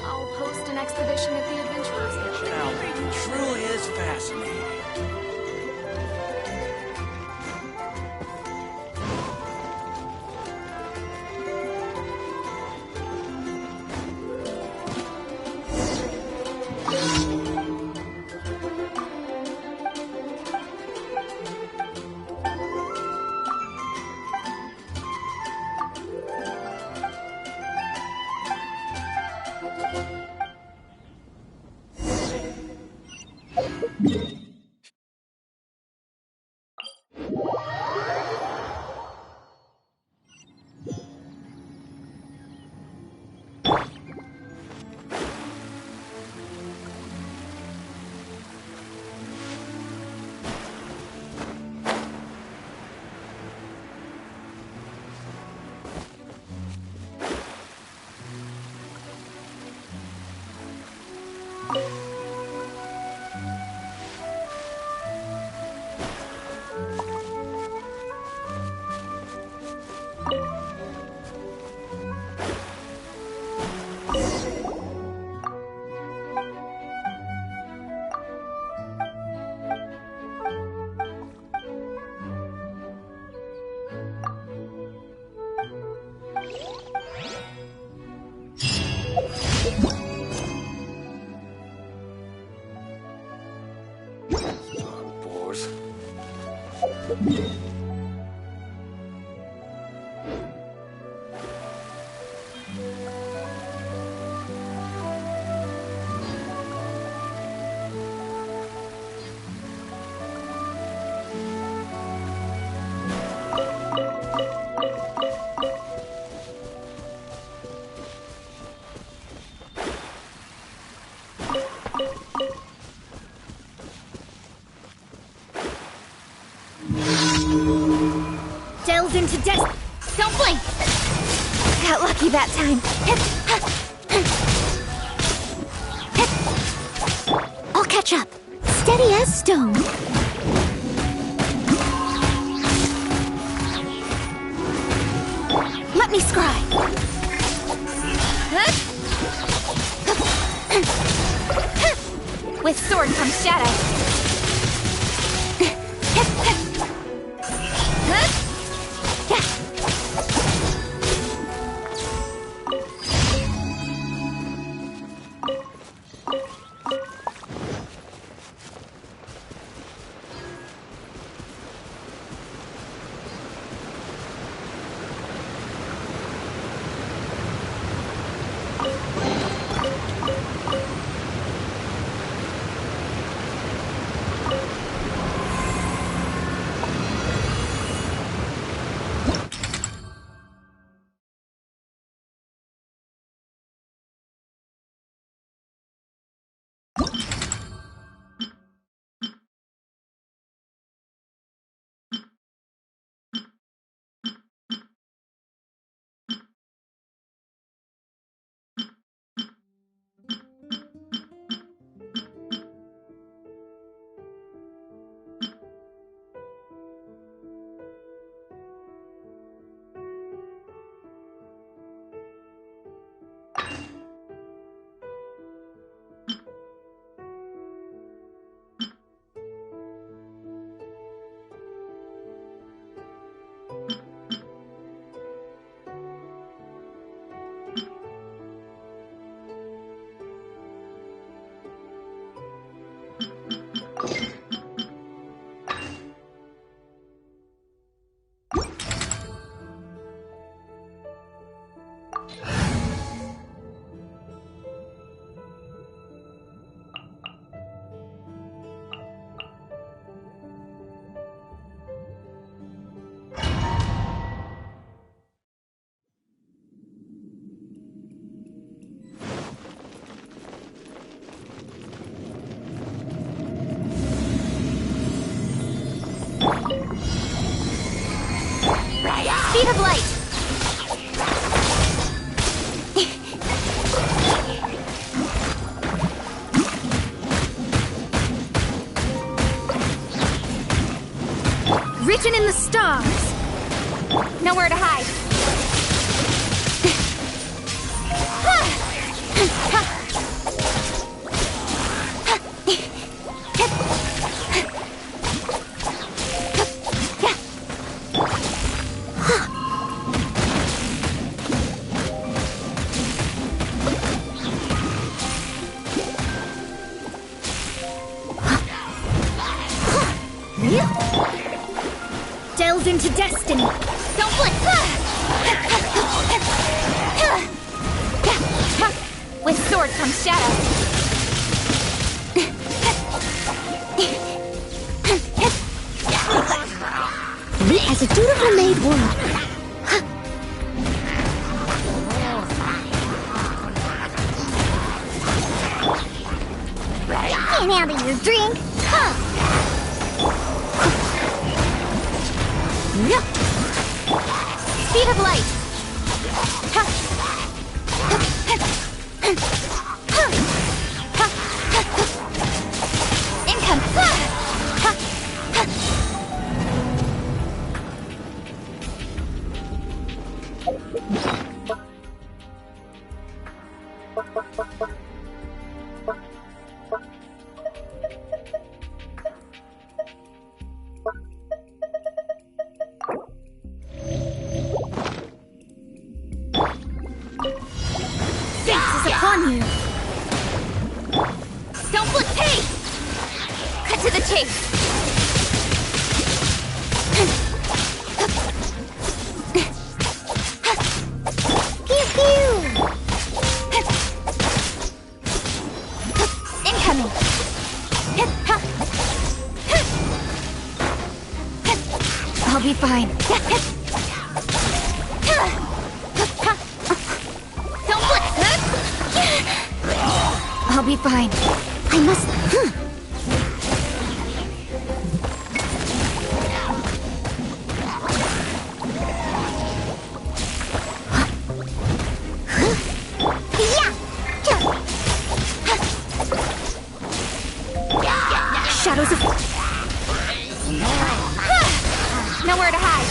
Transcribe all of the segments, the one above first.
I'll post an expedition at the Adventurers Guild. Now, reading truly is fascinating. Into death. Don't blink! Got lucky that time. I'll catch up. Steady as stone. Let me scry. With sword comes shadow. Speed of light! Written in the stars! Nowhere to hide. into destiny. Don't blink. With sword comes shadow. As a dutiful maid would. Can't handle your drink. Speed of light. Income. Fate is upon you. Don't look pace. Cut to the chase. Pew pew. Incoming. I'll be fine. Don't look. I'll be fine. I must. Shadows of. Nowhere to hide.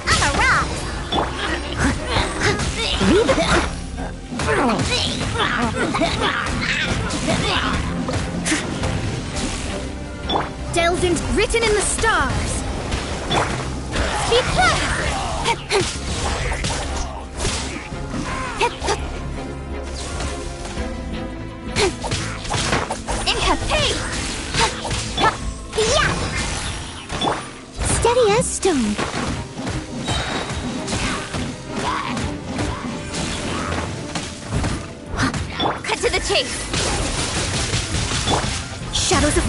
I'm a rock. Delved into written in the stars. Steady as stone. Cut to the chase. Shadows of.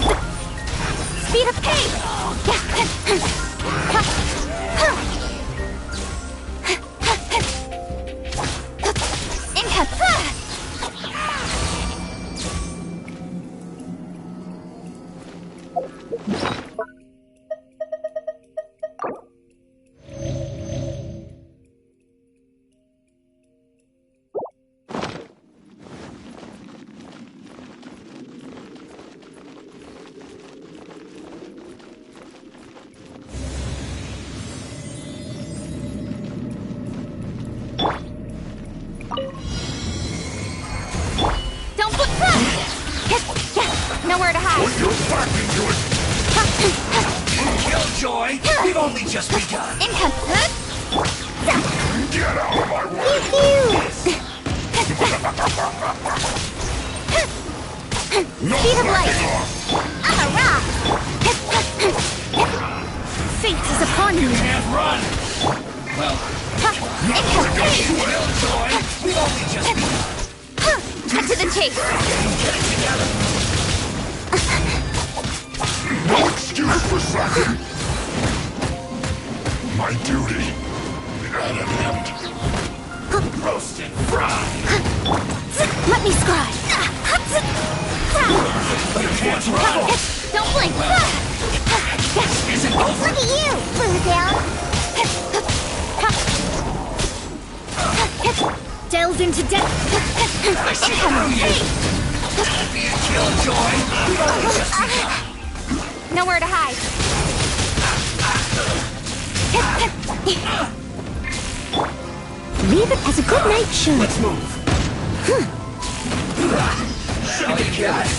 Speed of pace. Income. Don't look. Nowhere to hide. Put your back into it! Killjoy! We've only just begun! Income. Get out of my way! Speed of light. I'm a rock. Fate is upon you. Can't run! Well, Income. Killjoy! We've only just begun! Cut to the chase. Get it together! No excuse for slacking! My duty at an end. Roast and fry! Let me scry. You can't run! Don't blink. Isn't over! Look at you, Bluebell. Delved into depth. I see through you! Be a killjoy! We've only just begun! Nowhere to hide. Leave it as a good night should. Let's move! Shall we, guys?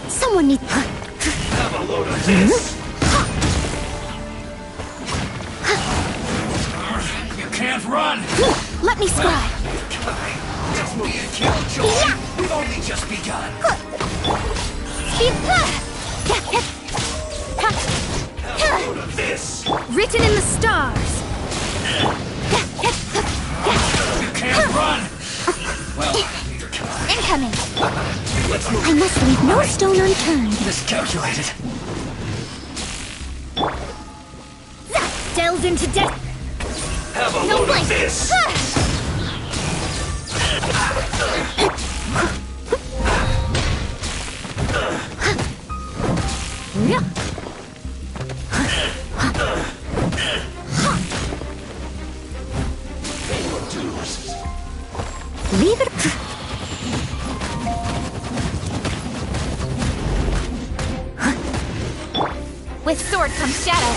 Someone needs. Have a load of this! You can't run! Let me scry. Let's be a killjoy! We've only just begun! Speed. This! Written in the stars. You can't run! Well, neither can I. Incoming. Let's move. I must leave no stone unturned. Miscalculated. Delve into death. Have a No load blink. of this! Leave it. With sword comes shadow.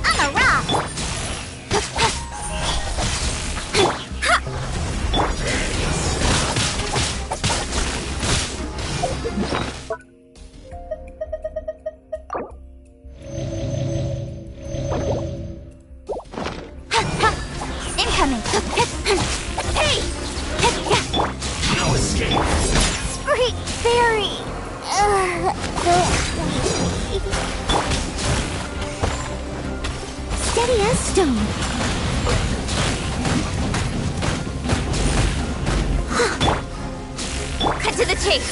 I'm a rock. Incoming. Hey! No escape! Sweet fairy. Steady as stone. Cut to the chase.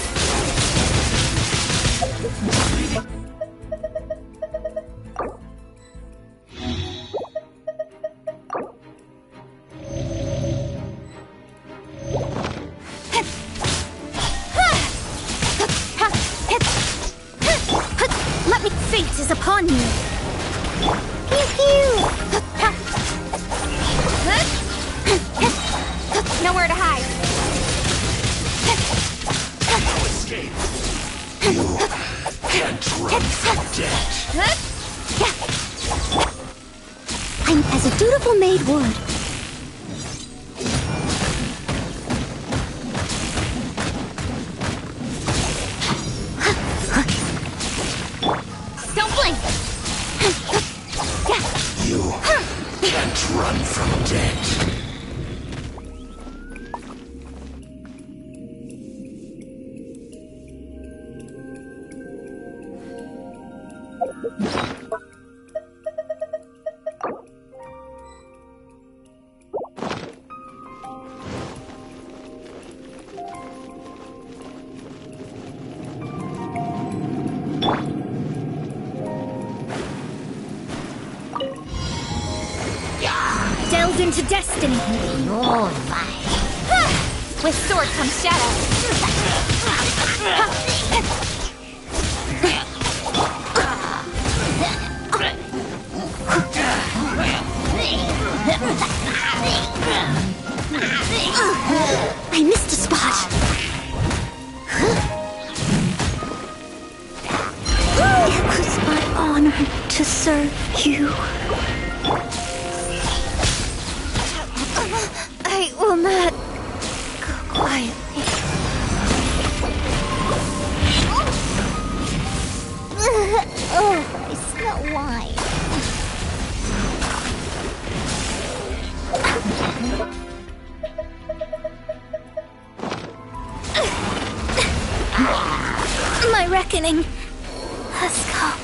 Let me. Fate is upon you. Nowhere to hide. No escape! You can't run from death! I'm as a dutiful maid would. Don't blink. You can't run from death! Delved into destiny. With sword comes shadow. I missed a spot. It was my honor to serve you. I will not go quietly. Oh, I smell wine. My reckoning has come.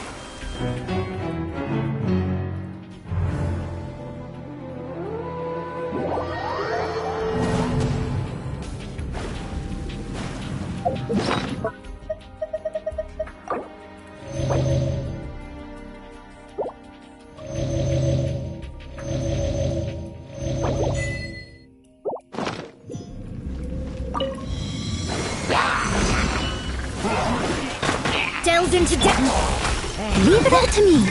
Delved into death. Leave it up to me.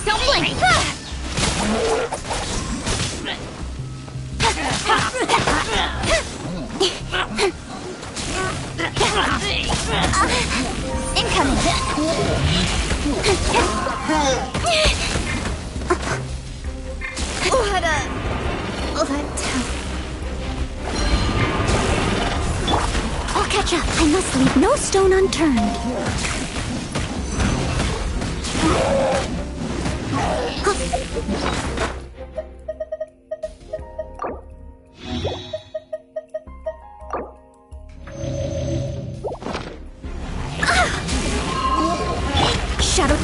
Don't blink. Incoming. What a... letdown. I'll catch up. I must leave no stone unturned. shadow.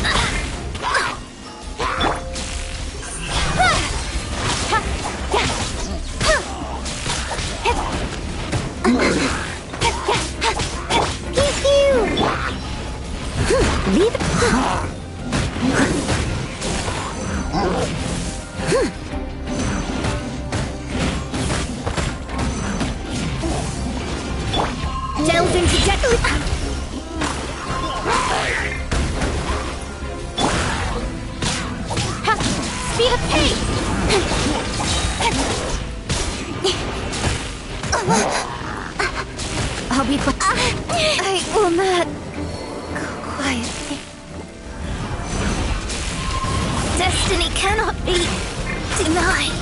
Leave it. Delve into deadly. Speed of pace. I'll be fine. I will not. Quietly. Destiny cannot be denied.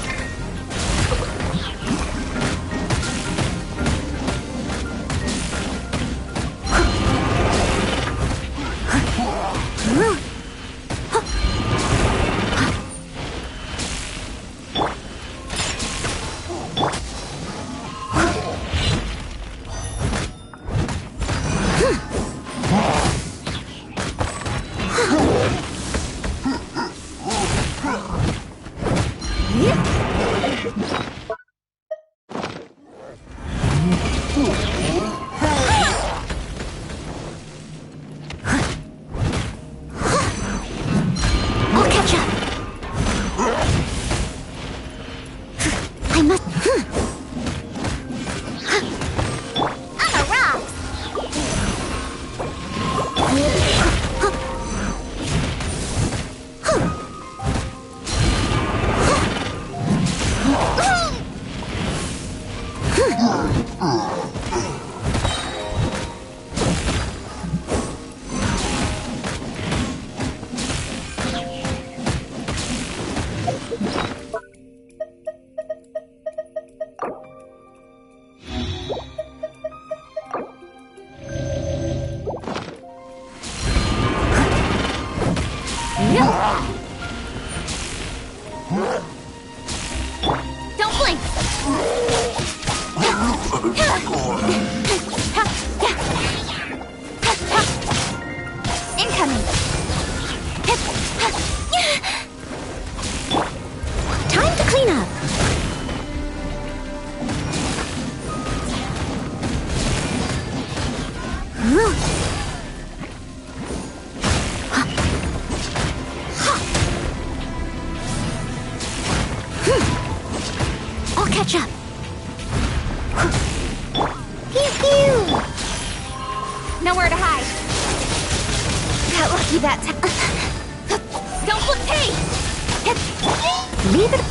I'll catch up. I must. I'm a rock. Don't blink. Incoming. Time to clean up. I'll catch up. Pew pew. Nowhere to hide. Got lucky that time. Don't blink. Hey! Leave it.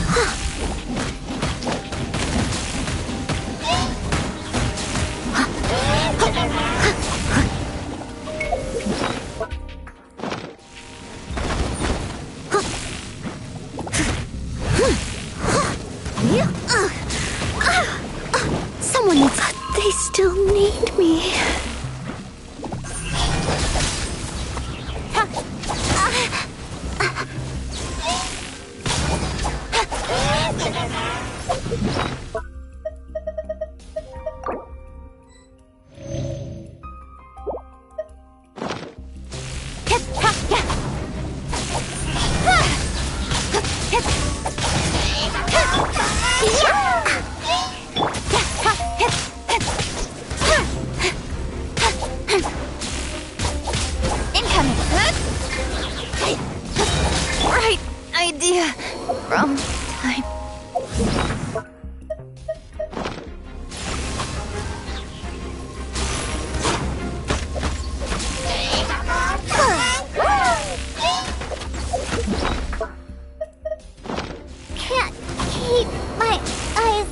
Someone needs. They still need me. Incoming. Right idea. Wrong time. Can't keep my eyes.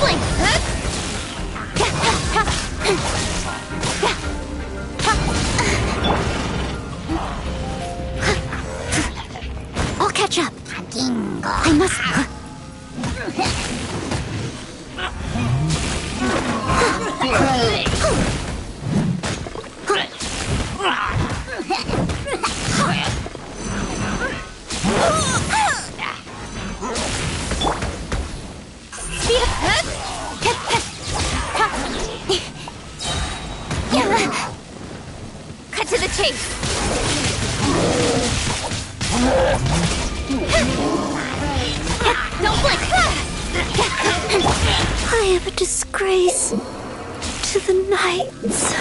Stumbling! I'll catch up. I must... Cut to the chase! Don't blink! I am a disgrace to the knights.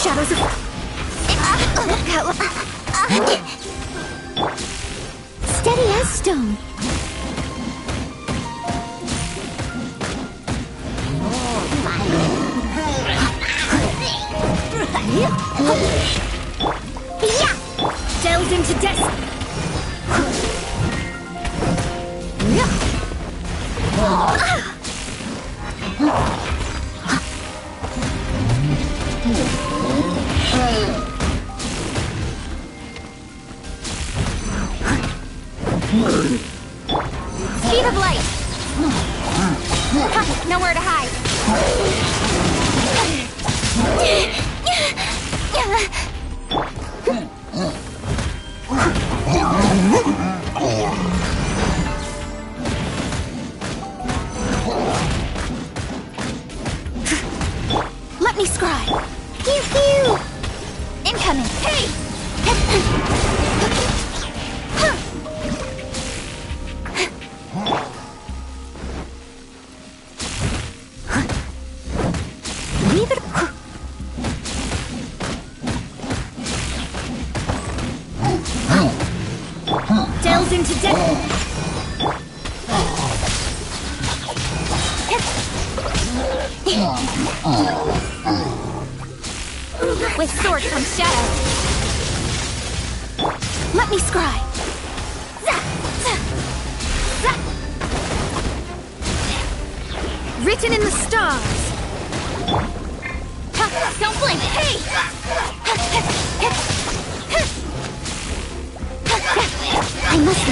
Shadows of... Steady as stone. Yeah! Delves into death! Speed of light! Nowhere to hide! Let me scry. Pew pew. Incoming! Hey! Leave it. Delves into death! With sword comes shadow. Let me scry. Written in the stars. Don't blink! Hey! I must.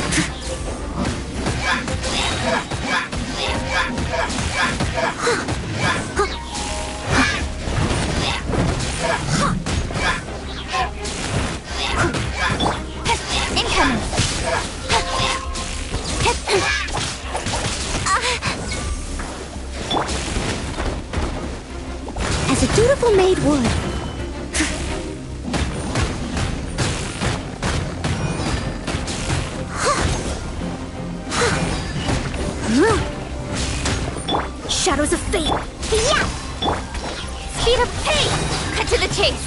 Incoming! As a dutiful maid would. Shadows of fate! Yeah! Speed of pace! Cut to the chase!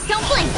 Don't blink!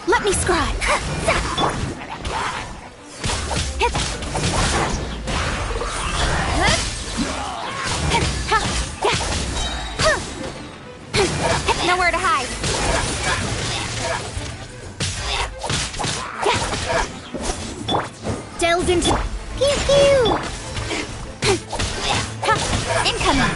Let me scribe. Nowhere to hide. Delve into pew pew. Incoming.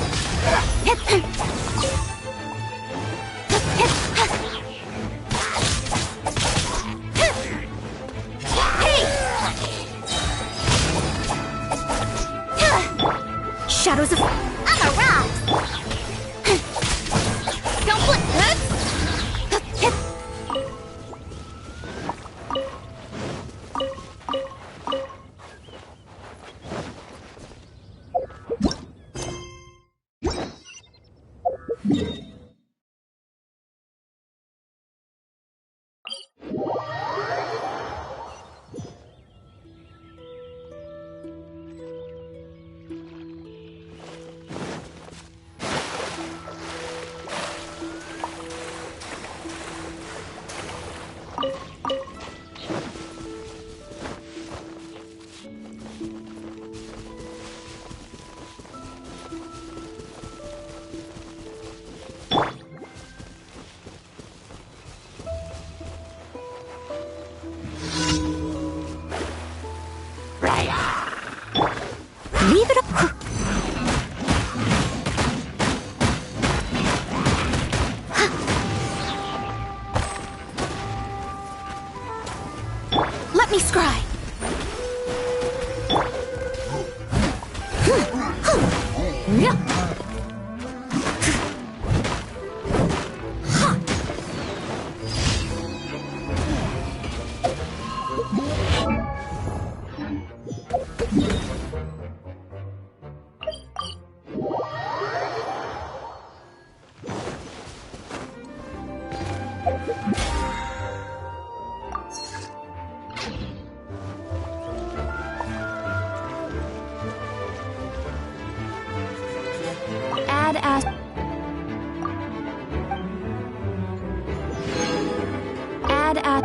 Shadows of... I'm a rock! Don't flip! Leave it up. Let me scry. Add as... Add as...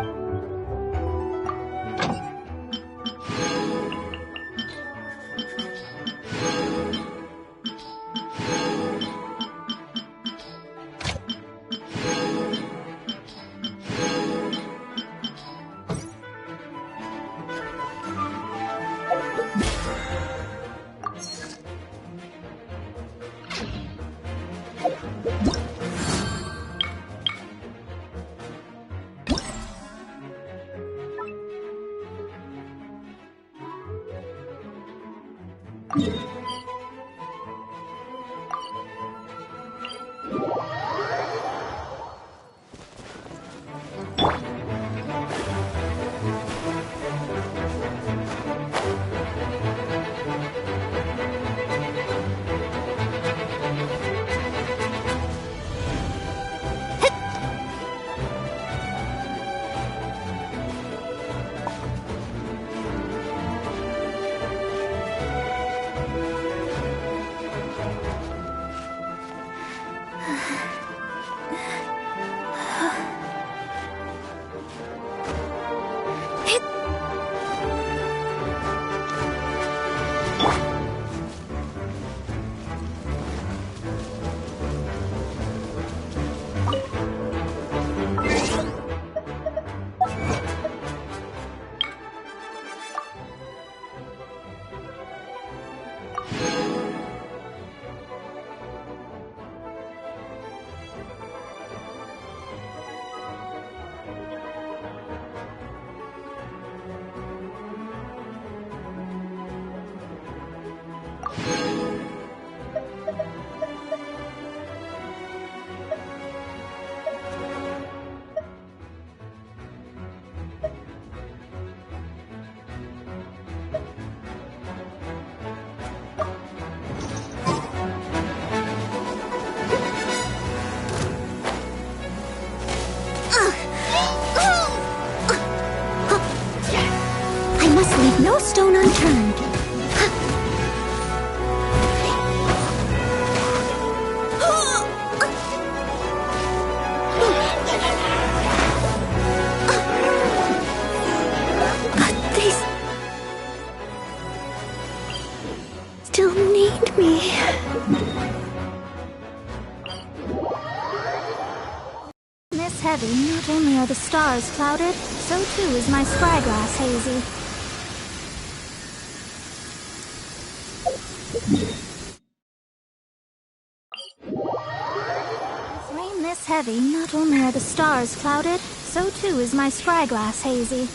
heavy, not only are the stars clouded, so too is my spyglass hazy. With rain this heavy, not only are the stars clouded, so too is my spyglass hazy.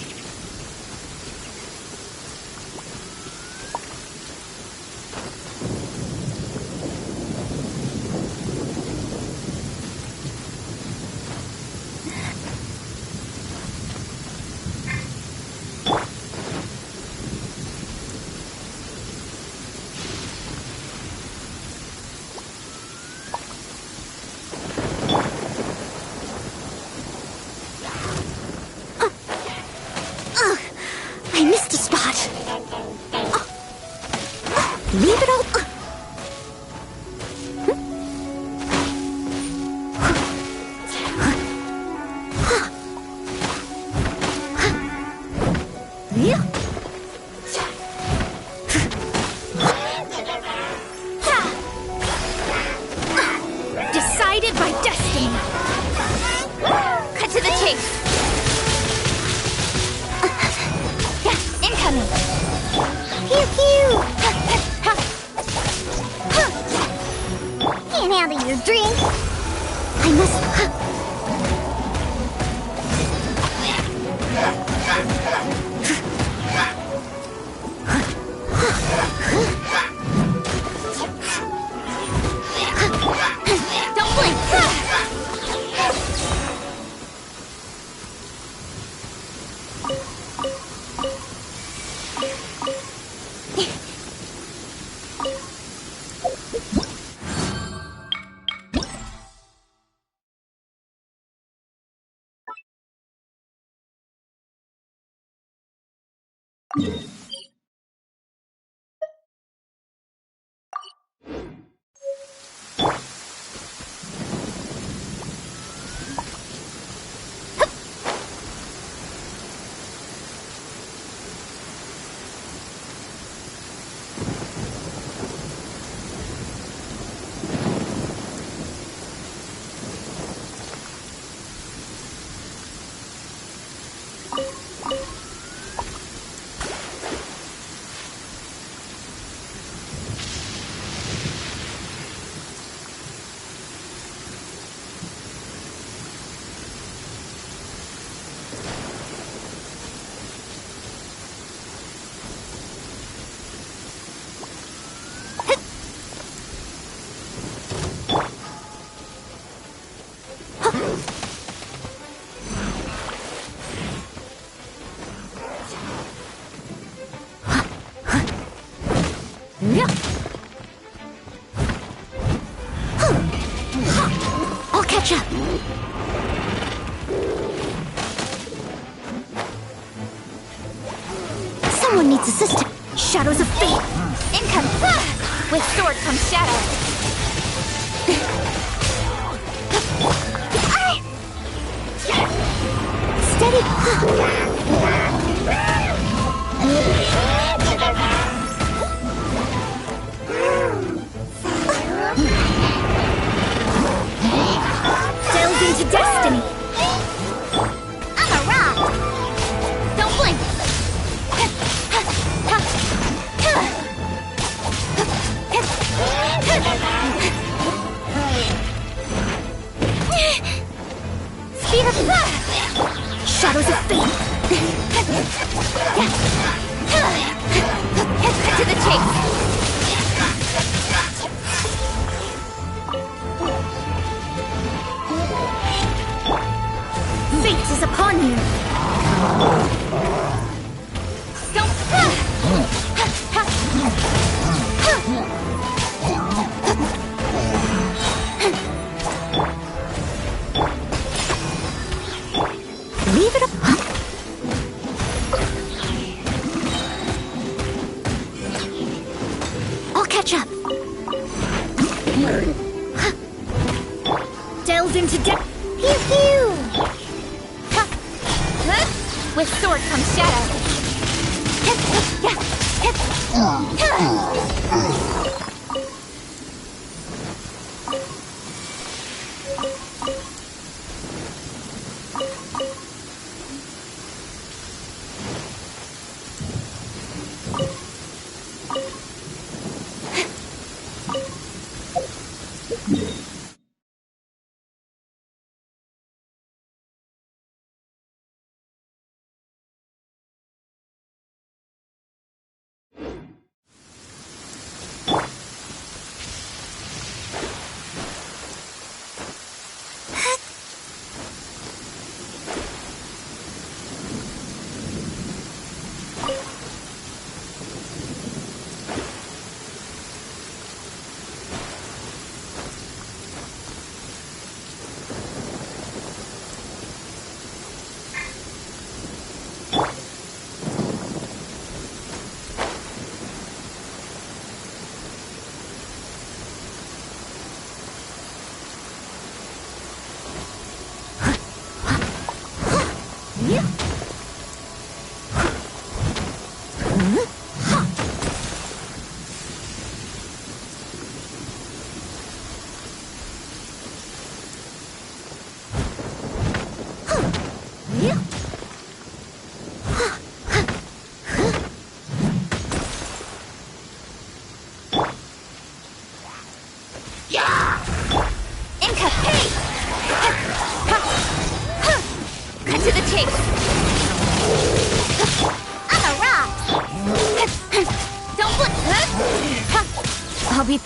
I missed a spot. Leave it all. Decided by destiny. Cut to the chase. Incoming. Pew pew. Can't handle your drink. I must. Don't blink. I'll catch up. Someone needs assistance. Shadows of fate. Incoming. With sword comes shadow. Steady. Delve into destiny. I'm a rock. Don't blink. Speed up. Shadows of fate. To the chase. Fate is upon you. Don't. Leave it up. I'll catch up. Delve into depth. Pew pew. With sword comes shadow.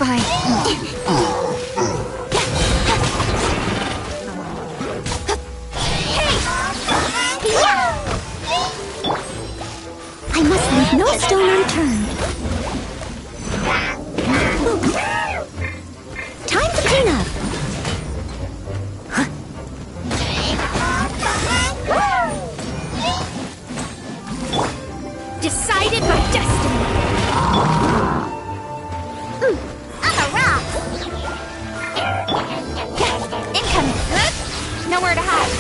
Sorry. I must leave no stone unturned. Time to clean up. Decided by destiny. I'm a rock. Incoming. Nowhere to hide.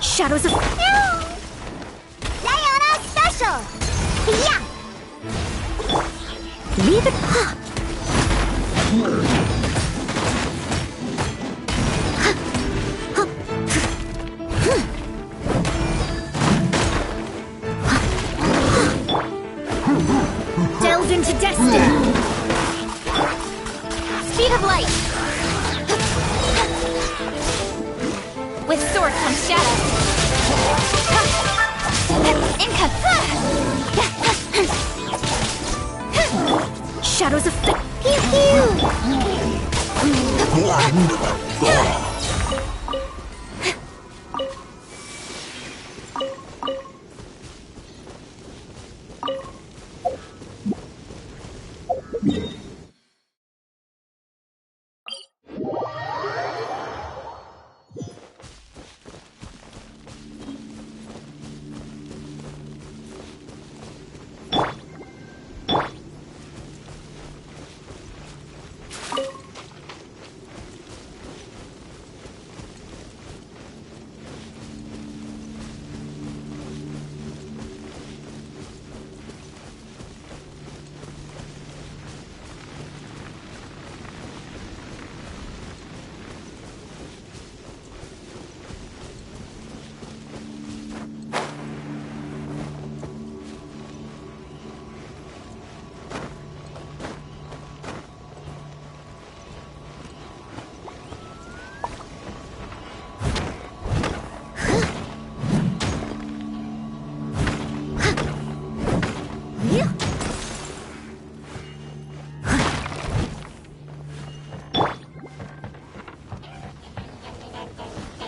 Shadows of... Sayonara special! Yeah! Leave it... Delve into destiny. Speed of light. With sword comes shadow. Shadows of fate. Pew pew!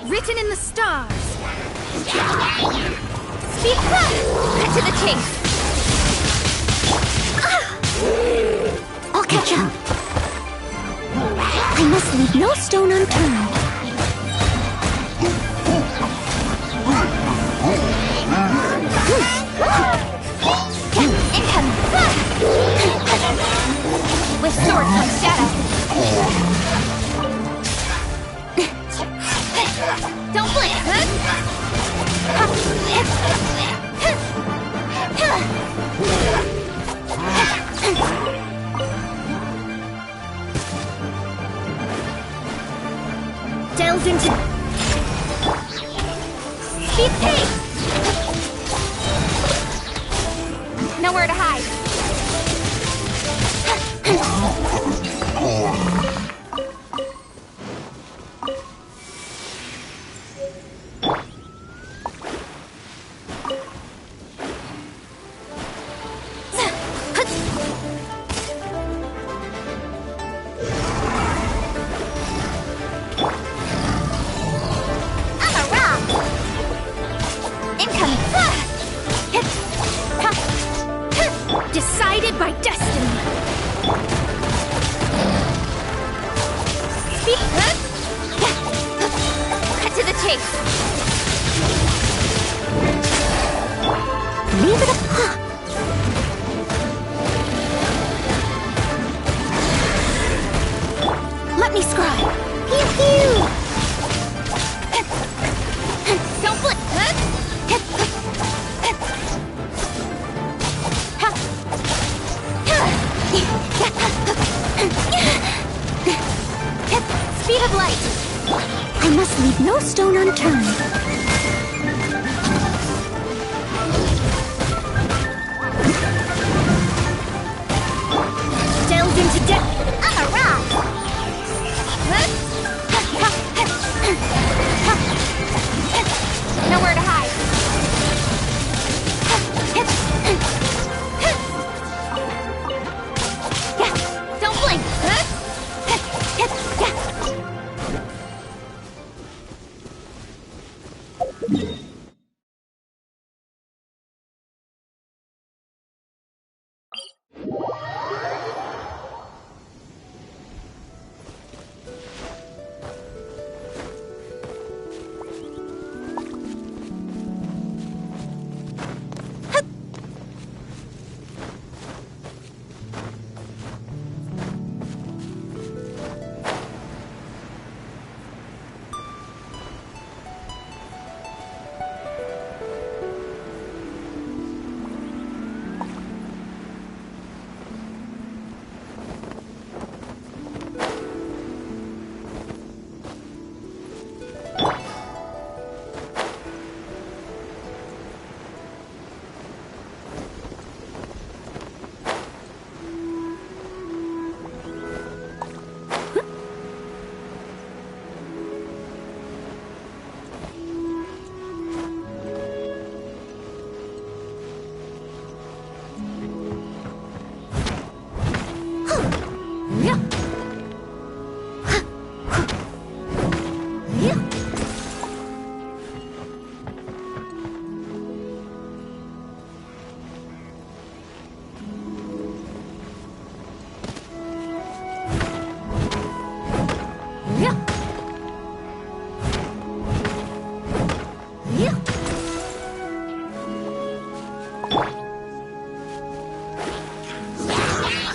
Written in the stars. Speak cut to the chase. I'll catch up. I must leave no stone unturned. With sword comes shadow. Don't blink! Delve into... Speed pace! by destiny. Speak. Cut to the chase. Leave it up. Let me scribe. Pew pew. Don't blink. Speed of light. I must leave no stone unturned. Delve into depth. I'm a rock. Nowhere to hide. Don't blink.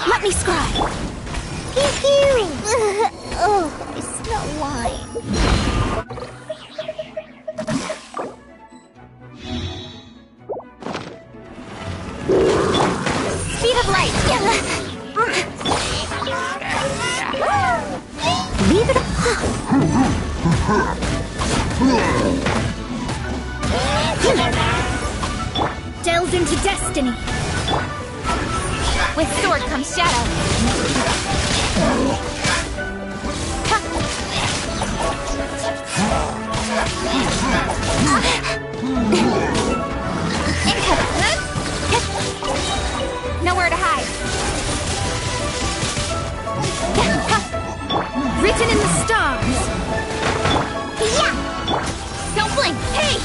Let me scribe. Pew pew. Oh, I smell wine. Speed of light. Leave it up. Delve into destiny. With sword comes shadow. Nowhere to hide. Written in the stars. Yeah. Don't blink. Hey.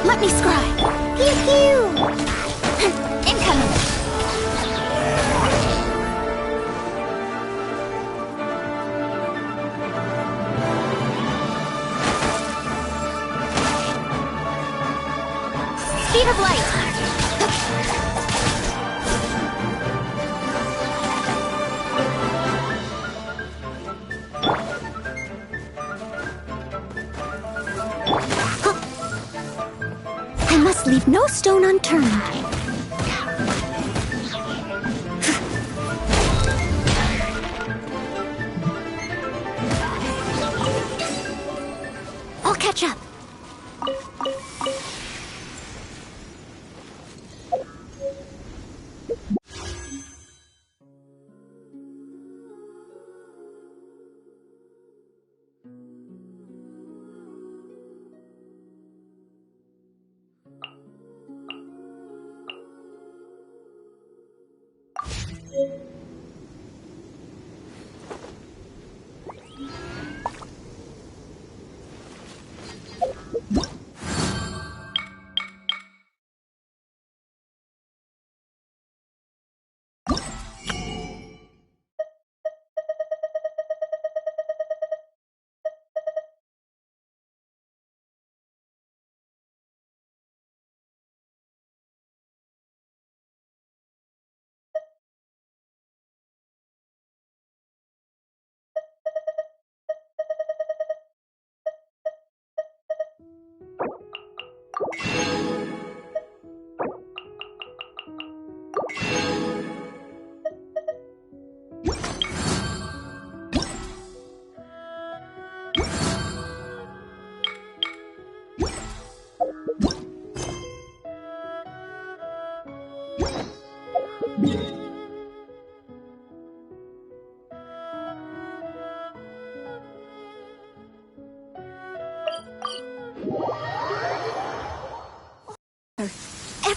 Let me scribe. Pew pew. Incoming. Speed of light. I must leave no stone unturned. I'll catch up.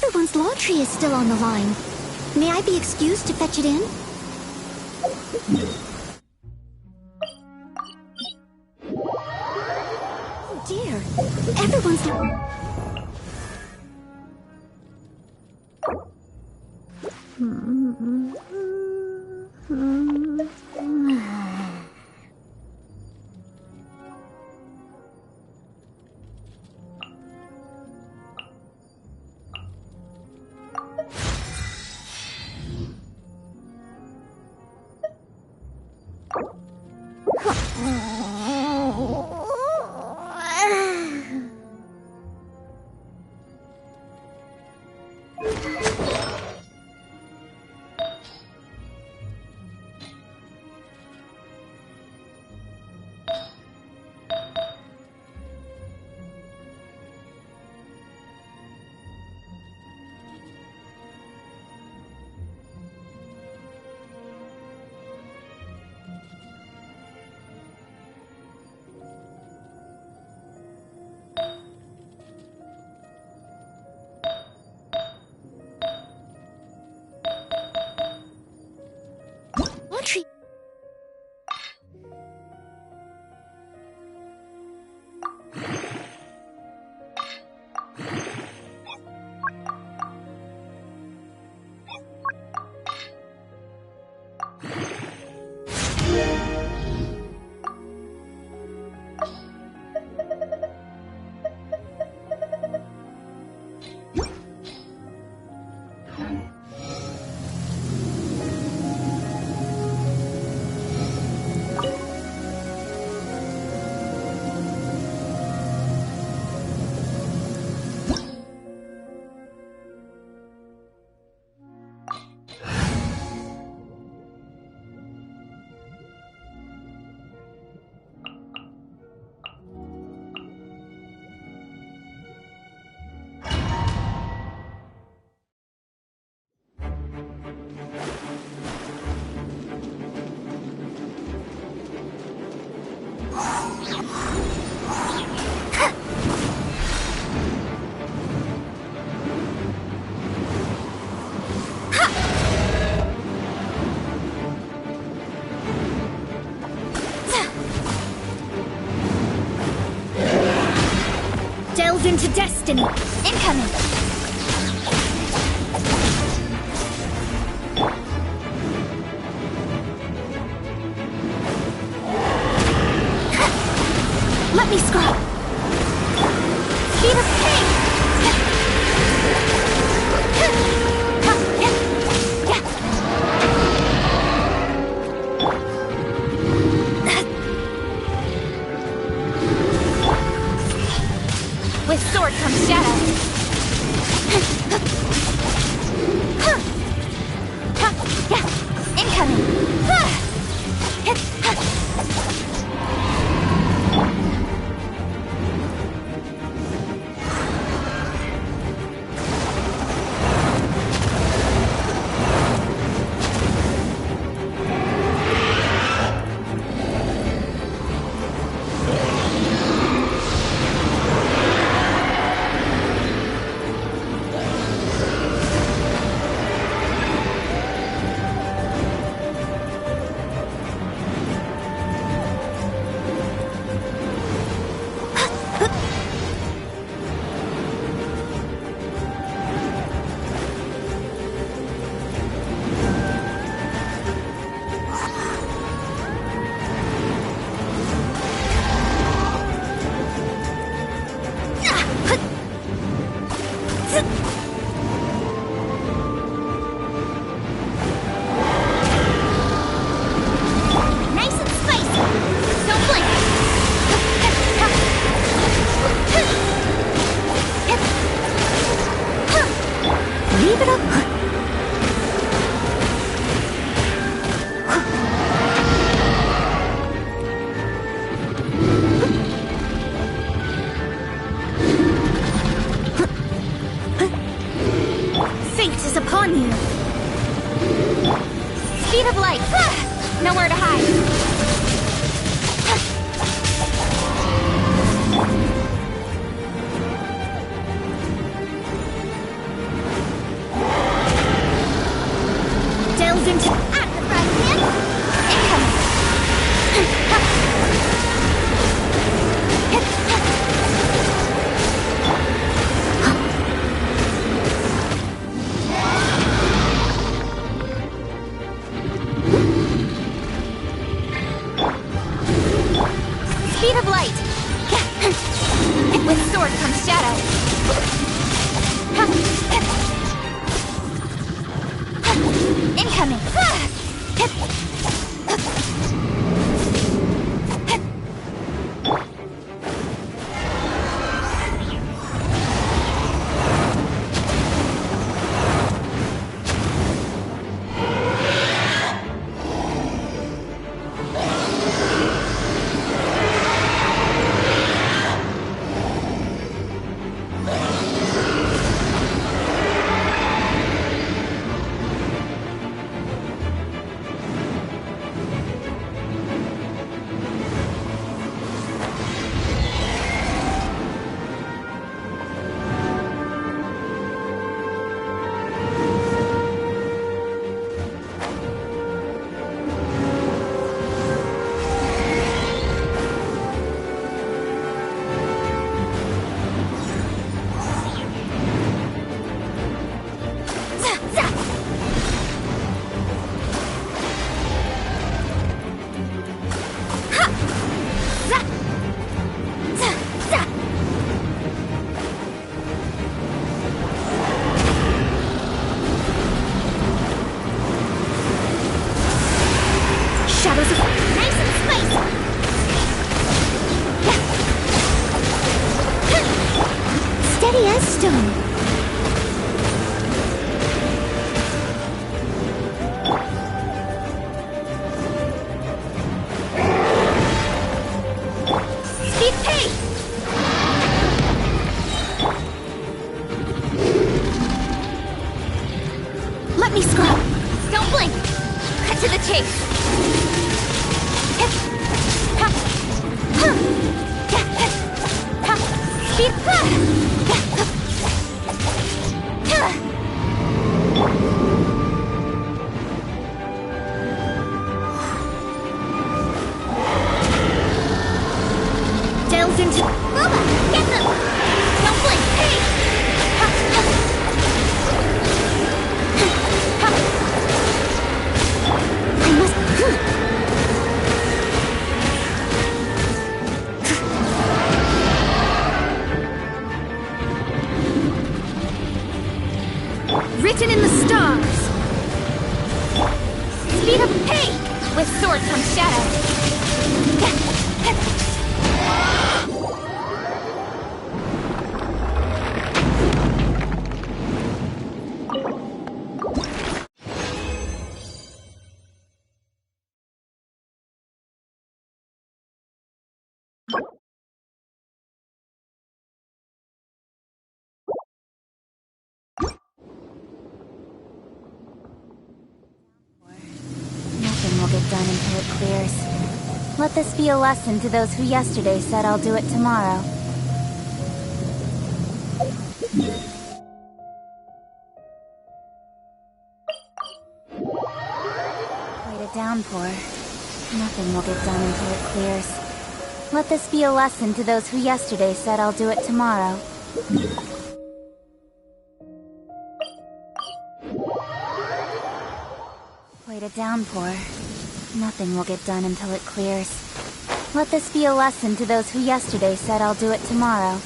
Everyone's laundry is still on the line. May I be excused to fetch it in? Oh dear. Everyone's... Laundry... Delve into destiny. Incoming! Let me scrub! Speed of pain! With sword comes shadow. Speed of light! Nowhere to hide! Incoming! Shadows of nice and spicy. Steady as stone. Speed pace. Let me scrub. Don't blink. Cut to the chase. Delves into Boba, get them! Don't blink, hey! I must... Written in the stars! Speed up, hey! With sword comes shadow. Nothing will get done until it clears. Let this be a lesson to those who yesterday said I'll do it tomorrow. Quite a downpour. Nothing will get done until it clears. Let this be a lesson to those who yesterday said I'll do it tomorrow. Quite a downpour. Nothing will get done until it clears. Let this be a lesson to those who yesterday said I'll do it tomorrow.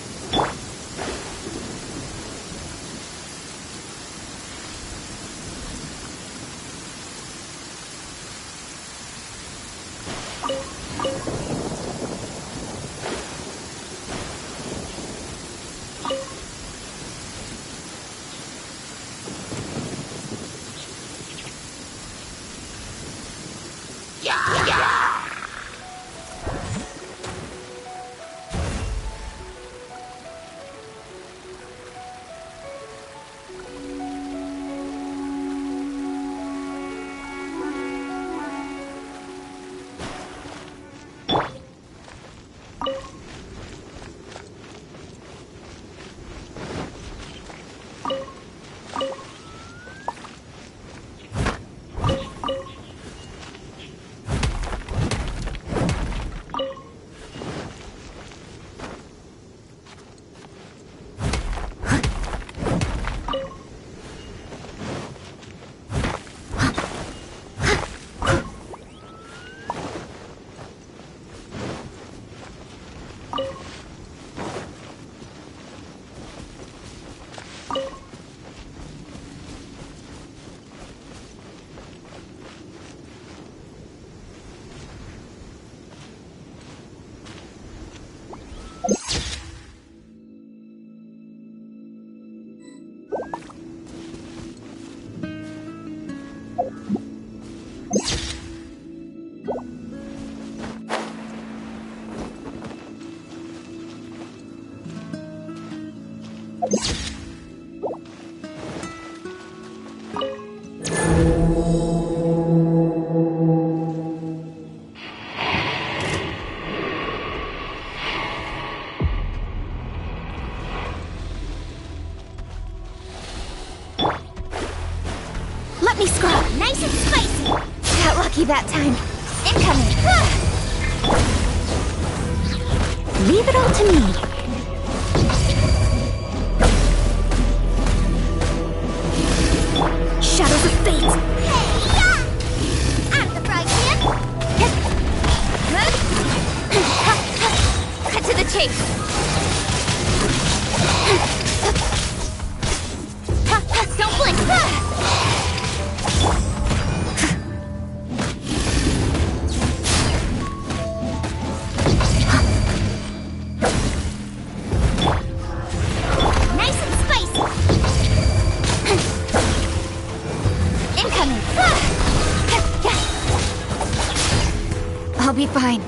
Let me scrub. Nice and spicy. Got lucky that time. Incoming. Leave it all to me. Shadows of fate. Hey, yeah! Out of the frying pan. Cut to the chase. Don't blink. Nice and spicy. Incoming. I'll be fine.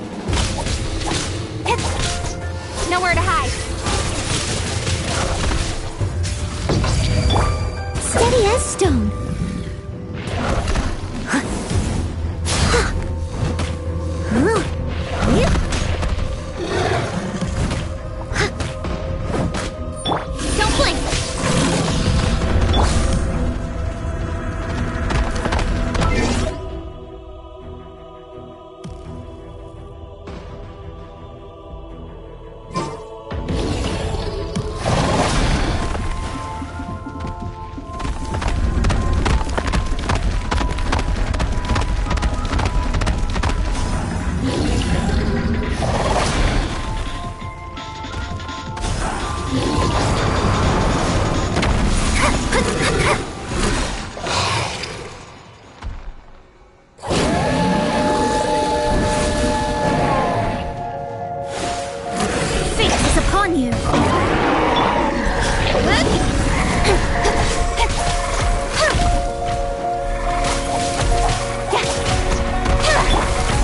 Nowhere to hide. Steady as stone. Don't blink. Fate is upon you.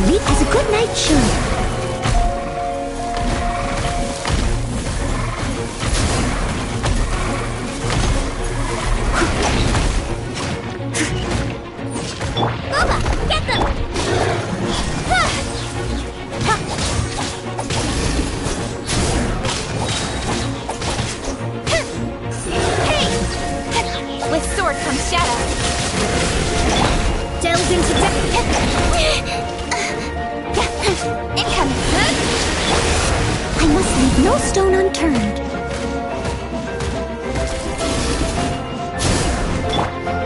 Leap has a good night show. Booba, get them! Hey! With sword comes shadow. Delve into incoming. I must leave no stone unturned.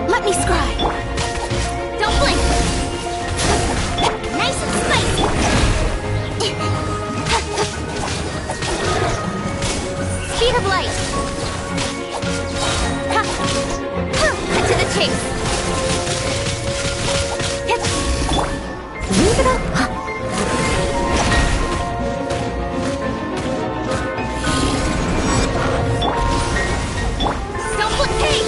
Let me scry. Don't blink. Nice and spicy. Speed of light. Cut to the chase. Leave it up. Don't blink. Hey!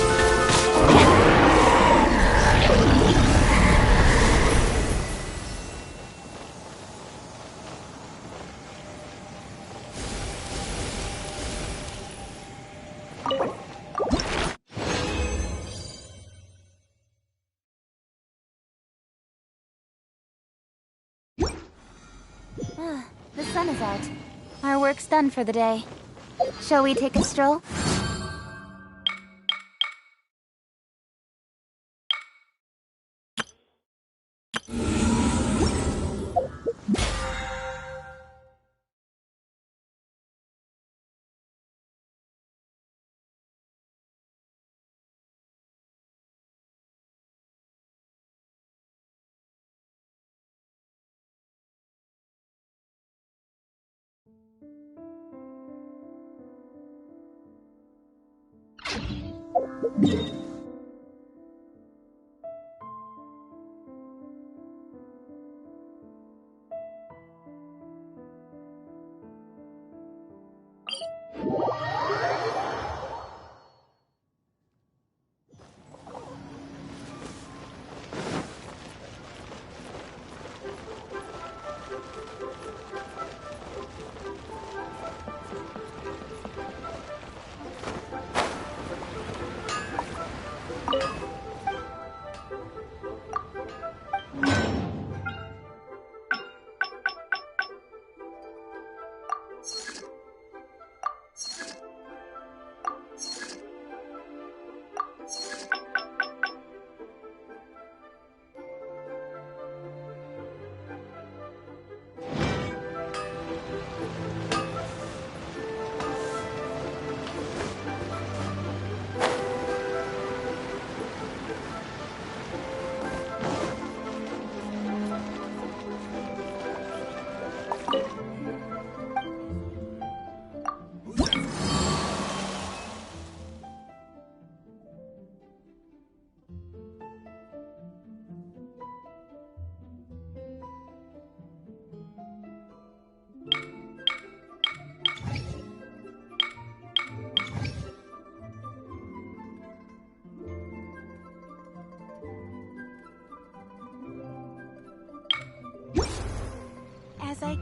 The sun is out. Our work's done for the day. Shall we take a stroll?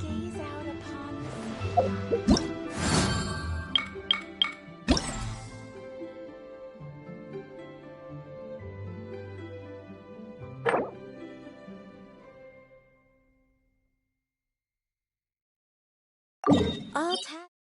gaze out upon the sea. I'll tap.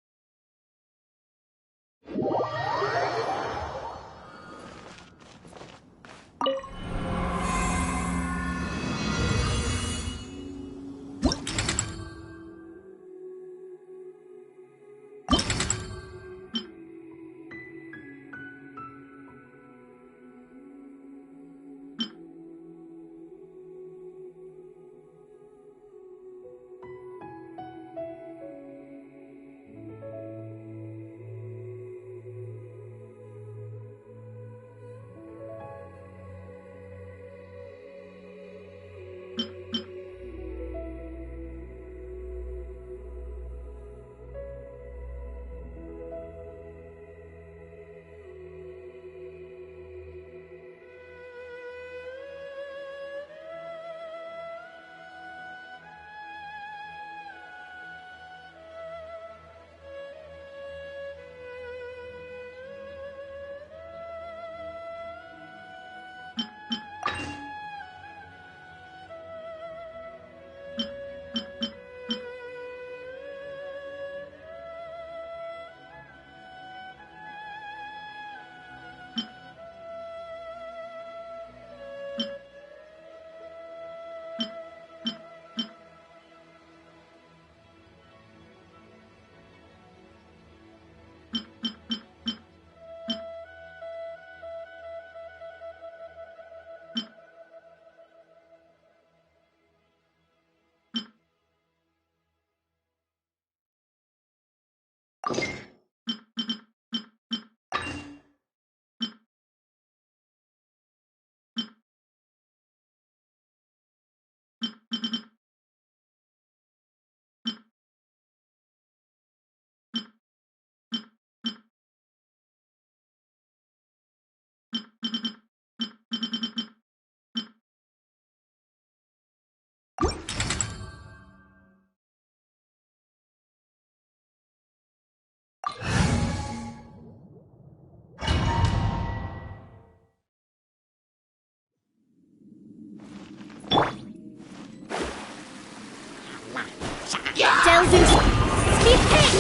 Delves into speed paint!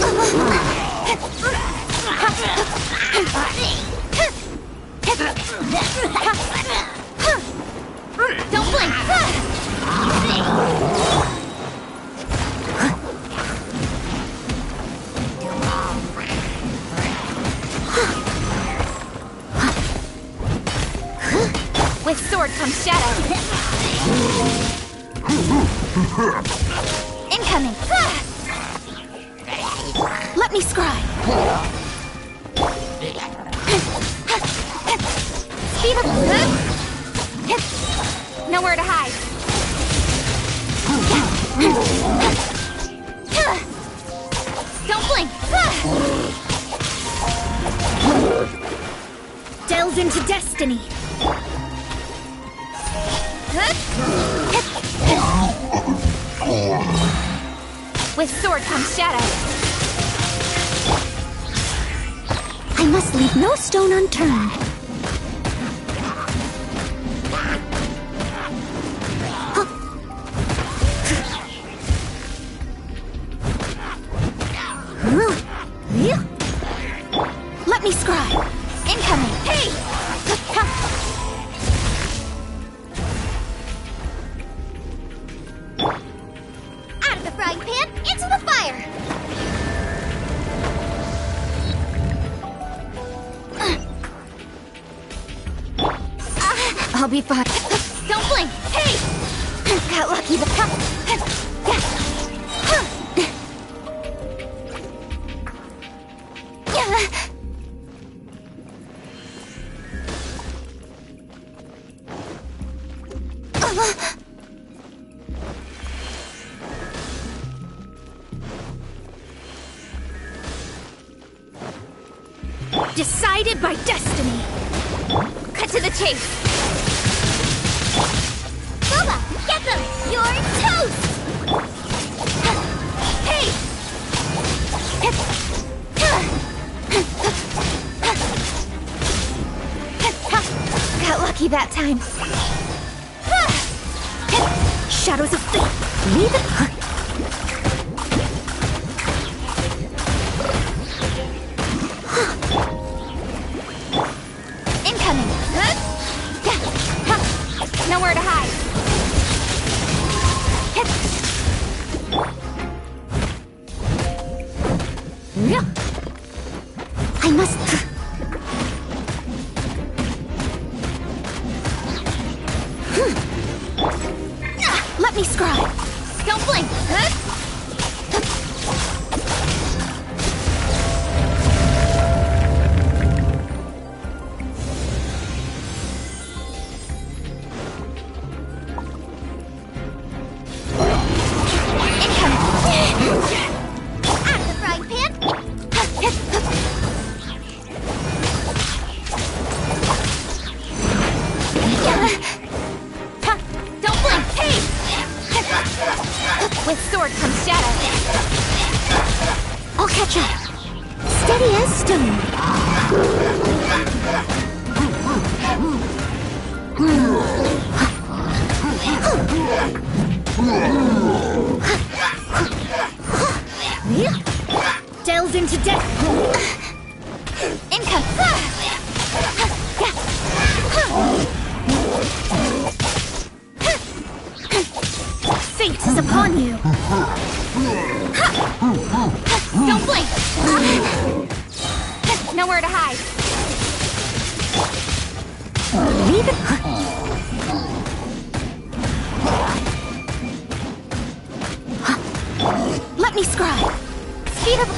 Don't blink! With sword comes shadow. Incoming! Let me scry! Speed up! Nowhere to hide! Don't blink! Delve into destiny! With sword comes shadow. I must leave no stone unturned. Let me scry. Incoming. Hey! Out of the frying pan, into the fire! I'll be fine. Don't blink! Hey! Got lucky, but... Decided by destiny. Cut to the chase. Boba, get them! You're toast! Hey! Got lucky that time. Shadows of fate. Leave it. Incoming. Nowhere to hide. I must. Let me scribe. Don't blink. With sword comes shadow. I'll catch up. Steady as stone. Delves into depth. Income. Fate is upon you. Don't blink. Nowhere to hide. Leave it. Let me scribe. Speed up.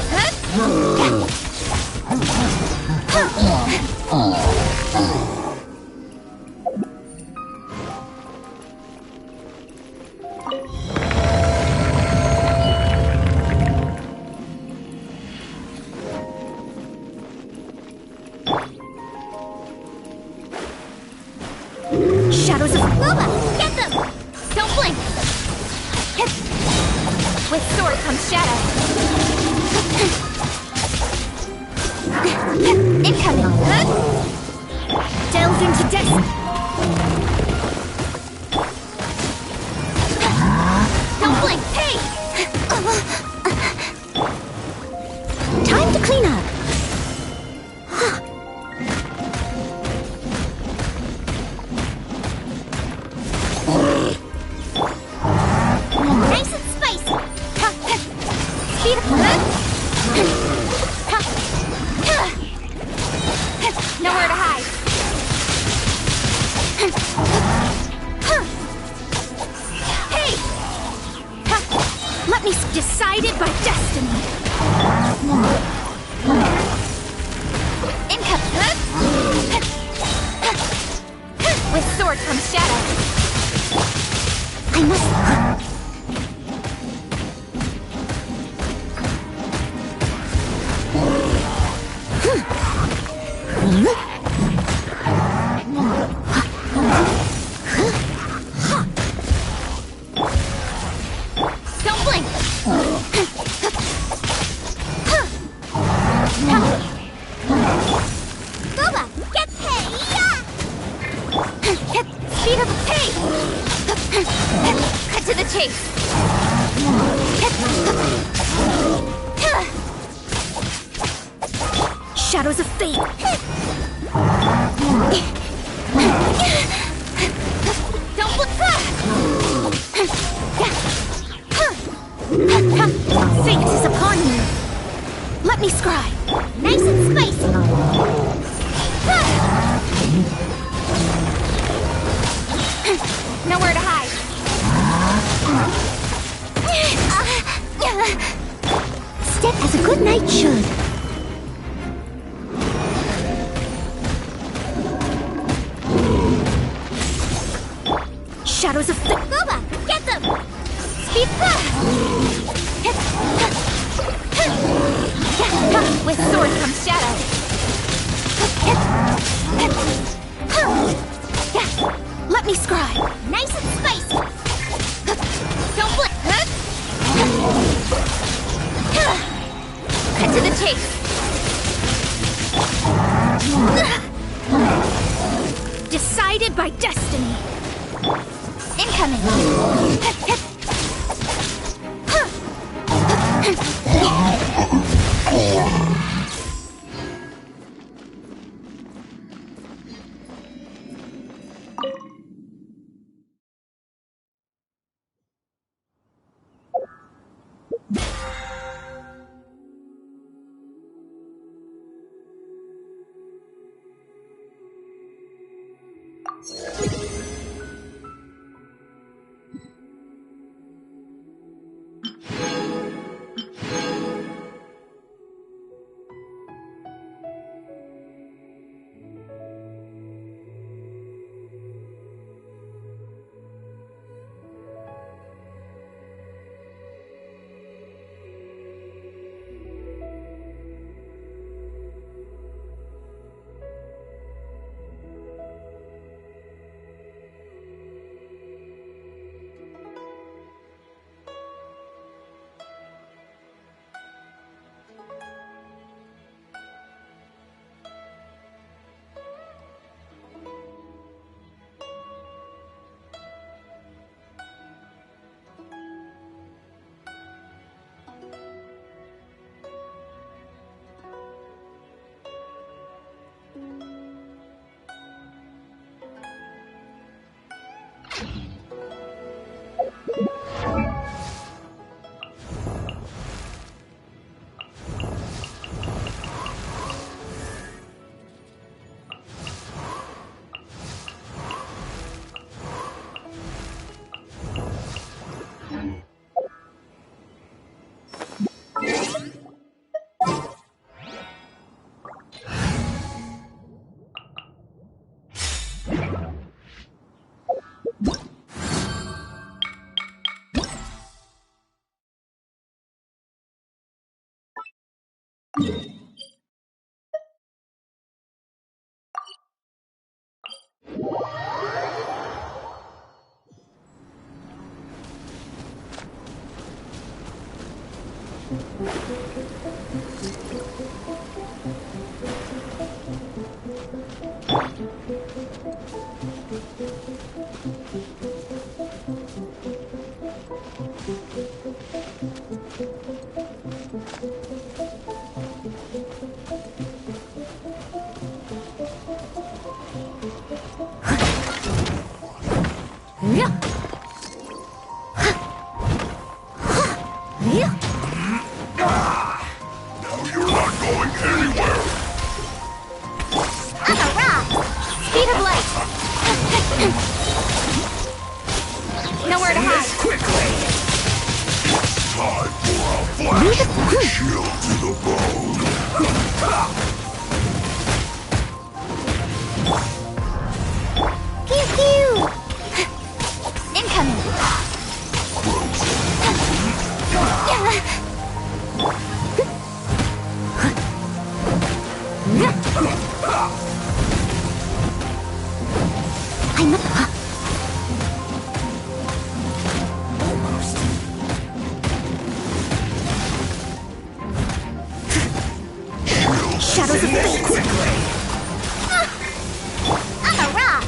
Shadows of Booba! Get them! Don't blink! With sword comes shadow. Incoming! Delves into depth. Don't blink! Hey! Time to clean up. Nice and spicy. Speed up. Nowhere to hide. Hey! Let me decided by destiny. Income. With sword comes shadow. I must. Don't blink. Booba, get paid. Speed up, pace. Cut to the chase. Shadows of fate. Don't look back. Fate is upon you. Let me scribe. Nice and spicy. Nowhere to hide. Step as a good knight should. Shadows of Booba, get them! Speed with sword comes shadow. Let me scribe. Nice and spicy. Don't blink. by destiny. Incoming! Nowhere to hide. Quickly! Time for a flash chill to the bone. Pew pew! Incoming! Shadows of fate. Quickly! I'm a rock!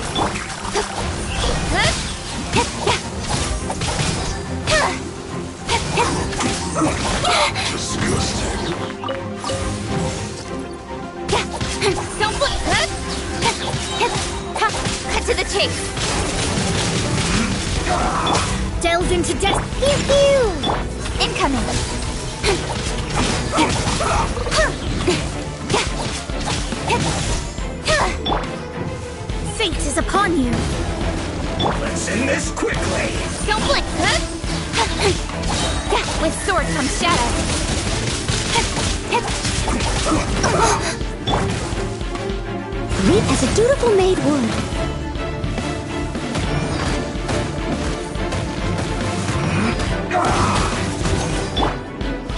Disgusting. Don't blink! Cut to the chase! Delved into death. Pew pew! Incoming! Fate is upon you. Let's end this quickly! Don't blink! With sword comes shadow. Reap as a dutiful maid would.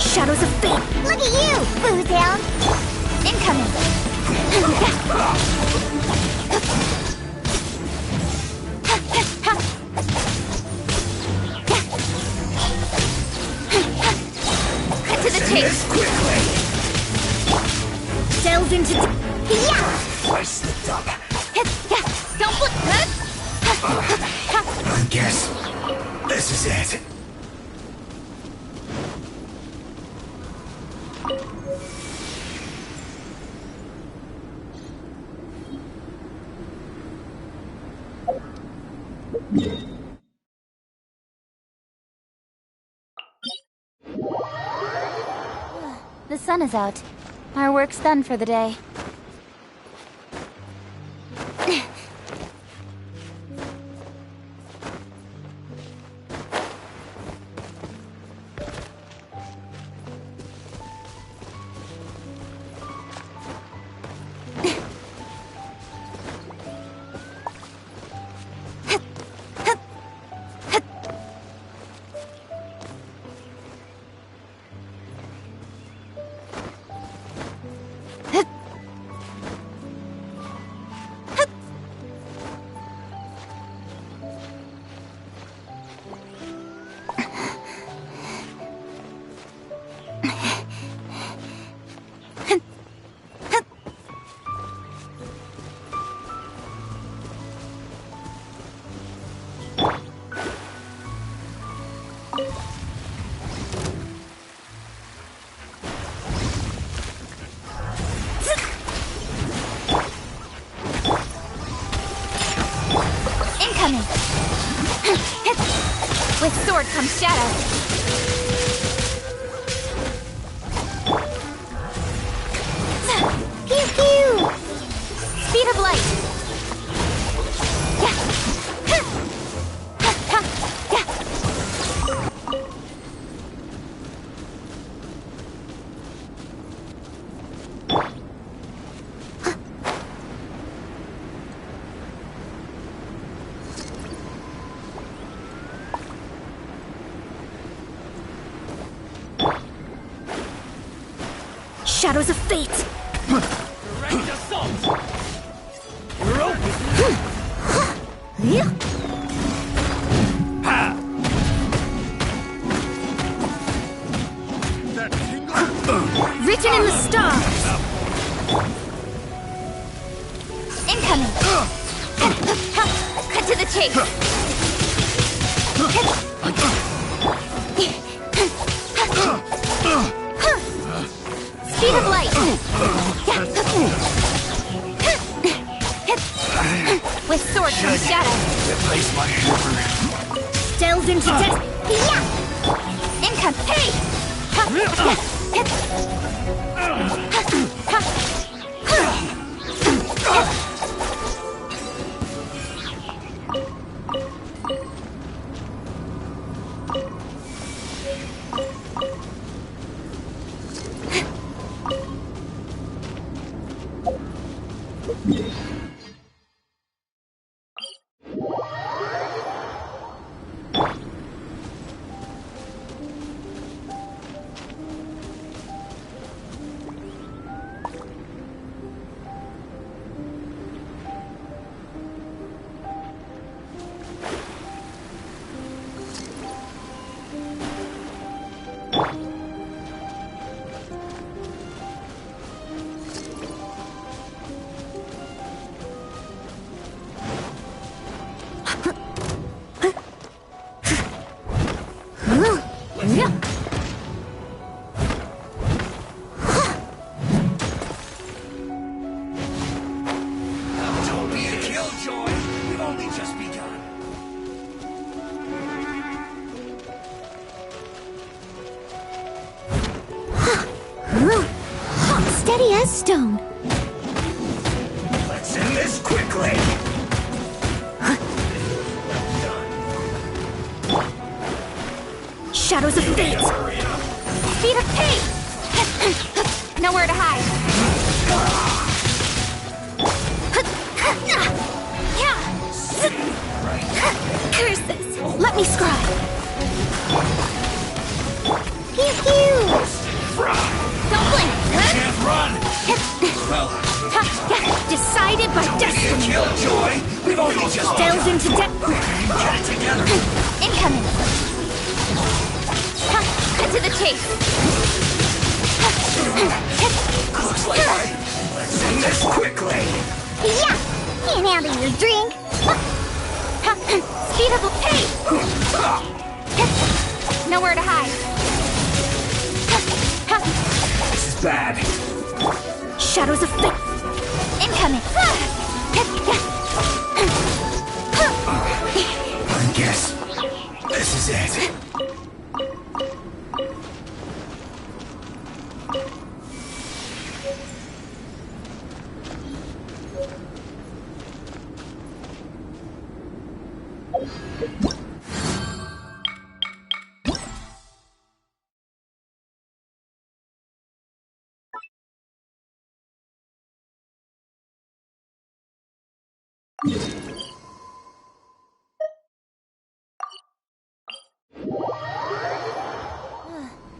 Shadows of fate. Look at you, Boo Down! Incoming! Cut to the chase! Quickly! Delved into Yeah! I slipped up. Don't look. I guess this is it. The sun is out. Our work's done for the day. Incoming! With sword comes shadow. Pew pew! Speed of light. Shadows of fate! Direct assault! You're open! Ha! That tingle! Written in the stars! Incoming! Cut to the chase! Speed of light! With sword comes shadow. Replace my hammer. Delves into death. Yeah! Income! Hey! Don't be a killjoy. We've only just begun. Steady as stone. Let's end this quickly. Shadows of fate! Speed of fate! Nowhere to hide. Curses! Let me scribe. Pew pew! Don't blink! Can't run. Well, Decided by be a destiny. killjoy. We've only just Delves into depth. Get it together. Incoming. Cut to the chase. Looks like let's end this quickly. Yeah! handle your drink. Speed up a pace! Nowhere to hide. This is bad. Shadows of fate. Incoming! I guess this is it.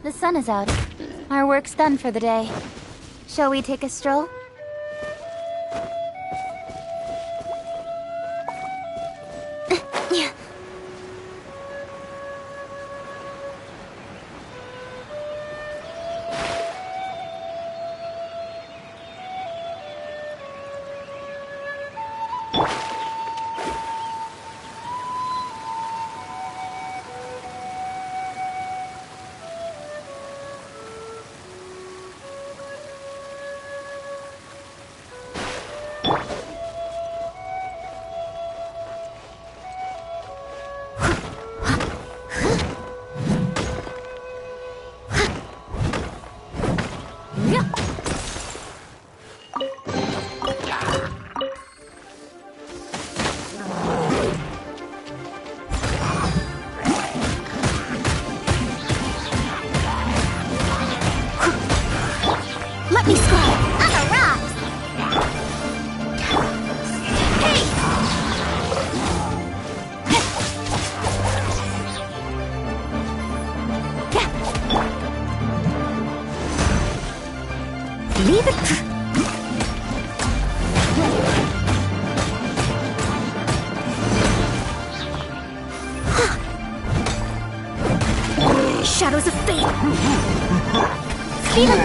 The sun is out. Our work's done for the day. Shall we take a stroll? Let me scry. On the rocks. Hey! Leave it. Shadows of fate. Speed up.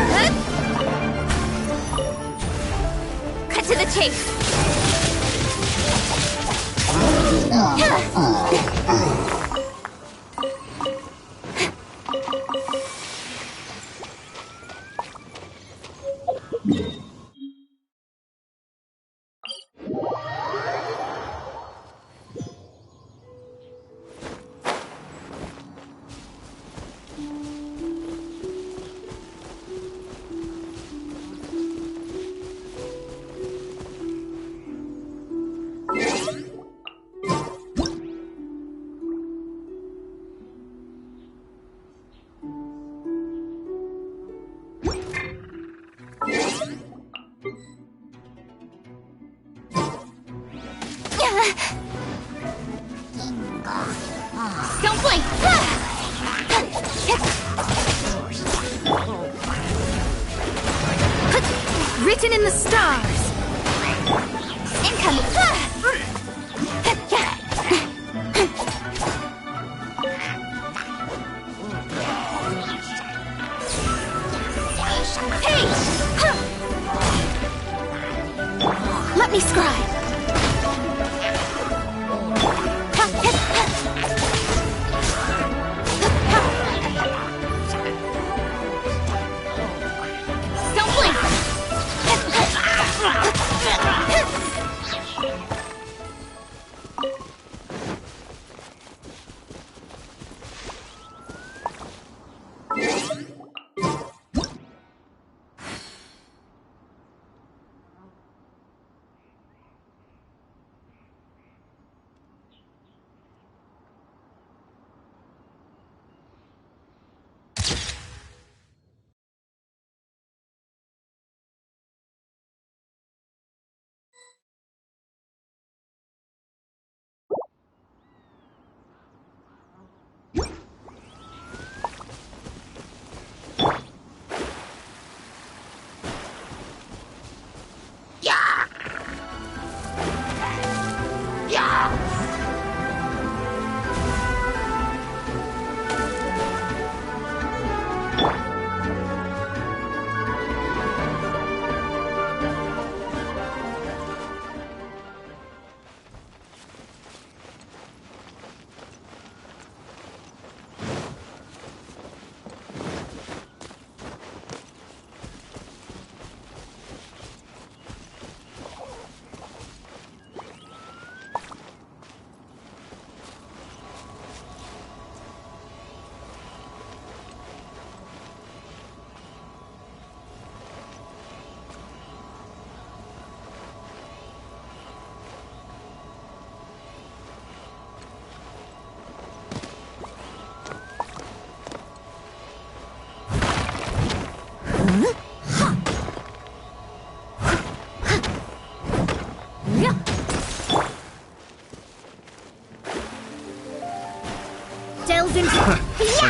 Cut to the chase! Don't blink. Written in the stars. Incoming! Hey! Let me scry. Don't blink!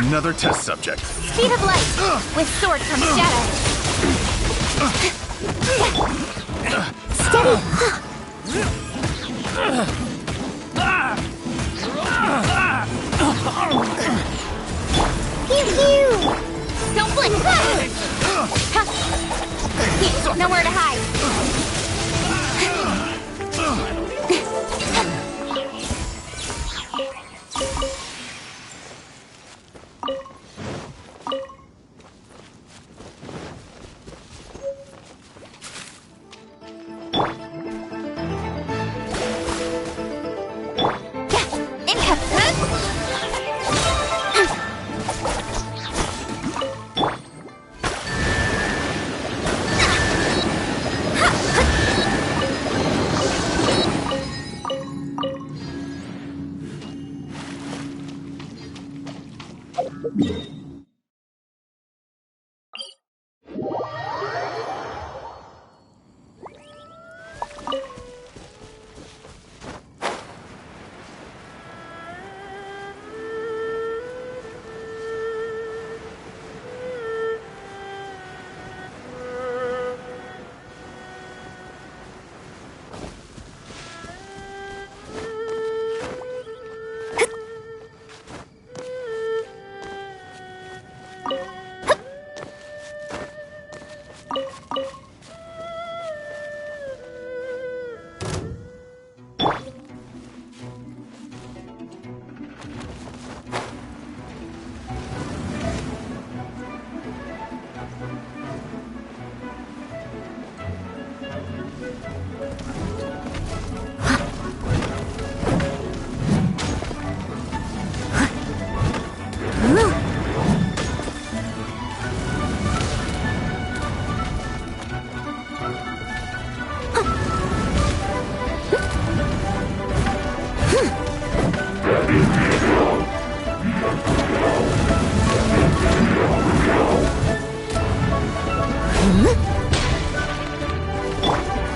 Another test subject. Speed of light. With sword comes shadow. Steady. Pew pew. Don't blink. Nowhere to hide.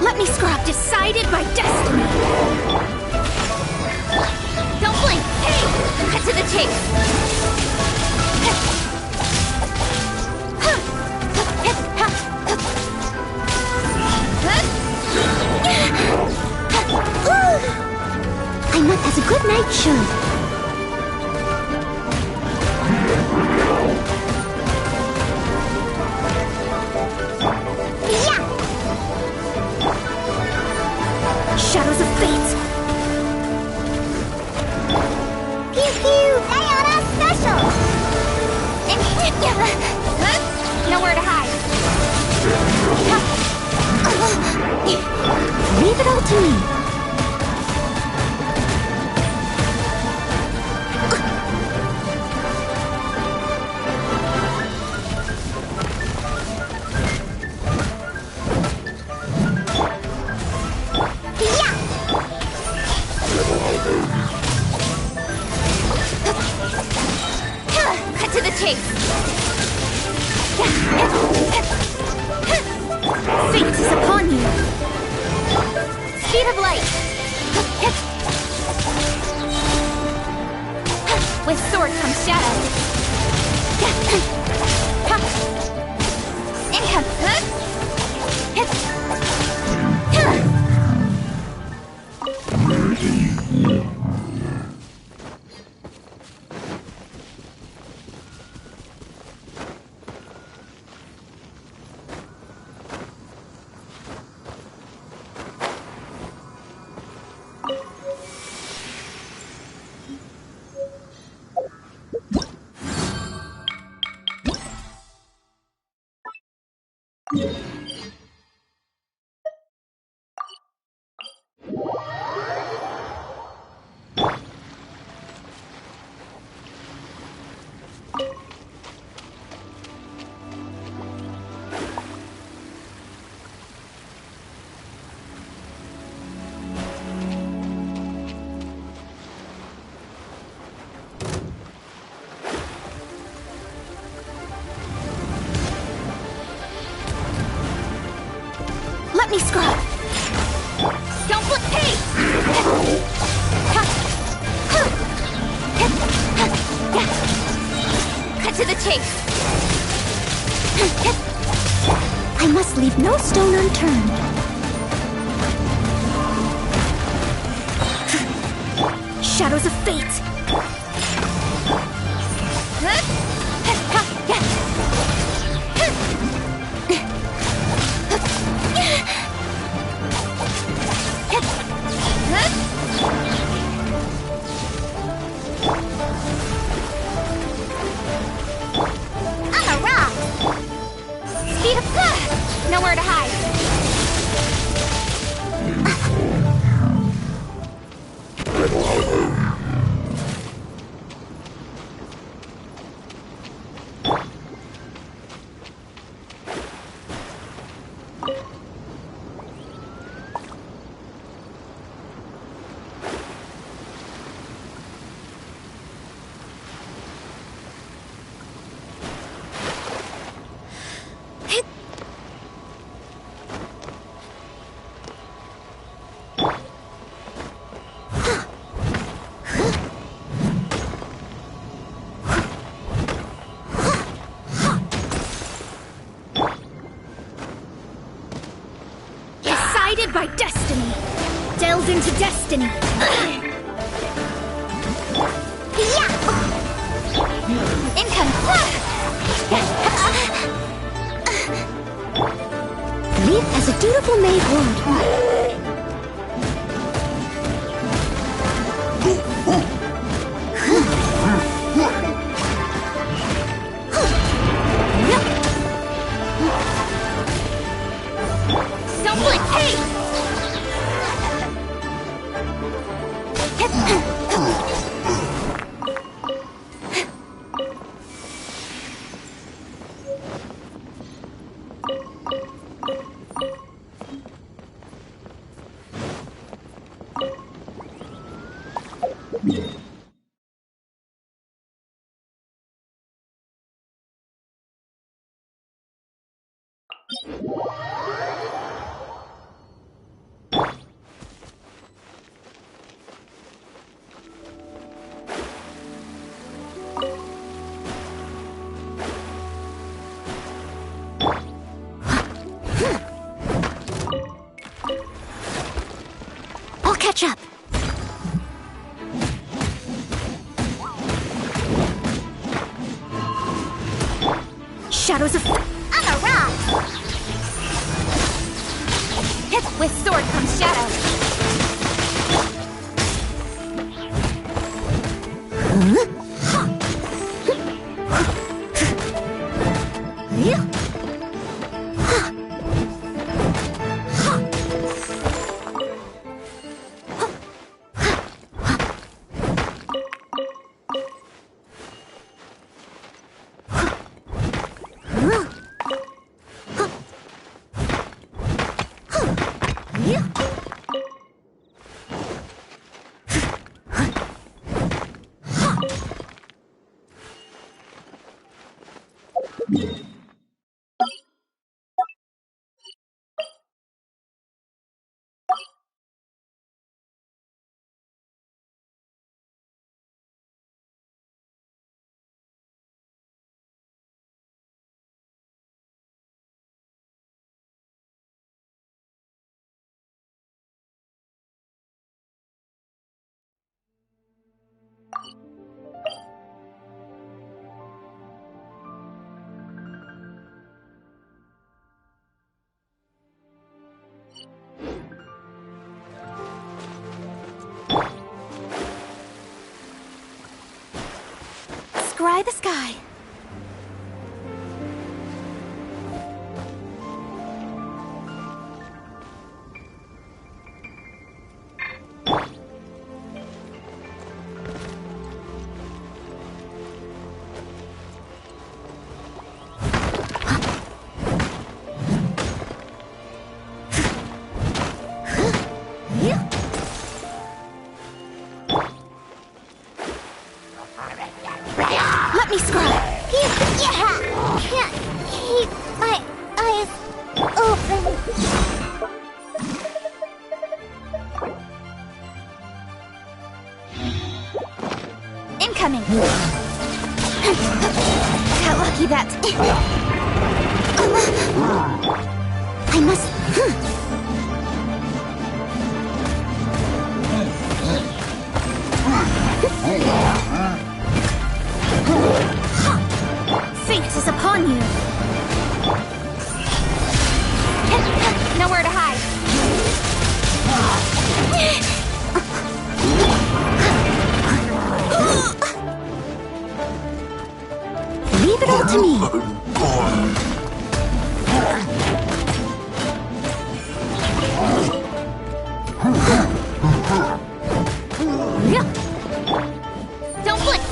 Let me scrap decided by destiny. Don't blink. Hey! Cut to the chase. I must has a good night should. Shadows of fate. Pew pew. Ayana special. Nowhere to hide. Leave it all to me. Cut to the chase. Fate is upon you. Speed of light. With sword comes shadow. Let me scrap. Don't blink. Hey! Leave no stone unturned. Shadows of fate! I'm a rock! Speed of nowhere to hide. Guided by destiny. Delve into destiny. Income! Live as a dutiful maid would. I'll catch up. Shadows of... I'm a rock! With sword comes shadow. Scry the sky. Let me scry. Yeah! Can't keep my eyes open. Incoming. Got lucky that... I must... Fate is upon you! Nowhere to hide! Leave it all to me! Don't blink!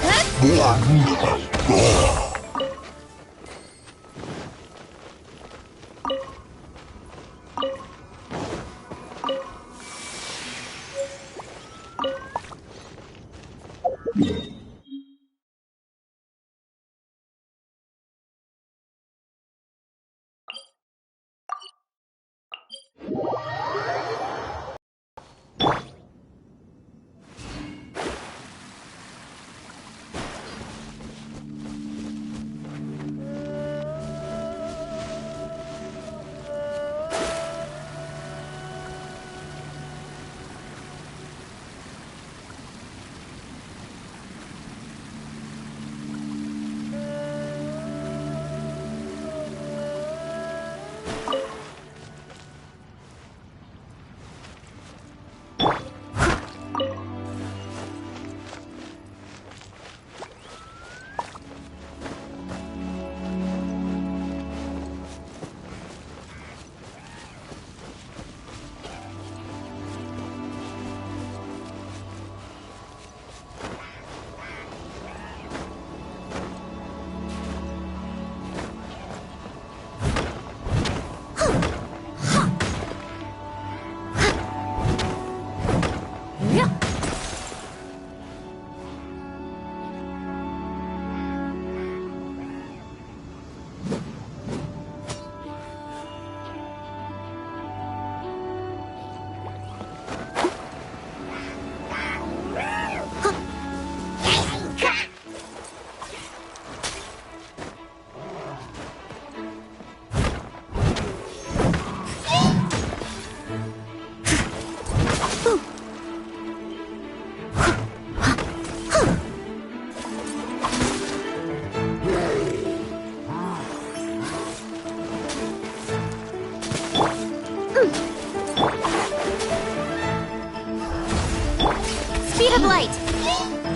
Speed of light!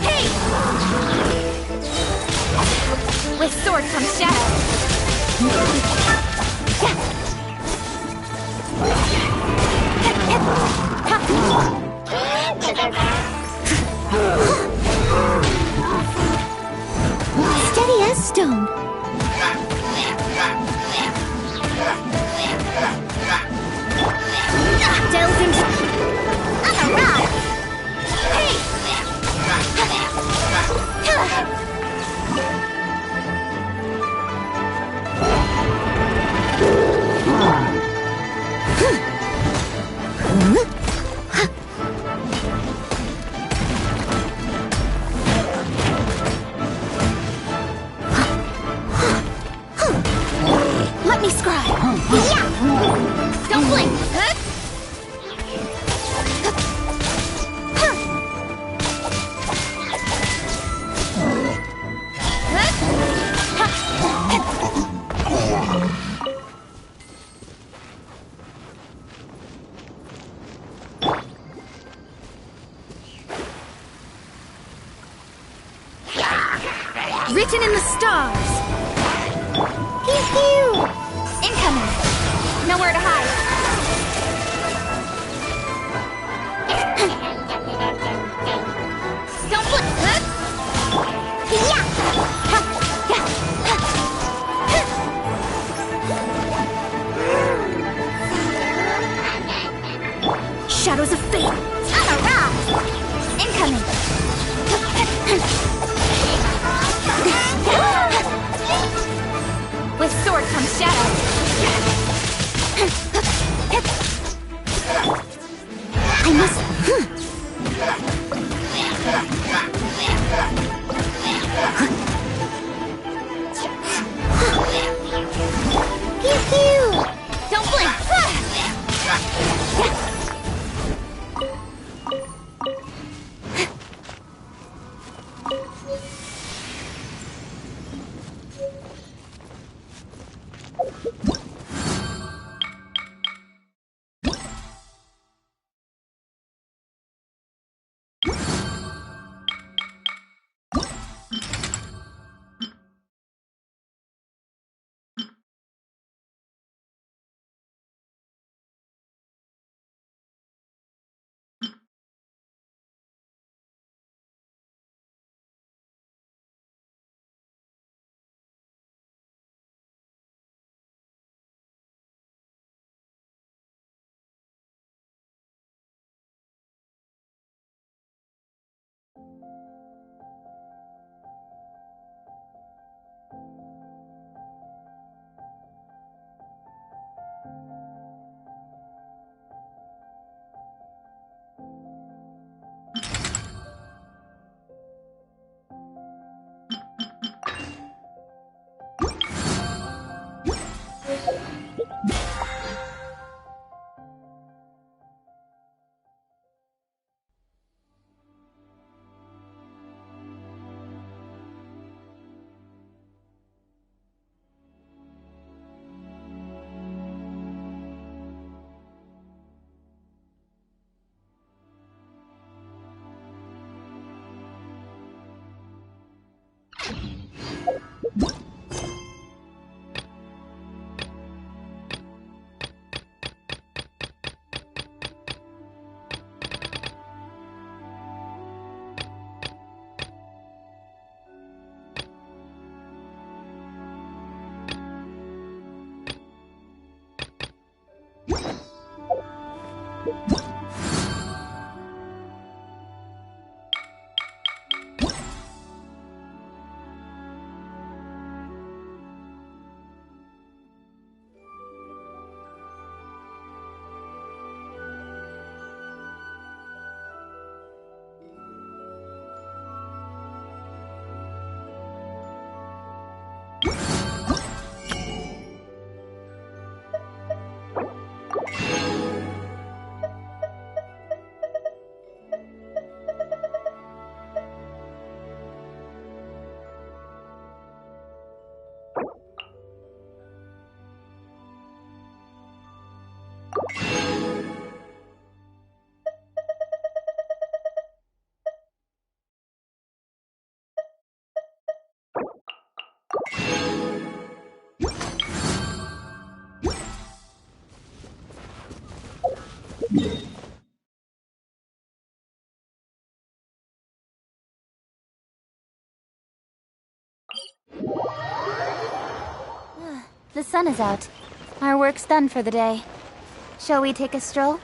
Hey! With sword comes shadow. Steady as stone. Delve into... I'm a rock! Hey! Let me scribe! Yeah! Don't blink! Written in the stars! Pew pew! Incoming! Nowhere to hide! Don't blink! Shadows of fate! I'm a rock! Incoming! With sword comes shadow. I must... Pew pew! Don't blink! The sun is out. Our work's done for the day. Shall we take a stroll?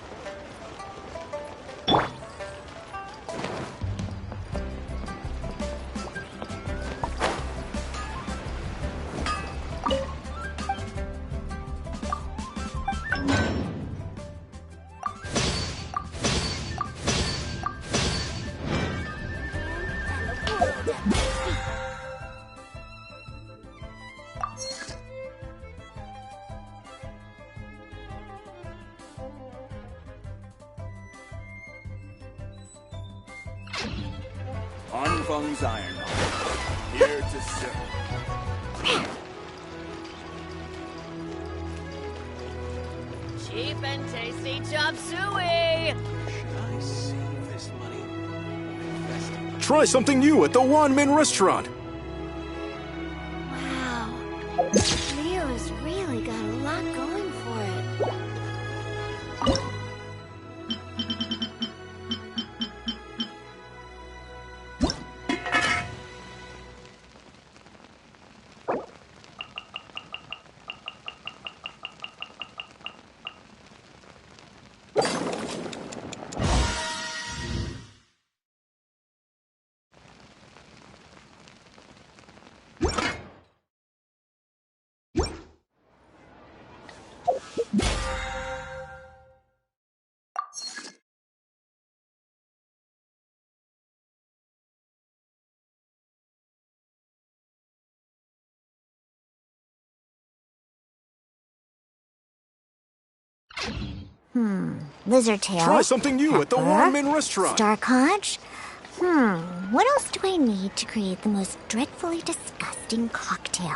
Anfang's Iron, here to serve. Cheap and tasty chop suey! Should I save this money or invest it? Try something new at the Wanmin restaurant. Wow. Leo's really got a lot going for it. Lizard tail. Try something new at the pepper, Wanmin restaurant. Star conch. What else do I need to create the most dreadfully disgusting cocktail?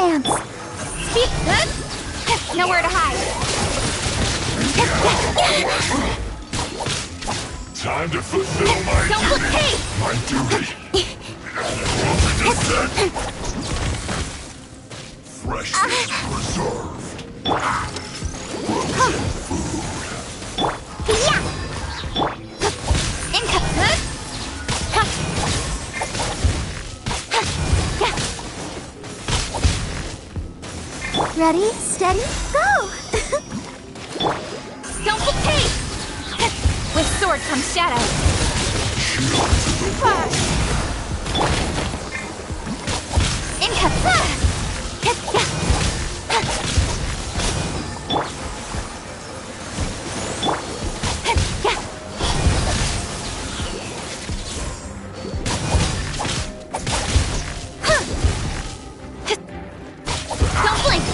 chance. Speed. Nowhere to hide. Time to fulfill my Don't duty. look pace. My duty. Freshness preserved. Frozen food. Yeah. Income. Ready, steady, go! Don't look pace. With sword comes shadow. Income. Don't blink.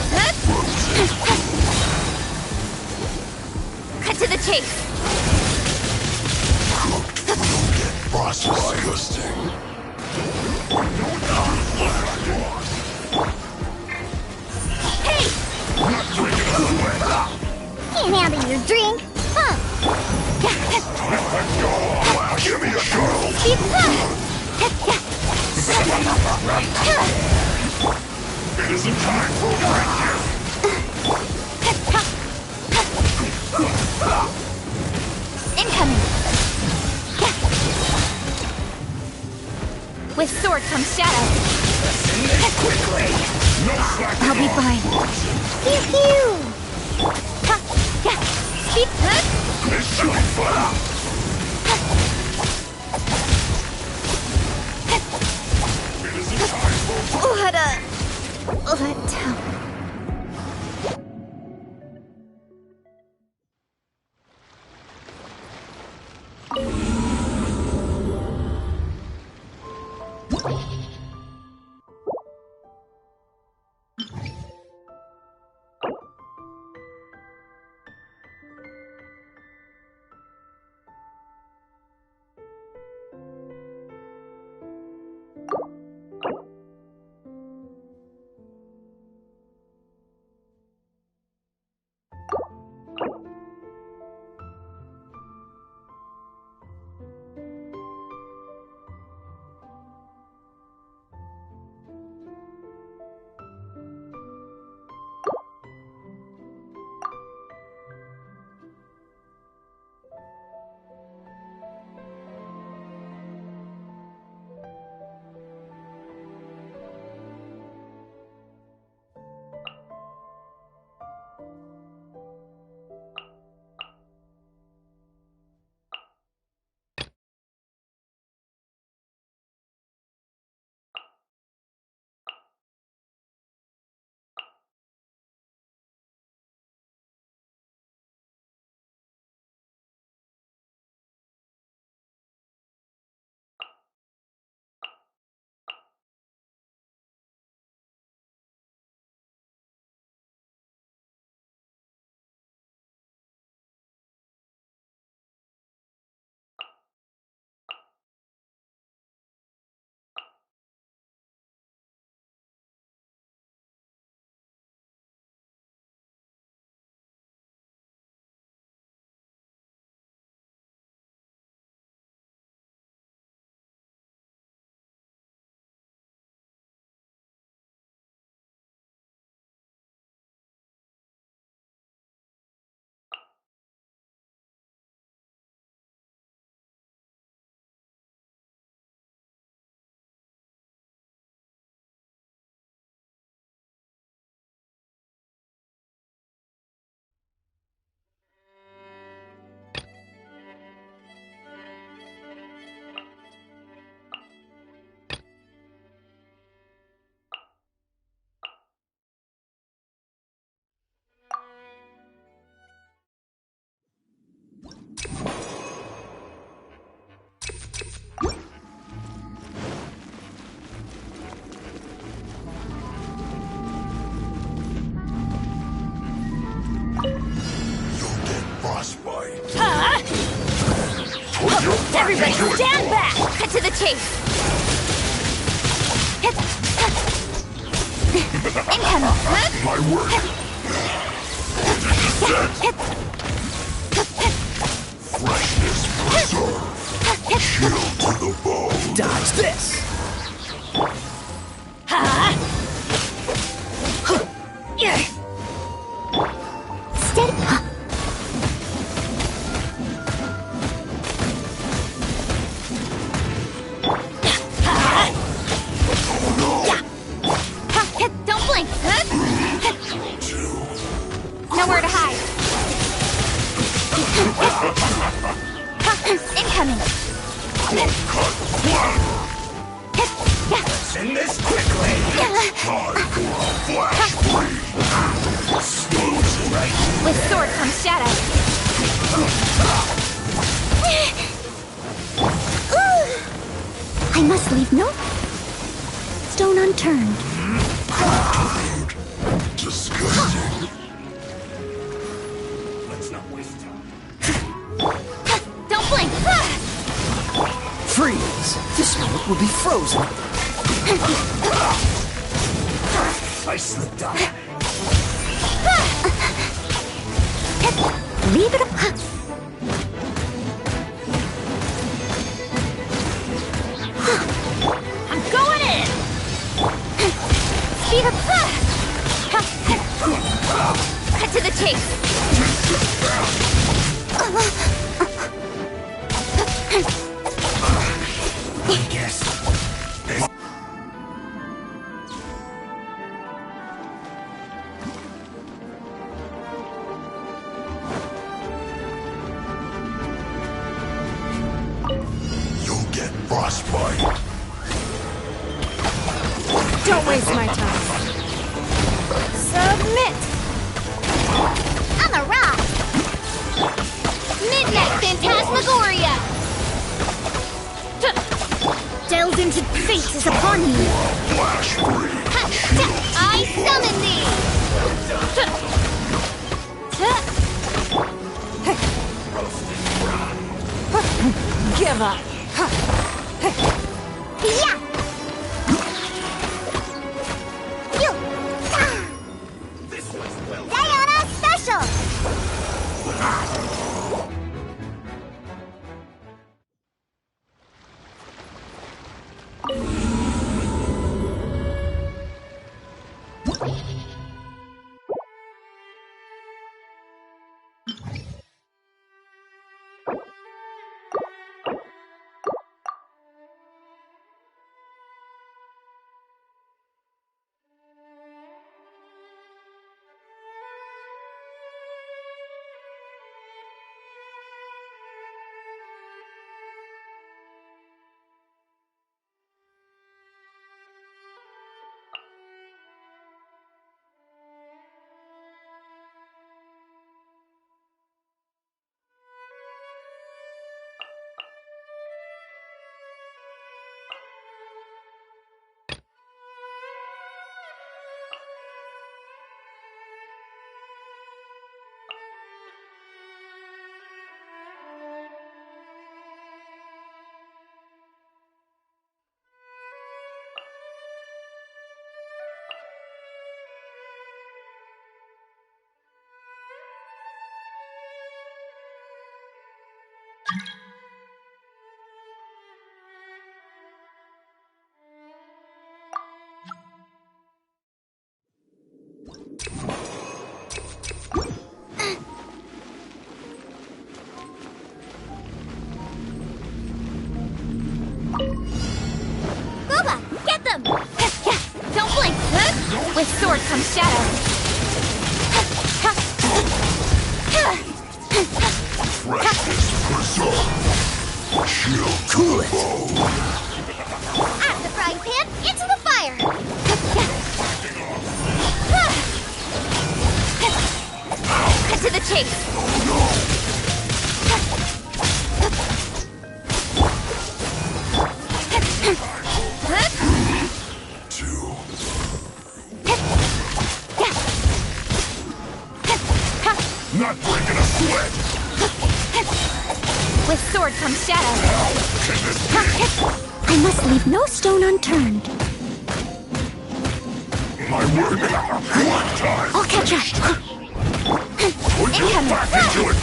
Cut to the chase. Disgusting. Hey! Can't handle your drink. Give me a shuttle. It isn't time for rescue. Incoming. With sword comes shadow. Quickly. No slacking I'll be off. fine. Pew pew. Speed. This should be fun. It isn't time for What a letdown. Everybody stand back! Cut to the chase! Incoming! My work. Freshness preserved. Chill to the bone. Dodge this! Steady. Don't blink! Nowhere to hide! Incoming! Send this quickly! Time for a flash breeze. Stones right. With sword comes shadow! I must leave no stone unturned. Disgusting. Let's not waste time. Don't blink! Freeze! This moment will be frozen. I slipped up. Leave it up. I'm going in! Speed up! Cut to the chase! I guess. You'll get frostbite. Don't waste my time. Submit! I'm a rock! Midnight Phantasmagoria! Delve into fate is upon you! Flash breeze. I summon thee! Give up! Yeah! You! Diana Special! Booba! Get them! Don't blink! With sword comes shadow! Freshness preserved. Chill to the bone. Out of the frying pan, into the fire! Cut to the chase! Two. Not breaking a sweat. With sword comes shadow! I must leave no stone unturned. my work. One time. I'll catch up. Put your back into it.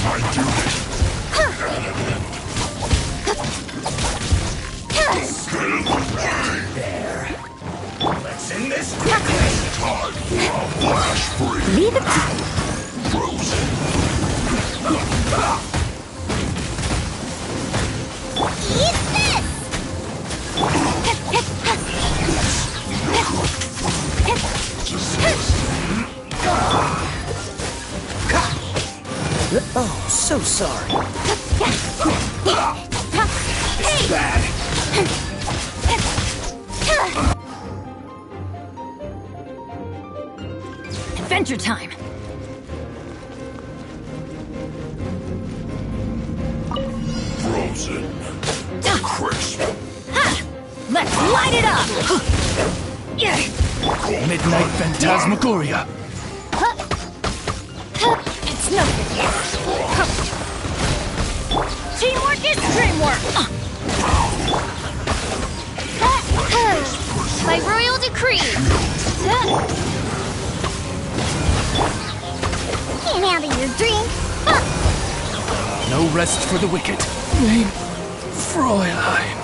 My duty. There. Let's end this quickly. Time for a flash freeze. Leave it. Frozen. Eat this! Oh, so sorry. It's bad. Adventure time. Frozen. Crisp. Let's light it up. Midnight Phantasmagoria. It's no big deal. Teamwork is dreamwork. By royal decree. Can't handle your drink. No rest for the wicked. Mein Fräulein.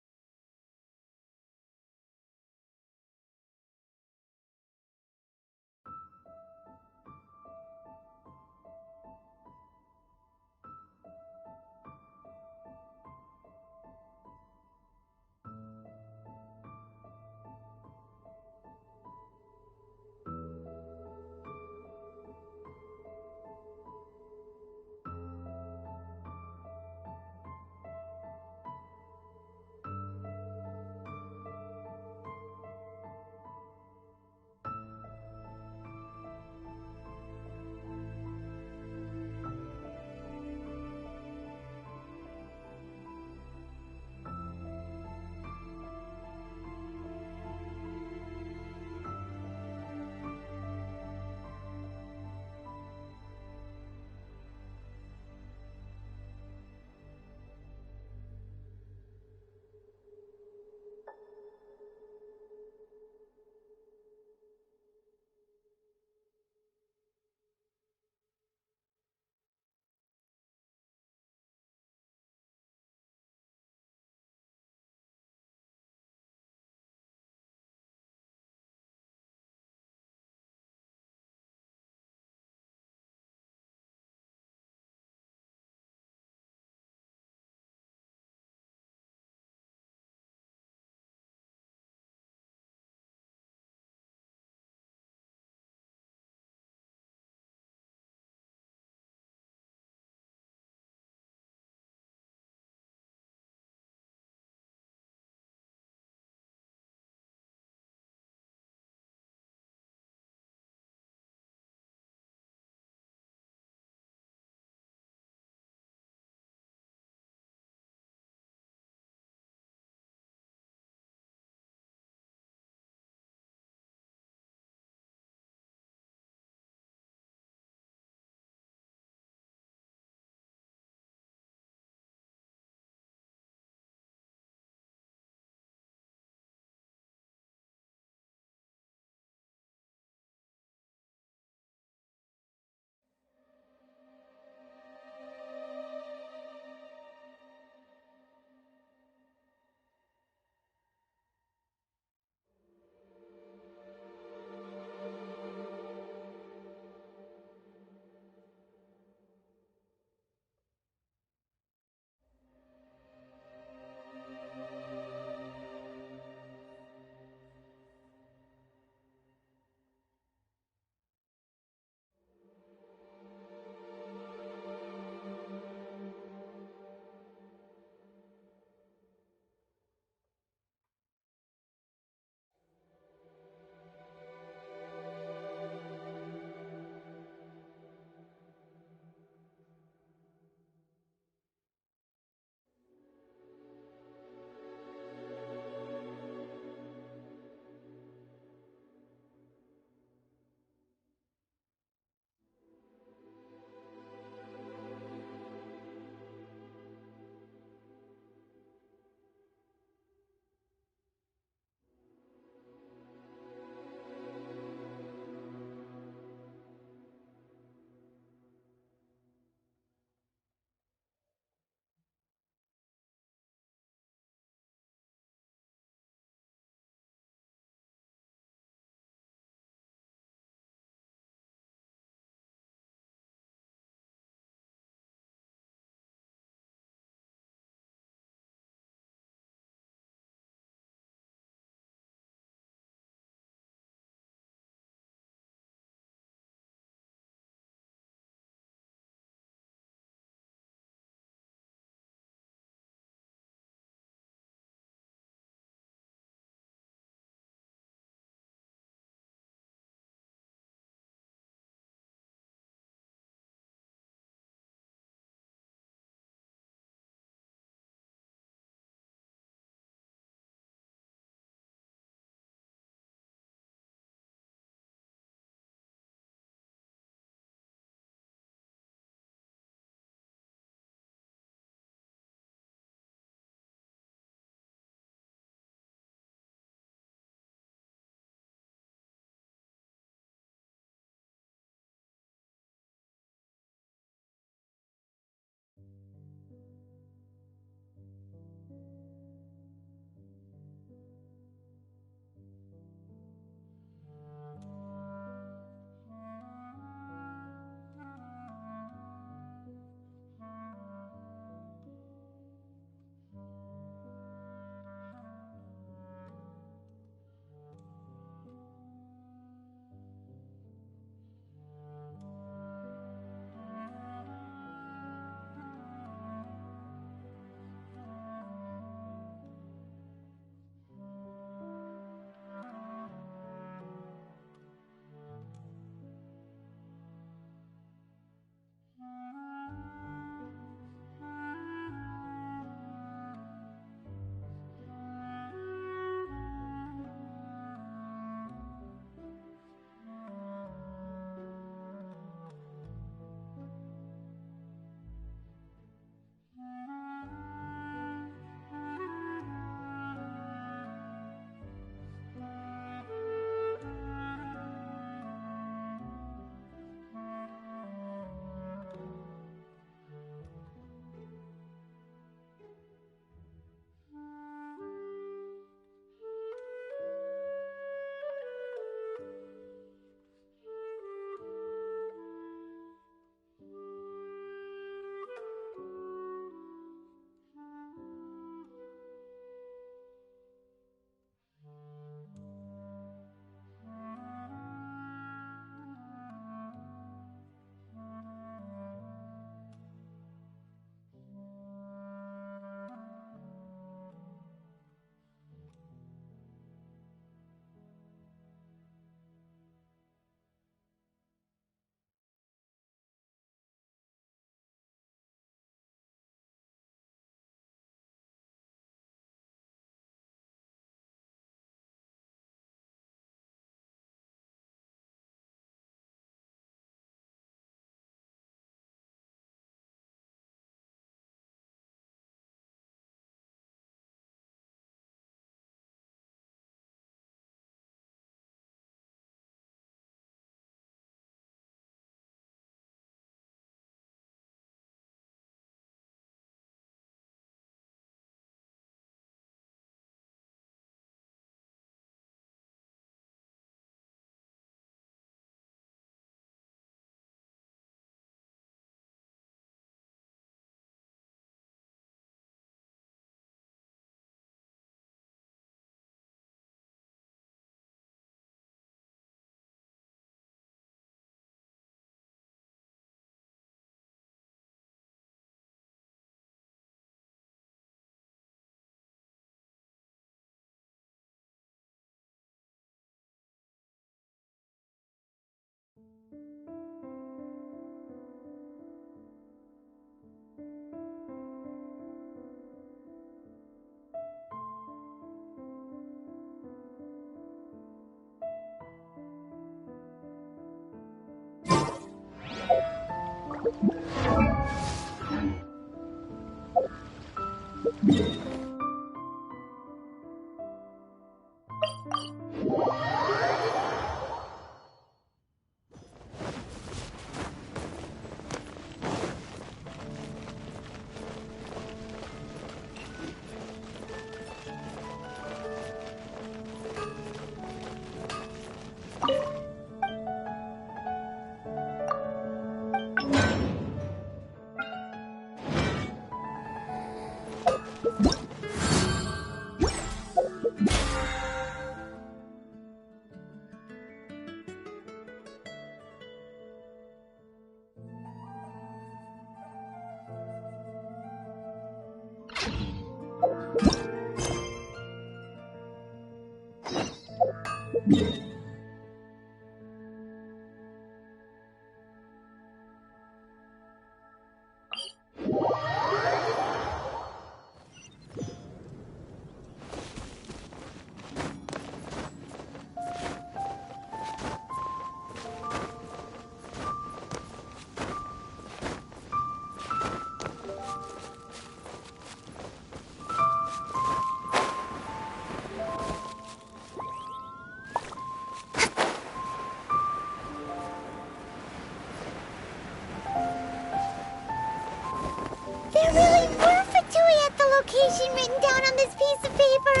There really were Fatui at the location written down on this piece of paper.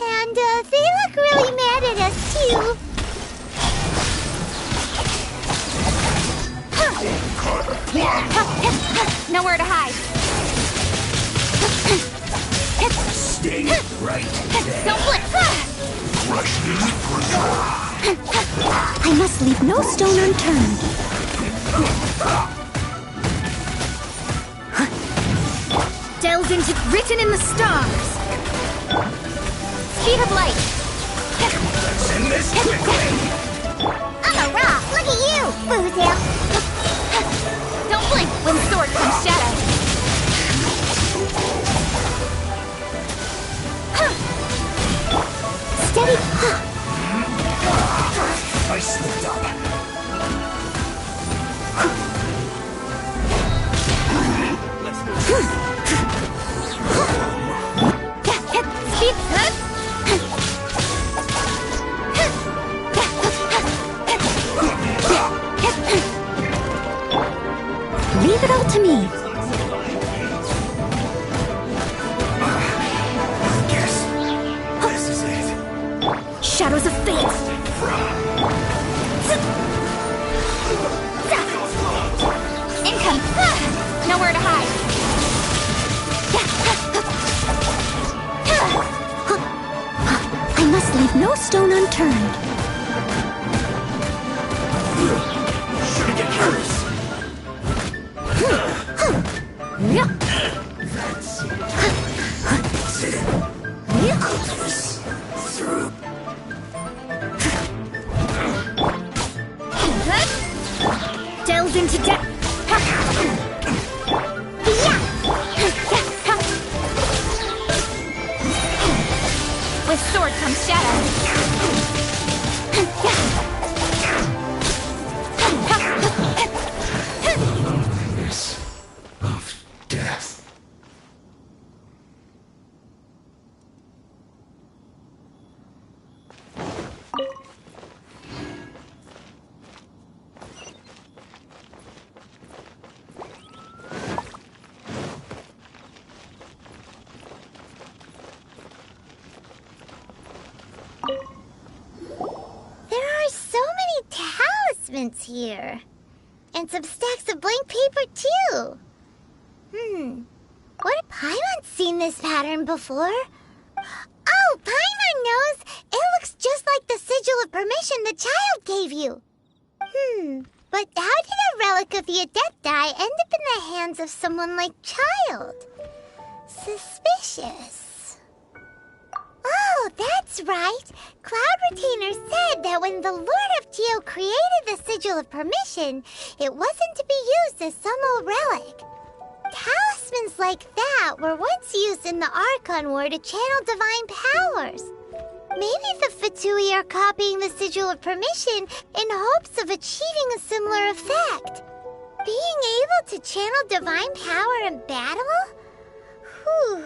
And they look really mad at us, too. Nowhere to hide. Stay right there. Don't blink. Freshness preserved. I must leave no stone unturned. Delves into written in the stars. Speed of light. Let's end this quickly. I'm a rock. Look at you, Boozle. Don't blink when sword comes shadow. Steady. I slipped up. Speed. Leave it all to me. I guess this is it. Shadows of fate. Income. Nowhere to hide. I must leave no stone unturned. Should get hurt. That's it. Through. Delves into depth. With sword comes shadow. Of death. There are so many talismans here. And some stacks of blank paper, too. What if Paimon's seen this pattern before? Oh, Paimon knows! It looks just like the sigil of permission the child gave you. But how did a relic of the Adepti end up in the hands of someone like Child? Suspicious. Oh, that's right. Cloud Retainer said that when the Lord of Geo created the Sigil of Permission, it wasn't to be used as some old relic. Talismans like that were once used in the Archon War to channel divine powers. Maybe the Fatui are copying the Sigil of Permission in hopes of achieving a similar effect. Being able to channel divine power in battle? Whew,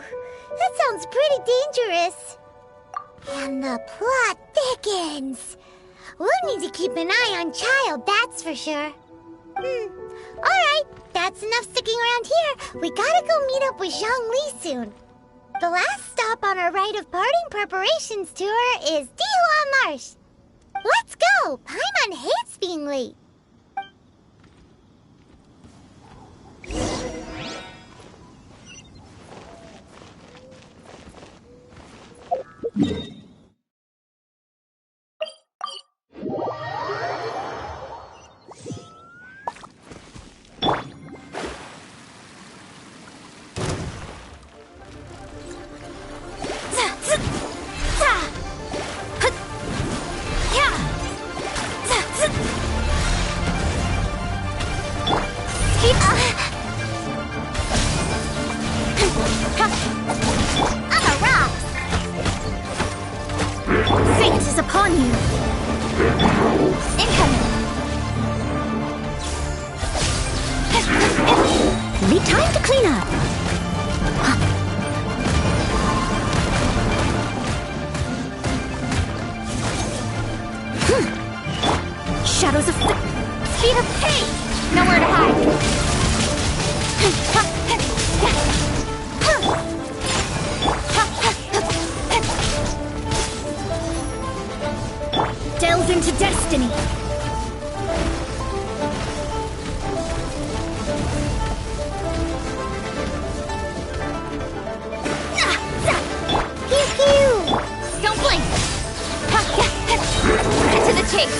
that sounds pretty dangerous. And the plot thickens. We'll need to keep an eye on Child, that's for sure. Alright, that's enough sticking around here. We gotta go meet up with Zhongli soon. The last stop on our rite of parting preparations tour is Dihua Marsh. Let's go! Paimon hates being late. Fate is upon you. Incoming. Be time to clean up. Shadows of Speed of pain. Nowhere to hide. Delve into destiny. Pew pew! Don't blink. Get to the chase.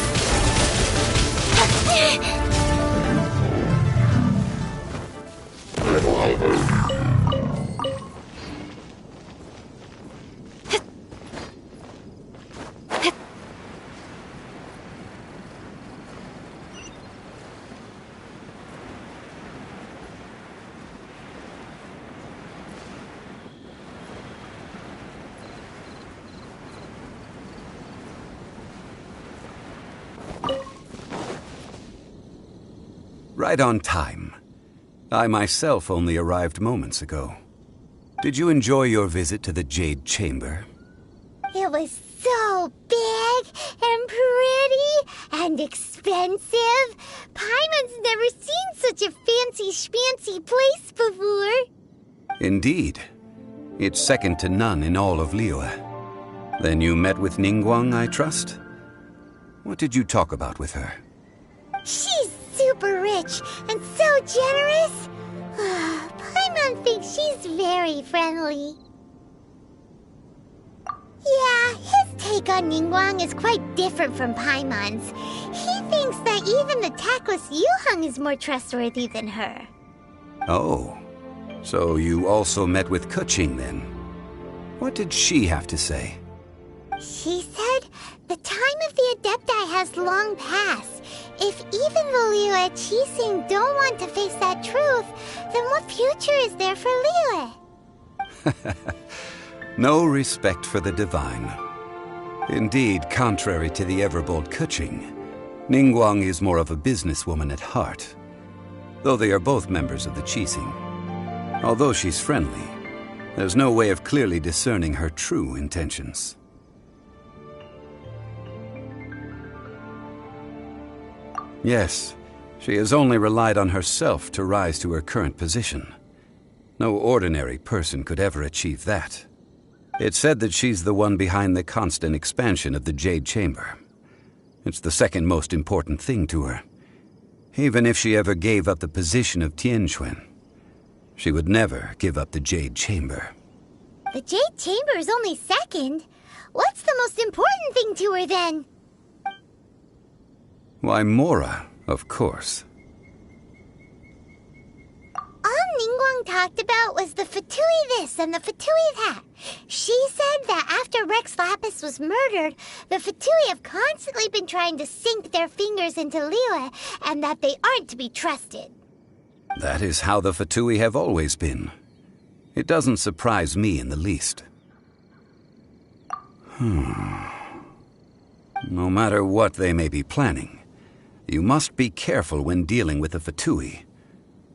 Right on time. I myself only arrived moments ago. Did you enjoy your visit to the Jade Chamber? It was so big and pretty and expensive. Paimon's never seen such a fancy schmancy place before. Indeed. It's second to none in all of Liyue. Then you met with Ningguang, I trust? What did you talk about with her? She's super rich and so generous. Paimon thinks she's very friendly. Yeah, his take on Ningguang is quite different from Paimon's. He thinks that even the tactless Yuheng is more trustworthy than her. Oh, so you also met with Keqing then? What did she have to say? She said the time of the Adepti has long passed. If even the Liyue Qixing don't want to face that truth, then what future is there for Liyue? No respect for the divine. Indeed, contrary to the ever-bold Keqing, Ningguang is more of a businesswoman at heart, though they are both members of the Qixing. Although she's friendly, there's no way of clearly discerning her true intentions. Yes, she has only relied on herself to rise to her current position. No ordinary person could ever achieve that. It's said that she's the one behind the constant expansion of the Jade Chamber. It's the second most important thing to her. Even if she ever gave up the position of Tianquan, she would never give up the Jade Chamber. The Jade Chamber is only second. What's the most important thing to her then? Why, Mora, of course. All Ningguang talked about was the Fatui this and the Fatui that. She said that after Rex Lapis was murdered, the Fatui have constantly been trying to sink their fingers into Liyue, and that they aren't to be trusted. That is how the Fatui have always been. It doesn't surprise me in the least. No matter what they may be planning, You must be careful when dealing with the Fatui.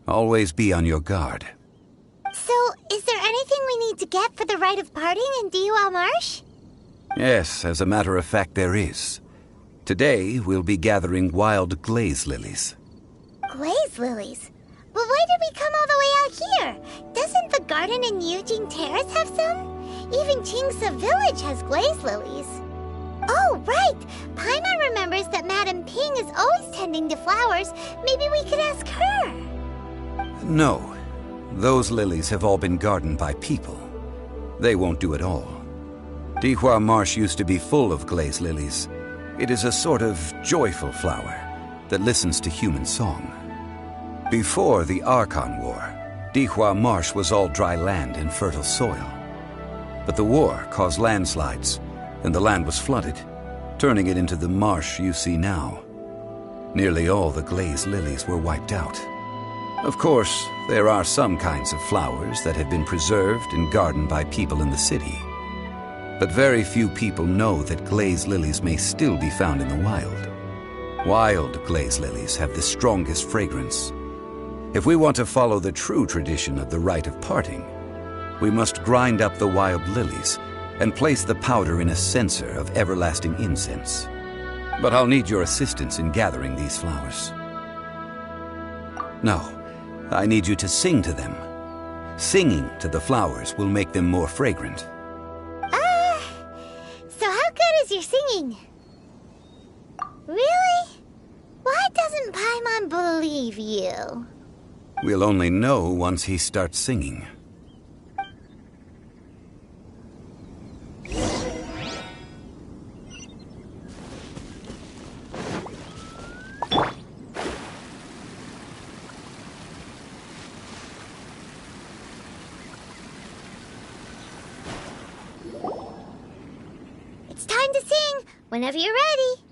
Always be on your guard. So, is there anything we need to get for the rite of parting in Dihua Marsh? Yes, as a matter of fact, there is. Today, we'll be gathering wild glaze lilies. Glaze lilies? But why did we come all the way out here? Doesn't the garden in Eugene Terrace have some? Even Chingsa Village has glaze lilies. Oh, right! Paimon remembers that Madame Ping is always tending to flowers. Maybe we could ask her. No. Those lilies have all been gardened by people. They won't do it all. Dihua Marsh used to be full of glaze lilies. It is a sort of joyful flower that listens to human song. Before the Archon War, Dihua Marsh was all dry land and fertile soil. But the war caused landslides, and the land was flooded, turning it into the marsh you see now. Nearly all the glaze lilies were wiped out. Of course, there are some kinds of flowers that have been preserved and gardened by people in the city. But very few people know that glaze lilies may still be found in the wild. Wild glaze lilies have the strongest fragrance. If we want to follow the true tradition of the rite of parting, we must grind up the wild lilies and place the powder in a censer of everlasting incense. But I'll need your assistance in gathering these flowers. No, I need you to sing to them. Singing to the flowers will make them more fragrant. So how good is your singing? Really? Why doesn't Paimon believe you? We'll only know once he starts singing. It's time to sing, whenever you're ready.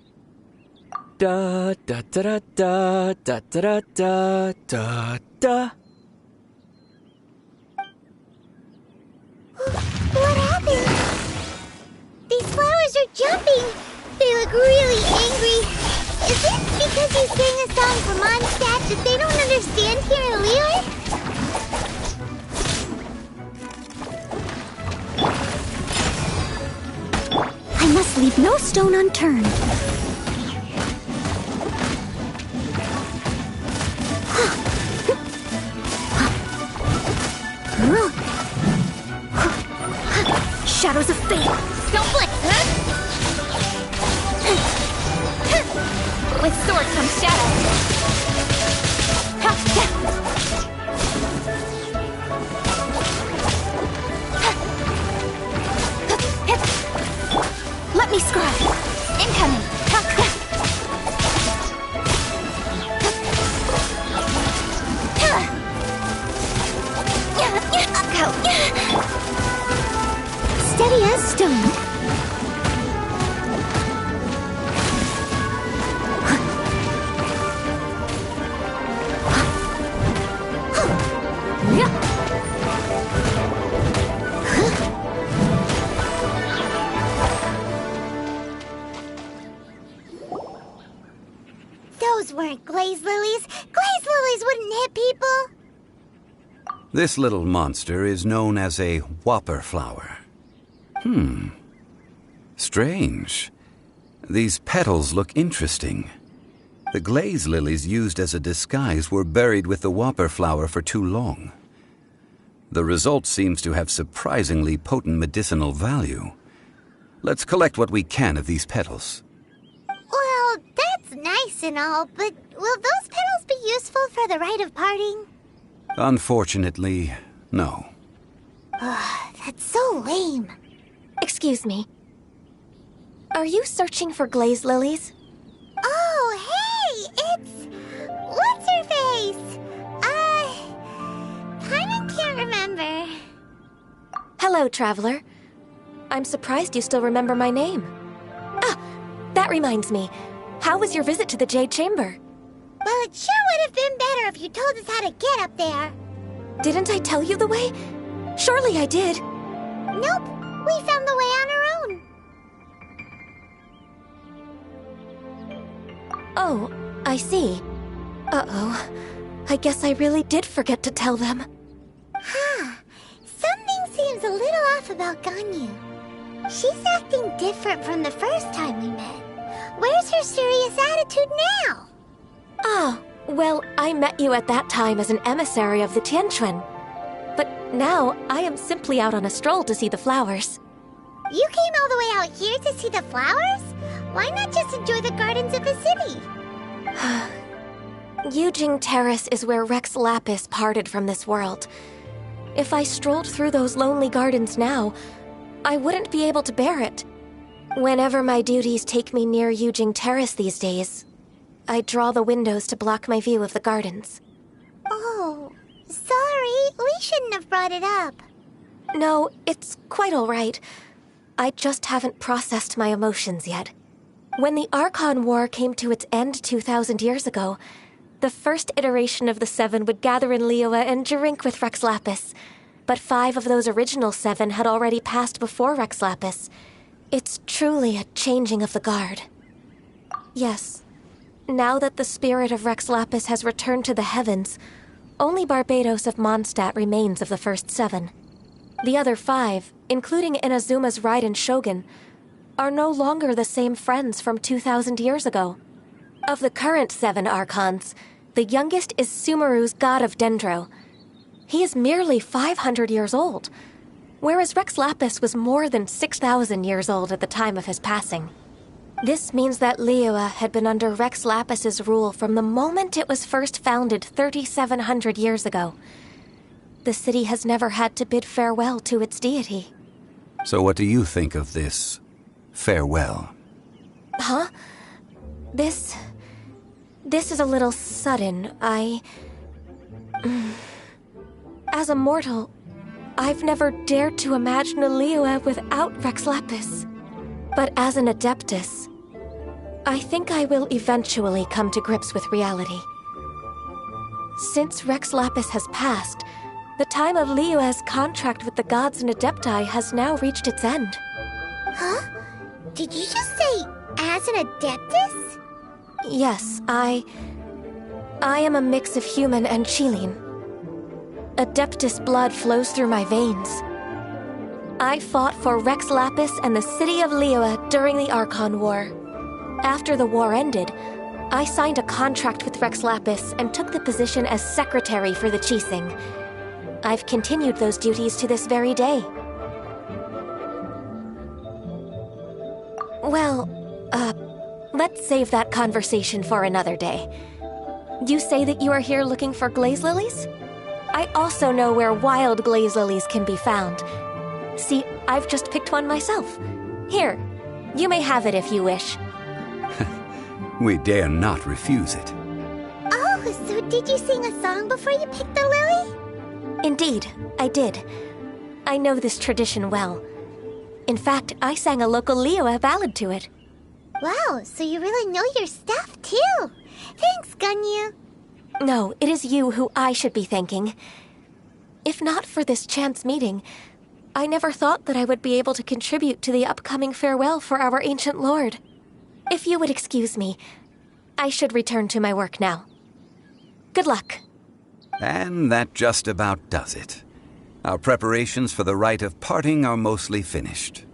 Da da da da da da da da da. What happened? These flowers are jumping. They look really angry. Is it because you sang a song for Mondstadt that they don't understand here in Liyue? I must leave no stone unturned. Shadows of fate! Don't blink! With sword comes shadow. Let me scry! Incoming! Steady as stone. Those weren't glaze lilies. Glaze lilies wouldn't hit people. This little monster is known as a whopper flower. Strange. These petals look interesting. The glaze lilies used as a disguise were buried with the whopper flower for too long. The result seems to have surprisingly potent medicinal value. Let's collect what we can of these petals. Well, that's nice and all, but will those petals be useful for the rite of parting? Unfortunately, no. That's so lame. Excuse me. Are you searching for glaze lilies? Oh, hey! It's... What's-her-face? Paimon can't remember. Hello, traveler. I'm surprised you still remember my name. Ah, that reminds me. How was your visit to the Jade Chamber? Well, it sure would have been better if you told us how to get up there. Didn't I tell you the way? Surely I did. Nope, we found the way on our own. Oh, I see. Uh-oh. I guess I really did forget to tell them. Huh. Something seems a little off about Ganyu. She's acting different from the first time we met. Where's her serious attitude now? Oh, well, I met you at that time as an emissary of the Tianquan. But now, I am simply out on a stroll to see the flowers. You came all the way out here to see the flowers? Why not just enjoy the gardens of the city? Yujing Terrace is where Rex Lapis parted from this world. If I strolled through those lonely gardens now, I wouldn't be able to bear it. Whenever my duties take me near Yujing Terrace these days, I draw the windows to block my view of the gardens. Oh, sorry. We shouldn't have brought it up. No, it's quite all right. I just haven't processed my emotions yet. When the Archon War came to its end 2,000 years ago, the first iteration of the Seven would gather in Liyue and drink with Rex Lapis. But 5 of those original 7 had already passed before Rex Lapis. It's truly a changing of the guard. Yes, now that the spirit of Rex Lapis has returned to the heavens, only Barbados of Mondstadt remains of the first 7. The other 5, including Inazuma's Raiden Shogun, are no longer the same friends from 2,000 years ago. Of the current 7 Archons, the youngest is Sumeru's god of Dendro. He is merely 500 years old, whereas Rex Lapis was more than 6,000 years old at the time of his passing. This means that Liyue had been under Rex Lapis's rule from the moment it was first founded 3,700 years ago. The city has never had to bid farewell to its deity. So what do you think of this farewell? Huh? This is a little sudden. As a mortal, I've never dared to imagine a Liyue without Rex Lapis. But as an Adeptus, I think I will eventually come to grips with reality. Since Rex Lapis has passed, the time of Liyue's contract with the gods and Adepti has now reached its end. Huh? Did you just say, as an Adeptus? Yes, I am a mix of human and Qilin. Adeptus blood flows through my veins. I fought for Rex Lapis and the city of Liyue during the Archon War. After the war ended, I signed a contract with Rex Lapis and took the position as secretary for the Qixing. I've continued those duties to this very day. Well, let's save that conversation for another day. You say that you are here looking for glaze lilies? I also know where wild glaze lilies can be found. See, I've just picked one myself. Here, you may have it if you wish. We dare not refuse it. Oh, so did you sing a song before you picked the lily? Indeed, I did. I know this tradition well. In fact, I sang a local Liyue ballad to it. Wow, so you really know your stuff, too. Thanks, Ganyu. No, it is you who I should be thanking. If not for this chance meeting, I never thought that I would be able to contribute to the upcoming farewell for our ancient lord. If you would excuse me, I should return to my work now. Good luck. And that just about does it. Our preparations for the rite of parting are mostly finished.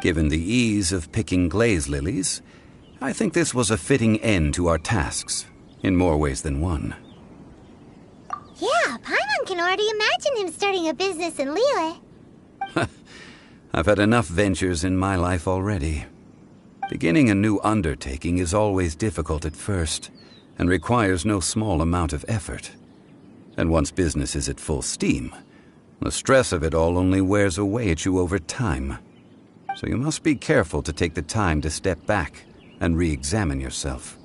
Given the ease of picking glaze lilies, I think this was a fitting end to our tasks, in more ways than one. Yeah, Paimon can already imagine him starting a business in Liyue. I've had enough ventures in my life already. Beginning a new undertaking is always difficult at first, and requires no small amount of effort. And once business is at full steam, the stress of it all only wears away at you over time. So you must be careful to take the time to step back and re-examine yourself.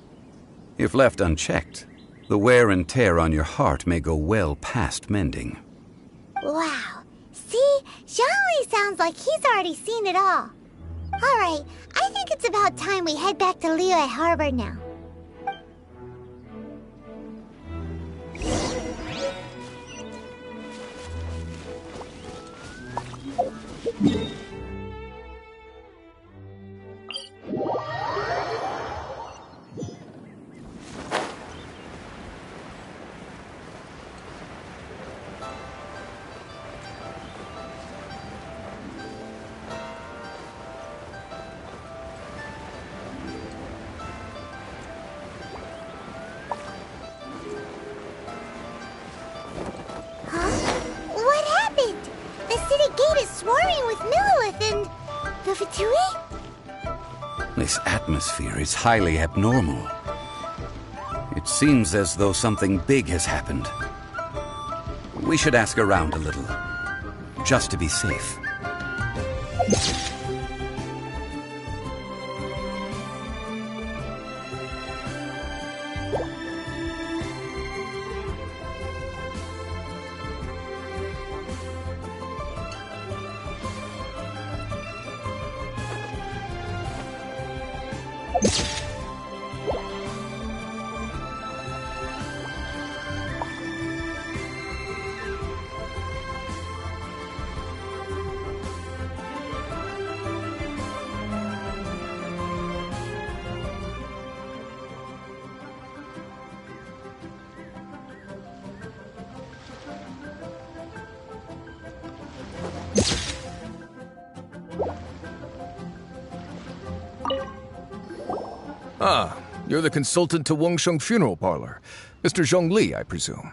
If left unchecked, the wear and tear on your heart may go well past mending. Wow. See? Zhongli sounds like he's already seen it all. Alright, I think it's about time we head back to Liyue Harbor now. This atmosphere is highly abnormal. It seems as though something big has happened. We should ask around a little, just to be safe. Ah, you're the consultant to Wangsheng Funeral Parlor. Mr. Zhongli, I presume.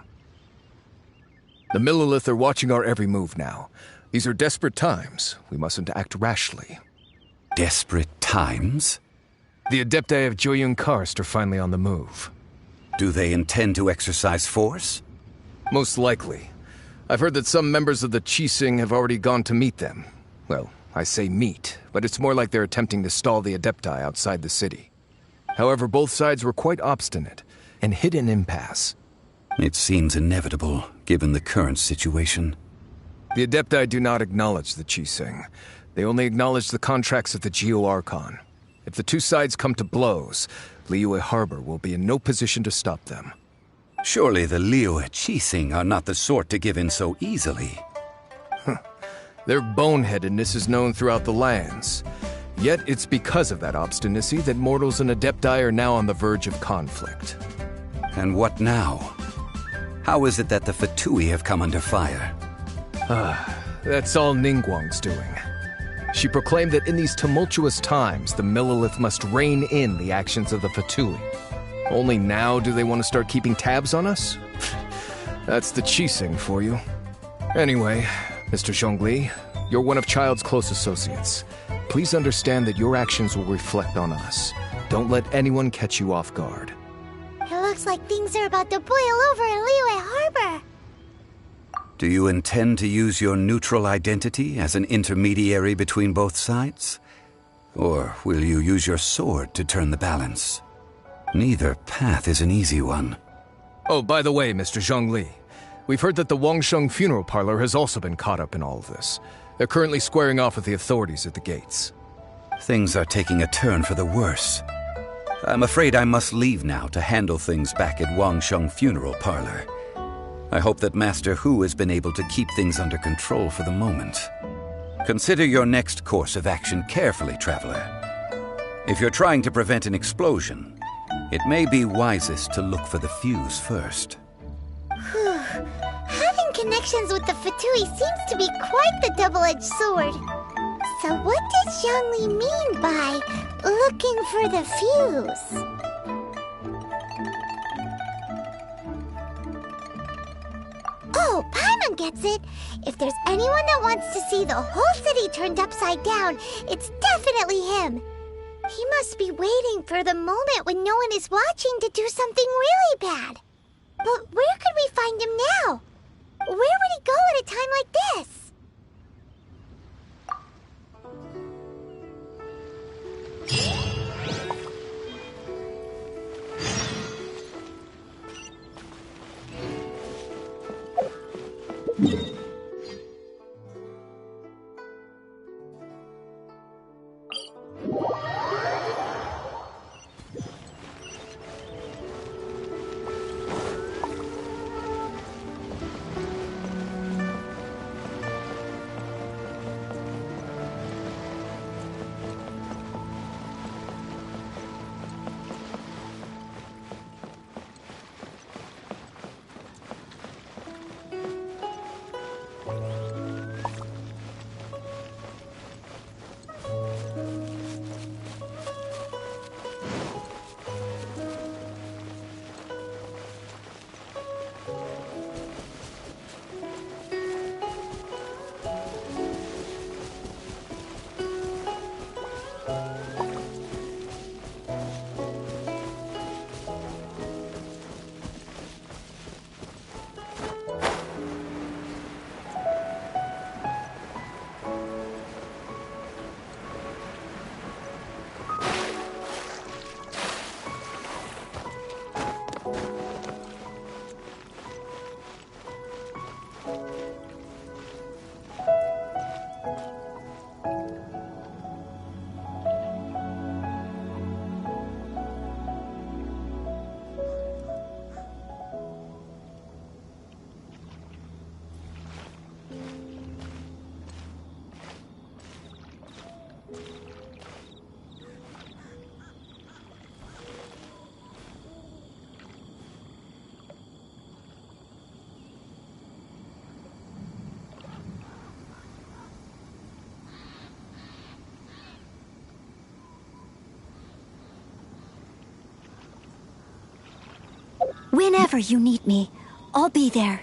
The Millilith are watching our every move now. These are desperate times. We mustn't act rashly. Desperate times? The Adepti of Joyun Karst are finally on the move. Do they intend to exercise force? Most likely. I've heard that some members of the Qixing have already gone to meet them. Well, I say meet, but it's more like they're attempting to stall the Adepti outside the city. However, both sides were quite obstinate and hit an impasse. It seems inevitable, given the current situation. The Adepti do not acknowledge the Qixing. They only acknowledge the contracts of the Geo-Archon. If the two sides come to blows, Liyue Harbor will be in no position to stop them. Surely the Liyue Qixing are not the sort to give in so easily. Their boneheadedness is known throughout the lands. Yet it's because of that obstinacy that mortals and Adepti are now on the verge of conflict. And what now? How is it that the Fatui have come under fire? That's all Ningguang's doing. She proclaimed that in these tumultuous times, the Millilith must rein in the actions of the Fatui. Only now do they want to start keeping tabs on us? That's the Qixing for you. Anyway, Mr. Zhongli, you're one of Child's close associates. Please understand that your actions will reflect on us. Don't let anyone catch you off guard. It looks like things are about to boil over in Liyue Harbor. Do you intend to use your neutral identity as an intermediary between both sides? Or will you use your sword to turn the balance? Neither path is an easy one. Oh, by the way, Mr. Zhongli, we've heard that the Wangsheng Funeral Parlor has also been caught up in all of this. They're currently squaring off with the authorities at the gates. Things are taking a turn for the worse. I'm afraid I must leave now to handle things back at Wangsheng Funeral Parlor. I hope that Master Hu has been able to keep things under control for the moment. Consider your next course of action carefully, Traveler. If you're trying to prevent an explosion, it may be wisest to look for the fuse first. Having connections with the Fatui seems to be quite the double-edged sword. So what does Zhongli mean by looking for the fuse? Oh, Paimon gets it. If there's anyone that wants to see the whole city turned upside down, it's definitely him. He must be waiting for the moment when no one is watching to do something really bad. But where could we find him now? Where would he go at a time like this? Whenever you need me, I'll be there.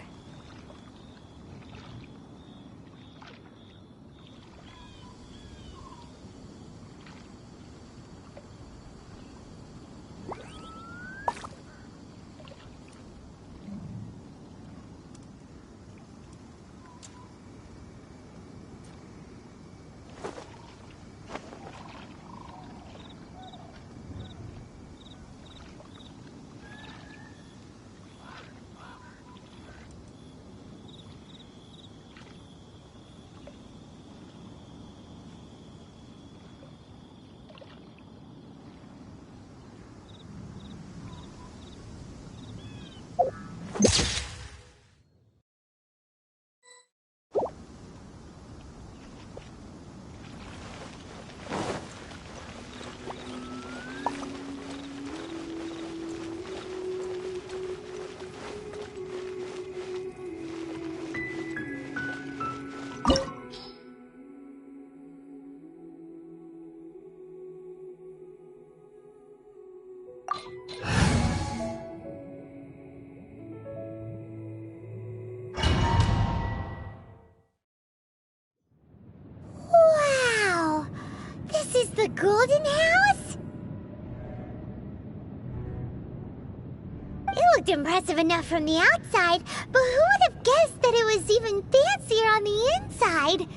Wow! This is the Golden House? It looked impressive enough from the outside, but who would have guessed that it was even fancier on the inside?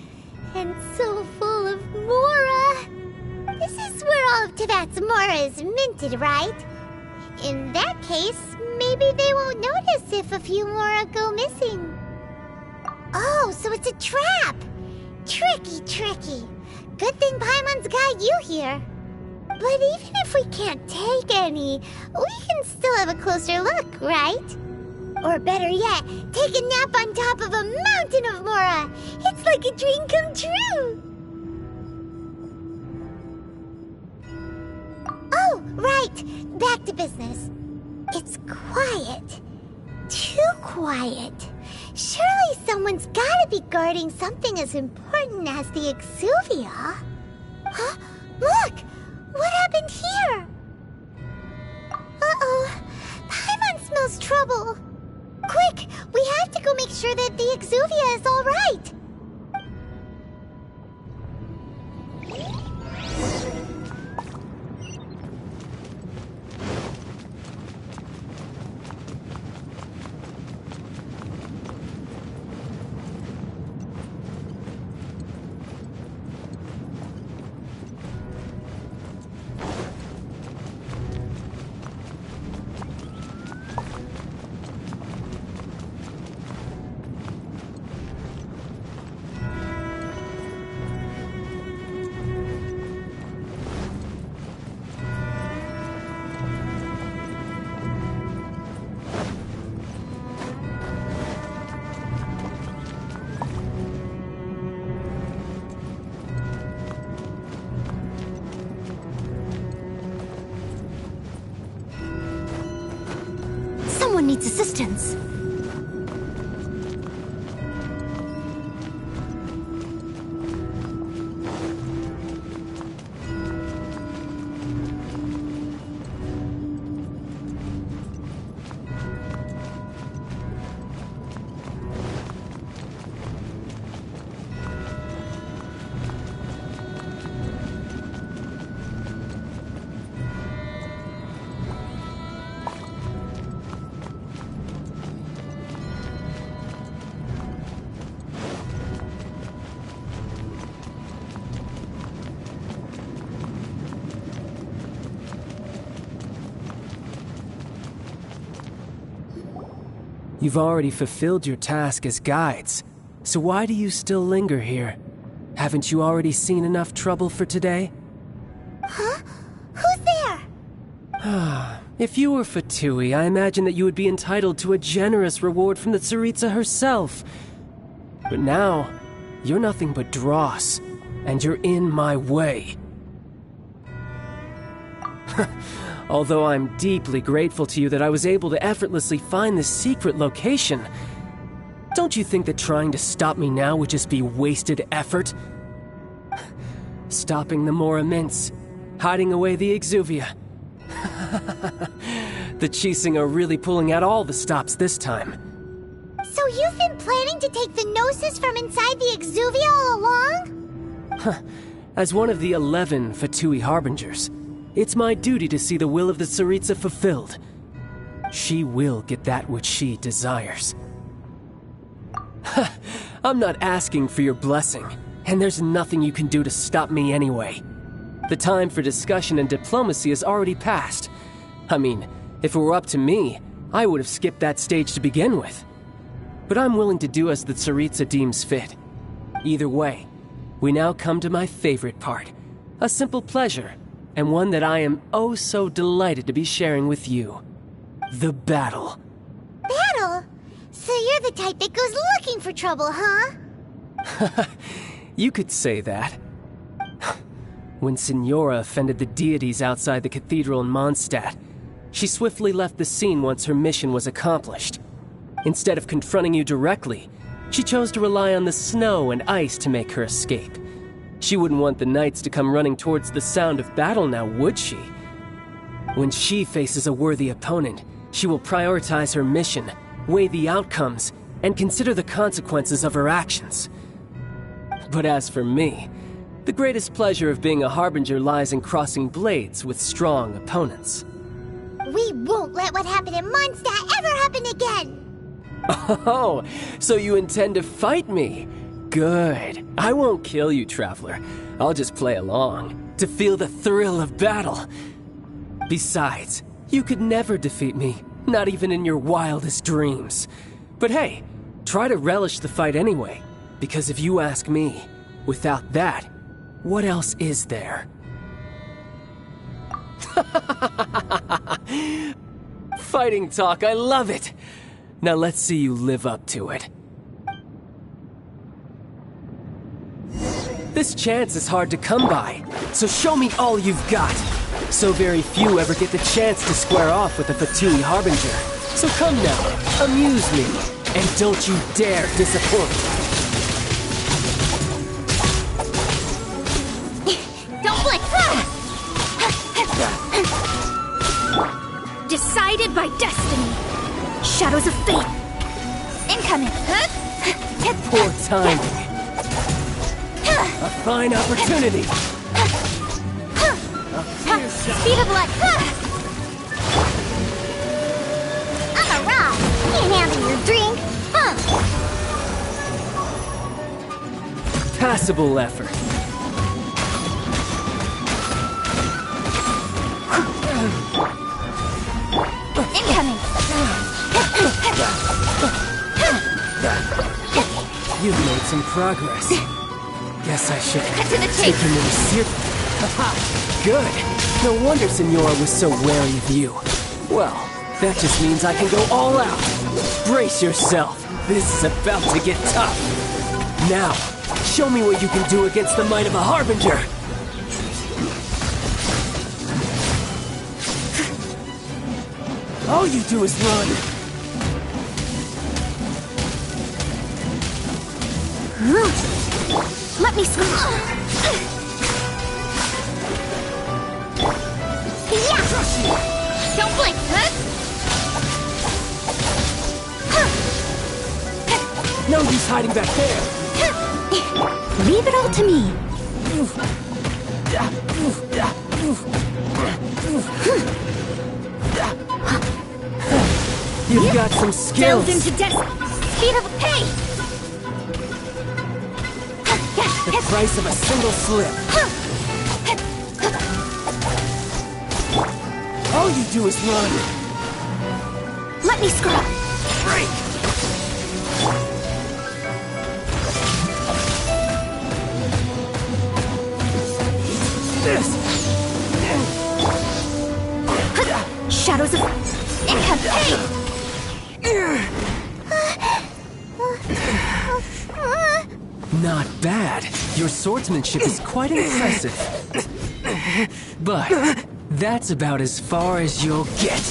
And so full of Mora. This is where all of Teyvat's Mora is minted, right? In that case, maybe they won't notice if a few Mora go missing. Oh, so it's a trap! Tricky, tricky. Good thing Paimon's got you here. But even if we can't take any, we can still have a closer look, right? Or better yet, take a nap on top of a mountain of Mora. It's like a dream come true. Oh, right. Back to business. It's quiet. Too quiet. Surely someone's gotta be guarding something as important as the Exuvia. Huh? Look! What happened here? Uh-oh. Paimon smells trouble. Quick! We have to go make sure that the Exuvia is all right. Someone needs assistance. You've already fulfilled your task as guides, so why do you still linger here? Haven't you already seen enough trouble for today? Huh? Who's there? If you were Fatui, I imagine that you would be entitled to a generous reward from the Tsaritsa herself. But now, you're nothing but dross, and you're in my way. Although I'm deeply grateful to you that I was able to effortlessly find this secret location, don't you think that trying to stop me now would just be wasted effort? Stopping the Mora Mints, hiding away the Exuvia. The Chising are really pulling out all the stops this time. So you've been planning to take the Gnosis from inside the Exuvia all along? As one of the 11 Fatui Harbingers, it's my duty to see the will of the Tsaritsa fulfilled. She will get that which she desires. I'm not asking for your blessing, and there's nothing you can do to stop me anyway. The time for discussion and diplomacy has already passed. I mean, if it were up to me, I would have skipped that stage to begin with. But I'm willing to do as the Tsaritsa deems fit. Either way, we now come to my favorite part. A simple pleasure, and one that I am oh so delighted to be sharing with you. The battle. Battle? So you're the type that goes looking for trouble, huh? You could say that. When Signora offended the deities outside the cathedral in Mondstadt, she swiftly left the scene once her mission was accomplished. Instead of confronting you directly, she chose to rely on the snow and ice to make her escape. She wouldn't want the knights to come running towards the sound of battle now, would she? When she faces a worthy opponent, she will prioritize her mission, weigh the outcomes, and consider the consequences of her actions. But as for me, the greatest pleasure of being a Harbinger lies in crossing blades with strong opponents. We won't let what happened in Mondstadt ever happen again! Oh, so you intend to fight me? Good. I won't kill you, Traveler. I'll just play along, to feel the thrill of battle. Besides, you could never defeat me, not even in your wildest dreams. But hey, try to relish the fight anyway, because if you ask me, without that, what else is there? Fighting talk, I love it! Now let's see you live up to it. This chance is hard to come by, so show me all you've got. So very few ever get the chance to square off with a Fatui Harbinger. So come now, amuse me, and don't you dare disappoint. Don't blink! Decided by destiny. Shadows of fate. Incoming. Poor timing. A fine opportunity. Speed of light! I'm a rock! Can't handle your drink! Passable effort. Incoming. You've made some progress. Guess I should Cut to the take chase. him in seriously. Haha, good. No wonder Signora was so wary of you. Well, that just means I can go all out. Brace yourself. This is about to get tough. Now, show me what you can do against the might of a Harbinger. All you do is run. Let me squeeze. Don't blink. No use hiding back there. Leave it all to me. You've got some skills. Delved into speed of hey! The price of a single slip. All you do is run. Let me scrub. Break. This. Shadows of Incoming. Hey! Not bad. Your swordsmanship is quite impressive. But that's about as far as you'll get.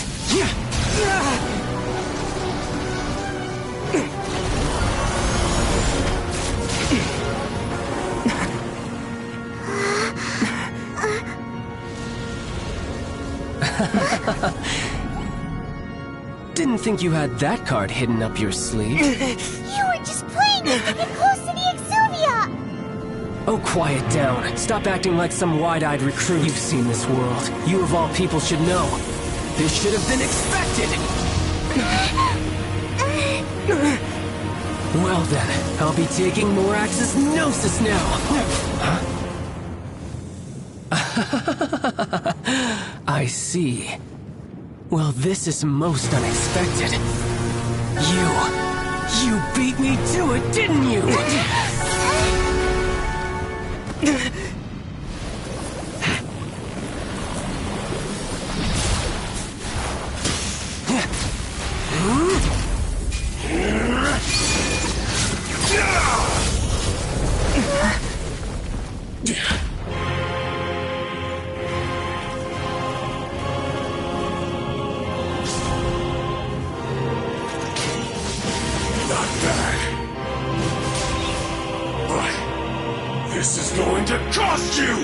Didn't think you had that card hidden up your sleeve. You were just playing it to get close to the Exuvia! Oh, quiet down. Stop acting like some wide-eyed recruit. You've seen this world. You of all people should know. This should have been expected! Well then, I'll be taking Morax's Gnosis now! I see. Well, this is most unexpected. You beat me to it, didn't you? Not bad. But this is going to cost you!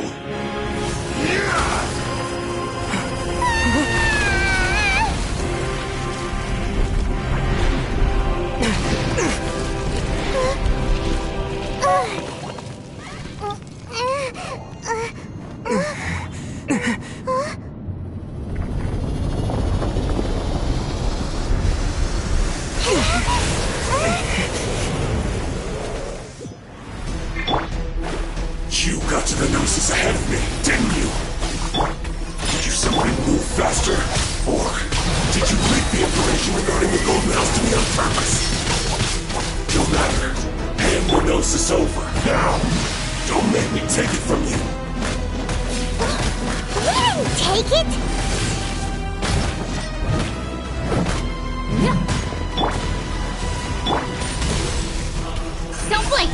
You got to the Gnosis ahead of me, didn't you? Did you simply move faster? Or did you leak the information regarding the gold medals to me on purpose? No matter. Hand the Gnosis over, now! Don't make me take it from you! We didn't take it! Don't blink!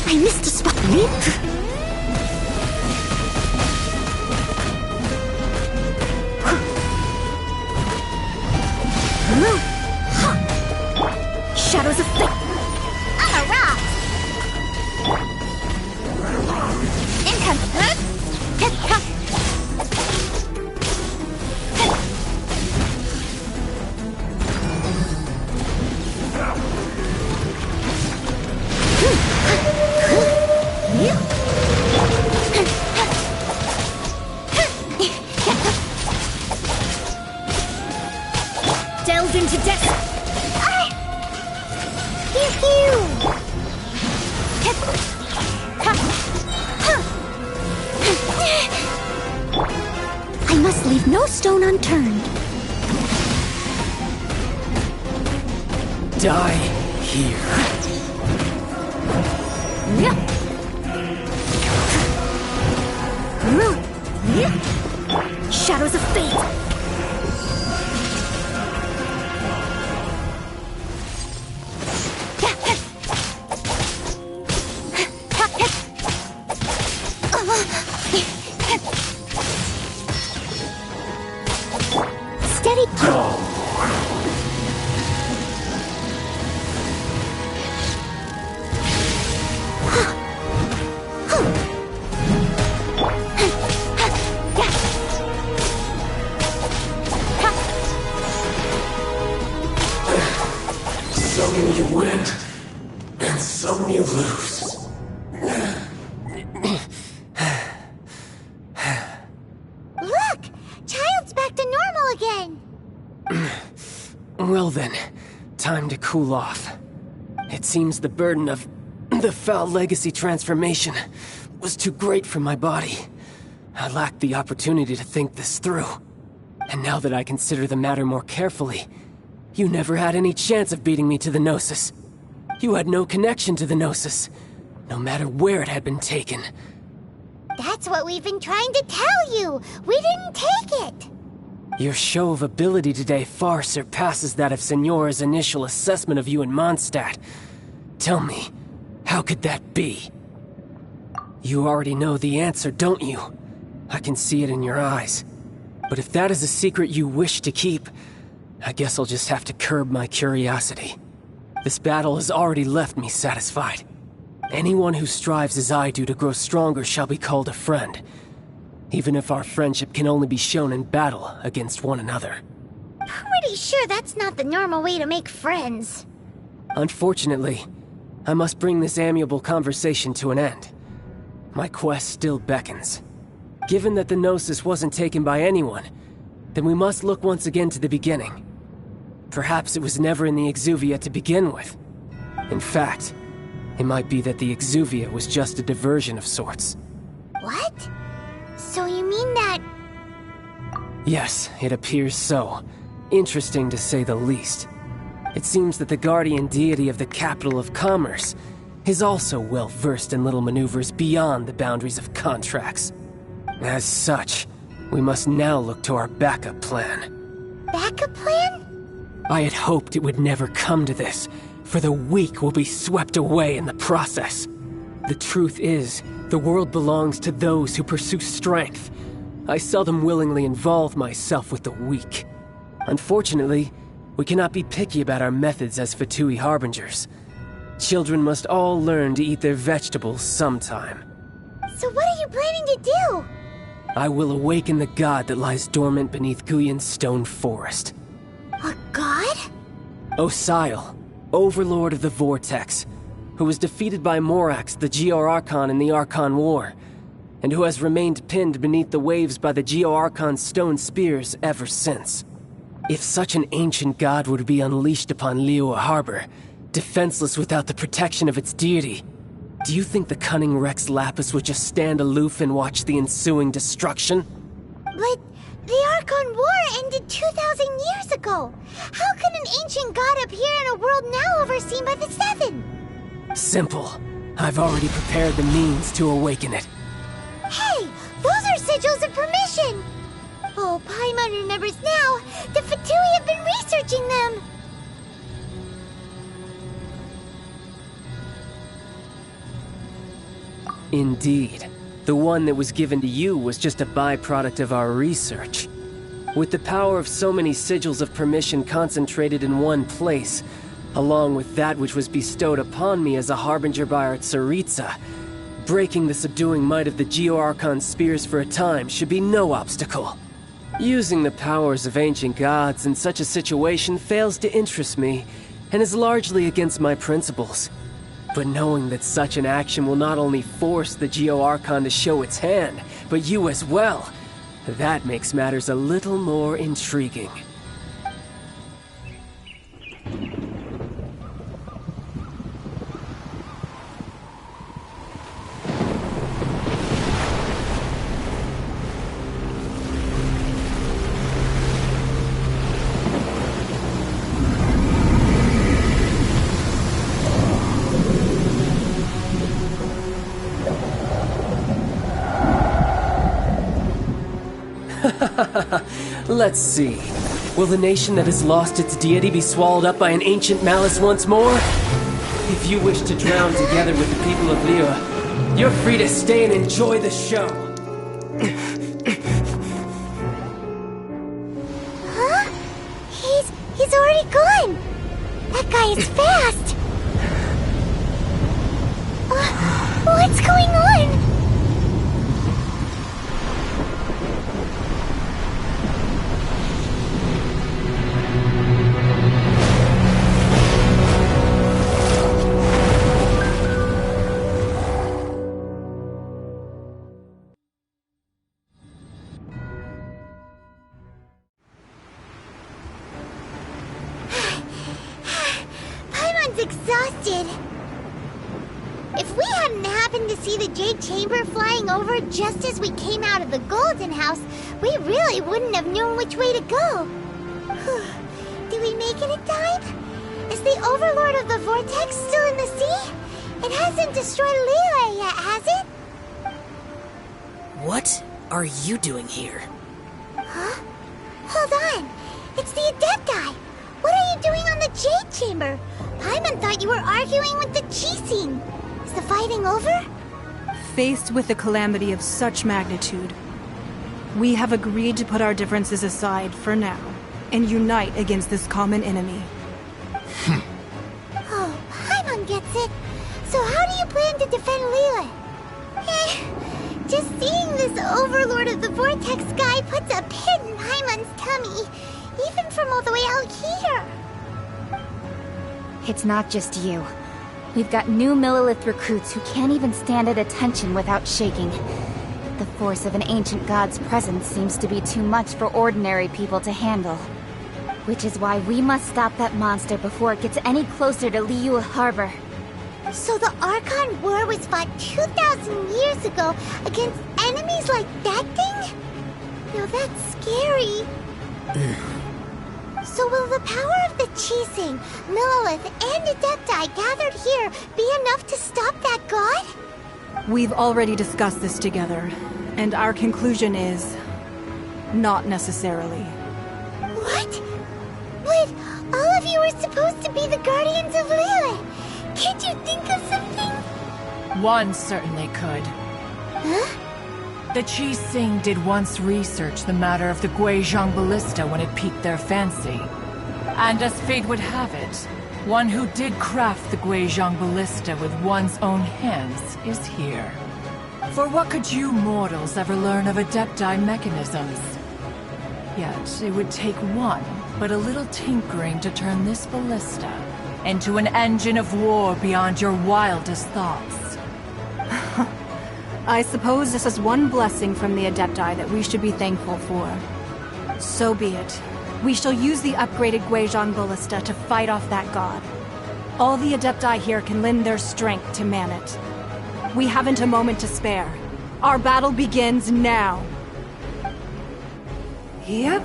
I missed a spot. Shadows of fate. I'm a rock! Incoming! Delve into death. I must leave no stone unturned. Die here. Shadows of fate. Steady. Some you win, and some you lose. Look! Child's back to normal again! Well then, time to cool off. It seems the burden of the foul legacy transformation was too great for my body. I lacked the opportunity to think this through. And now that I consider the matter more carefully, you never had any chance of beating me to the Gnosis. You had no connection to the Gnosis, no matter where it had been taken. That's what we've been trying to tell you! We didn't take it! Your show of ability today far surpasses that of Signora's initial assessment of you in Mondstadt. Tell me, how could that be? You already know the answer, don't you? I can see it in your eyes. But if that is a secret you wish to keep, I guess I'll just have to curb my curiosity. This battle has already left me satisfied. Anyone who strives as I do to grow stronger shall be called a friend, even if our friendship can only be shown in battle against one another. Pretty sure that's not the normal way to make friends. Unfortunately, I must bring this amiable conversation to an end. My quest still beckons. Given that the Gnosis wasn't taken by anyone, then we must look once again to the beginning. Perhaps it was never in the Exuvia to begin with. In fact, it might be that the Exuvia was just a diversion of sorts. What? So you mean that... Yes, it appears so. Interesting to say the least. It seems that the guardian deity of the capital of commerce is also well versed in little maneuvers beyond the boundaries of contracts. As such, we must now look to our backup plan. Backup plan? I had hoped it would never come to this, for the weak will be swept away in the process. The truth is, the world belongs to those who pursue strength. I seldom willingly involve myself with the weak. Unfortunately, we cannot be picky about our methods as Fatui Harbingers. Children must all learn to eat their vegetables sometime. So what are you planning to do? I will awaken the god that lies dormant beneath Guyon's stone forest. A god? Osial, overlord of the Vortex, who was defeated by Morax, the Geo-Archon in the Archon War, and who has remained pinned beneath the waves by the Geo-Archon's stone spears ever since. If such an ancient god were to be unleashed upon Liyue Harbor, defenseless without the protection of its deity, do you think the cunning Rex Lapis would just stand aloof and watch the ensuing destruction? But the Archon War ended 2,000 years ago. How can an ancient god appear in a world now overseen by the Seven? Simple. I've already prepared the means to awaken it. Hey, those are sigils of permission! Oh, Paimon remembers now. The Fatui have been researching them. Indeed. The one that was given to you was just a byproduct of our research. With the power of so many sigils of permission concentrated in one place, along with that which was bestowed upon me as a harbinger by our Tsaritsa, breaking the subduing might of the Geo-Archon spears for a time should be no obstacle. Using the powers of ancient gods in such a situation fails to interest me, and is largely against my principles. But knowing that such an action will not only force the Geo-Archon to show its hand, but you as well, that makes matters a little more intriguing. Let's see. Will the nation that has lost its deity be swallowed up by an ancient malice once more? If you wish to drown together with the people of Liyue, you're free to stay and enjoy the show. Huh? He's already gone. That guy is fast. What's going on? Exhausted. If we hadn't happened to see the Jade Chamber flying over just as we came out of the Golden House, we really wouldn't have known which way to go. Did we make it in time? Is the Overlord of the Vortex still in the sea? It hasn't destroyed Liyue yet, has it? What are you doing here? Huh? Hold on. It's the Adepti. What are you doing on the Jade Chamber? Paimon thought you were arguing with the Chising. Is the fighting over? Faced with a calamity of such magnitude, we have agreed to put our differences aside for now and unite against this common enemy. Oh, Paimon gets it. So how do you plan to defend Lilith? Just seeing this Overlord of the Vortex guy puts a pit in Paimon's tummy, even from all the way out here. It's not just you. We've got new Millilith recruits who can't even stand at attention without shaking. The force of an ancient god's presence seems to be too much for ordinary people to handle. Which is why we must stop that monster before it gets any closer to Liyue Harbor. So the Archon War was fought 2,000 years ago against enemies like that thing? Now that's scary. So will the power of the Qixing, Millilith, and Adepti gathered here be enough to stop that god? We've already discussed this together, and our conclusion is... not necessarily. What? But all of you were supposed to be the guardians of Lilith. Can't you think of something? One certainly could. Huh? The Qixing did once research the matter of the Guizhong Ballista when it piqued their fancy. And as fate would have it, one who did craft the Guizhong Ballista with one's own hands is here. For what could you mortals ever learn of Adepti mechanisms? Yet it would take one, but a little tinkering to turn this ballista into an engine of war beyond your wildest thoughts. I suppose this is one blessing from the Adepti that we should be thankful for. So be it. We shall use the upgraded Guizhong Ballista to fight off that god. All the Adepti here can lend their strength to man it. We haven't a moment to spare. Our battle begins now. Yep.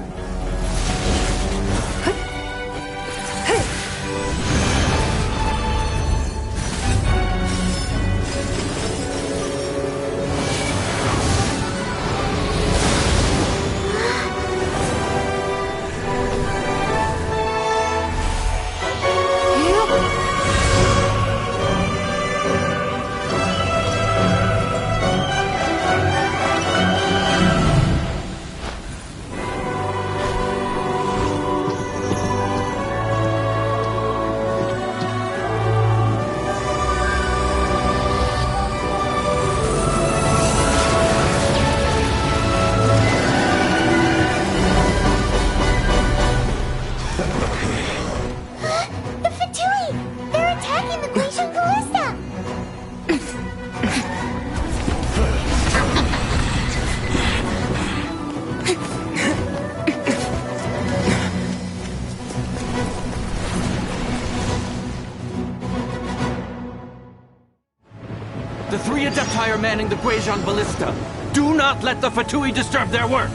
The three Adepti are manning the Guizhong Ballista. Do not let the Fatui disturb their work!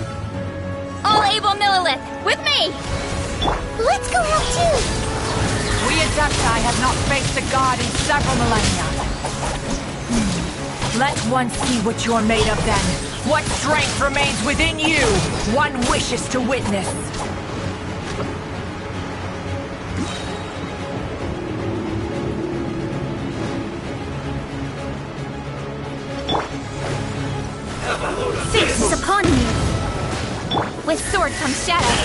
All able Millilith, with me! Let's go help too! We Adepti have not faced a god in several millennia. Let one see what you're made of then. What strength remains within you, one wishes to witness. Fate is upon you! With sword comes shadow.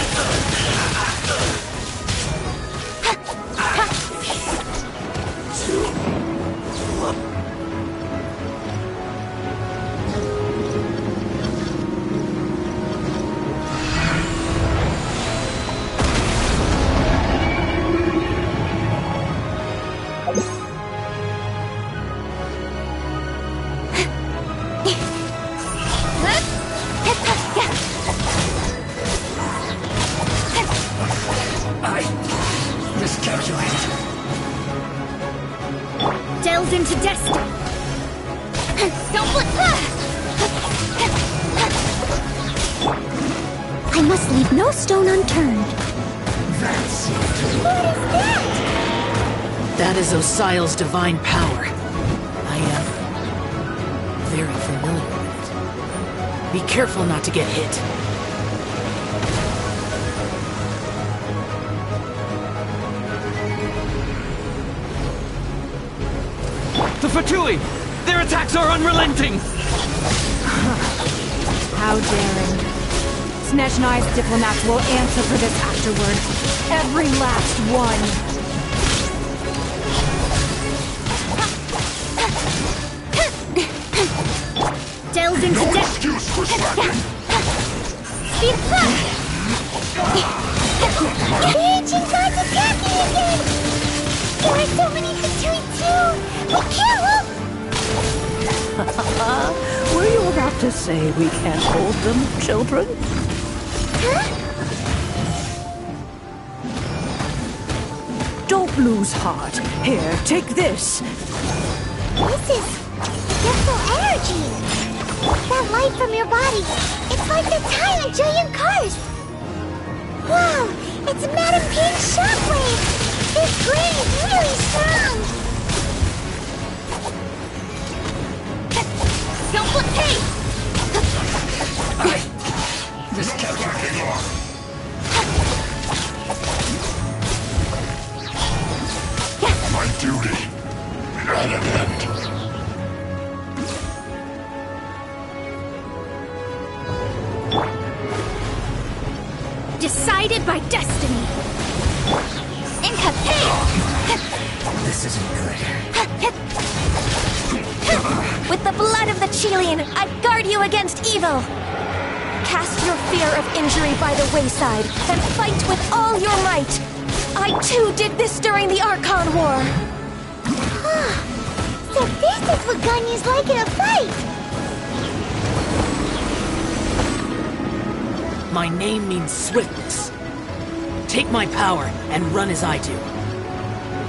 Delved into destiny. Don't look. I must leave no stone unturned. What is that? That is Osial's divine power. I am very familiar with it. Be careful not to get hit. The Fatui! Their attacks are unrelenting! How daring. Snezhnai's diplomats will answer for this afterward. Every last one. Were you about to say we can't hold them, children? Don't lose heart. Here, take this. This is beautiful energy. That light from your body, it's like the tire in Julian cars. Wow, it's Madame Ping's shockwave. This green is really strong. Don't flip pace! This kept working off. My duty at an end. Decided by destiny! This isn't good. With the blood of the Chilean, I guard you against evil! Cast your fear of injury by the wayside, and fight with all your might! I too did this during the Archon War! So this is what Ganya's like in a fight! My name means swiftness. Take my power and run as I do.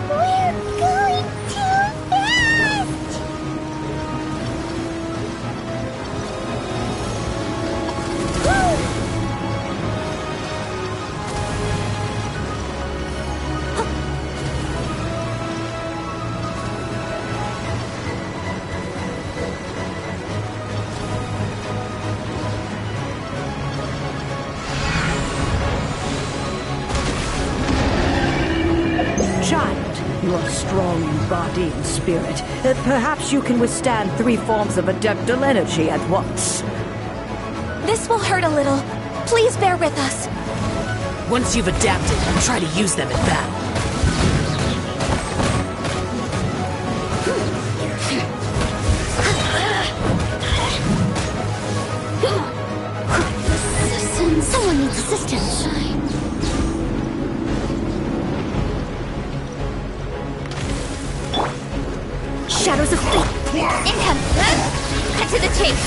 We're going too fast! Child, you are strong in body and spirit. Perhaps you can withstand 3 forms of adeptal energy at once. This will hurt a little. Please bear with us. Once you've adapted, try to use them in battle. Someone needs assistance. Shadows of fate. Income. Cut to the chase.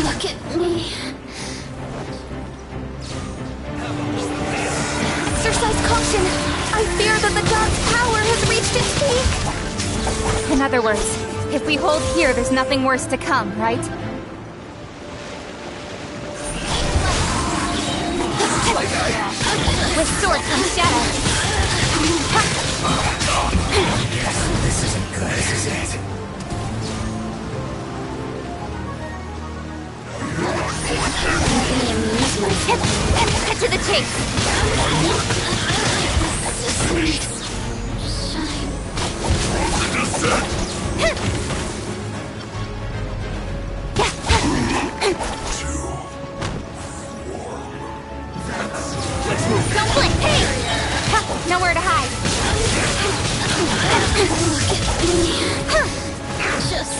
Look at me. Exercise caution. I fear that the god's power has reached its peak. In other words, if we hold here, there's nothing worse to come, right? With sword comes shadow. This isn't good, this is it. Cut to the chase. Don't blink! Hey! Nowhere to hide. Look at me. Just...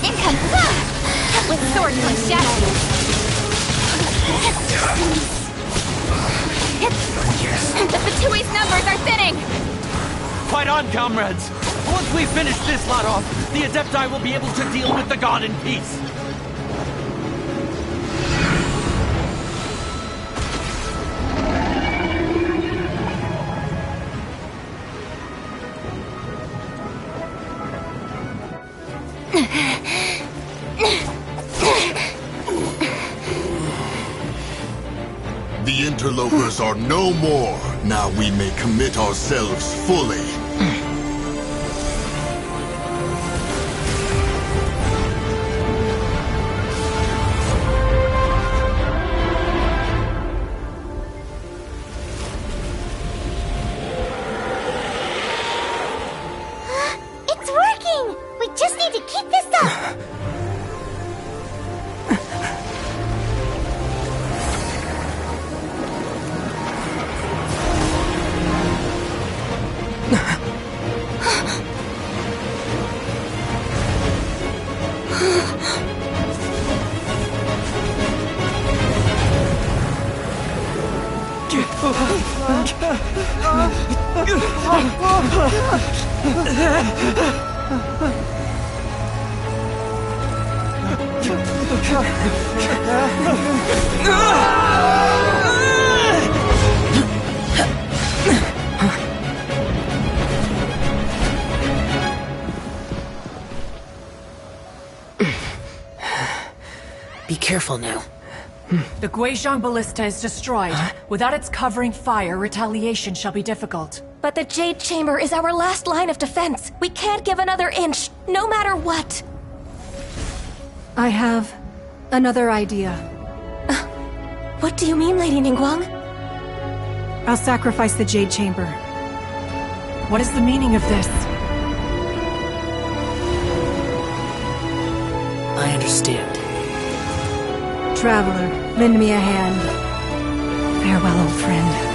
Income! With sword comes shadow. The Fatui's numbers are thinning! Fight on, comrades! Once we finish this lot off, the Adepti will be able to deal with the god in peace. The interlopers are no more. Now we may commit ourselves fully. It's working! We just need to keep this up! Be careful now. The Guizhong Ballista is destroyed. Without its covering fire, retaliation shall be difficult. But the Jade Chamber is our last line of defense. We can't give another inch, no matter what. I have another idea. What do you mean, Lady Ningguang? I'll sacrifice the Jade Chamber. What is the meaning of this? I understand. Traveler, lend me a hand. Farewell, old friend.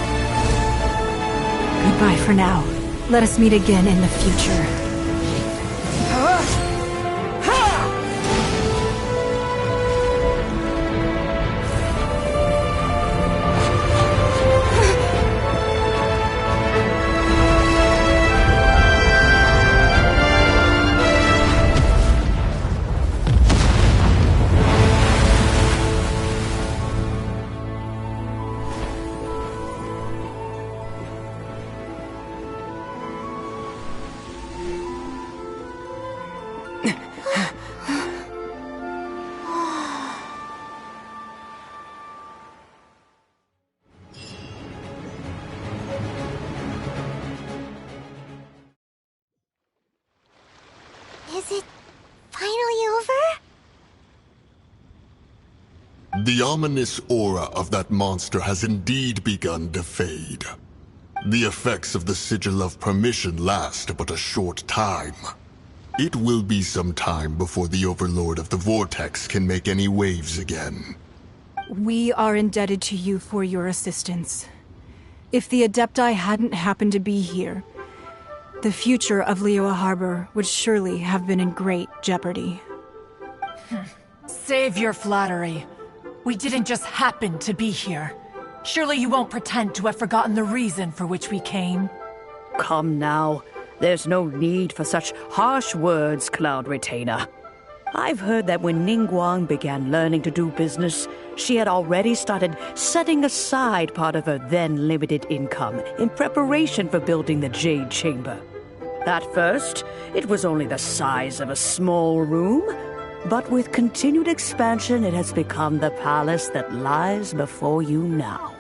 Goodbye for now. Let us meet again in the future. Is it finally over? The ominous aura of that monster has indeed begun to fade. The effects of the Sigil of Permission last but a short time. It will be some time before the Overlord of the Vortex can make any waves again. We are indebted to you for your assistance. If the Adepti hadn't happened to be here, the future of Liyue Harbor would surely have been in great jeopardy. Save your flattery. We didn't just happen to be here. Surely you won't pretend to have forgotten the reason for which we came. Come now. There's no need for such harsh words, Cloud Retainer. I've heard that when Ningguang began learning to do business, she had already started setting aside part of her then limited income in preparation for building the Jade Chamber. At first, it was only the size of a small room, but with continued expansion, it has become the palace that lies before you now.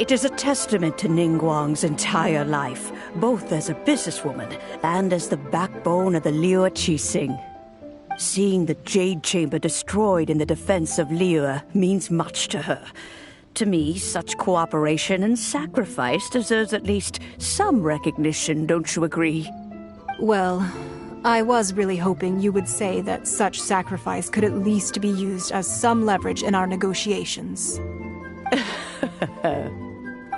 It is a testament to Ningguang's entire life, both as a businesswoman and as the backbone of the Liyue Qixing. Seeing the Jade Chamber destroyed in the defense of Liyue means much to her. To me, such cooperation and sacrifice deserves at least some recognition, don't you agree? Well, I was really hoping you would say that such sacrifice could at least be used as some leverage in our negotiations.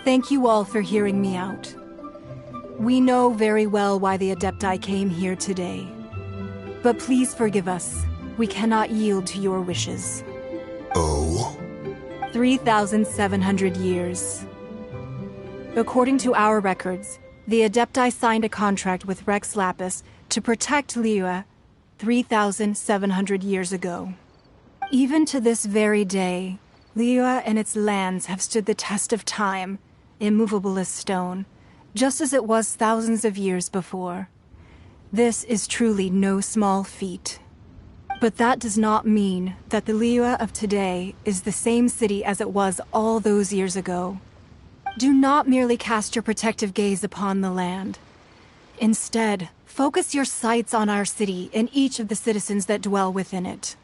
Thank you all for hearing me out. We know very well why the Adepti came here today. But please forgive us. We cannot yield to your wishes. Oh? 3,700 years. According to our records, the Adepti signed a contract with Rex Lapis to protect Liyue 3,700 years ago. Even to this very day, Liyue and its lands have stood the test of time, immovable as stone, just as it was thousands of years before. This is truly no small feat. But that does not mean that the Liyue of today is the same city as it was all those years ago. Do not merely cast your protective gaze upon the land. Instead, focus your sights on our city and each of the citizens that dwell within it.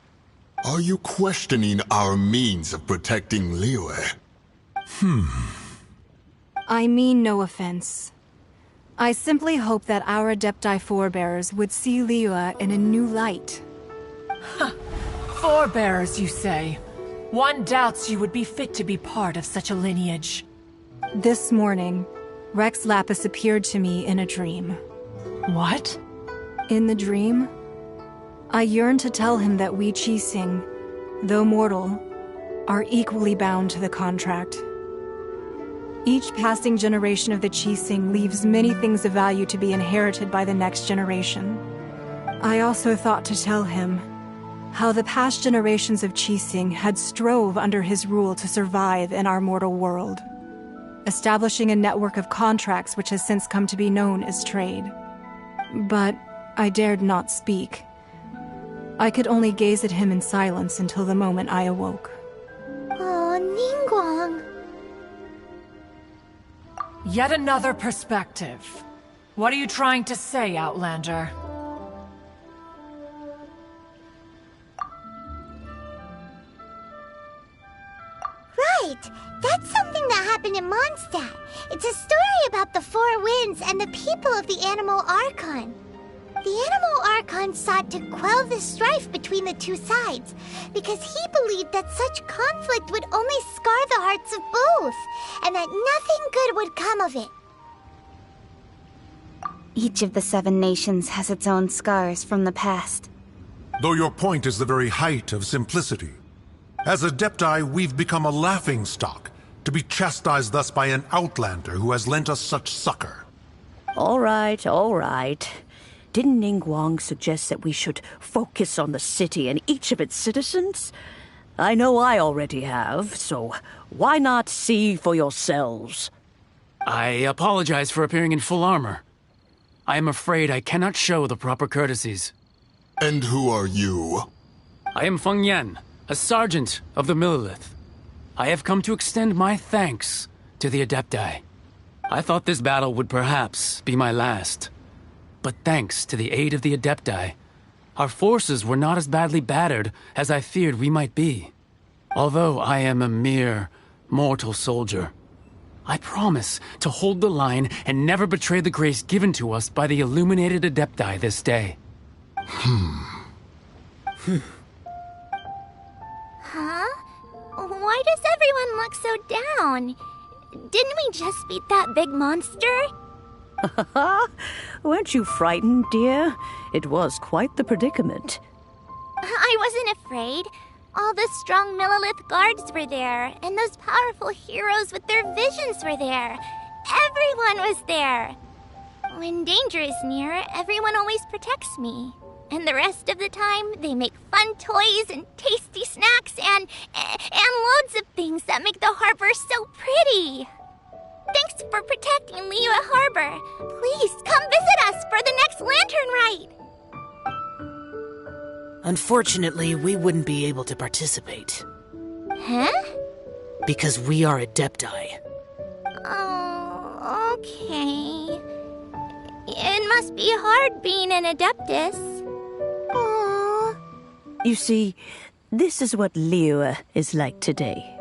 Are you questioning our means of protecting Liyue? I mean no offense. I simply hope that our Adepti forebears would see Liyue in a new light. Forebears, you say? One doubts you would be fit to be part of such a lineage. This morning, Rex Lapis appeared to me in a dream. What? In the dream, I yearned to tell him that we Qixing, though mortal, are equally bound to the contract. Each passing generation of the Qixing leaves many things of value to be inherited by the next generation. I also thought to tell him how the past generations of Qixing had strove under his rule to survive in our mortal world, establishing a network of contracts which has since come to be known as trade. But I dared not speak. I could only gaze at him in silence until the moment I awoke. Oh, Ningguang. Yet another perspective. What are you trying to say, Outlander? Right! That's something that happened in Mondstadt. It's a story about the Four Winds and the people of the Animal Archon. The Animal Archon sought to quell the strife between the two sides, because he believed that such conflict would only scar the hearts of both, and that nothing good would come of it. Each of the 7 nations has its own scars from the past. Though your point is the very height of simplicity. As Adepti, we've become a laughingstock, to be chastised thus by an outlander who has lent us such succor. All right, all right. Didn't Ningguang suggest that we should focus on the city and each of its citizens? I know I already have, so why not see for yourselves? I apologize for appearing in full armor. I am afraid I cannot show the proper courtesies. And who are you? I am Feng Yan, a sergeant of the Millelith. I have come to extend my thanks to the Adepti. I thought this battle would perhaps be my last. But thanks to the aid of the Adepti, our forces were not as badly battered as I feared we might be. Although I am a mere mortal soldier, I promise to hold the line and never betray the grace given to us by the illuminated Adepti this day. Huh? Why does everyone look so down? Didn't we just beat that big monster? Weren't you frightened, dear? It was quite the predicament. I wasn't afraid. All the strong Millelith guards were there, and those powerful heroes with their visions were there. Everyone was there. When danger is near, everyone always protects me. And the rest of the time, they make fun toys and tasty snacks and loads of things that make the harbor so pretty. Thanks for protecting Liyue Harbor. Please come visit us for the next lantern rite. Unfortunately, we wouldn't be able to participate. Huh? Because we are Adepti. Oh, okay. It must be hard being an Adeptus. Aww. You see, this is what Liyue is like today.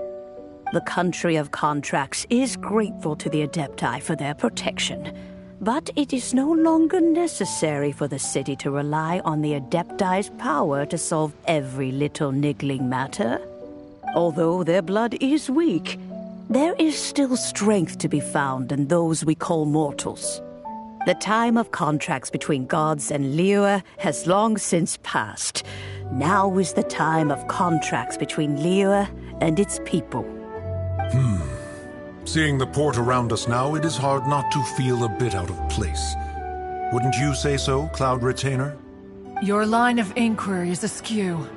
The country of contracts is grateful to the Adepti for their protection, but it is no longer necessary for the city to rely on the Adepti's power to solve every little niggling matter. Although their blood is weak, there is still strength to be found in those we call mortals. The time of contracts between gods and Liyue has long since passed. Now is the time of contracts between Liyue and its people. Seeing the port around us now, it is hard not to feel a bit out of place. Wouldn't you say so, Cloud Retainer? Your line of inquiry is askew.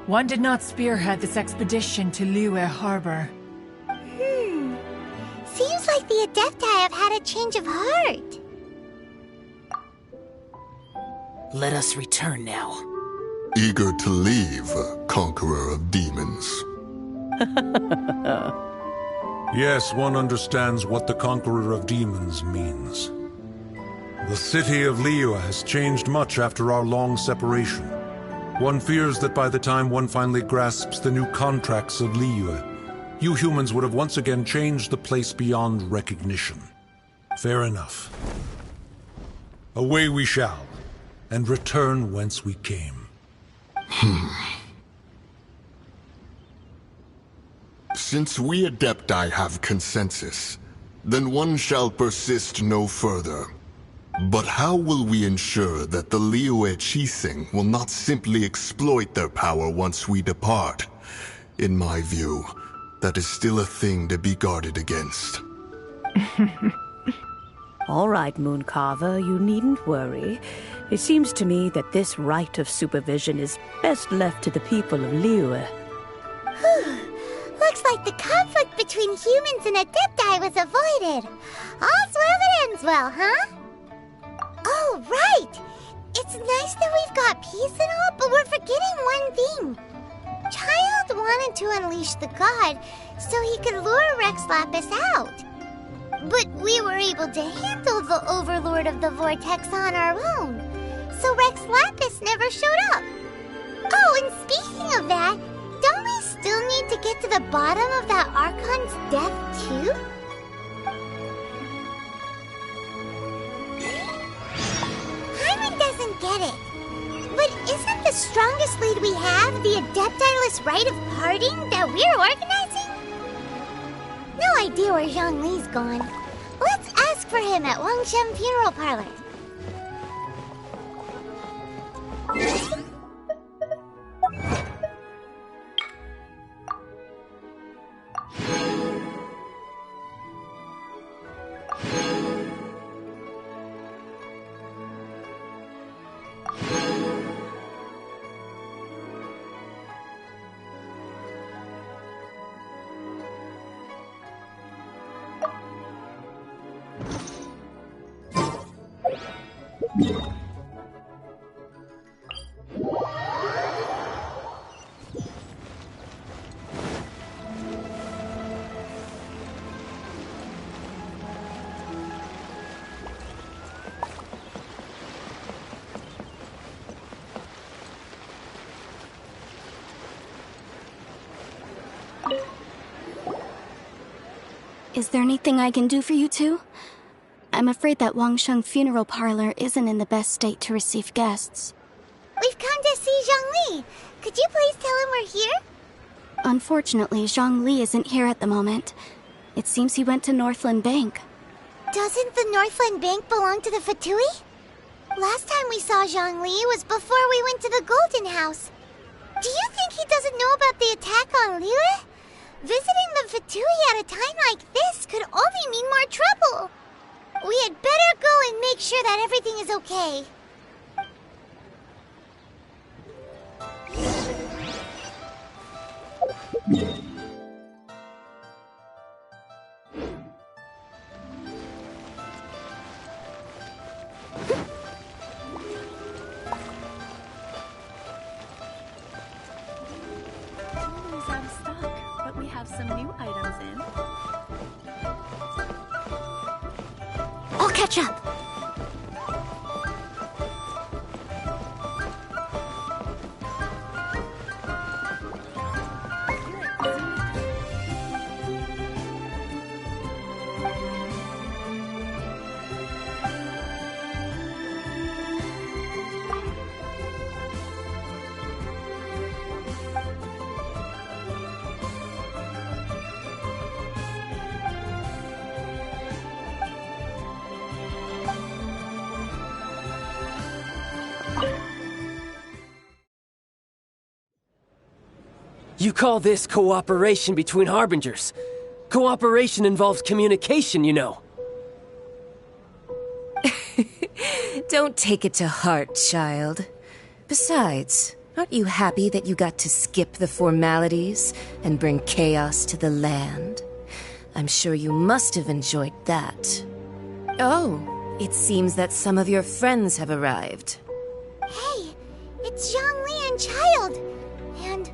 One did not spearhead this expedition to Liyue Harbor. Seems like the Adepti have had a change of heart. Let us return now. Eager to leave, Conqueror of Demons. Yes, one understands what the Conqueror of Demons means. The city of Liyue has changed much after our long separation. One fears that by the time one finally grasps the new contracts of Liyue, you humans would have once again changed the place beyond recognition. Fair enough. Away we shall, and return whence we came. Since we Adepti have consensus, then one shall persist no further. But how will we ensure that the Liyue Qixing will not simply exploit their power once we depart? In my view, that is still a thing to be guarded against. All right, Mooncarver, you needn't worry. It seems to me that this right of supervision is best left to the people of Liyue. Looks like the conflict between humans and Adepti was avoided. All's well that ends well, huh? Oh, right! It's nice that we've got peace and all, but we're forgetting one thing. Child wanted to unleash the god so he could lure Rex Lapis out. But we were able to handle the Overlord of the Vortex on our own, so Rex Lapis never showed up. Oh, and speaking of that, don't we still need to get to the bottom of that Archon's death, too? Hyman doesn't get it. But isn't the strongest lead we have the Adeptiless rite of parting that we're organizing? No idea where Zhongli's gone. Let's ask for him at Wangshen Funeral Parlor. Is there anything I can do for you two? I'm afraid that Wangsheng Funeral Parlor isn't in the best state to receive guests. We've come to see Zhongli. Could you please tell him we're here? Unfortunately, Zhongli isn't here at the moment. It seems he went to Northland Bank. Doesn't the Northland Bank belong to the Fatui? Last time we saw Zhongli was before we went to the Golden House. Do you think he doesn't know about the attack on Liyue? Visiting the Fatui at a time like this could only mean more trouble. We had better go and make sure that everything is okay. Is out of stock, but we have some new items in. I'll catch up. You call this cooperation between Harbingers? Cooperation involves communication, you know. Don't take it to heart, child. Besides, aren't you happy that you got to skip the formalities and bring chaos to the land? I'm sure you must have enjoyed that. Oh, it seems that some of your friends have arrived. Hey, it's Zhongli and Child. And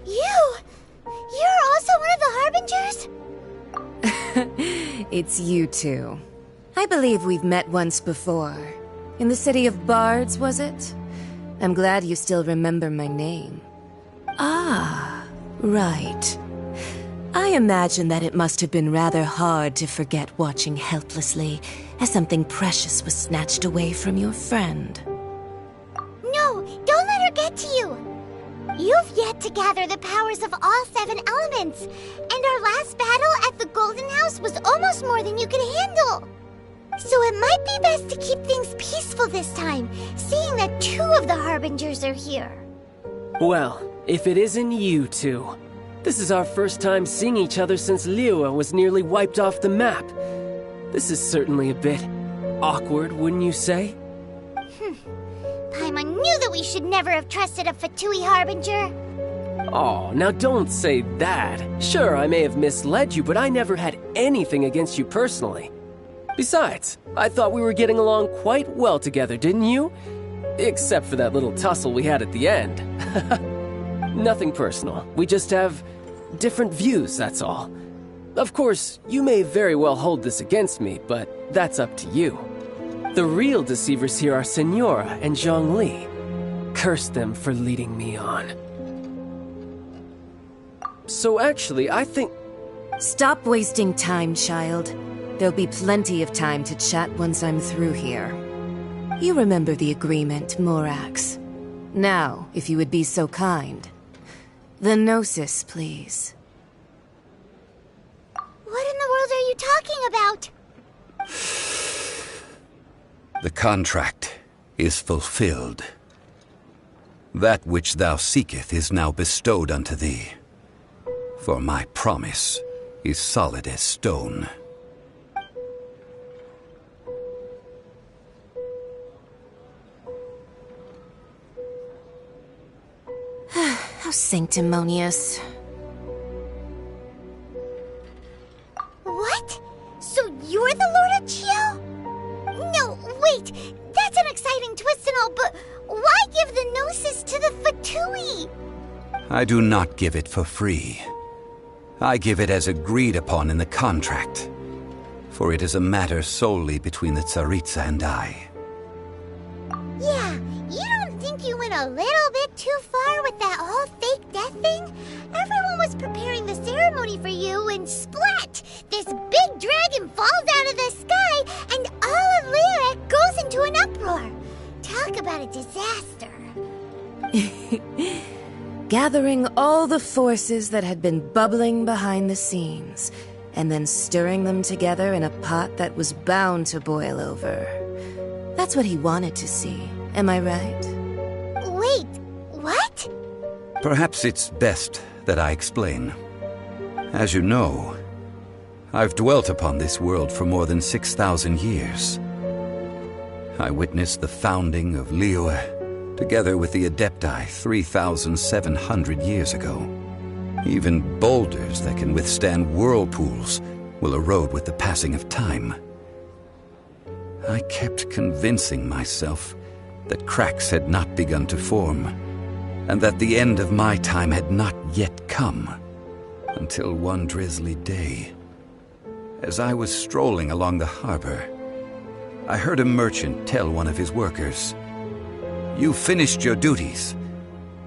you! You're also one of the Harbingers? It's you two. I believe we've met once before. In the city of Bards, was it? I'm glad you still remember my name. Ah, right. I imagine that it must have been rather hard to forget watching helplessly as something precious was snatched away from your friend. No, don't let her get to you! You've yet to gather the powers of all 7 elements, and our last battle at the Golden House was almost more than you could handle. So it might be best to keep things peaceful this time, seeing that 2 of the Harbingers are here. Well, if it isn't you two, This is our first time seeing each other since Liyue was nearly wiped off the map. This is certainly a bit awkward, wouldn't you say? Paimon knew that we should never have trusted a Fatui Harbinger. Oh, now don't say that. Sure, I may have misled you, but I never had anything against you personally. Besides, I thought we were getting along quite well together, didn't you? Except for that little tussle we had at the end. Nothing personal. We just have different views, that's all. Of course, you may very well hold this against me, but that's up to you. The real deceivers here are Senora and Zhongli. Curse them for leading me on. So actually, I think... Stop wasting time, child. There'll be plenty of time to chat once I'm through here. You remember the agreement, Morax. Now, if you would be so kind. The Gnosis, please. What in the world are you talking about? The contract is fulfilled. That which thou seeketh is now bestowed unto thee. For my promise is solid as stone. How sanctimonious. What? So you're the Lord of Chio? No, wait! That's an exciting twist and all, but why give the Gnosis to the Fatui? I do not give it for free. I give it as agreed upon in the contract, for it is a matter solely between the Tsaritsa and I. Yeah, you don't think you went a little bit too far with that whole fake death thing? Everyone was preparing the ceremony for you, and splat! This big dragon falls out of the sky, and all of Lyric goes into an uproar. Talk about a disaster. Gathering all the forces that had been bubbling behind the scenes, and then stirring them together in a pot that was bound to boil over. That's what he wanted to see, am I right? Wait, what? Perhaps it's best that I explain. As you know, I've dwelt upon this world for more than 6,000 years. I witnessed the founding of Liyue, together with the Adepti 3,700 years ago. Even boulders that can withstand whirlpools will erode with the passing of time. I kept convincing myself that cracks had not begun to form, and that the end of my time had not yet come, until one drizzly day, as I was strolling along the harbor, I heard a merchant tell one of his workers, "You finished your duties.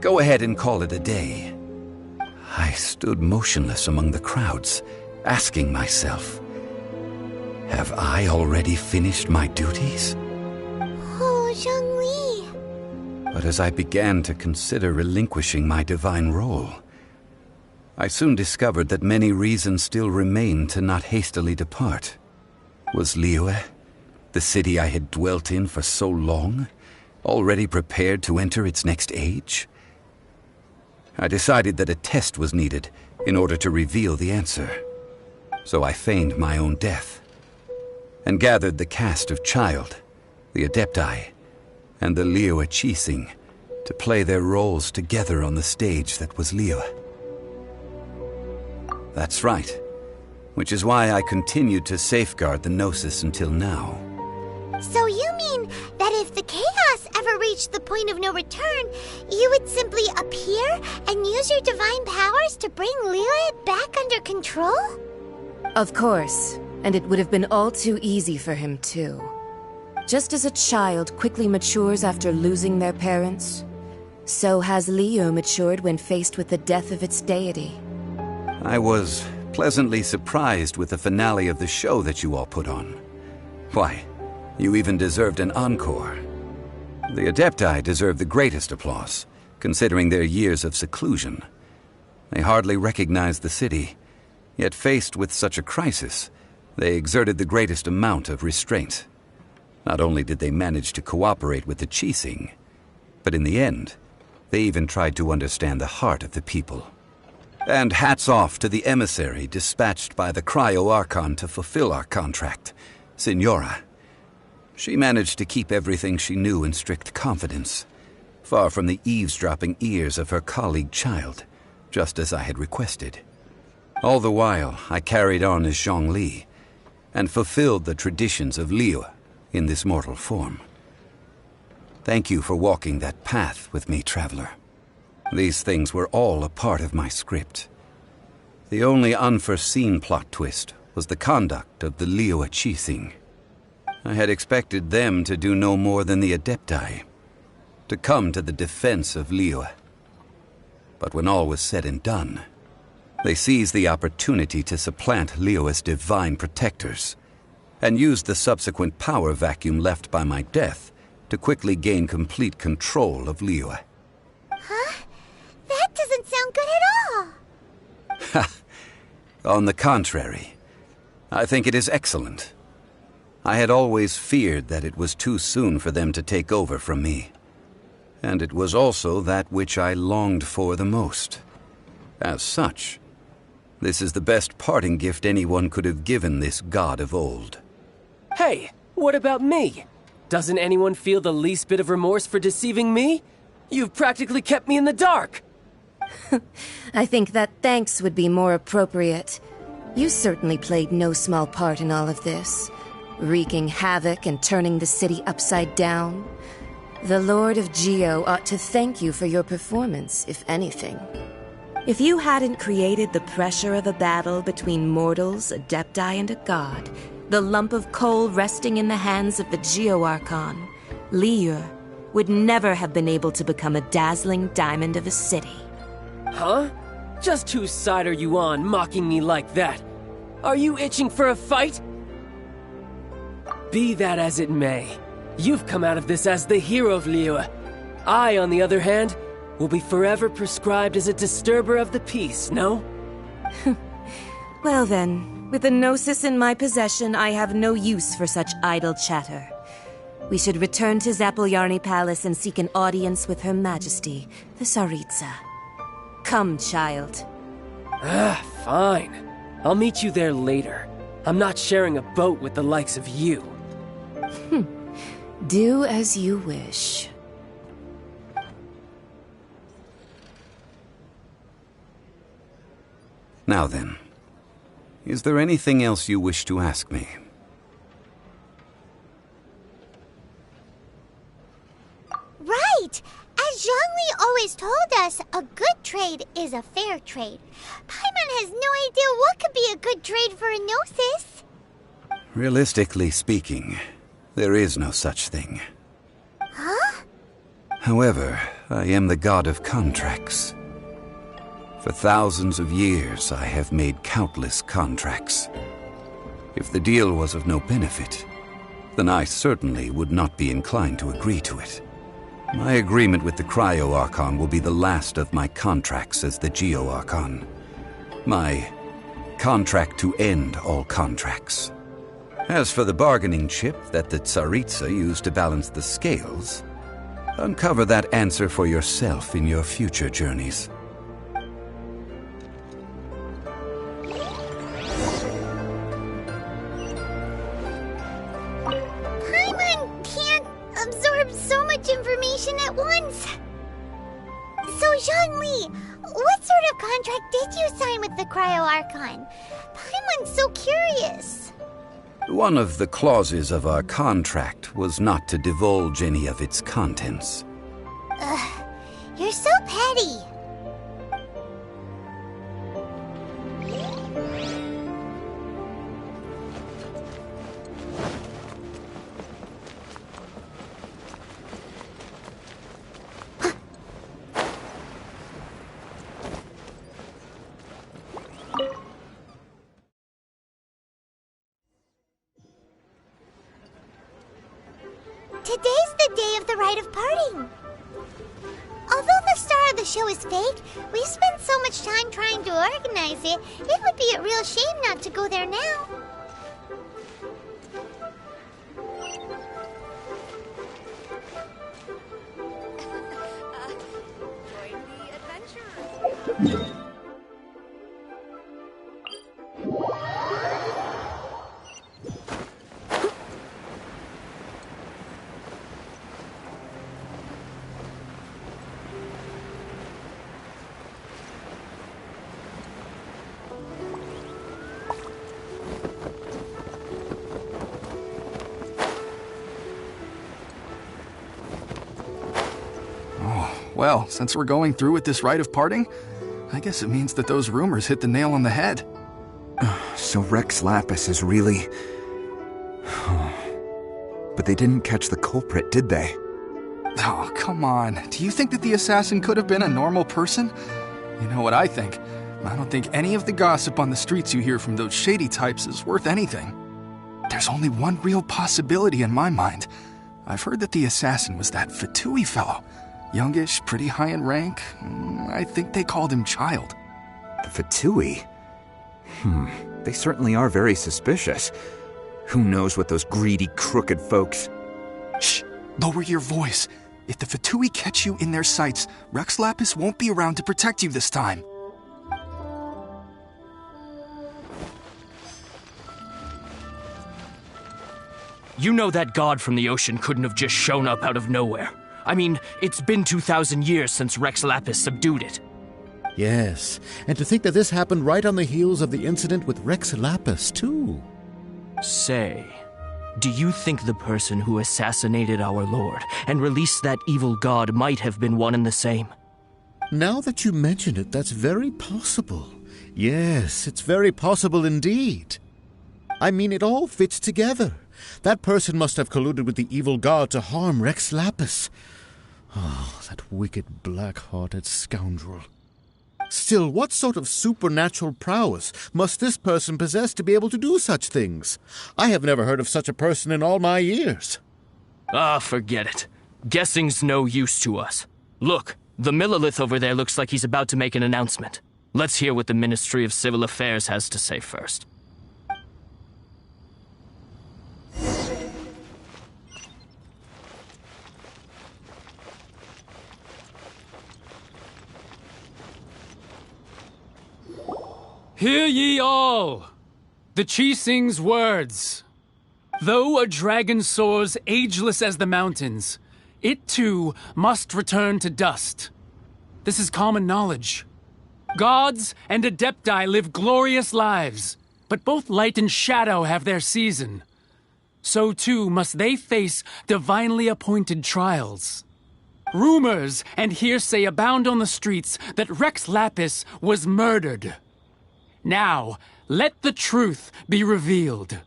Go ahead and call it a day." I stood motionless among the crowds, asking myself, have I already finished my duties? Oh, Zhongli. But as I began to consider relinquishing my divine role, I soon discovered that many reasons still remained to not hastily depart. Was Liyue, the city I had dwelt in for so long, already prepared to enter its next age? I decided that a test was needed in order to reveal the answer. So I feigned my own death, and gathered the cast of Child, the Adepti, and the Liyue Qixing to play their roles together on the stage that was Liyue. That's right, which is why I continued to safeguard the Gnosis until now. So you mean that if the chaos ever reached the point of no return, you would simply appear and use your divine powers to bring Liyue back under control? Of course, and it would have been all too easy for him too. Just as a child quickly matures after losing their parents, so has Liyue matured when faced with the death of its deity. I was pleasantly surprised with the finale of the show that you all put on. Why, you even deserved an encore. The Adepti deserve the greatest applause, considering their years of seclusion. They hardly recognized the city, yet faced with such a crisis, they exerted the greatest amount of restraint. Not only did they manage to cooperate with the Qixing, but in the end, they even tried to understand the heart of the people. And hats off to the emissary dispatched by the Cryo-Archon to fulfill our contract, Signora. She managed to keep everything she knew in strict confidence, far from the eavesdropping ears of her colleague child, just as I had requested. All the while, I carried on as Zhongli, and fulfilled the traditions of Liyue in this mortal form. Thank you for walking that path with me, traveler. These things were all a part of my script. The only unforeseen plot twist was the conduct of the Liyue Qixing. I had expected them to do no more than the Adepti, to come to the defense of Liyue. But when all was said and done, they seized the opportunity to supplant Liyue's divine protectors, and used the subsequent power vacuum left by my death to quickly gain complete control of Liyue. Huh? That doesn't sound good at all! Ha! On the contrary, I think it is excellent. I had always feared that it was too soon for them to take over from me. And it was also that which I longed for the most. As such, this is the best parting gift anyone could have given this god of old. Hey, what about me? Doesn't anyone feel the least bit of remorse for deceiving me? You've practically kept me in the dark! I think that thanks would be more appropriate. You certainly played no small part in all of this, wreaking havoc and turning the city upside down. The Lord of Geo ought to thank you for your performance, if anything. If you hadn't created the pressure of a battle between mortals, Adepti, and a god, the lump of coal resting in the hands of the Geo-Archon, Liyue, would never have been able to become a dazzling diamond of a city. Huh? Just whose side are you on, mocking me like that? Are you itching for a fight? Be that as it may, you've come out of this as the hero of Liyue. I, on the other hand, will be forever prescribed as a disturber of the peace, no? Well then, with the Gnosis in my possession, I have no use for such idle chatter. We should return to Zapoljarny Palace and seek an audience with Her Majesty, the Tsaritsa. Come, child. Fine. I'll meet you there later. I'm not sharing a boat with the likes of you. Do as you wish. Now then, is there anything else you wish to ask me? Right! As Zhongli always told us, a good trade is a fair trade. Paimon has no idea what could be a good trade for a Gnosis. Realistically speaking, there is no such thing. Huh? However, I am the god of contracts. For thousands of years, I have made countless contracts. If the deal was of no benefit, then I certainly would not be inclined to agree to it. My agreement with the Cryo-Archon will be the last of my contracts as the Geo-Archon. My contract to end all contracts. As for the bargaining chip that the Tsaritsa used to balance the scales, uncover that answer for yourself in your future journeys. Paimon can't absorb so much information at once. So, Zhongli, what sort of contract did you sign with the Cryo-Archon? Paimon's so curious. One of the clauses of our contract was not to divulge any of its contents. You're so petty. Today's the day of the rite of parting. Although the star of the show is fake, we spent so much time trying to organize it, it would be a real shame not to go there now. Well, since we're going through with this rite of parting, I guess it means that those rumors hit the nail on the head. So Rex Lapis is really... But they didn't catch the culprit, did they? Oh, come on. Do you think that the assassin could have been a normal person? You know what I think? I don't think any of the gossip on the streets you hear from those shady types is worth anything. There's only one real possibility in my mind. I've heard that the assassin was that Fatui fellow. Youngish, pretty high in rank. I think they called him Child. The Fatui? They certainly are very suspicious. Who knows what those greedy, crooked folks... Shh! Lower your voice. If the Fatui catch you in their sights, Rex Lapis won't be around to protect you this time. You know that god from the ocean couldn't have just shown up out of nowhere. I mean, it's been 2,000 years since Rex Lapis subdued it. Yes, and to think that this happened right on the heels of the incident with Rex Lapis, too. Say, do you think the person who assassinated our lord and released that evil god might have been one and the same? Now that you mention it, that's very possible. Yes, it's very possible indeed. I mean, it all fits together. That person must have colluded with the evil god to harm Rex Lapis. Oh, that wicked, black-hearted scoundrel. Still, what sort of supernatural prowess must this person possess to be able to do such things? I have never heard of such a person in all my years. Ah, forget it. Guessing's no use to us. Look, the Millilith over there looks like he's about to make an announcement. Let's hear what the Ministry of Civil Affairs has to say first. Hear ye all! The Qixing's words. Though a dragon soars ageless as the mountains, it too must return to dust. This is common knowledge. Gods and Adepti live glorious lives, but both light and shadow have their season. So too must they face divinely appointed trials. Rumors and hearsay abound on the streets that Rex Lapis was murdered. Now, let the truth be revealed.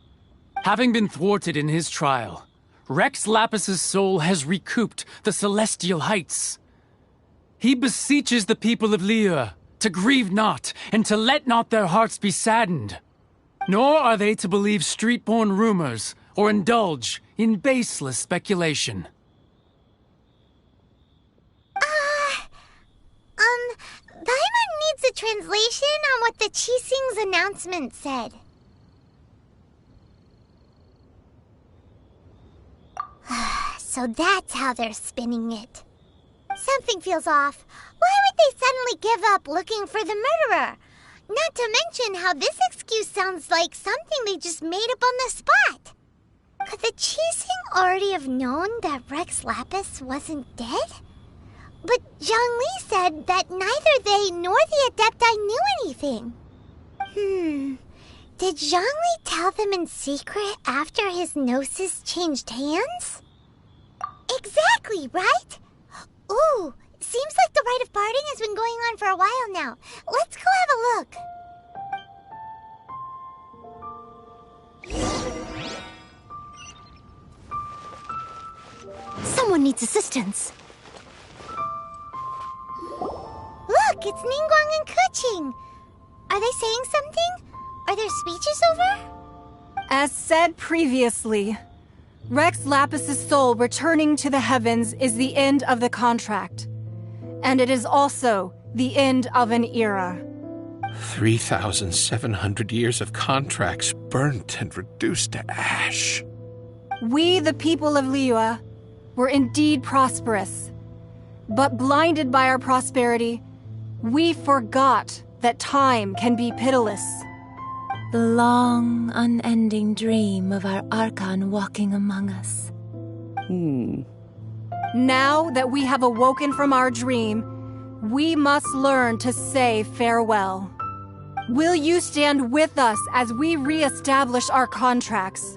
Having been thwarted in his trial, Rex Lapis's soul has recouped the celestial heights. He beseeches the people of Liyue to grieve not and to let not their hearts be saddened. Nor are they to believe street-born rumors or indulge in baseless speculation. Paimon needs a translation on what the Qixing's announcement said. So that's how they're spinning it. Something feels off. Why would they suddenly give up looking for the murderer? Not to mention how this excuse sounds like something they just made up on the spot. Could the Qixing already have known that Rex Lapis wasn't dead? But Zhongli said that neither they nor the Adepti knew anything. Did Zhongli tell them in secret after his gnosis changed hands? Exactly, right? Ooh, seems like the rite of parting has been going on for a while now. Let's go have a look. Someone needs assistance. Look, it's Ningguang and Keqing. Are they saying something? Are their speeches over? As said previously, Rex Lapis's soul returning to the heavens is the end of the contract. And it is also the end of an era. 3,700 years of contracts burnt and reduced to ash. We, the people of Liyue, were indeed prosperous. But blinded by our prosperity, we forgot that time can be pitiless. The long, unending dream of our Archon walking among us. Now that we have awoken from our dream, we must learn to say farewell. Will you stand with us as we re-establish our contracts?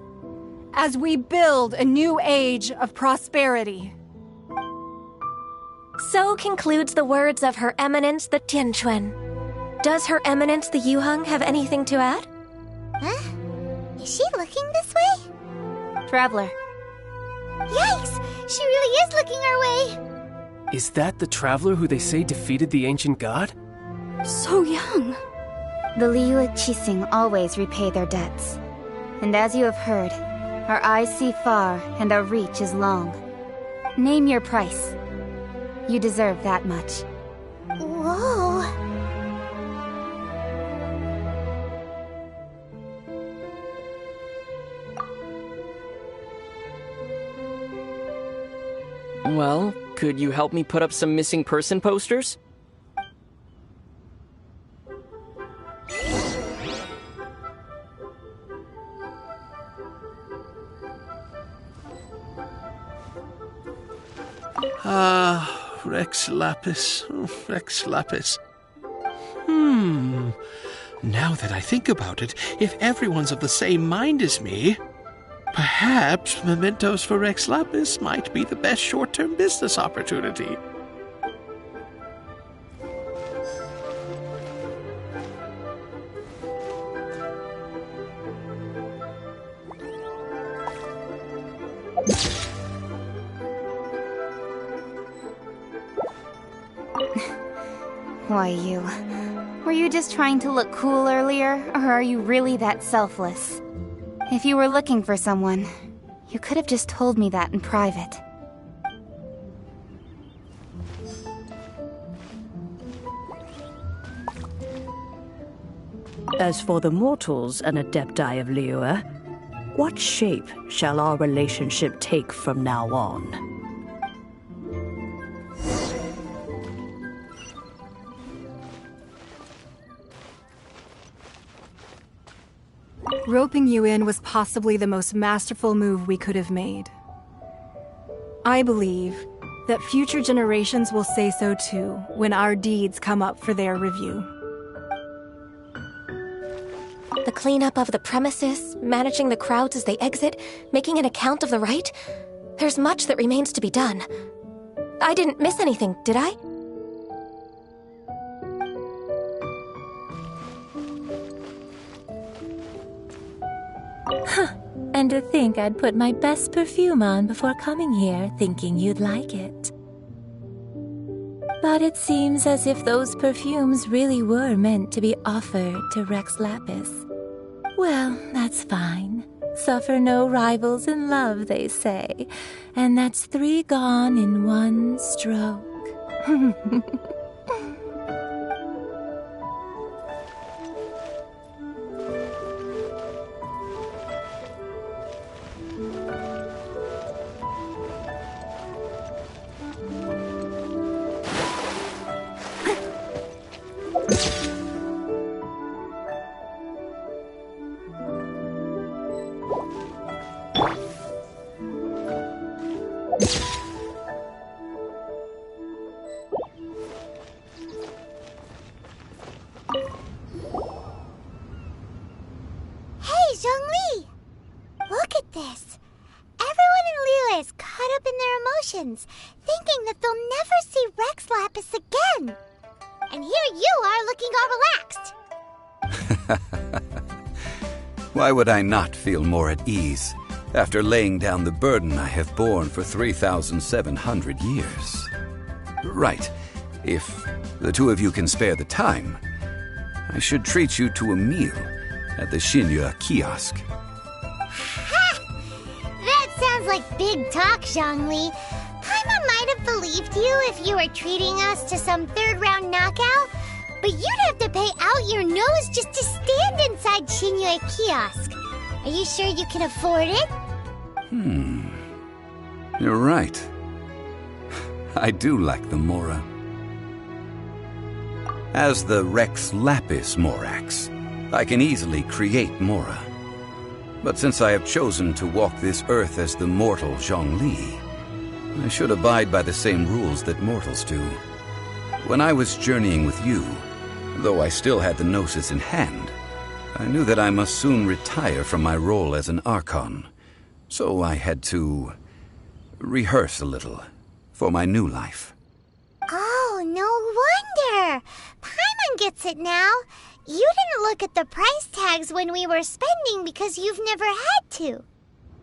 As we build a new age of prosperity? So concludes the words of Her Eminence the Tianquan. Does Her Eminence the Yuheng have anything to add? Huh? Is she looking this way? Traveler. Yikes! She really is looking our way! Is that the traveler who they say defeated the ancient god? So young. The Liyue Qixing always repay their debts. And as you have heard, our eyes see far and our reach is long. Name your price. You deserve that much. Whoa! Well, could you help me put up some missing person posters? Rex Lapis. Oh, Rex Lapis. Now that I think about it, if everyone's of the same mind as me, perhaps mementos for Rex Lapis might be the best short-term business opportunity. Why you? Were you just trying to look cool earlier, or are you really that selfless? If you were looking for someone, you could have just told me that in private. As for the mortals and Adepti of Liyue, what shape shall our relationship take from now on? Roping you in was possibly the most masterful move we could have made. I believe that future generations will say so too when our deeds come up for their review. The cleanup of the premises, managing the crowds as they exit, making an account of the rite. There's much that remains to be done. I didn't miss anything, did I? And to think I'd put my best perfume on before coming here, thinking you'd like it. But it seems as if those perfumes really were meant to be offered to Rex Lapis. Well, that's fine. Suffer no rivals in love, they say. And that's 3 gone in 1 stroke. Thinking that they'll never see Rex Lapis again. And here you are looking all relaxed. Why would I not feel more at ease after laying down the burden I have borne for 3,700 years? Right. If the two of you can spare the time, I should treat you to a meal at the Xinyue kiosk. Ha! That sounds like big talk, Zhongli. Paimon might have believed you if you were treating us to some third-round knockout, but you'd have to pay out your nose just to stand inside Xinyue kiosk. Are you sure you can afford it? You're right. I do like the Mora. As the Rex Lapis Morax, I can easily create Mora. But since I have chosen to walk this earth as the mortal Zhongli, I should abide by the same rules that mortals do. When I was journeying with you, though I still had the Gnosis in hand, I knew that I must soon retire from my role as an Archon. So I had to rehearse a little for my new life. Sure. Paimon gets it now. You didn't look at the price tags when we were spending because you've never had to.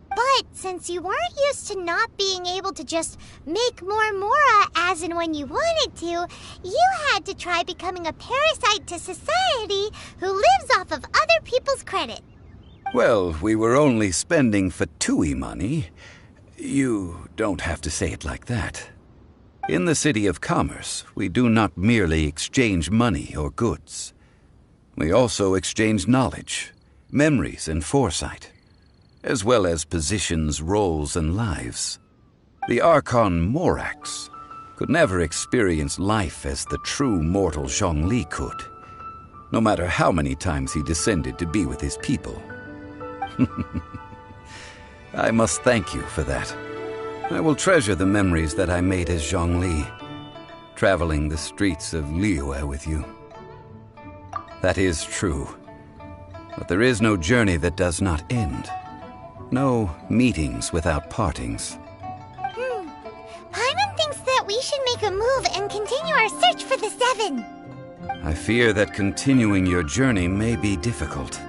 But since you weren't used to not being able to just make more Mora as and when you wanted to, you had to try becoming a parasite to society who lives off of other people's credit. Well, we were only spending Fatui money. You don't have to say it like that. In the City of Commerce, we do not merely exchange money or goods. We also exchange knowledge, memories, and foresight, as well as positions, roles, and lives. The Archon Morax could never experience life as the true mortal Zhongli could, no matter how many times he descended to be with his people. I must thank you for that. I will treasure the memories that I made as Zhongli, traveling the streets of Liyue with you. That is true, but there is no journey that does not end. No meetings without partings. Paimon thinks that we should make a move and continue our search for the Seven. I fear that continuing your journey may be difficult.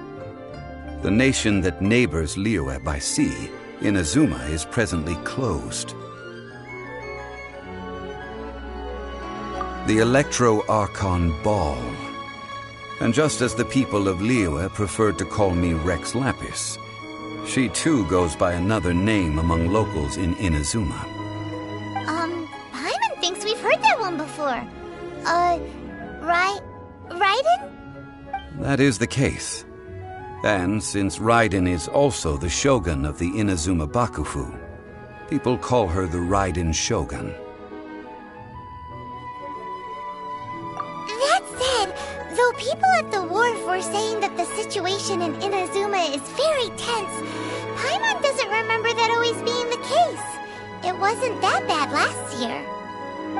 The nation that neighbors Liyue by sea, Inazuma, is presently closed. The Electro-Archon Ball. And just as the people of Liyue preferred to call me Rex Lapis, she too goes by another name among locals in Inazuma. Paimon thinks we've heard that one before. Raiden? That is the case. And since Raiden is also the shogun of the Inazuma Bakufu, people call her the Raiden Shogun. That said, though people at the wharf were saying that the situation in Inazuma is very tense, Paimon doesn't remember that always being the case. It wasn't that bad last year.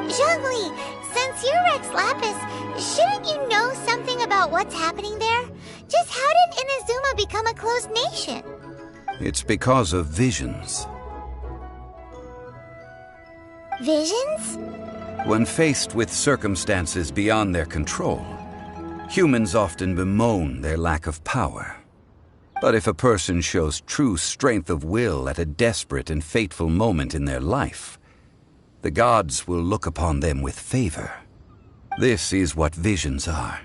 Zhongli, since you're Rex Lapis, shouldn't you know something about what's happening there? Just how did Inazuma become a closed nation? It's because of visions. Visions? When faced with circumstances beyond their control, humans often bemoan their lack of power. But if a person shows true strength of will at a desperate and fateful moment in their life, the gods will look upon them with favor. This is what visions are.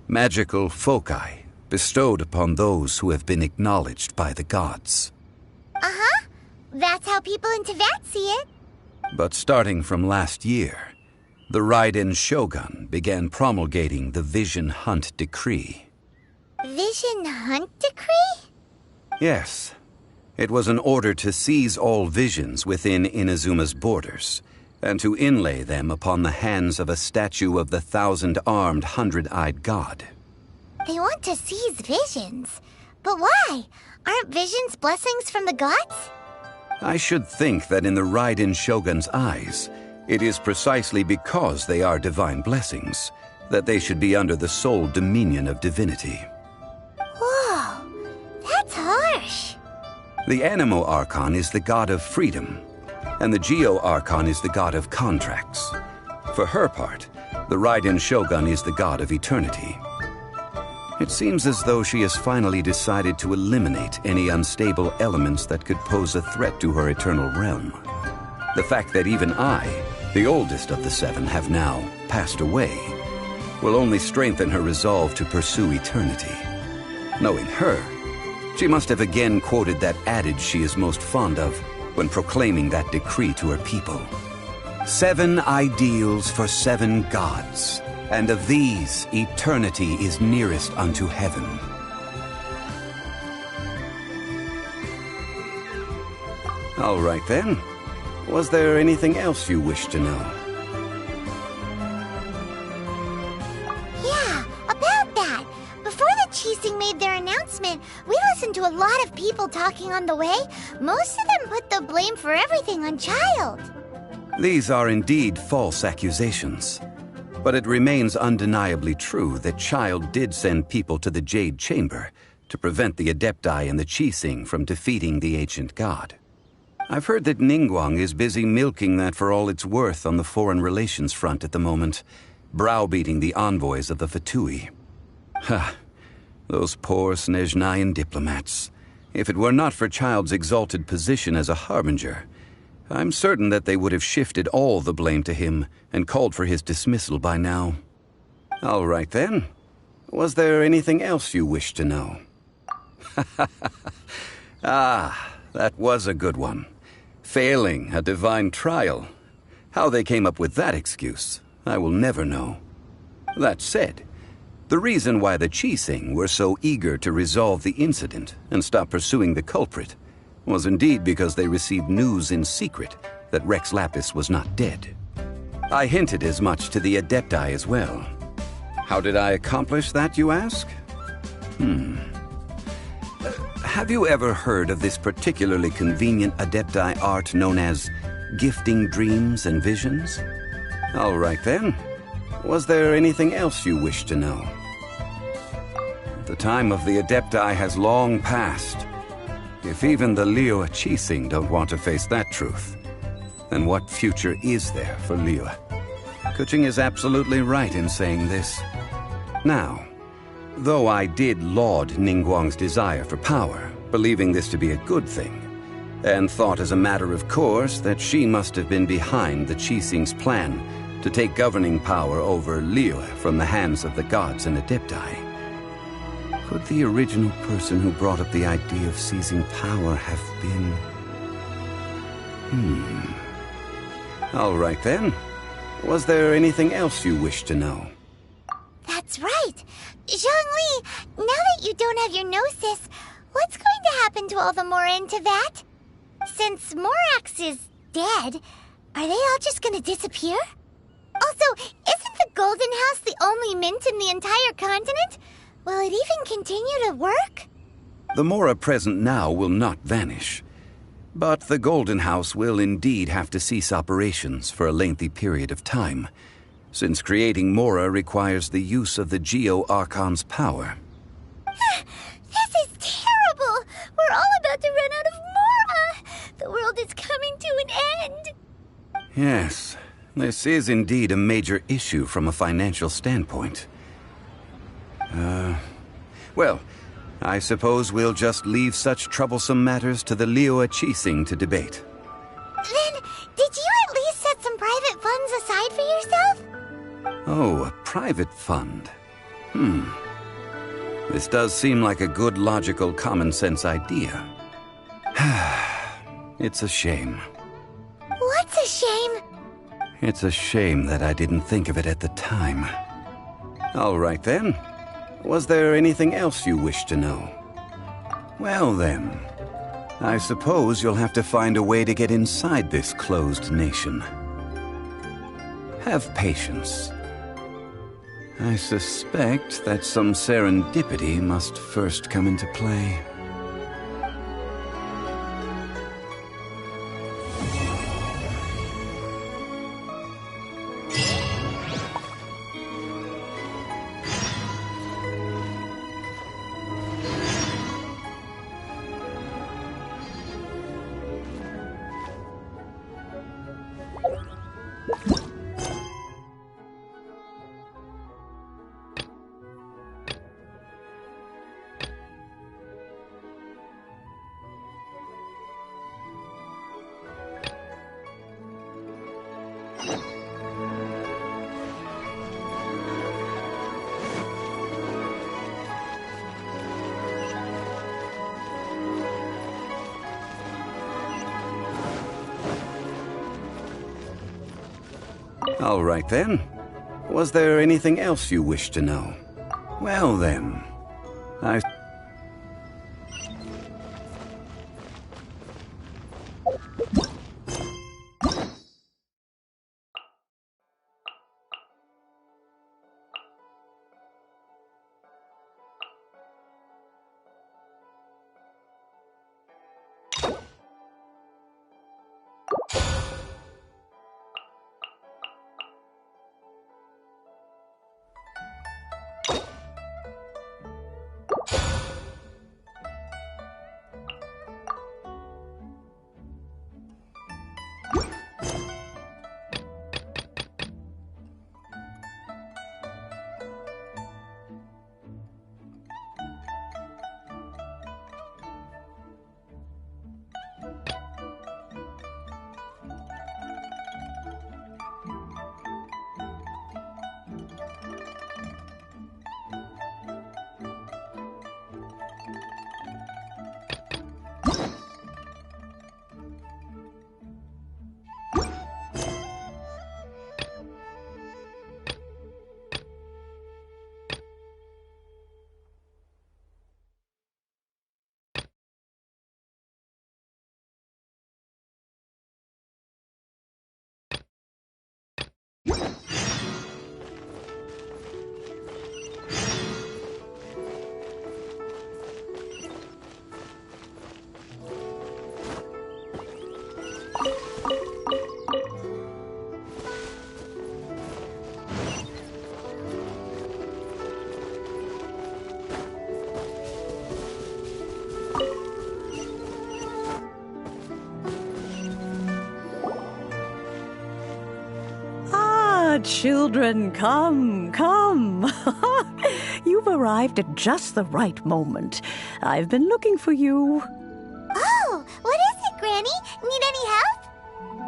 Magical foci bestowed upon those who have been acknowledged by the gods. Uh-huh. That's how people in Teyvat see it. But starting from last year, the Raiden Shogun began promulgating the Vision Hunt Decree. Vision Hunt Decree? Yes. It was an order to seize all visions within Inazuma's borders, and to inlay them upon the hands of a statue of the 1,000-armed, 100-eyed god. They want to seize visions. But why? Aren't visions blessings from the gods? I should think that in the Raiden Shogun's eyes, it is precisely because they are divine blessings that they should be under the sole dominion of divinity. Whoa, that's harsh. The Animo Archon is the god of freedom, and the Geo Archon is the god of contracts. For her part, the Raiden Shogun is the god of eternity. It seems as though she has finally decided to eliminate any unstable elements that could pose a threat to her eternal realm. The fact that even I, the oldest of the seven, have now passed away will only strengthen her resolve to pursue eternity. Knowing her, she must have again quoted that adage she is most fond of when proclaiming that decree to her people. 7 ideals for 7 gods, and of these, eternity is nearest unto heaven. All right then. Was there anything else you wish to know? Yeah, about that. Before the Qixing made their announcement, we listened to a lot of people talking on the way. Most of them put the blame for everything on Child. These are indeed false accusations. But it remains undeniably true that Child did send people to the Jade Chamber to prevent the Adepti and the Qixing from defeating the ancient god. I've heard that Ningguang is busy milking that for all it's worth on the foreign relations front at the moment, browbeating the envoys of the Fatui. Ha! Those poor Snezhnayan diplomats. If it were not for Child's exalted position as a harbinger, I'm certain that they would have shifted all the blame to him and called for his dismissal by now. All right then. Was there anything else you wished to know? Ah, that was a good one. Failing a divine trial. How they came up with that excuse, I will never know. That said, the reason why the Qixing were so eager to resolve the incident and stop pursuing the culprit was indeed because they received news in secret that Rex Lapis was not dead. I hinted as much to the Adepti as well. How did I accomplish that, you ask? Have you ever heard of this particularly convenient Adepti art known as gifting dreams and visions? All right then. Was there anything else you wish to know? The time of the Adepti has long passed. If even the Liyue Qixing don't want to face that truth, then what future is there for Liyue? Kuching is absolutely right in saying this. Now, though I did laud Ningguang's desire for power, believing this to be a good thing, and thought as a matter of course that she must have been behind the Qixing's plan to take governing power over Liyue from the hands of the gods and Adepti. Could the original person who brought up the idea of seizing power have been... All right then. Was there anything else you wish to know? That's right. Zhongli, now that you don't have your gnosis, what's going to happen to all the Mora in Teyvat? Since Morax is dead, are they all just gonna disappear? Also, isn't the Golden House the only mint in the entire continent? Will it even continue to work? The Mora present now will not vanish. But the Golden House will indeed have to cease operations for a lengthy period of time, since creating Mora requires the use of the Geo-Archon's power. This is terrible! We're all about to run out of Mora! The world is coming to an end! Yes, this is indeed a major issue from a financial standpoint. Well, I suppose we'll just leave such troublesome matters to the Liyue Qixing to debate. Then, did you at least set some private funds aside for yourself? Oh, a private fund. This does seem like a good, logical, common-sense idea. It's a shame. What's a shame? It's a shame that I didn't think of it at the time. All right then. Was there anything else you wish to know? Well then, I suppose you'll have to find a way to get inside this closed nation. Have patience. I suspect that some serendipity must first come into play. All right then. Was there anything else you wish to know? Well then, children, come, come. You've arrived at just the right moment. I've been looking for you. Oh, what is it, Granny? Need any help?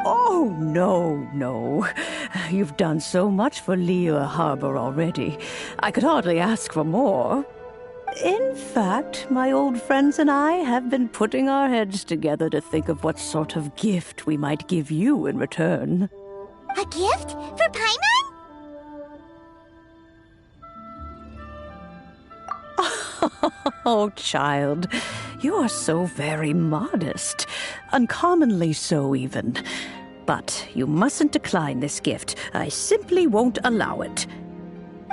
Oh, no. You've done so much for Liyue Harbor already. I could hardly ask for more. In fact, my old friends and I have been putting our heads together to think of what sort of gift we might give you in return. A gift? For Paimon? Oh, child, you are so very modest. Uncommonly so, even. But you mustn't decline this gift. I simply won't allow it.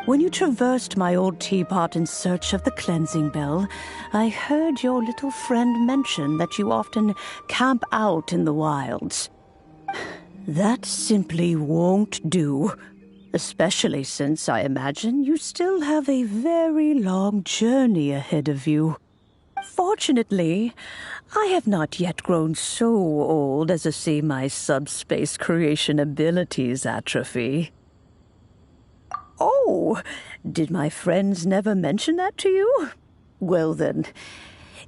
When you traversed my old teapot in search of the cleansing bell, I heard your little friend mention that you often camp out in the wilds. That simply won't do, especially since I imagine you still have a very long journey ahead of you. Fortunately, I have not yet grown so old as to see my subspace creation abilities atrophy. Oh, did my friends never mention that to you? Well then,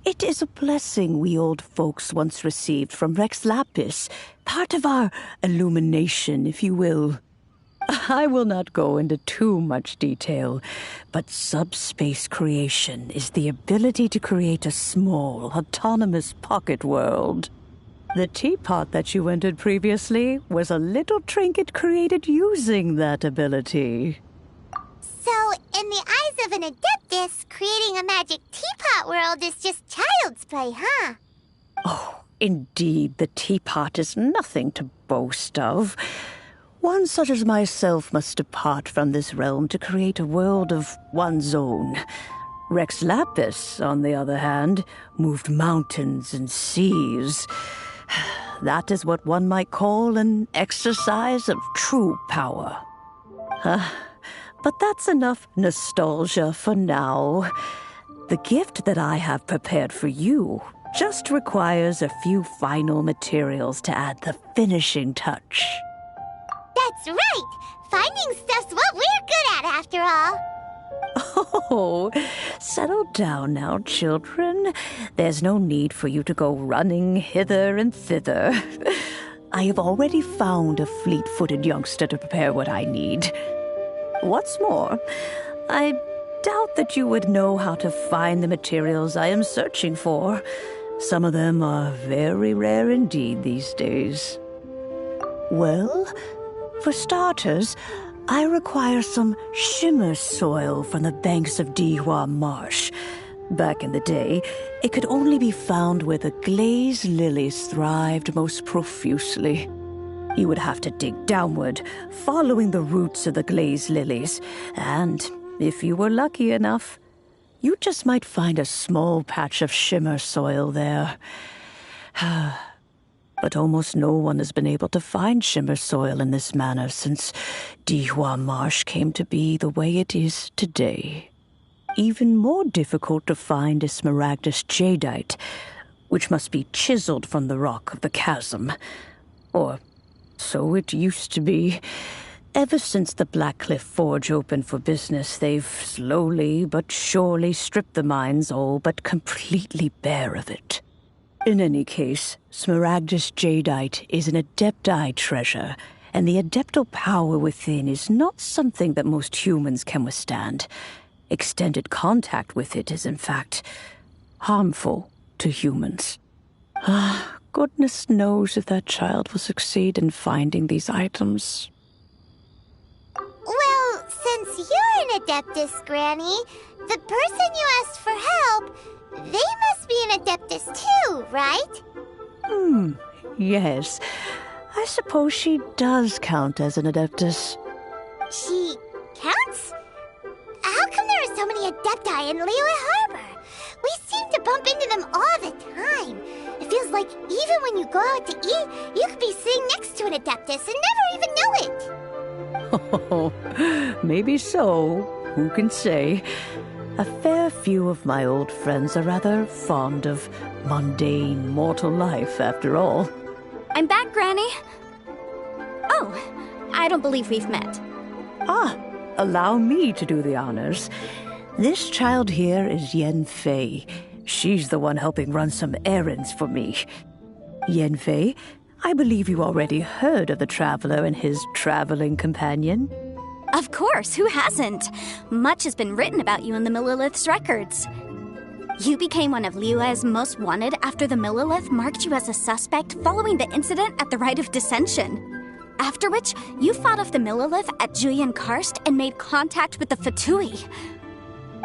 it is a blessing we old folks once received from Rex Lapis, part of our illumination, if you will. I will not go into too much detail, but subspace creation is the ability to create a small, autonomous pocket world. The teapot that you entered previously was a little trinket created using that ability. So, in the eyes of an Adeptus, creating a magic teapot world is just child's play, huh? Oh, indeed, the teapot is nothing to boast of. One such as myself must depart from this realm to create a world of one's own. Rex Lapis, on the other hand, moved mountains and seas. That is what one might call an exercise of true power. But that's enough nostalgia for now. The gift that I have prepared for you just requires a few final materials to add the finishing touch. That's right! Finding stuff's what we're good at, after all. Oh, settle down now, children. There's no need for you to go running hither and thither. I have already found a fleet-footed youngster to prepare what I need. What's more, I doubt that you would know how to find the materials I am searching for. Some of them are very rare indeed these days. Well, for starters, I require some shimmer soil from the banks of Dihua Marsh. Back in the day, it could only be found where the glaze lilies thrived most profusely. You would have to dig downward, following the roots of the glaze lilies, and if you were lucky enough, you just might find a small patch of shimmer soil there. But almost no one has been able to find shimmer soil in this manner since Dihua Marsh came to be the way it is today. Even more difficult to find is smaragdus jadeite, which must be chiseled from the rock of the chasm. Or so it used to be. Ever since the Blackcliff Forge opened for business, they've slowly but surely stripped the mines all but completely bare of it. In any case, smaragdus jadeite is an adepti treasure, and the adeptal power within is not something that most humans can withstand. Extended contact with it is, in fact, harmful to humans. Goodness knows if that child will succeed in finding these items. Well, since you're an Adeptus, Granny, the person you asked for help, they must be an Adeptus too, right? Yes. I suppose she does count as an Adeptus. She counts? How come there are so many Adepti in Liyue Harbor? We seem to bump into them all the time. It feels like even when you go out to eat, you could be sitting next to an Adeptus and never even know it. Oh, maybe so. Who can say? A fair few of my old friends are rather fond of mundane mortal life, after all. I'm back, Granny. Oh, I don't believe we've met. Allow me to do the honors. This child here is Yen Fei. She's the one helping run some errands for me. Yen Fei, I believe you already heard of the Traveler and his traveling companion. Of course, who hasn't? Much has been written about you in the Millilith's records. You became one of Liyue's most wanted after the Millilith marked you as a suspect following the incident at the Rite of Dissension. After which, you fought off the Millilith at Julian Karst and made contact with the Fatui.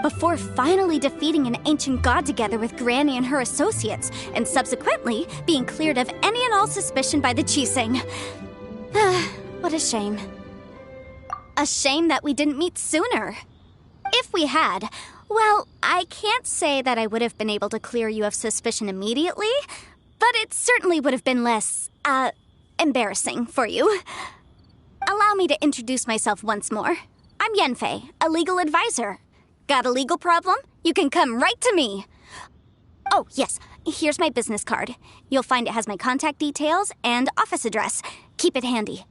Before finally defeating an ancient god together with Granny and her associates, and subsequently being cleared of any and all suspicion by the Chiseng. What a shame. A shame that we didn't meet sooner. If we had, well, I can't say that I would have been able to clear you of suspicion immediately, but it certainly would have been less, embarrassing for you. Allow me to introduce myself once more. I'm Yenfei, a legal advisor. Got a legal problem? You can come right to me. Oh, yes, here's my business card. You'll find it has my contact details and office address. Keep it handy.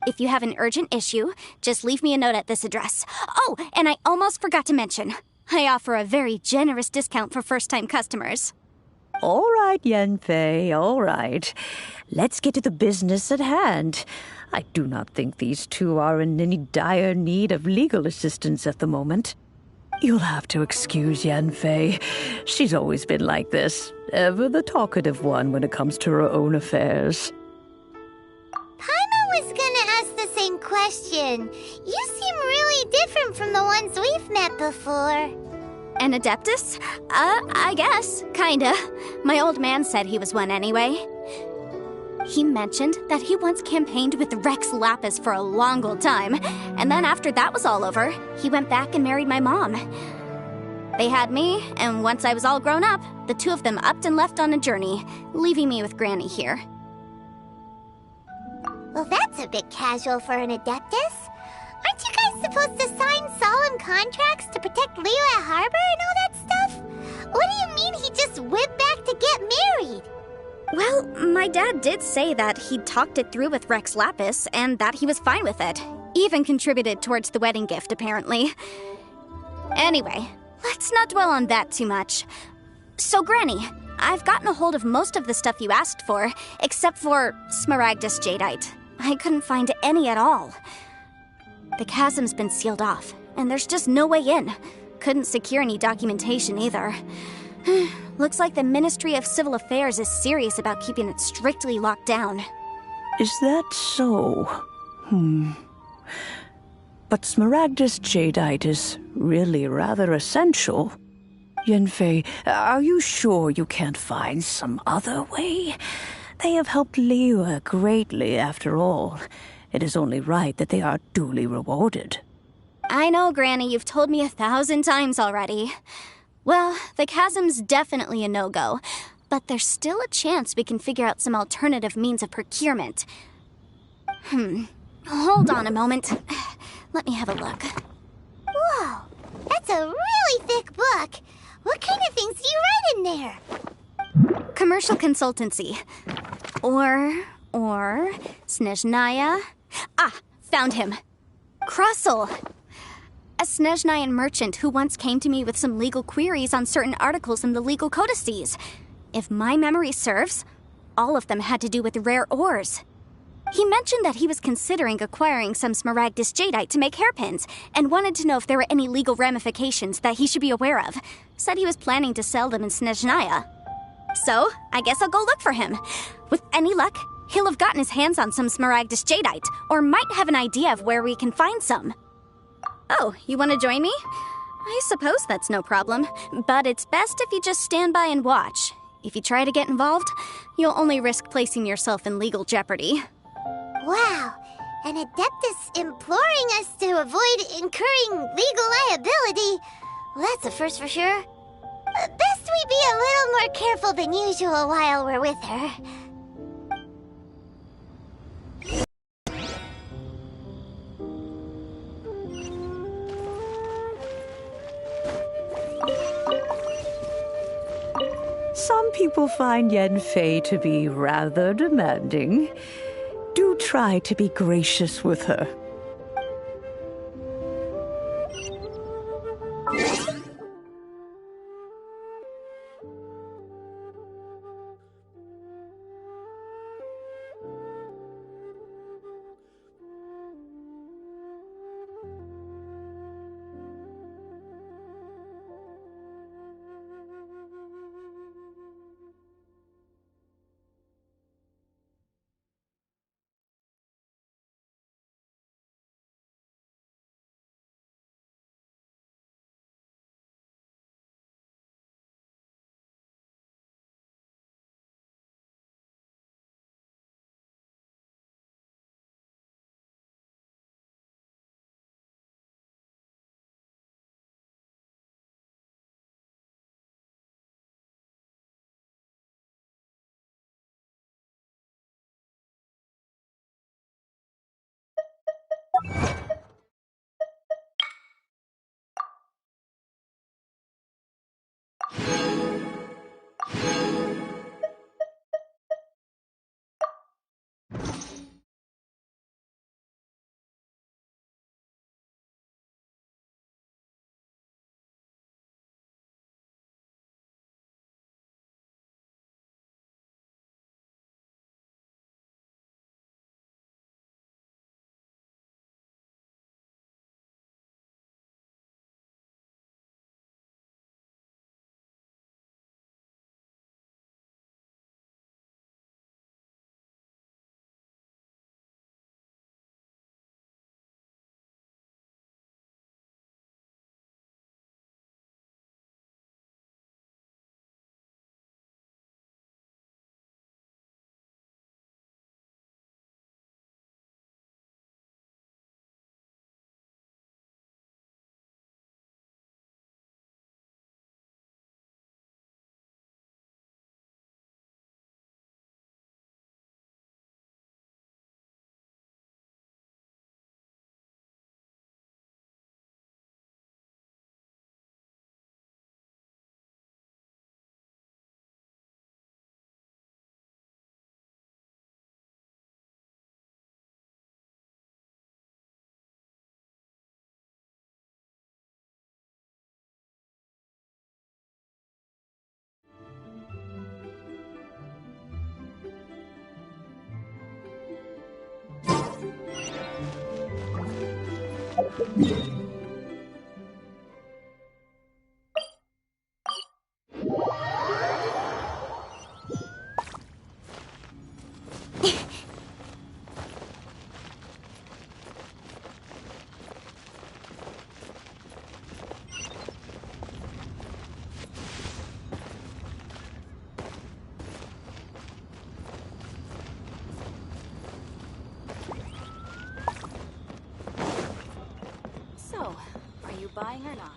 If you have an urgent issue, just leave me a note at this address. Oh, and I almost forgot to mention, I offer a very generous discount for first-time customers. All right, Yenfei, all right. Let's get to the business at hand. I do not think these two are in any dire need of legal assistance at the moment. You'll have to excuse Yenfei. She's always been like this, ever the talkative one when it comes to her own affairs. Paimon was gonna ask the same question. You seem really different from the ones we've met before. An Adeptus? I guess. Kinda. My old man said he was one anyway. He mentioned that he once campaigned with Rex Lapis for a long old time, and then after that was all over, he went back and married my mom. They had me, and once I was all grown up, the two of them upped and left on a journey, leaving me with Granny here. Well, that's a bit casual for an Adeptus. Aren't you guys supposed to sign solemn contracts to protect Liyue Harbor and all that stuff? What do you mean he just went back to get married? Well, my dad did say that he'd talked it through with Rex Lapis and that he was fine with it. Even contributed towards the wedding gift, apparently. Anyway, let's not dwell on that too much. So, Granny, I've gotten a hold of most of the stuff you asked for, except for Smaragdus Jadeite. I couldn't find any at all. The chasm's been sealed off, and there's just no way in. Couldn't secure any documentation either. Looks like the Ministry of Civil Affairs is serious about keeping it strictly locked down. Is that so? But Smaragdus Jadeite is really rather essential. Yenfei, are you sure you can't find some other way? They have helped Liyue greatly, after all. It is only right that they are duly rewarded. I know, Granny, you've told me 1,000 times already. Well, the chasm's definitely a no-go, but there's still a chance we can figure out some alternative means of procurement. Hold on a moment. Let me have a look. Whoa, that's a really thick book. What kind of things do you write in there? Commercial consultancy. Or Snezhnaya. Ah, found him. Krusel. A Snezhnayan merchant who once came to me with some legal queries on certain articles in the legal codices. If my memory serves, all of them had to do with rare ores. He mentioned that he was considering acquiring some Smaragdus Jadeite to make hairpins, and wanted to know if there were any legal ramifications that he should be aware of. Said he was planning to sell them in Snezhnaya. So, I guess I'll go look for him. With any luck, he'll have gotten his hands on some Smaragdus Jadeite, or might have an idea of where we can find some. Oh, you want to join me? I suppose that's no problem, but it's best if you just stand by and watch. If you try to get involved, you'll only risk placing yourself in legal jeopardy. Wow, an Adeptus imploring us to avoid incurring legal liability. Well, that's a first for sure. Best we be a little more careful than usual while we're with her. Some people find Yenfei to be rather demanding. Do try to be gracious with her. So, are you buying or not?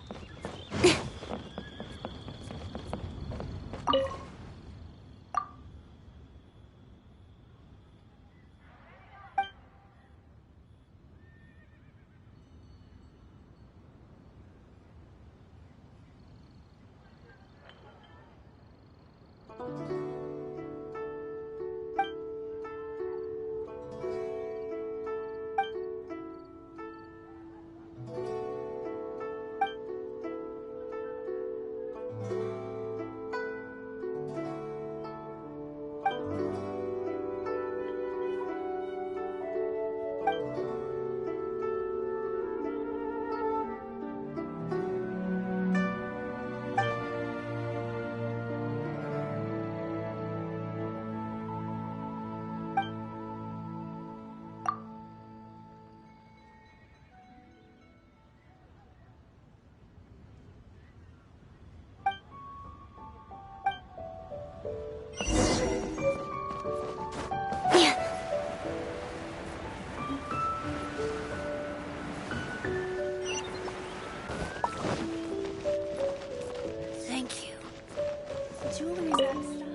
Thank you. Jewelry's out of stock.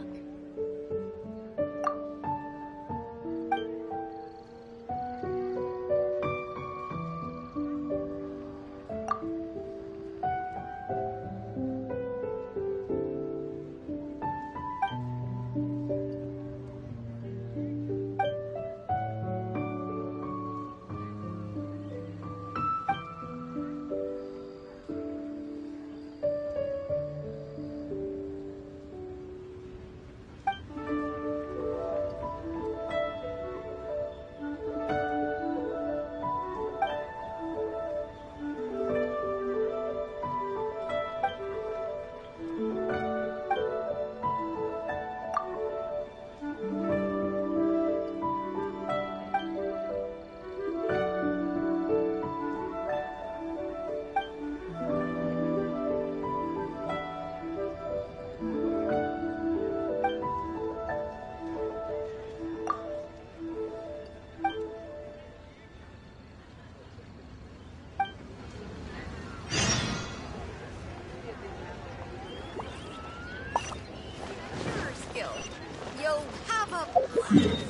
You'll have a blast.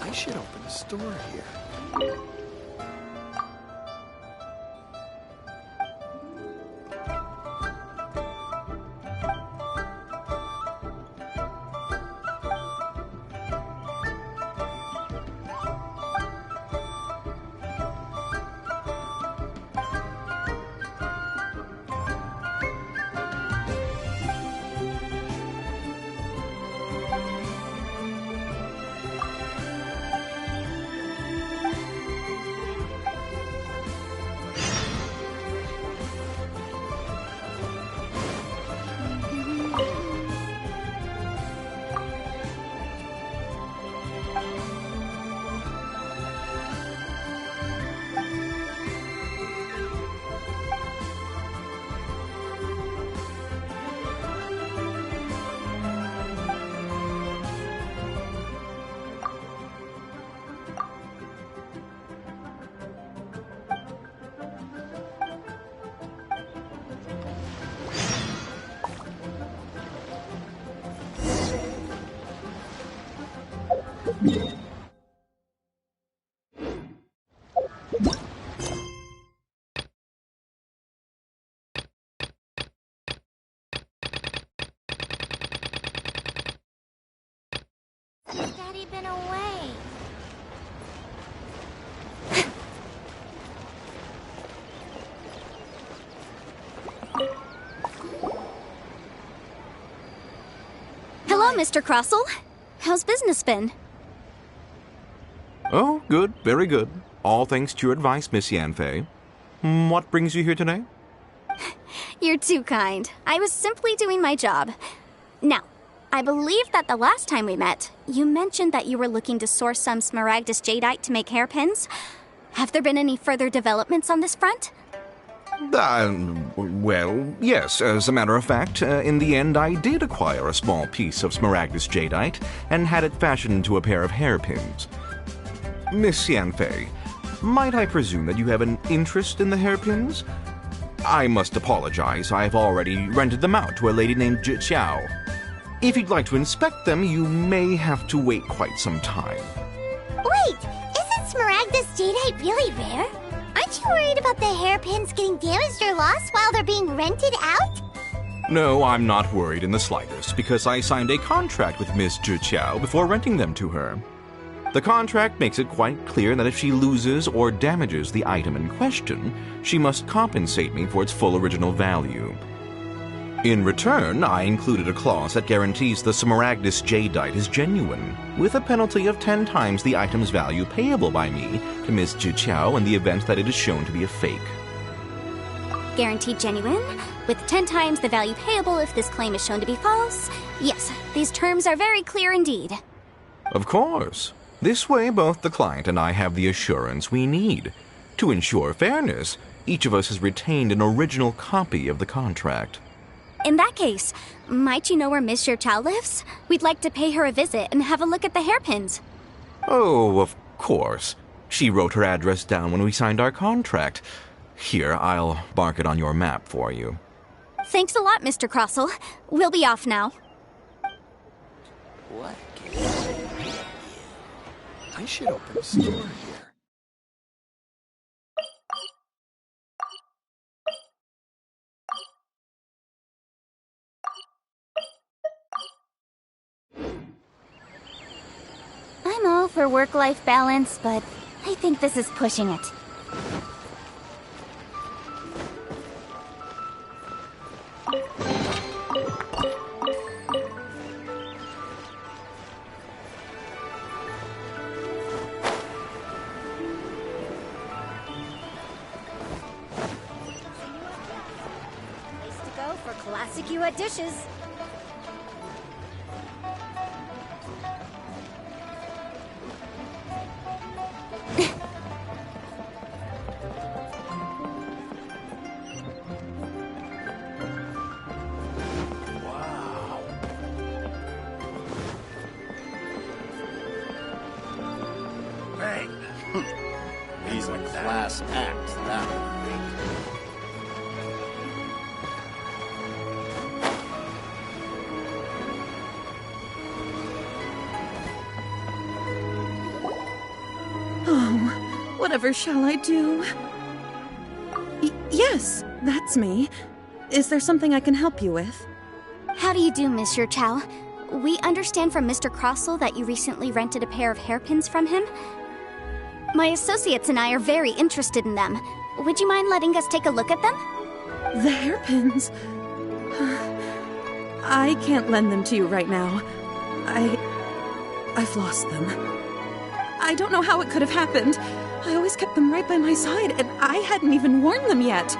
I should open a store here. Has Daddy been away? Hello, Mr. Crossell. How's business been? Oh, good, very good. All thanks to your advice, Miss Yanfei. What brings you here today? You're too kind. I was simply doing my job. Now, I believe that the last time we met, you mentioned that you were looking to source some Smaragdus jadeite to make hairpins. Have there been any further developments on this front? Well, yes. As a matter of fact, in the end, I did acquire a small piece of Smaragdus jadeite and had it fashioned into a pair of hairpins. Miss Yanfei, might I presume that you have an interest in the hairpins? I must apologize. I've already rented them out to a lady named Xiao. If you'd like to inspect them, you may have to wait quite some time. Wait, isn't Smaragdus jadeite really rare? Aren't you worried about the hairpins getting damaged or lost while they're being rented out? No, I'm not worried in the slightest, because I signed a contract with Miss Xiao before renting them to her. The contract makes it quite clear that if she loses or damages the item in question, she must compensate me for its full original value. In return, I included a clause that guarantees the Smaragdus jadeite is genuine, with a penalty of 10 times the item's value payable by me to Miss Xiao in the event that it is shown to be a fake. Guaranteed genuine, with 10 times the value payable if this claim is shown to be false? Yes, these terms are very clear indeed. Of course. This way, both the client and I have the assurance we need. To ensure fairness, each of us has retained an original copy of the contract. In that case, might you know where Miss Xiao lives? We'd like to pay her a visit and have a look at the hairpins. Oh, of course. She wrote her address down when we signed our contract. Here, I'll mark it on your map for you. Thanks a lot, Mr. Crossell. We'll be off now. What can I say? I should open a store here. I'm all for work-life balance, but I think this is pushing it. Place to go for classic U.S. dishes. He's a class act, that Oh, whatever shall I do? Yes, that's me. Is there something I can help you with? How do you do, Miss Xiao? We understand from Mr. Crossell that you recently rented a pair of hairpins from him. My associates and I are very interested in them. Would you mind letting us take a look at them? The hairpins? I can't lend them to you right now. I've lost them. I don't know how it could have happened. I always kept them right by my side, and I hadn't even worn them yet.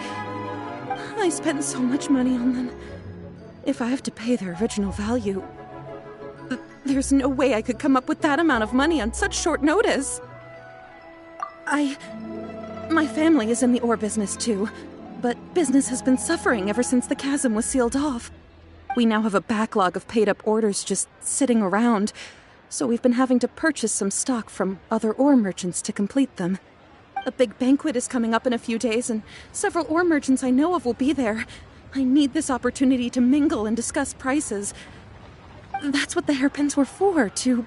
I spent so much money on them. If I have to pay their original value, there's no way I could come up with that amount of money on such short notice. My family is in the ore business too, but business has been suffering ever since the chasm was sealed off. We now have a backlog of paid-up orders just sitting around, so we've been having to purchase some stock from other ore merchants to complete them. A big banquet is coming up in a few days, and several ore merchants I know of will be there. I need this opportunity to mingle and discuss prices. That's what the hairpins were for, to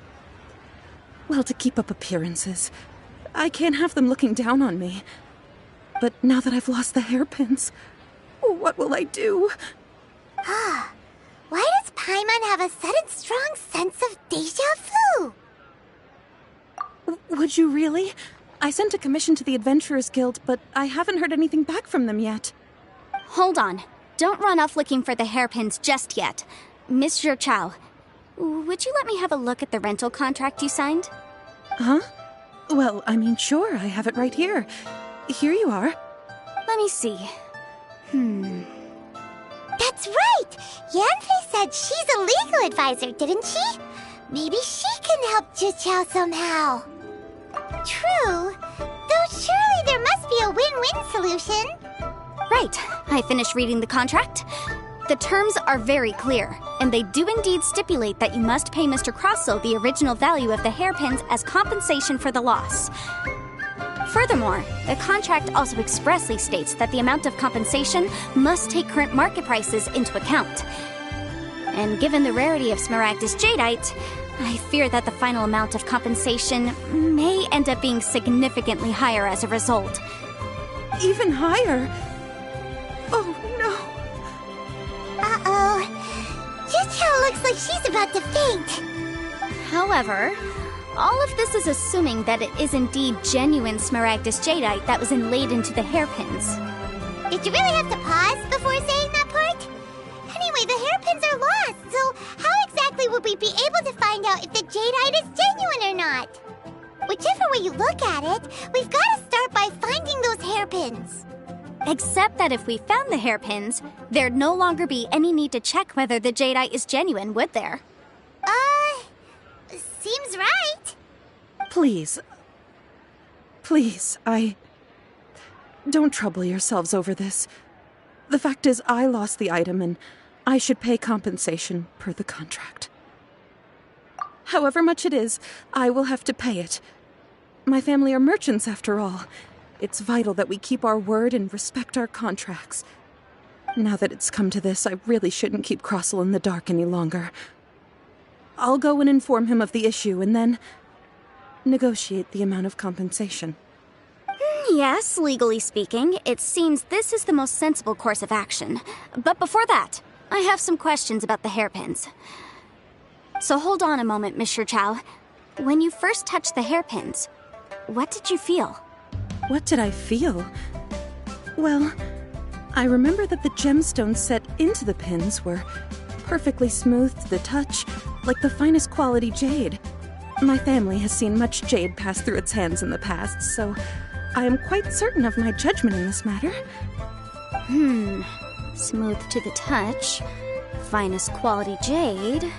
keep up appearances. I can't have them looking down on me. But now that I've lost the hairpins, what will I do? Why does Paimon have a sudden strong sense of déjà vu? Would you really? I sent a commission to the Adventurers Guild, but I haven't heard anything back from them yet. Hold on. Don't run off looking for the hairpins just yet. Miss Xiao, would you let me have a look at the rental contract you signed? Huh? Well, I mean, sure, I have it right here. Here you are. Let me see. That's right! Yanfei said she's a legal advisor, didn't she? Maybe she can help Zhiqiao somehow. True. Though surely there must be a win-win solution. Right. I finished reading the contract. The terms are very clear, and they do indeed stipulate that you must pay Mr. Crossel the original value of the hairpins as compensation for the loss. Furthermore, the contract also expressly states that the amount of compensation must take current market prices into account. And given the rarity of Smaragdus Jadeite, I fear that the final amount of compensation may end up being significantly higher as a result. Even higher? Oh, no. Uh-oh. Zhiqiao looks like she's about to faint. However, all of this is assuming that it is indeed genuine Smaragdus Jadeite that was inlaid into the hairpins. Did you really have to pause before saying that part? Anyway, the hairpins are lost, so how exactly would we be able to find out if the Jadeite is genuine or not? Whichever way you look at it, we've got to start by finding those hairpins. Except that if we found the hairpins, there'd no longer be any need to check whether the Jadeite is genuine, would there? Seems right. Please. Please, Don't trouble yourselves over this. The fact is, I lost the item, and I should pay compensation per the contract. However much it is, I will have to pay it. My family are merchants, after all. It's vital that we keep our word and respect our contracts. Now that it's come to this, I really shouldn't keep Crossel in the dark any longer. I'll go and inform him of the issue, and then negotiate the amount of compensation. Yes, legally speaking, it seems this is the most sensible course of action. But before that, I have some questions about the hairpins. So hold on a moment, Miss Chow. When you first touched the hairpins, what did you feel? What did I feel? Well, I remember that the gemstones set into the pins were perfectly smooth to the touch, like the finest quality jade. My family has seen much jade pass through its hands in the past, so I am quite certain of my judgment in this matter. Smooth to the touch, finest quality jade.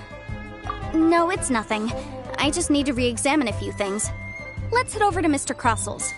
No, it's nothing. I just need to re-examine a few things. Let's head over to Mr. Crossel's.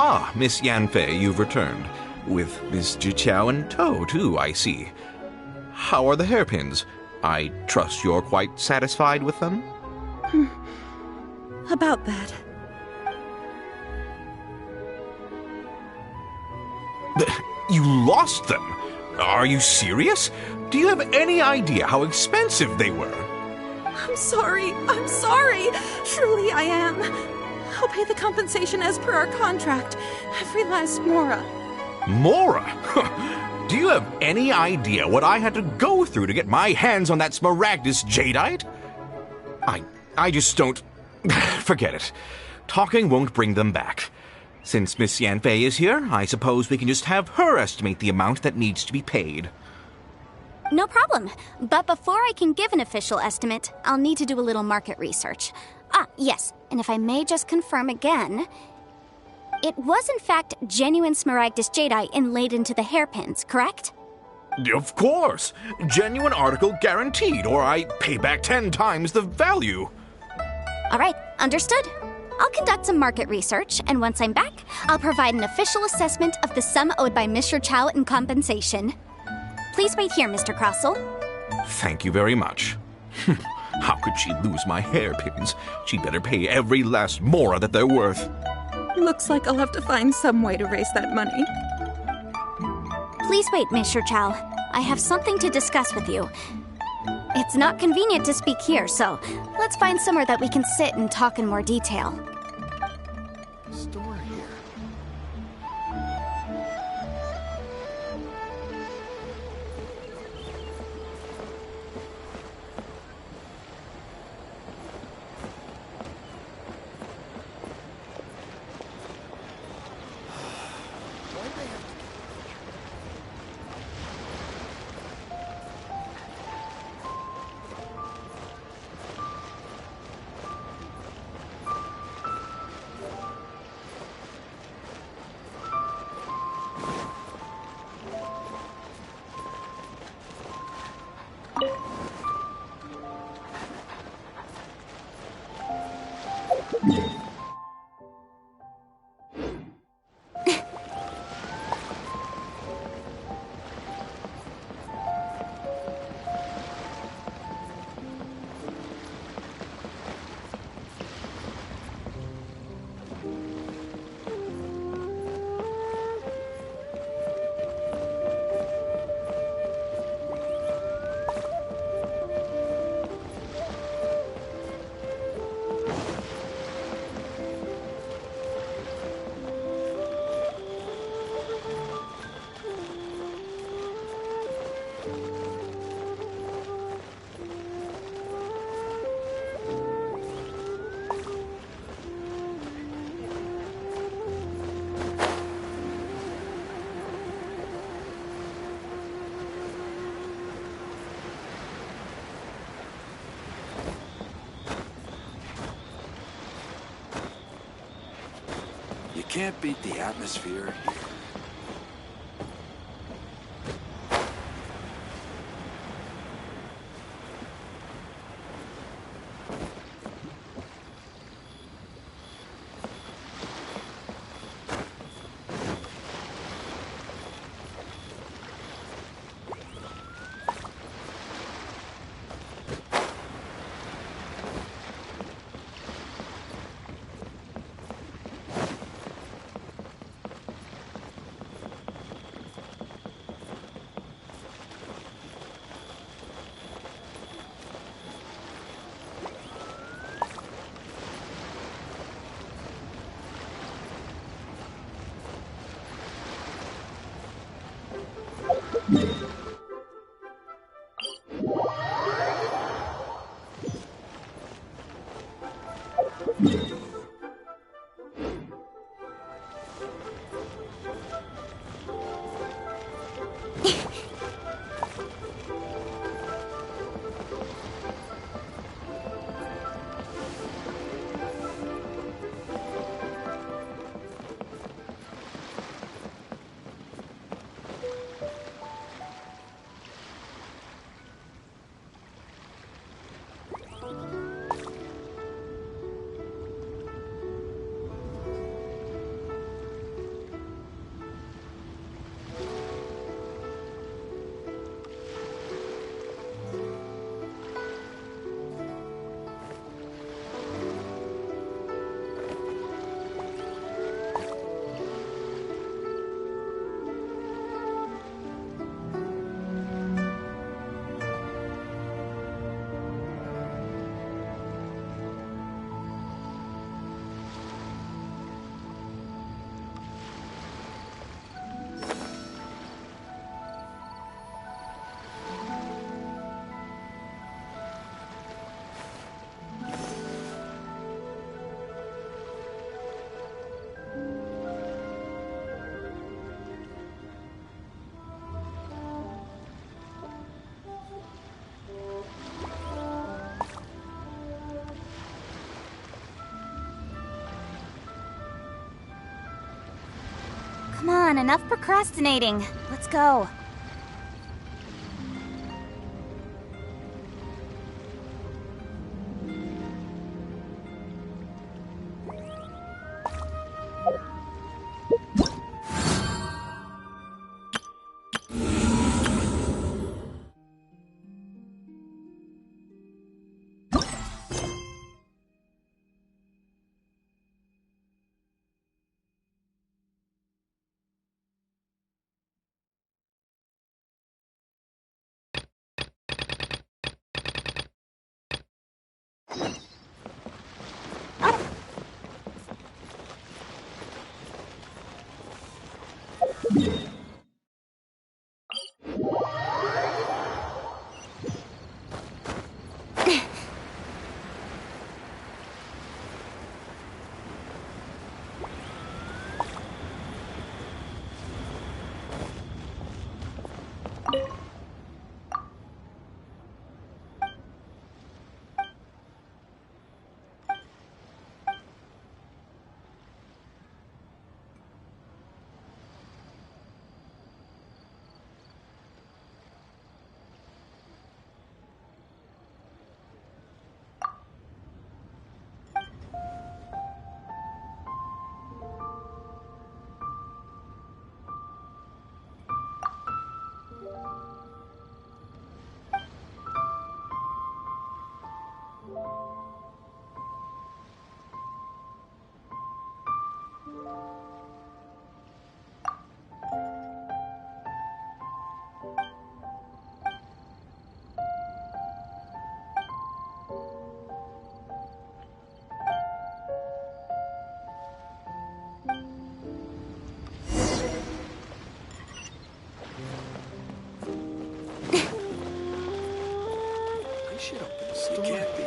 Ah, Miss Yanfei, you've returned. With Miss Jiqiao in tow, too, I see. How are the hairpins? I trust you're quite satisfied with them? About that. You lost them? Are you serious? Do you have any idea how expensive they were? I'm sorry. Truly I am. I'll pay the compensation as per our contract. Every last mora. Mora? Do you have any idea what I had to go through to get my hands on that Smaragdus jadeite? I just don't... Forget it. Talking won't bring them back. Since Miss Yanfei is here, I suppose we can just have her estimate the amount that needs to be paid. No problem. But before I can give an official estimate, I'll need to do a little market research. Ah, yes, and if I may just confirm again, it was in fact genuine Smaragdus jadeite inlaid into the hairpins, correct? Of course! Genuine article guaranteed, or I pay back 10 times the value. All right, understood. I'll conduct some market research, and once I'm back, I'll provide an official assessment of the sum owed by Mr. Chow in compensation. Please wait here, Mr. Crossell. Thank you very much. How could she lose my hairpins? She'd better pay every last mora that they're worth. Looks like I'll have to find some way to raise that money. Please wait, Mr. Chow. I have something to discuss with you. It's not convenient to speak here, so let's find somewhere that we can sit and talk in more detail. Store here. You can't beat the atmosphere here. on, enough procrastinating. Let's go. Should open the store. You can't be.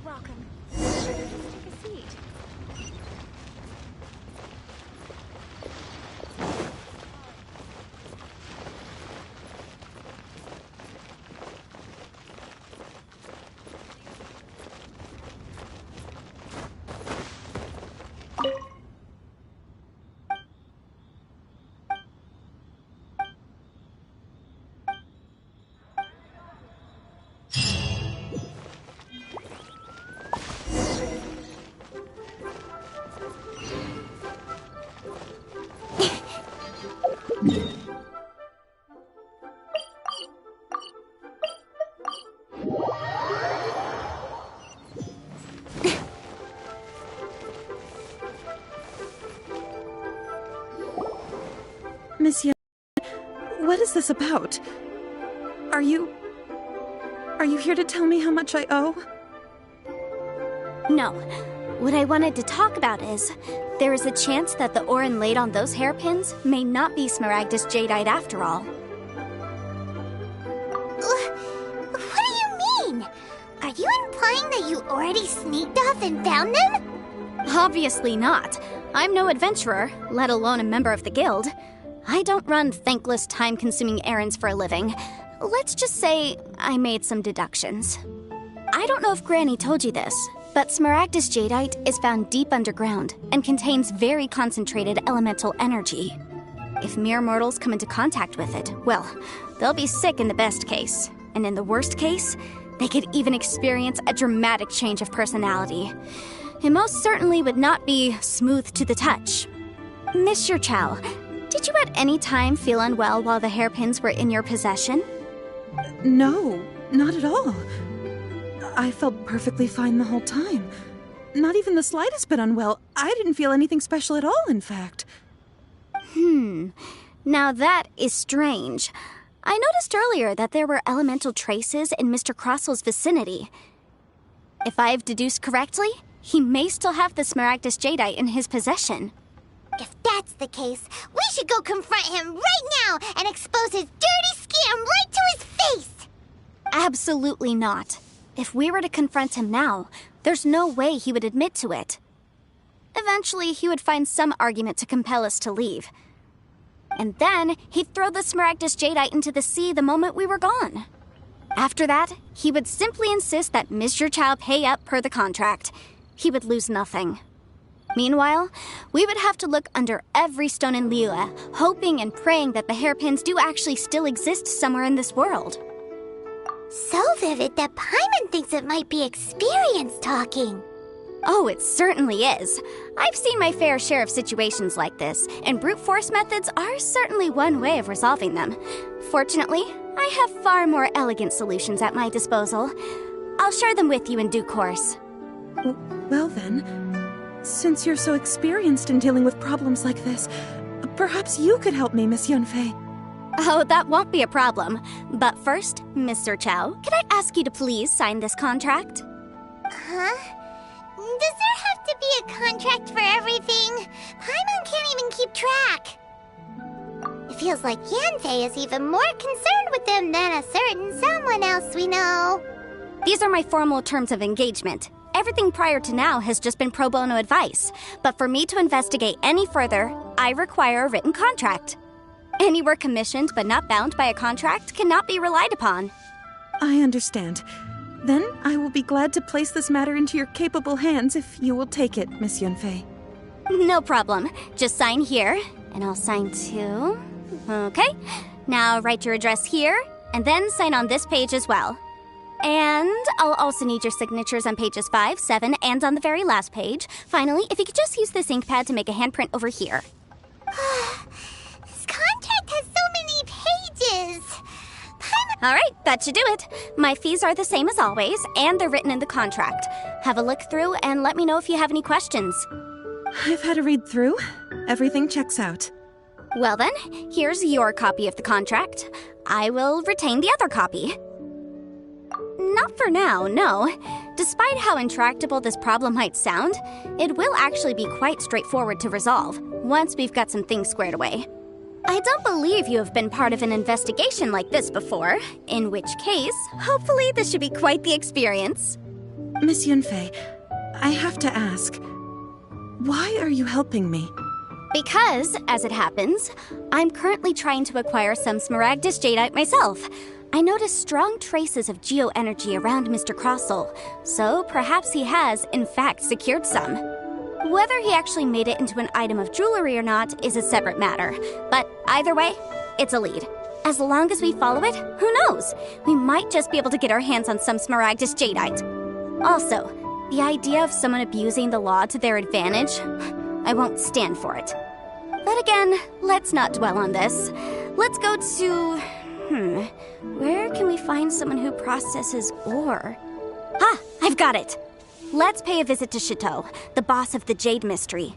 Welcome. Take a seat. Miss Yen, what is this about? Are you here to tell me how much I owe? No. What I wanted to talk about is, there is a chance that the Orin laid on those hairpins may not be Smaragdus Jadeite after all. What do you mean? Are you implying that you already sneaked off and found them? Obviously not. I'm no adventurer, let alone a member of the guild. I don't run thankless, time-consuming errands for a living. Let's just say I made some deductions. I don't know if Granny told you this, but Smaragdus Jadeite is found deep underground and contains very concentrated elemental energy. If mere mortals come into contact with it, well, they'll be sick in the best case. And in the worst case, they could even experience a dramatic change of personality. It most certainly would not be smooth to the touch. Monsieur Chow, Did you at any time feel unwell while the hairpins were in your possession? No, not at all. I felt perfectly fine the whole time. Not even the slightest bit unwell. I didn't feel anything special at all, in fact. Now that is strange. I noticed earlier that there were elemental traces in Mr. Crossel's vicinity. If I've deduced correctly, he may still have the Smaragdus Jadeite in his possession. If that's the case, we should go confront him right now and expose his dirty scam right to his face! Absolutely not. If we were to confront him now, there's no way he would admit to it. Eventually, he would find some argument to compel us to leave. And then, he'd throw the Smaragdus Jadeite into the sea the moment we were gone. After that, he would simply insist that Mr. Chow pay up per the contract. He would lose nothing. Meanwhile, we would have to look under every stone in Liyue, hoping and praying that the hairpins do actually still exist somewhere in this world. So vivid that Paimon thinks it might be experience talking. Oh, it certainly is. I've seen my fair share of situations like this, and brute force methods are certainly one way of resolving them. Fortunately, I have far more elegant solutions at my disposal. I'll share them with you in due course. Well then, since you're so experienced in dealing with problems like this, perhaps you could help me, Miss Yunfei. Oh, that won't be a problem. But first, Mr. Chow, could I ask you to please sign this contract? Huh? Does there have to be a contract for everything? Paimon can't even keep track. It feels like Yanfei is even more concerned with them than a certain someone else we know. These are my formal terms of engagement. Everything prior to now has just been pro bono advice. But for me to investigate any further, I require a written contract. Any work commissioned but not bound by a contract cannot be relied upon. I understand. Then I will be glad to place this matter into your capable hands if you will take it, Miss Yunfei. No problem. Just sign here, and I'll sign too. Okay. Now write your address here, and then sign on this page as well. And I'll also need your signatures on pages 5, 7, and on the very last page. Finally, if you could just use this ink pad to make a handprint over here. This contract has so many pages. All right, that should do it. My fees are the same as always, and they're written in the contract. Have a look through and let me know if you have any questions. I've had a read through. Everything checks out. Well then, here's your copy of the contract. I will retain the other copy. Not for now, no. Despite how intractable this problem might sound, it will actually be quite straightforward to resolve, once we've got some things squared away. I don't believe you have been part of an investigation like this before, in which case, hopefully this should be quite the experience. Miss Yunfei, I have to ask, why are you helping me? Because, as it happens, I'm currently trying to acquire some Smaragdus Jadeite myself. I noticed strong traces of geoenergy around Mr. Crossel, so perhaps he has, in fact, secured some. Whether he actually made it into an item of jewelry or not is a separate matter, but either way, it's a lead. As long as we follow it, who knows? We might just be able to get our hands on some Smaragdus Jadeite. Also, the idea of someone abusing the law to their advantage, I won't stand for it. But again, let's not dwell on this. Let's go to... where can we find someone who processes ore? I've got it! Let's pay a visit to Chateau, the boss of the Jade Mystery.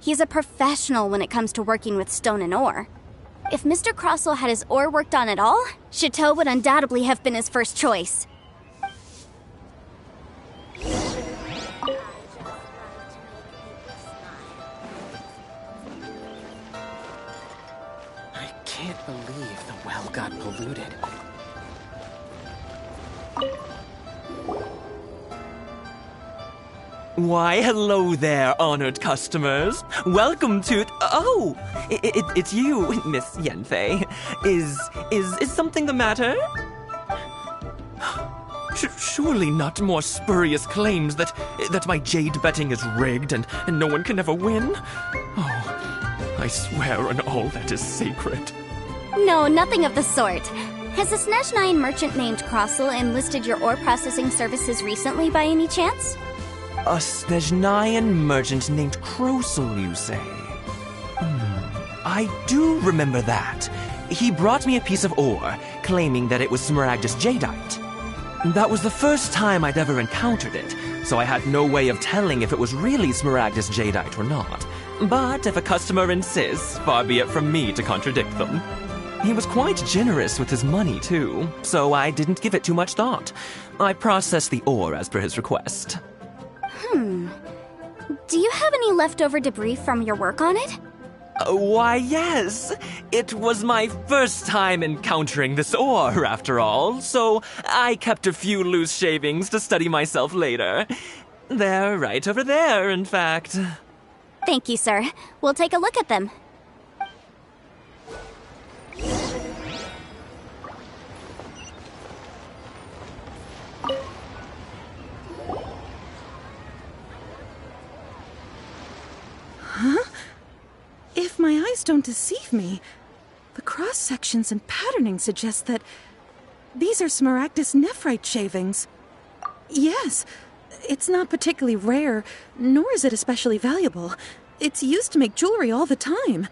He's a professional when it comes to working with stone and ore. If Mr. Crossel had his ore worked on at all, Chateau would undoubtedly have been his first choice. I can't believe the well got polluted. Why, hello there, honored customers. Welcome to... Oh, it's you, Miss Yanfei. Is something the matter? Surely not more spurious claims that my jade betting is rigged and no one can ever win? Oh, I swear on all that is sacred. No, nothing of the sort. Has a Snezhnine merchant named Crossel enlisted your ore processing services recently by any chance? A Snezhnine merchant named Crossel, you say? I do remember that. He brought me a piece of ore, claiming that it was Smaragdus jadeite. That was the first time I'd ever encountered it, so I had no way of telling if it was really Smaragdus jadeite or not. But if a customer insists, far be it from me to contradict them. He was quite generous with his money, too, so I didn't give it too much thought. I processed the ore as per his request. Do you have any leftover debris from your work on it? Why, yes. It was my first time encountering this ore, after all, so I kept a few loose shavings to study myself later. They're right over there, in fact. Thank you, sir. We'll take a look at them. Huh? If my eyes don't deceive me, the cross-sections and patterning suggest that these are Smaragdus nephrite shavings. Yes, it's not particularly rare, nor is it especially valuable. It's used to make jewelry all the time.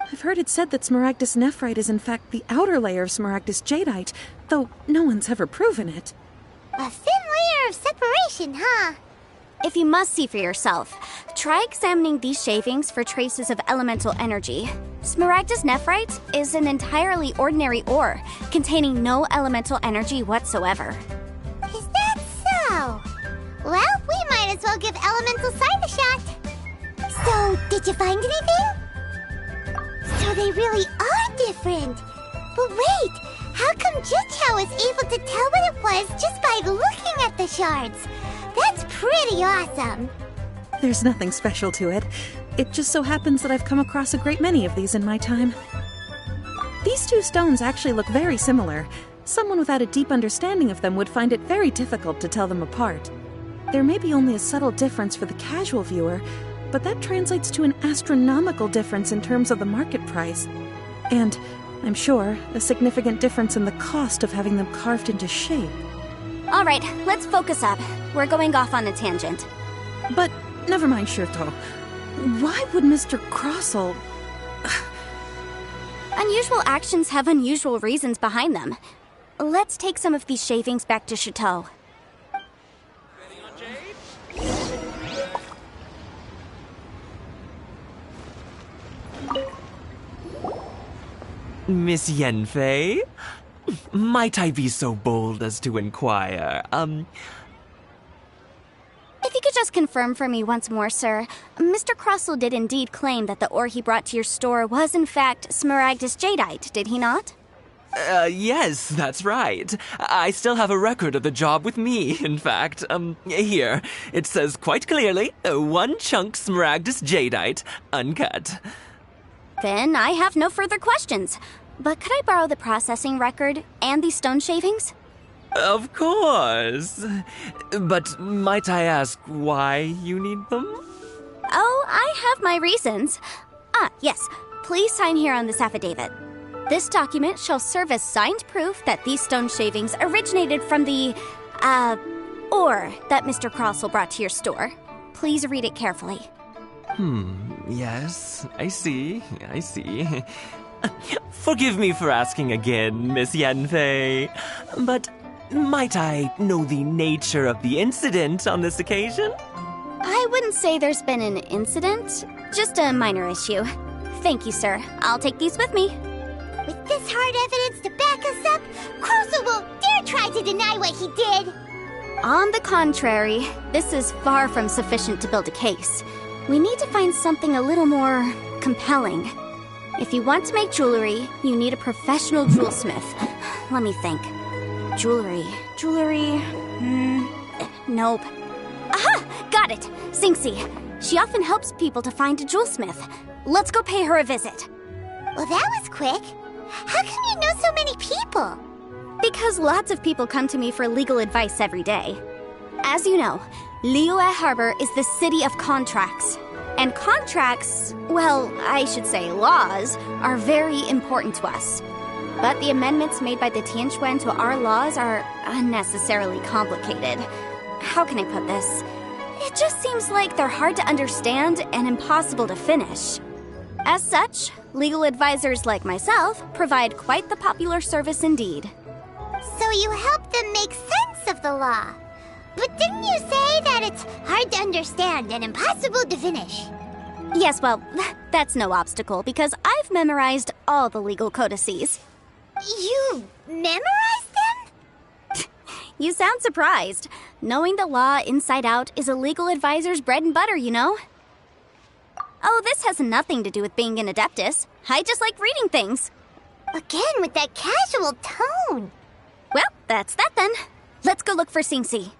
I've heard it said that Smaragdus nephrite is in fact the outer layer of Smaragdus jadeite, though no one's ever proven it. A thin layer of separation, huh? If you must see for yourself, try examining these shavings for traces of elemental energy. Smaragdus nephrite is an entirely ordinary ore, containing no elemental energy whatsoever. Is that so? Well, we might as well give elemental sight a shot. So, did you find anything? So they really are different. But wait, how come Jichao was able to tell what it was just by looking at the shards? That's pretty awesome. There's nothing special to it. It just so happens that I've come across a great many of these in my time. These two stones actually look very similar. Someone without a deep understanding of them would find it very difficult to tell them apart. There may be only a subtle difference for the casual viewer, but that translates to an astronomical difference in terms of the market price. And, I'm sure, a significant difference in the cost of having them carved into shape. All right, let's focus up. We're going off on a tangent. But never mind, Shirto. Why would Mr. Crossell... Unusual actions have unusual reasons behind them. Let's take some of these shavings back to Chateau. Miss Yanfei? Might I be so bold as to inquire, If you could just confirm for me once more, sir. Mr. Crossell did indeed claim that the ore he brought to your store was in fact Smaragdus jadeite, did he not? Yes, that's right. I still have a record of the job with me, in fact. Here. It says quite clearly, 1 chunk Smaragdus jadeite, uncut. Then I have no further questions. But could I borrow the processing record and these stone shavings? Of course. But might I ask why you need them? Oh, I have my reasons. Yes. Please sign here on this affidavit. This document shall serve as signed proof that these stone shavings originated from the, ore that Mr. Crossell brought to your store. Please read it carefully. Yes, I see. Forgive me for asking again, Miss Yanfei, but might I know the nature of the incident on this occasion? I wouldn't say there's been an incident, just a minor issue. Thank you, sir. I'll take these with me. With this hard evidence to back us up, Crossell won't dare try to deny what he did. On the contrary, this is far from sufficient to build a case. We need to find something a little more compelling. If you want to make jewelry, you need a professional jewelsmith. Let me think. Jewelry. Nope. Aha! Got it! Xingxi. She often helps people to find a jewelsmith. Let's go pay her a visit. Well, that was quick. How come you know so many people? Because lots of people come to me for legal advice every day. As you know, Liyue Harbor is the city of contracts. And contracts, well, I should say laws, are very important to us. But the amendments made by the Tianquan to our laws are unnecessarily complicated. How can I put this? It just seems like they're hard to understand and impossible to finish. As such, legal advisors like myself provide quite the popular service indeed. So you help them make sense of the law. But didn't you say that it's hard to understand and impossible to finish? Yes, well, that's no obstacle because I've memorized all the legal codices. You memorized them? You sound surprised. Knowing the law inside out is a legal advisor's bread and butter, you know? Oh, this has nothing to do with being an adeptus. I just like reading things. Again, with that casual tone. Well, that's that then. Let's go look for Singsi.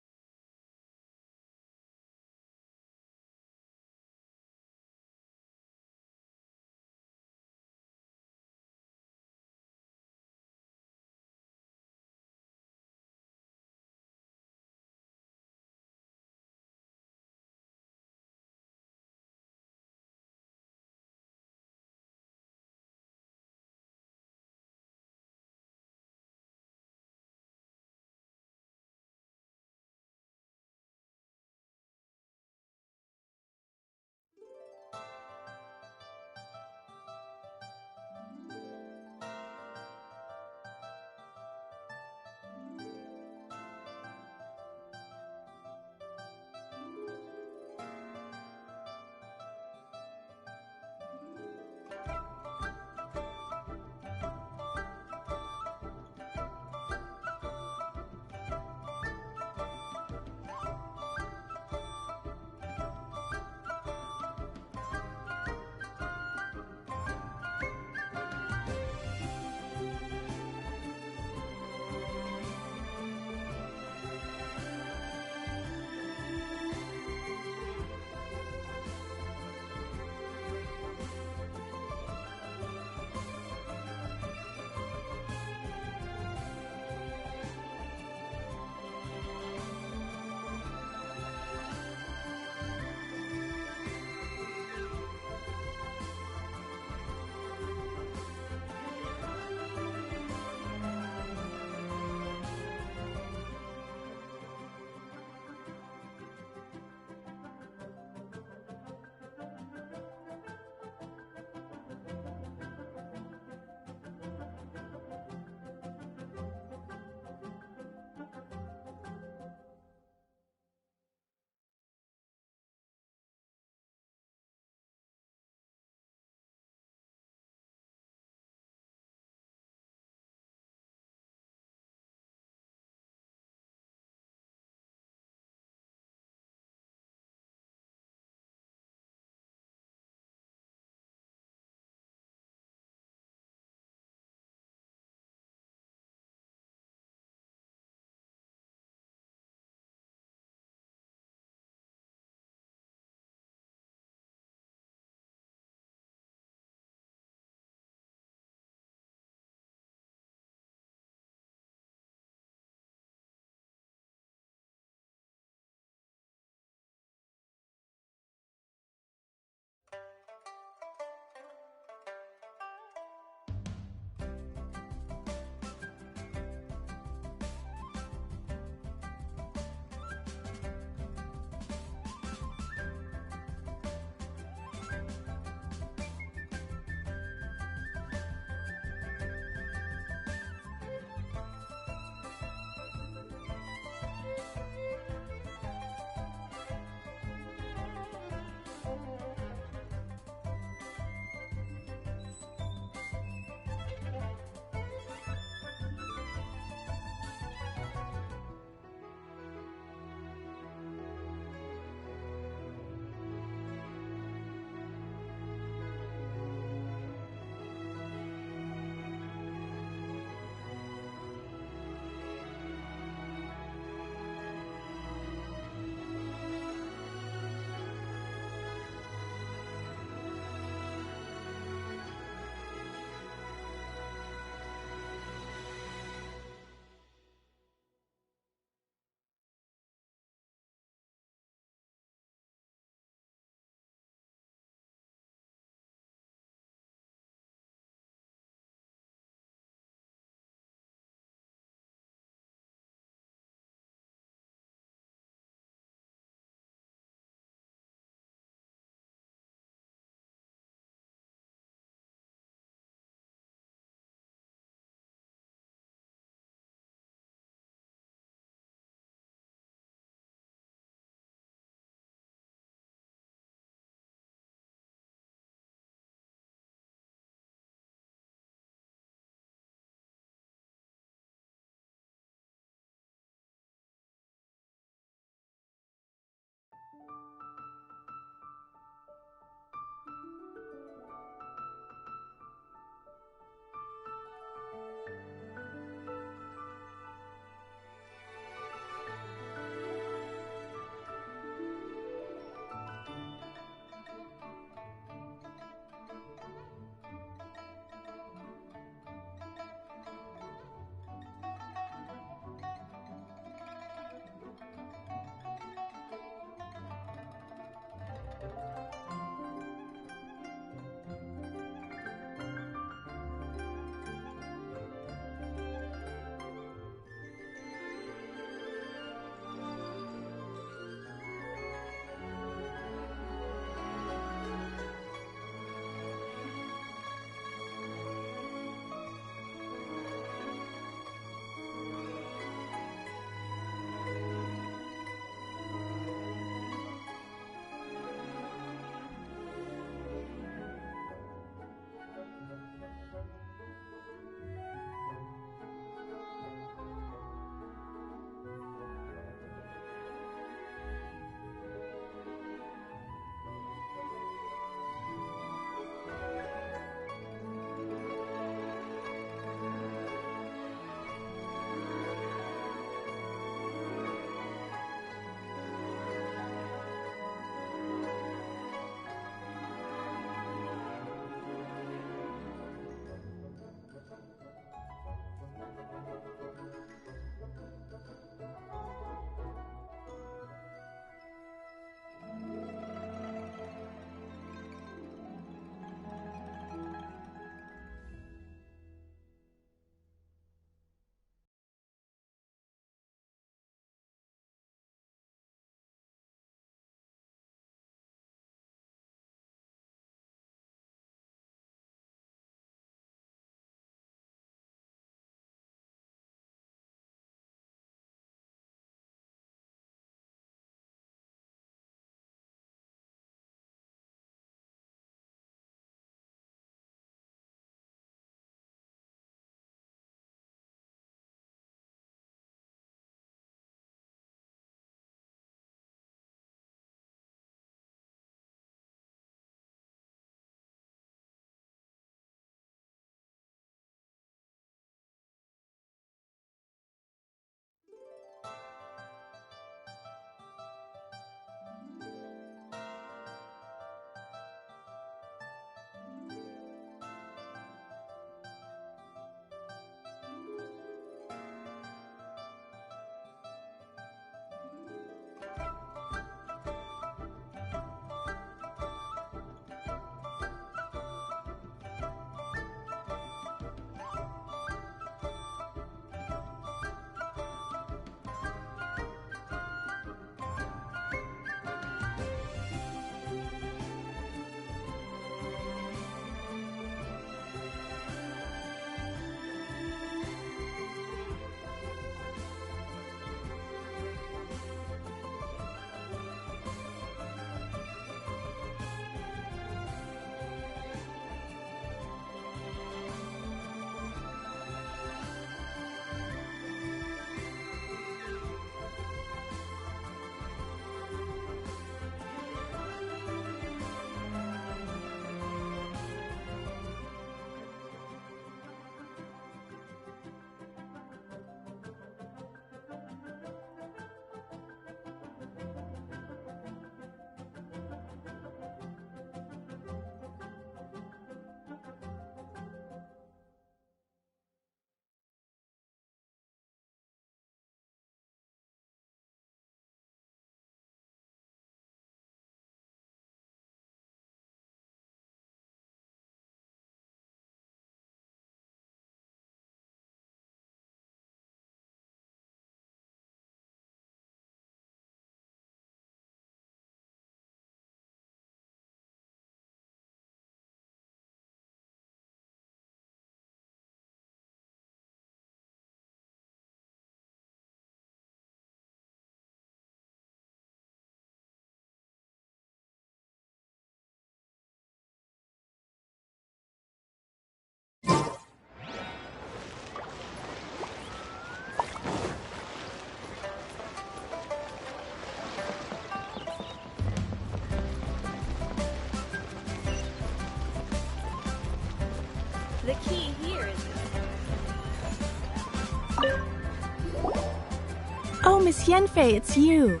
Oh, Miss Yenfei, it's you.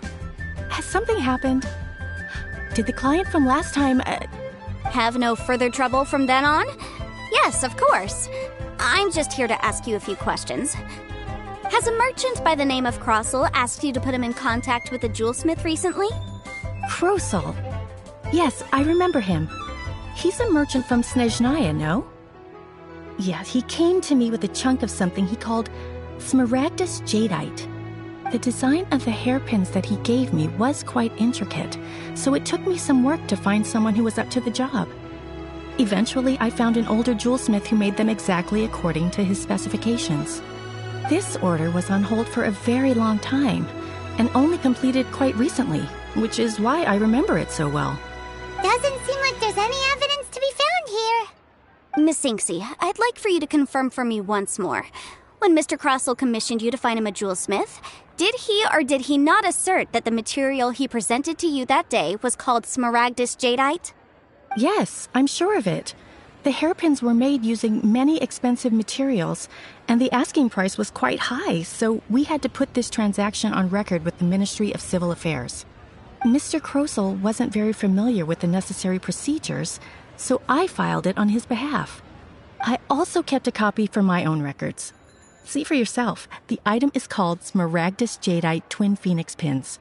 Has something happened? Did the client from last time... Have no further trouble from then on? Yes, of course. I'm just here to ask you a few questions. Has a merchant by the name of Crossel asked you to put him in contact with a jewelsmith recently? Crossel? Yes, I remember him. He's a merchant from Snezhnaya, no? Yeah, he came to me with a chunk of something he called Smaragdus Jadeite. The design of the hairpins that he gave me was quite intricate, so it took me some work to find someone who was up to the job. Eventually, I found an older jewelsmith who made them exactly according to his specifications. This order was on hold for a very long time, and only completed quite recently, which is why I remember it so well. Doesn't seem like there's any evidence to be found here. Miss Inksy, I'd like for you to confirm for me once more. When Mr. Crossel commissioned you to find him a jewelsmith, did he or did he not assert that the material he presented to you that day was called Smaragdus Jadeite? Yes, I'm sure of it. The hairpins were made using many expensive materials, and the asking price was quite high, so we had to put this transaction on record with the Ministry of Civil Affairs. Mr. Crossel wasn't very familiar with the necessary procedures, so I filed it on his behalf. I also kept a copy for my own records. See for yourself, the item is called Smaragdus Jadeite Twin Phoenix Pins.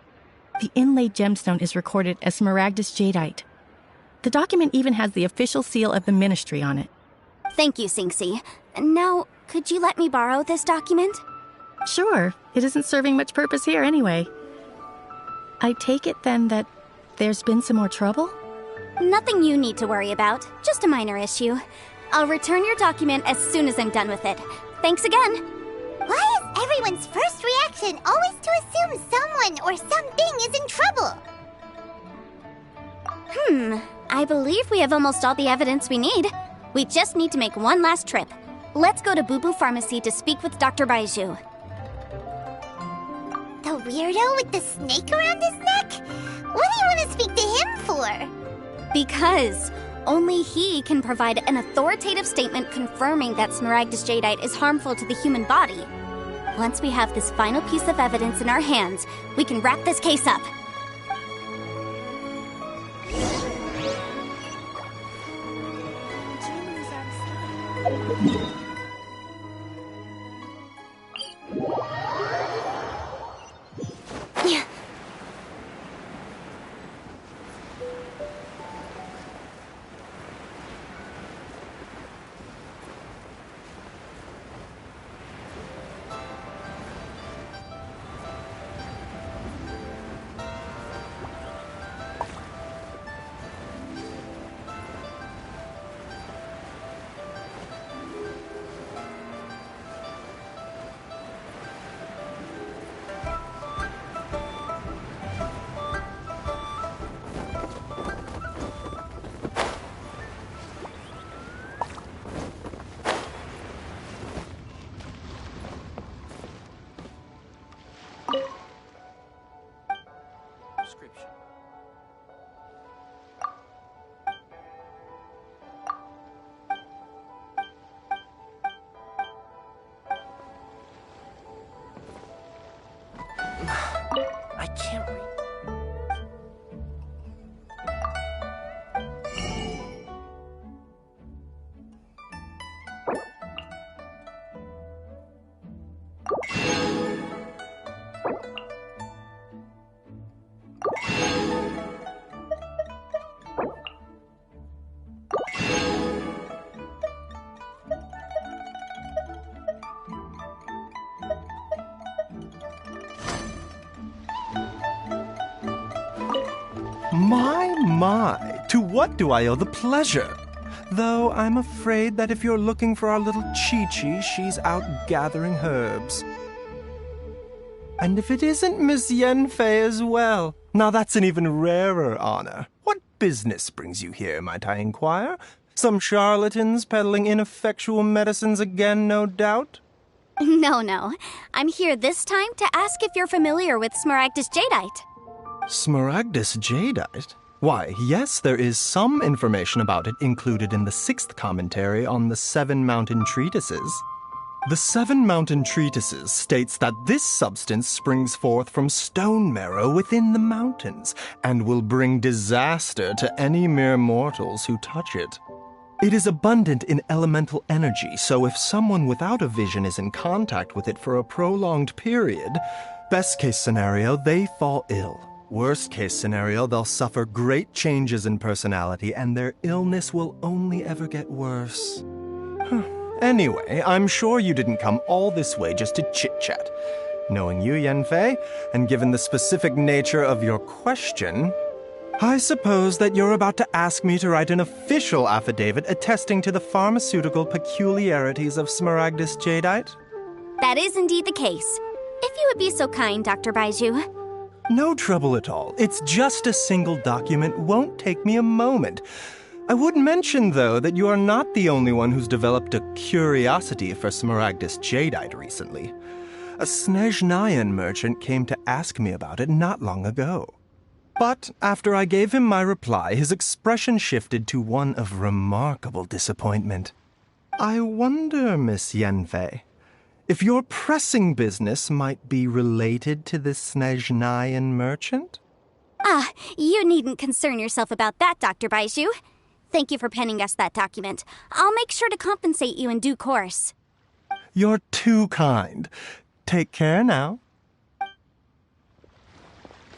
The inlaid gemstone is recorded as Smaragdus Jadeite. The document even has the official seal of the ministry on it. Thank you, Sinxi. Now, could you let me borrow this document? Sure, it isn't serving much purpose here anyway. I take it then that there's been some more trouble? Nothing you need to worry about, just a minor issue. I'll return your document as soon as I'm done with it. Thanks again. Why is everyone's first reaction always to assume someone or something is in trouble? I believe we have almost all the evidence we need. We just need to make one last trip. Let's go to Boo Boo Pharmacy to speak with Dr. Baiju. The weirdo with the snake around his neck? What do you want to speak to him for? Because only he can provide an authoritative statement confirming that Smaragdus Jadeite is harmful to the human body. Once we have this final piece of evidence in our hands, we can wrap this case up. I can't read. My, to what do I owe the pleasure? Though I'm afraid that if you're looking for our little Chi-Chi, she's out gathering herbs. And if it isn't Miss Yenfei as well, now that's an even rarer honor. What business brings you here, might I inquire? Some charlatans peddling ineffectual medicines again, no doubt? No. I'm here this time to ask if you're familiar with Smaragdus Jadeite. Smaragdus Jadeite? Why, yes, there is some information about it included in the 6th commentary on the 7 mountain treatises. The Seven Mountain Treatises states that this substance springs forth from stone marrow within the mountains and will bring disaster to any mere mortals who touch it. It is abundant in elemental energy, so if someone without a vision is in contact with it for a prolonged period, best case scenario, they fall ill. Worst case scenario, they'll suffer great changes in personality and their illness will only ever get worse. Anyway, I'm sure you didn't come all this way just to chit-chat. Knowing you, Yanfei, and given the specific nature of your question, I suppose that you're about to ask me to write an official affidavit attesting to the pharmaceutical peculiarities of Smaragdus jadeite? That is indeed the case. If you would be so kind, Dr. Baiju. No trouble at all. It's just a single document. Won't take me a moment. I would mention, though, that you are not the only one who's developed a curiosity for Smaragdus jadeite recently. A Snezhnayan merchant came to ask me about it not long ago. But after I gave him my reply, his expression shifted to one of remarkable disappointment. I wonder, Miss Yanfei, if your pressing business might be related to this Snezhnayan merchant? You needn't concern yourself about that, Dr. Baiju. Thank you for penning us that document. I'll make sure to compensate you in due course. You're too kind. Take care now.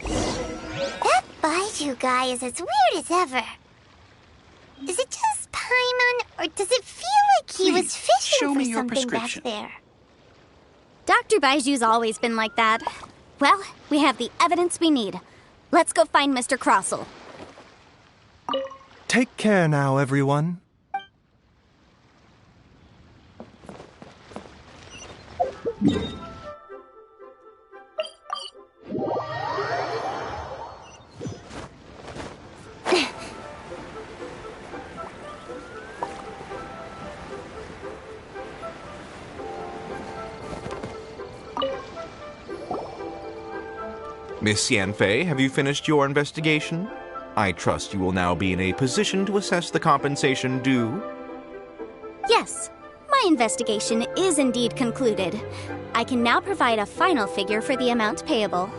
That Baiju guy is as weird as ever. Is it just Paimon, or does it feel like he was fishing for something back there? Dr. Baiju's always been like that. Well, we have the evidence we need. Let's go find Mr. Crossell. Take care now, everyone. Miss Yanfei, have you finished your investigation? I trust you will now be in a position to assess the compensation due. Yes, my investigation is indeed concluded. I can now provide a final figure for the amount payable.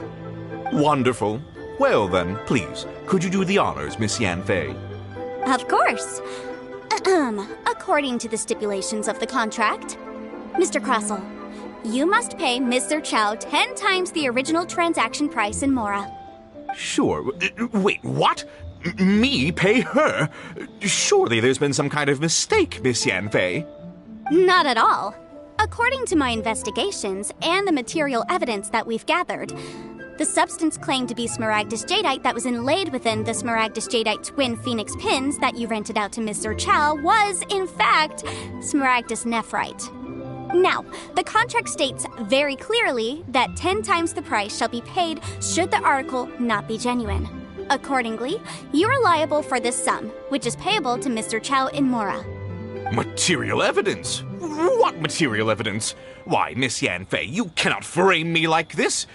Wonderful. Well then, please, could you do the honors, Miss Yanfei? Of course. According to the stipulations of the contract, Mr. Crossell, you must pay Ms. Zerchow 10 times the original transaction price in Mora. Sure. Wait, what? Me pay her? Surely there's been some kind of mistake, Miss Yanfei. Not at all. According to my investigations and the material evidence that we've gathered, the substance claimed to be Smaragdus jadeite that was inlaid within the Smaragdus jadeite twin phoenix pins that you rented out to Ms. Zerchow was, in fact, Smaragdus nephrite. Now, the contract states very clearly that 10 times the price shall be paid should the article not be genuine. Accordingly, you are liable for this sum, which is payable to Mr. Chow in Mora. Material evidence? What material evidence? Why, Miss Yanfei, you cannot frame me like this.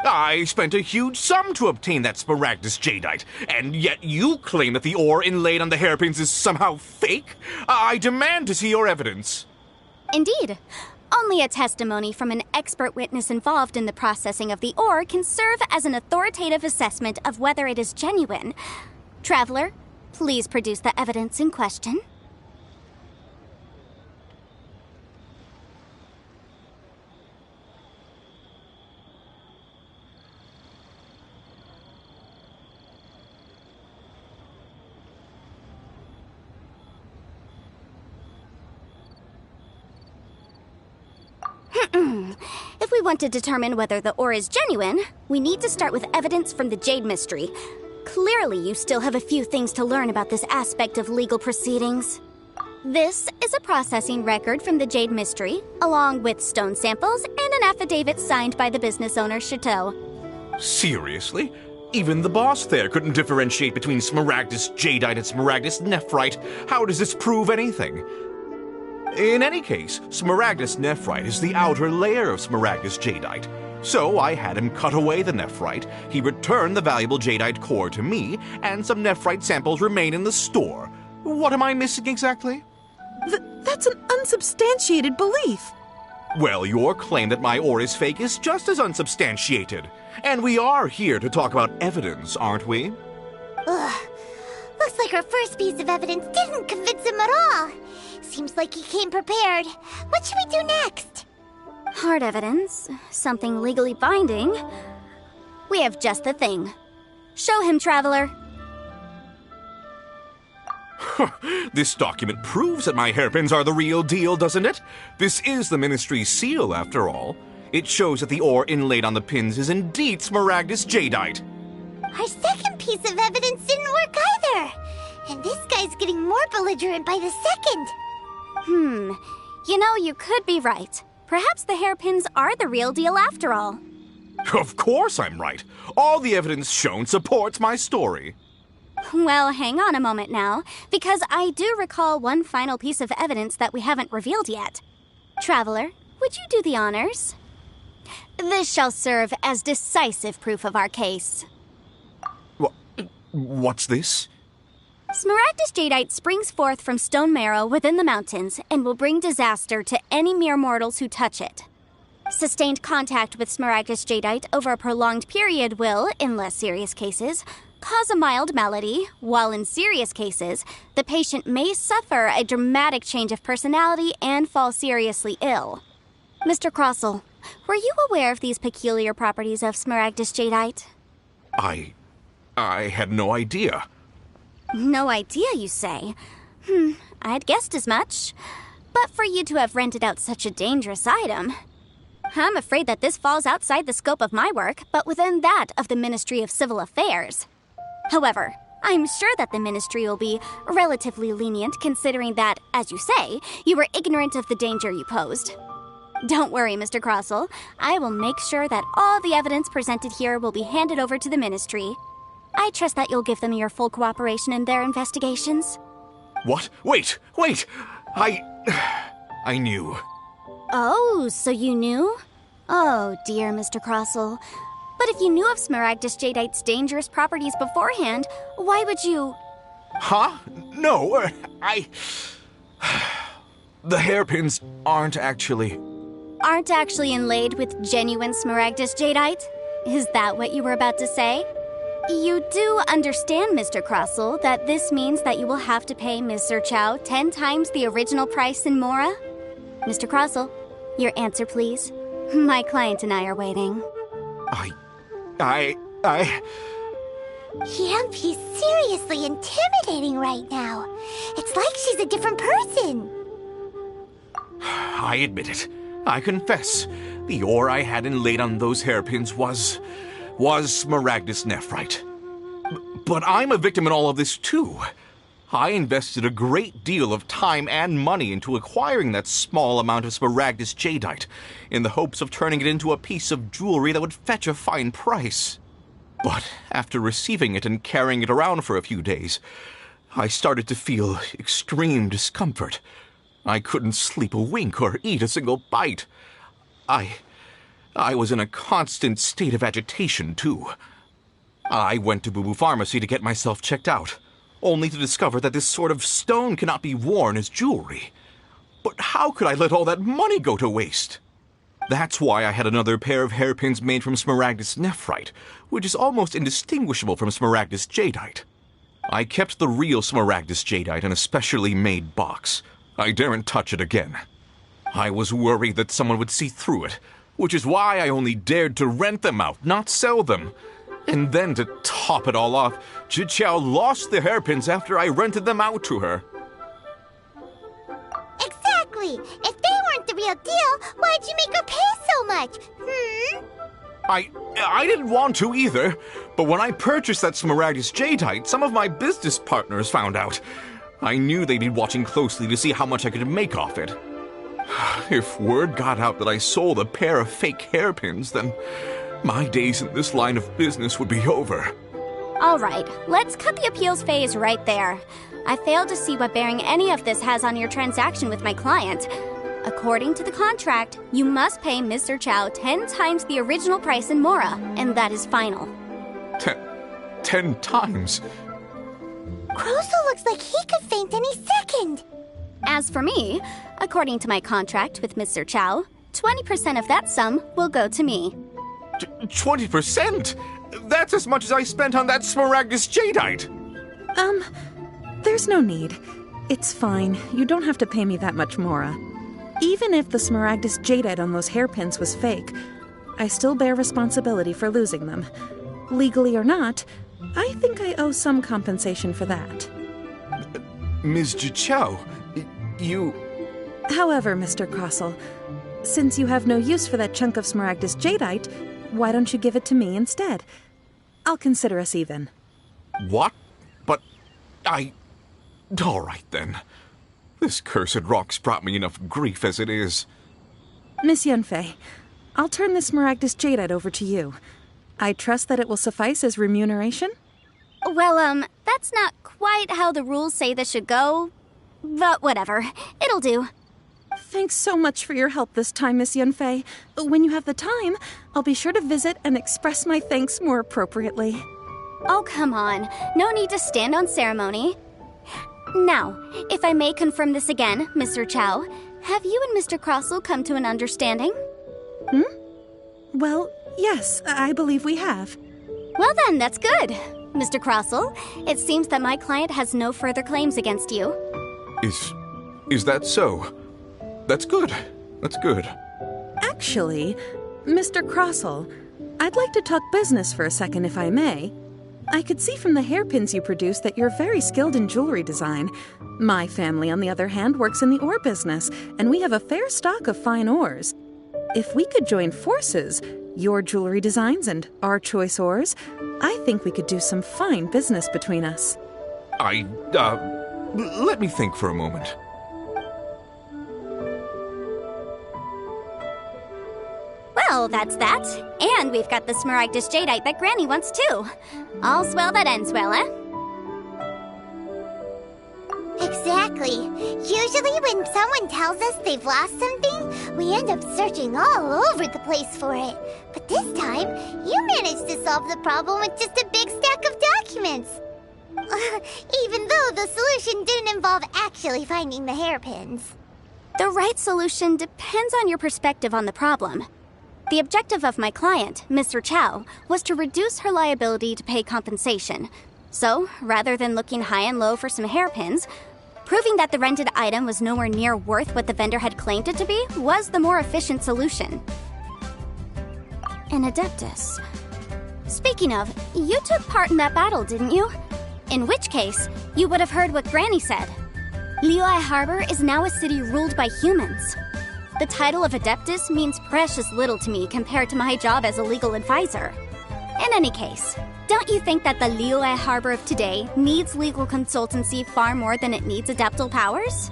I spent a huge sum to obtain that Smaragdus jadeite, and yet you claim that the ore inlaid on the hairpins is somehow fake? I demand to see your evidence. Indeed. Only a testimony from an expert witness involved in the processing of the ore can serve as an authoritative assessment of whether it is genuine. Traveler, please produce the evidence in question. If we want to determine whether the ore is genuine, we need to start with evidence from the Jade Mystery. Clearly, you still have a few things to learn about this aspect of legal proceedings. This is a processing record from the Jade Mystery, along with stone samples and an affidavit signed by the business owner, Chateau. Seriously? Even the boss there couldn't differentiate between Smaragdus jadeite and Smaragdus nephrite. How does this prove anything? In any case, Smaragdus nephrite is the outer layer of Smaragdus jadeite. So I had him cut away the nephrite, he returned the valuable jadeite core to me, and some nephrite samples remain in the store. What am I missing exactly? That's an unsubstantiated belief. Well, your claim that my ore is fake is just as unsubstantiated. And we are here to talk about evidence, aren't we? Ugh. Looks like our first piece of evidence didn't convince him at all. Seems like he came prepared. What should we do next? Hard evidence. Something legally binding. We have just the thing. Show him, Traveler. This document proves that my hairpins are the real deal, doesn't it? This is the Ministry's seal, after all. It shows that the ore inlaid on the pins is indeed Smaragdus jadeite. Our second piece of evidence didn't work either. And this guy's getting more belligerent by the second. You know, you could be right. Perhaps the hairpins are the real deal after all. Of course I'm right. All the evidence shown supports my story. Well, hang on a moment now, because I do recall one final piece of evidence that we haven't revealed yet. Traveler, would you do the honors? This shall serve as decisive proof of our case. What's this? Smaragdus jadeite springs forth from stone marrow within the mountains and will bring disaster to any mere mortals who touch it. Sustained contact with Smaragdus jadeite over a prolonged period will, in less serious cases, cause a mild malady, while in serious cases, the patient may suffer a dramatic change of personality and fall seriously ill. Mr. Crossell, were you aware of these peculiar properties of Smaragdus jadeite? I had no idea. No idea, you say? I'd guessed as much. But for you to have rented out such a dangerous item... I'm afraid that this falls outside the scope of my work, but within that of the Ministry of Civil Affairs. However, I'm sure that the Ministry will be relatively lenient considering that, as you say, you were ignorant of the danger you posed. Don't worry, Mr. Crossell. I will make sure that all the evidence presented here will be handed over to the Ministry. I trust that you'll give them your full cooperation in their investigations. What? Wait! I knew. Oh, so you knew? Oh, dear Mr. Crossell. But if you knew of Smaragdus jadeite's dangerous properties beforehand, why would you... Huh? No, The hairpins aren't actually inlaid with genuine Smaragdus jadeite? Is that what you were about to say? You do understand, Mr. Crossell, that this means that you will have to pay Ms. Chow 10 times the original price in Mora? Mr. Crossell, your answer, please. My client and I are waiting. Yep, he's seriously intimidating right now. It's like she's a different person. I admit it. I confess. The ore I had inlaid on those hairpins was Smaragdus nephrite. But I'm a victim in all of this, too. I invested a great deal of time and money into acquiring that small amount of Smaragdus jadeite, in the hopes of turning it into a piece of jewelry that would fetch a fine price. But after receiving it and carrying it around for a few days, I started to feel extreme discomfort. I couldn't sleep a wink or eat a single bite. I was in a constant state of agitation, too. I went to Boo Boo Pharmacy to get myself checked out, only to discover that this sort of stone cannot be worn as jewelry. But how could I let all that money go to waste? That's why I had another pair of hairpins made from Smaragdus nephrite, which is almost indistinguishable from Smaragdus jadeite. I kept the real Smaragdus jadeite in a specially made box. I daren't touch it again. I was worried that someone would see through it, which is why I only dared to rent them out, not sell them. And then to top it all off, Zhiqiao lost the hairpins after I rented them out to her. Exactly! If they weren't the real deal, why'd you make her pay so much? I didn't want to either, but when I purchased that Smaragdus jadeite, some of my business partners found out. I knew they'd be watching closely to see how much I could make off it. If word got out that I sold a pair of fake hairpins, then my days in this line of business would be over. All right, let's cut the appeals phase right there. I failed to see what bearing any of this has on your transaction with my client. According to the contract, you must pay Mr. Chow 10 times the original price in Mora, and that is final. 10 times? Crossell looks like he could faint any second. As for me, according to my contract with Mr. Chow, 20% of that sum will go to me. 20%? That's as much as I spent on that Smaragdus Jadeite! There's no need. It's fine. You don't have to pay me that much, Mora. Even if the Smaragdus Jadeite on those hairpins was fake, I still bear responsibility for losing them. Legally or not, I think I owe some compensation for that. Ms. Jichao, you... However, Mr. Crossell, since you have no use for that chunk of Smaragdus Jadeite, why don't you give it to me instead? I'll consider us even. What? But all right, then. This cursed rock's brought me enough grief as it is. Miss Yunfei, I'll turn this Smaragdus Jadeite over to you. I trust that it will suffice as remuneration? Well, that's not quite how the rules say this should go. But whatever. It'll do. Thanks so much for your help this time, Miss Yunfei. When you have the time, I'll be sure to visit and express my thanks more appropriately. Oh, come on. No need to stand on ceremony. Now, if I may confirm this again, Mr. Chow, have you and Mr. Crossell come to an understanding? Well, yes, I believe we have. Well then, that's good. Mr. Crossell, it seems that my client has no further claims against you. Is that so? That's good. That's good. Actually, Mr. Crossell, I'd like to talk business for a second, if I may. I could see from the hairpins you produce that you're very skilled in jewelry design. My family, on the other hand, works in the ore business, and we have a fair stock of fine ores. If we could join forces, your jewelry designs and our choice ores, I think we could do some fine business between us. Let me think for a moment. Well, that's that. And we've got the Smaragdus Jadeite that Granny wants too. All's well that ends well, eh? Exactly. Usually when someone tells us they've lost something, we end up searching all over the place for it. But this time, you managed to solve the problem with just a big stack of documents. Even though the solution didn't involve actually finding the hairpins. The right solution depends on your perspective on the problem. The objective of my client, Mr. Chow, was to reduce her liability to pay compensation. So, rather than looking high and low for some hairpins, proving that the rented item was nowhere near worth what the vendor had claimed it to be was the more efficient solution. An Adeptus. Speaking of, you took part in that battle, didn't you? In which case, you would have heard what Granny said. Liyue Harbor is now a city ruled by humans. The title of Adeptus means precious little to me compared to my job as a legal advisor. In any case, don't you think that the Liyue Harbor of today needs legal consultancy far more than it needs adeptal powers?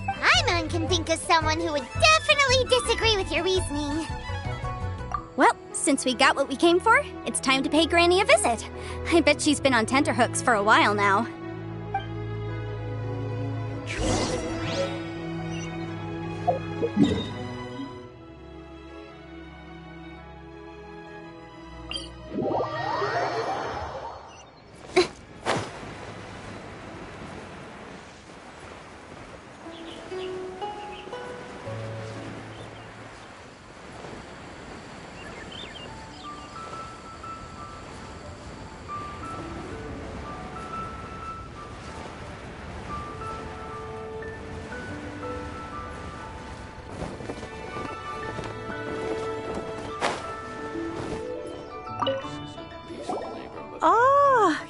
Paimon can think of someone who would definitely disagree with your reasoning. Well, since we got what we came for, it's time to pay Granny a visit. I bet she's been on tenterhooks for a while now.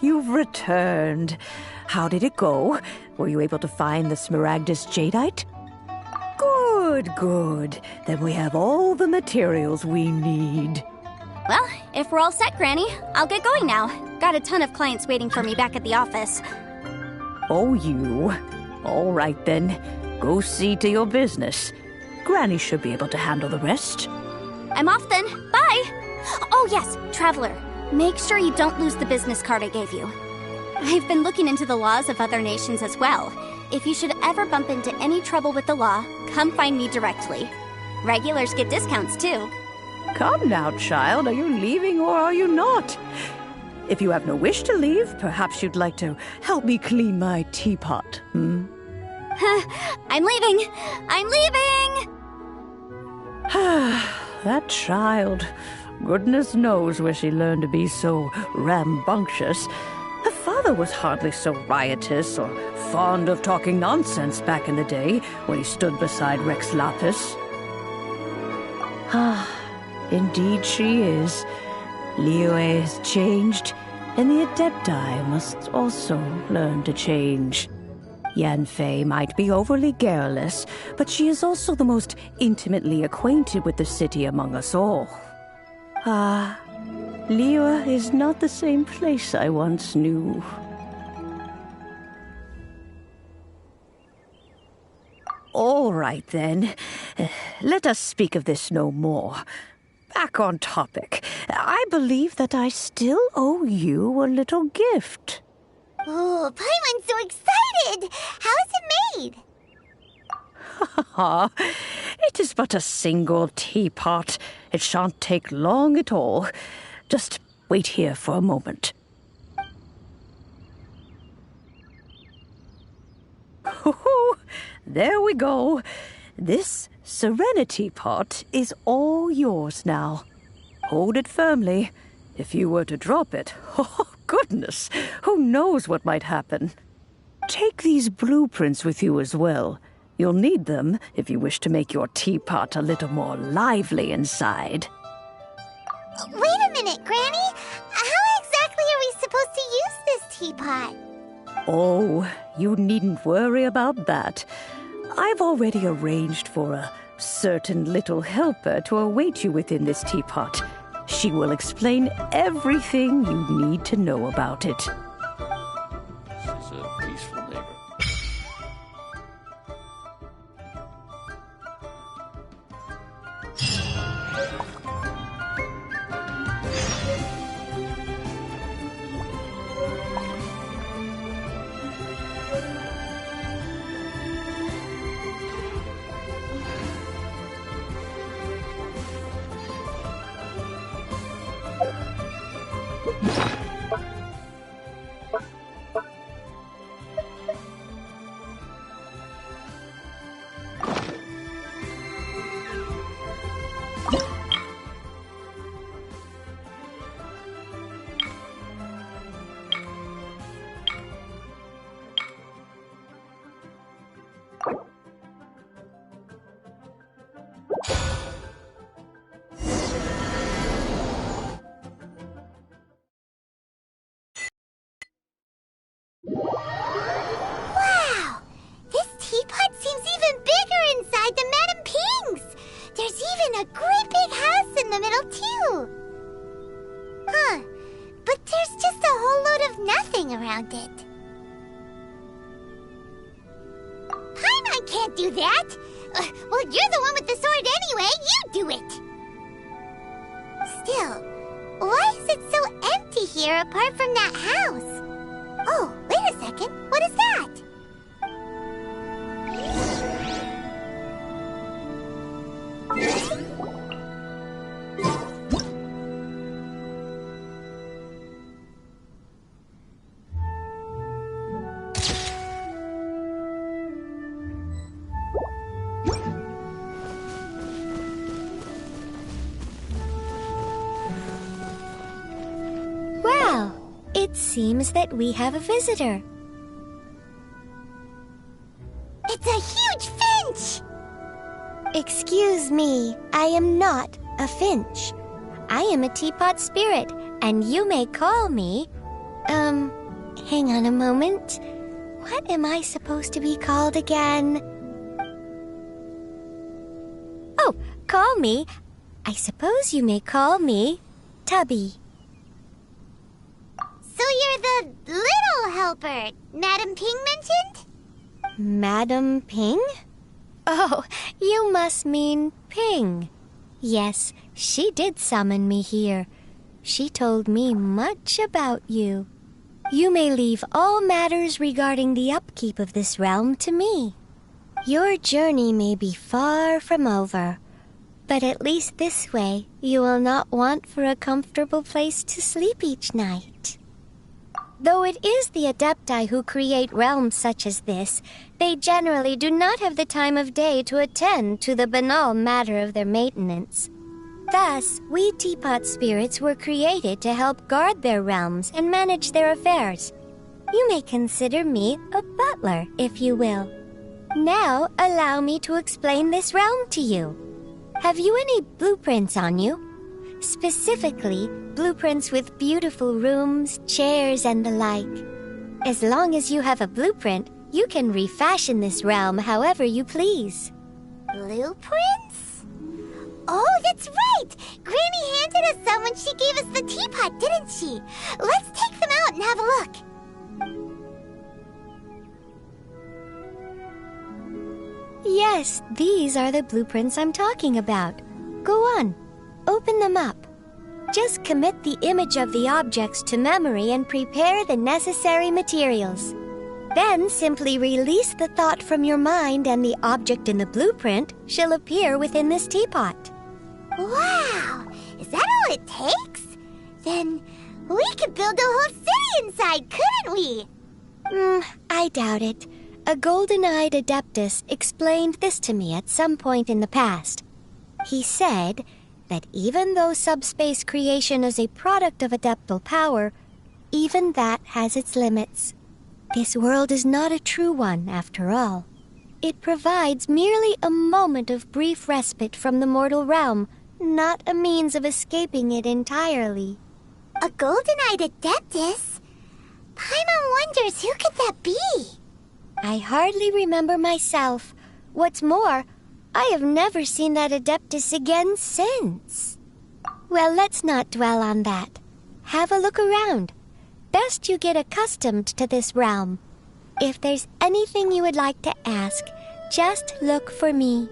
You've returned. How did it go? Were you able to find the Smaragdus Jadeite? Good. Then we have all the materials we need. Well, if we're all set, Granny, I'll get going now. Got a ton of clients waiting for me back at the office. Oh, you. All right, then. Go see to your business. Granny should be able to handle the rest. I'm off then. Bye! Oh, yes, Traveler. Make sure you don't lose the business card I gave you. I've been looking into the laws of other nations as well. If you should ever bump into any trouble with the law, come find me directly. Regulars get discounts, too. Come now, child. Are you leaving or are you not? If you have no wish to leave, perhaps you'd like to help me clean my teapot, I'm leaving! I'm leaving! That child. Goodness knows where she learned to be so rambunctious. Her father was hardly so riotous or fond of talking nonsense back in the day when he stood beside Rex Lapis. Indeed she is. Liyue has changed, and the Adepti must also learn to change. Yanfei might be overly garrulous, but she is also the most intimately acquainted with the city among us all. Liyue is not the same place I once knew. All right, then. Let us speak of this no more. Back on topic. I believe that I still owe you a little gift. Oh, Paimon's so excited! How is it made? It is but a single teapot. It shan't take long at all. Just wait here for a moment. There we go. This Serenity pot is all yours now. Hold it firmly. If you were to drop it, oh goodness, who knows what might happen. Take these blueprints with you as well. You'll need them if you wish to make your teapot a little more lively inside. Wait a minute, Granny. How exactly are we supposed to use this teapot? Oh, you needn't worry about that. I've already arranged for a certain little helper to await you within this teapot. She will explain everything you need to know about it. This is a peaceful neighborhood. Wow! This teapot seems even bigger inside than Madame Ping's! There's even a great big house in the middle, too! Huh. But there's just a whole load of nothing around it. Paimon can't do that! Well, you're the one with the sword anyway! You do it! Still, why is it so empty here apart from that house? Oh, wait a second. What is that? Well, it seems that we have a visitor. It's a huge finch! Excuse me, I am not a finch. I am a teapot spirit, and you may call me... hang on a moment. What am I supposed to be called again? Oh, call me. I suppose you may call me Tubby. So you're the little helper Madame Ping mentioned? Madam Ping? Oh, you must mean Ping. Yes, she did summon me here. She told me much about you. You may leave all matters regarding the upkeep of this realm to me. Your journey may be far from over, but at least this way you will not want for a comfortable place to sleep each night. Though it is the Adepti who create realms such as this, they generally do not have the time of day to attend to the banal matter of their maintenance. Thus, we teapot spirits were created to help guard their realms and manage their affairs. You may consider me a butler, if you will. Now, allow me to explain this realm to you. Have you any blueprints on you? Specifically, blueprints with beautiful rooms, chairs, and the like. As long as you have a blueprint, you can refashion this realm however you please. Blueprints? Oh, that's right! Granny handed us some when she gave us the teapot, didn't she? Let's take them out and have a look. Yes, these are the blueprints I'm talking about. Go on, open them up. Just commit the image of the objects to memory and prepare the necessary materials. Then simply release the thought from your mind and the object in the blueprint shall appear within this teapot. Wow! Is that all it takes? Then we could build a whole city inside, couldn't we? I doubt it. A golden-eyed adeptus explained this to me at some point in the past. He said that even though subspace creation is a product of adeptal power, even that has its limits. This world is not a true one, after all. It provides merely a moment of brief respite from the mortal realm, not a means of escaping it entirely. A golden-eyed adeptus? Paimon wonders who could that be? I hardly remember myself. What's more, I have never seen that adeptus again since. Well, let's not dwell on that. Have a look around. Best you get accustomed to this realm. If there's anything you would like to ask, just look for me.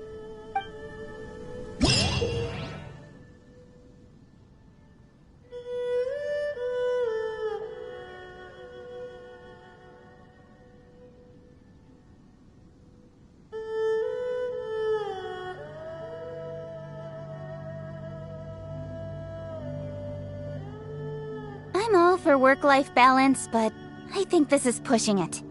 I'm all for work-life balance, but I think this is pushing it.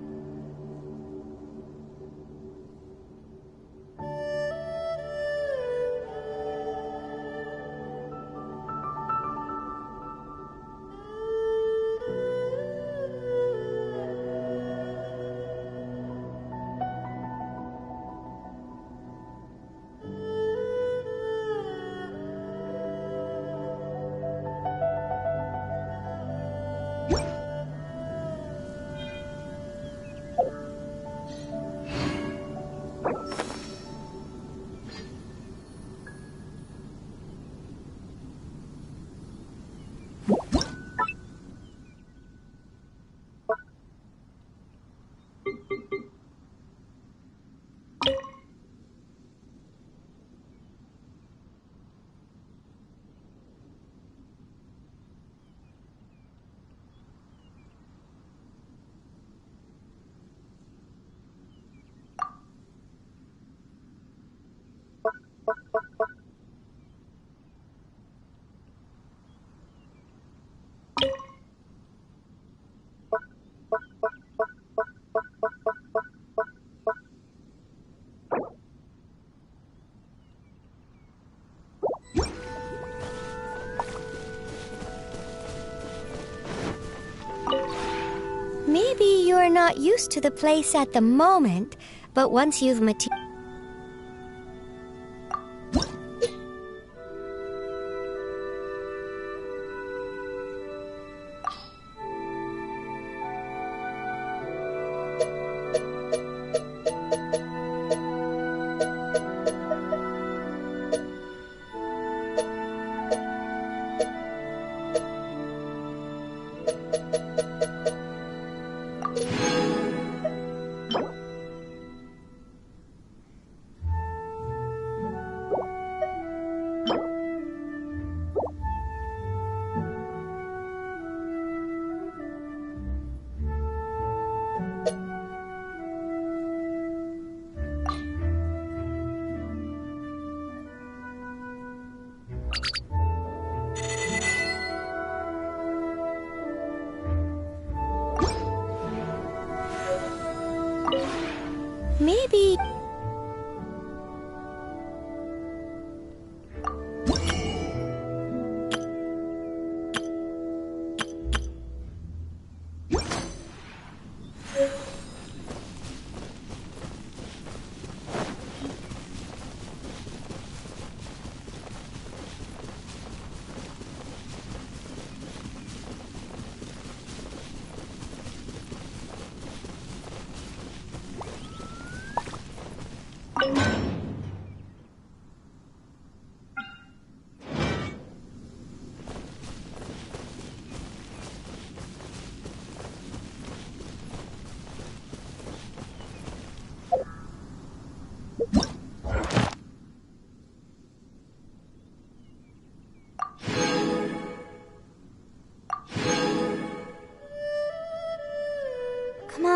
Maybe you're not used to the place at the moment, but once you've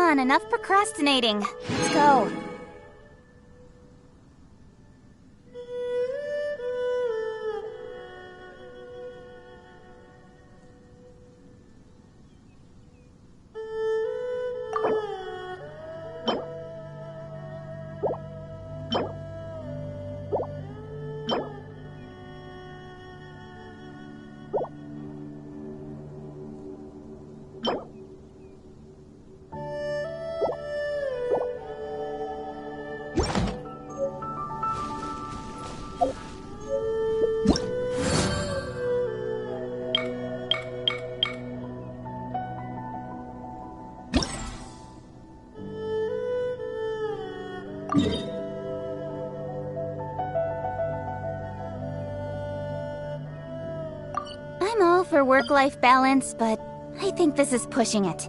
on, enough procrastinating. Let's go. I'm all for work-life balance, but I think this is pushing it.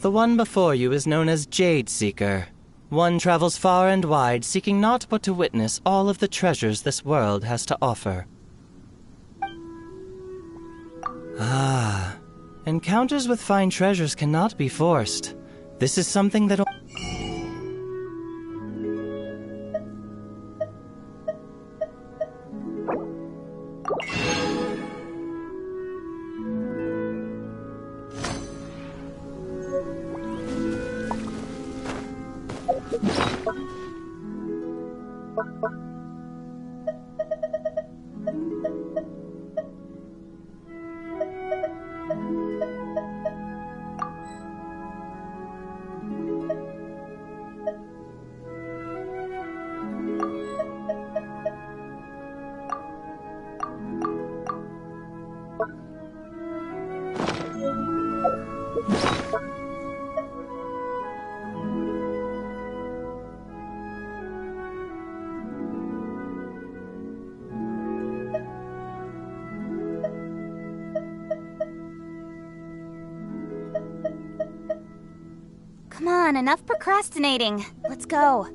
The one before you is known as Jade Seeker. One travels far and wide, seeking naught but to witness all of the treasures this world has to offer. Ah, encounters with fine treasures cannot be forced. This is something that... Come on, enough procrastinating. Let's go.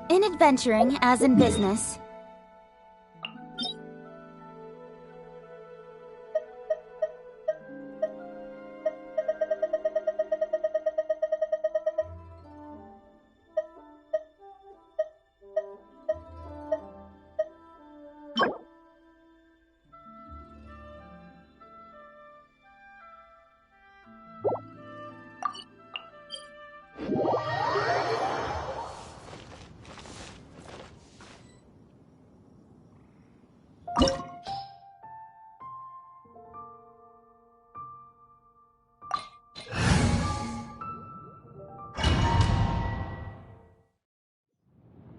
In adventuring, as in business,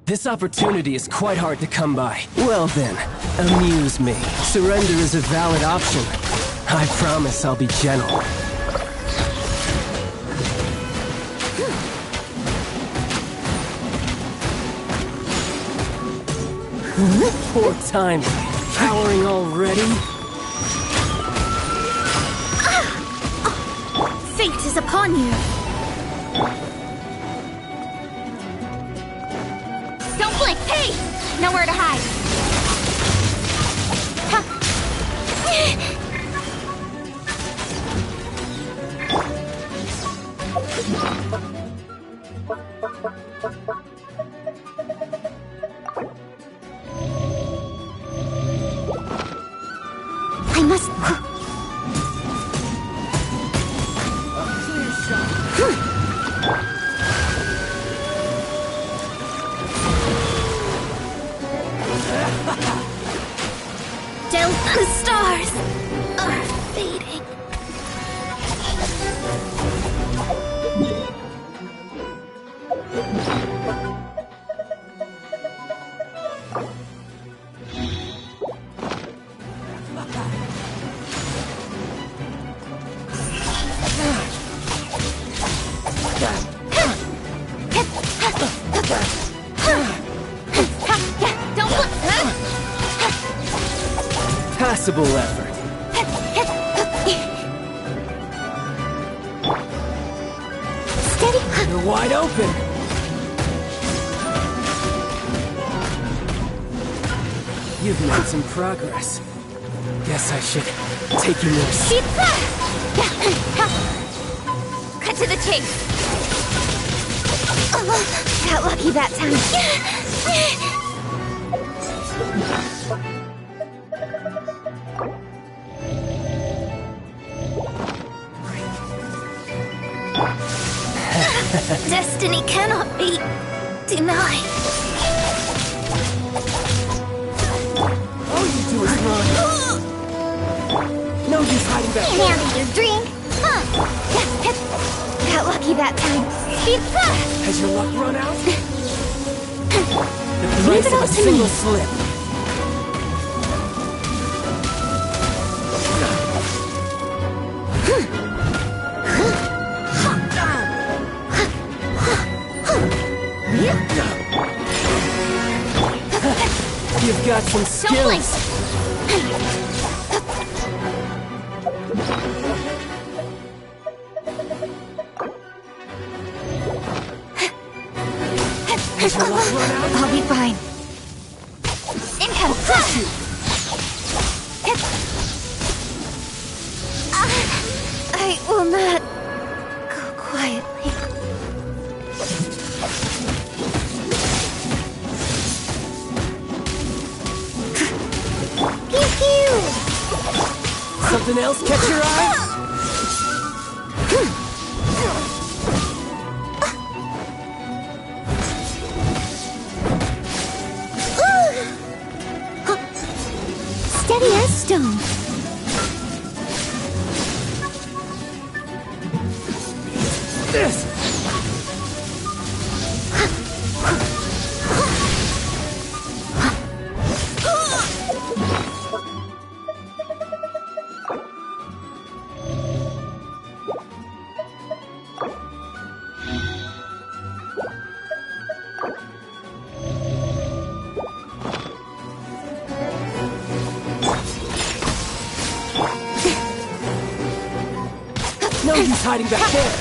This opportunity is quite hard to come by. Well then, amuse me. Surrender is a valid option. I promise I'll be gentle. Poor timing. Cowering already? fate is upon you. Don't blink! Hey! Nowhere to hide! I must... A clear shot. sensible effort. Steady. You're wide open. You've made some progress. Guess I should take your nurse. Cut to the chase. Got lucky that time. Destiny cannot be denied. All you do is run. No use hiding back there. Now your drink. Got lucky that time. Has your luck run out? The price of a single slip. You've got some skills. I'll be fine. Income. I will not go quietly. Pew pew! Something else catch your eye? Steady as stone. This! No use hiding back there.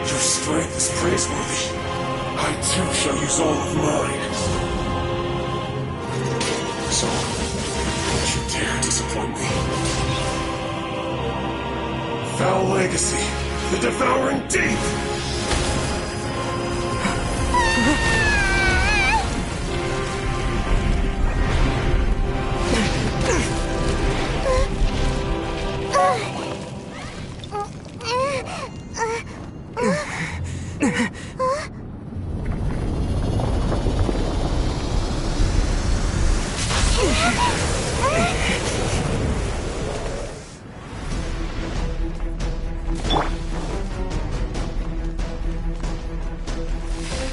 Your strength is praiseworthy. I too shall use all of mine. So, don't you dare disappoint me. Foul legacy, the devouring deep!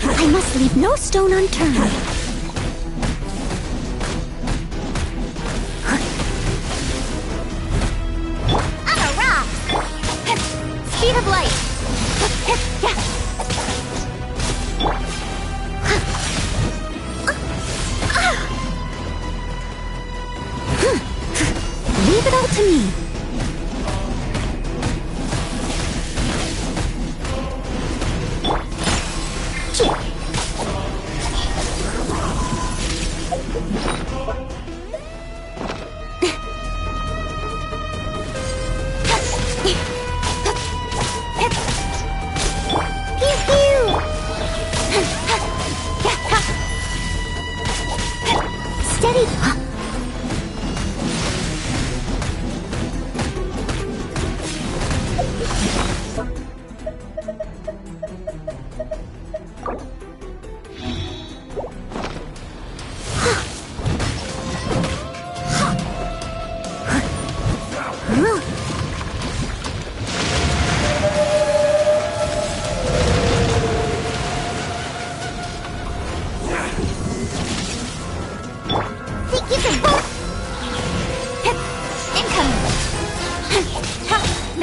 I must leave no stone unturned. On a rock! Speed of light! Leave it all to me. Steady.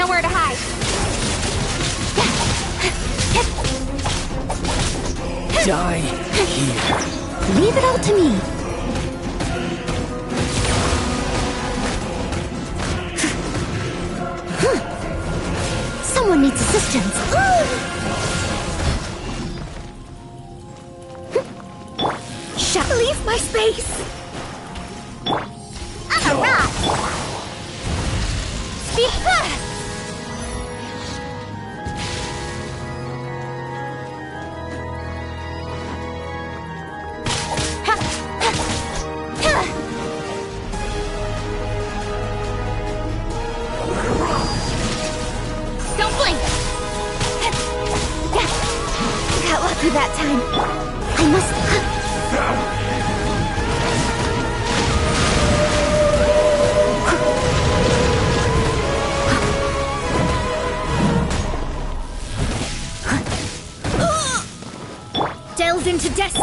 Nowhere to hide. Die here. Leave it all to me. Someone needs assistance. Leave my space. I'm a rat. Don't blink. Got lucky that time. I must. Delve into death.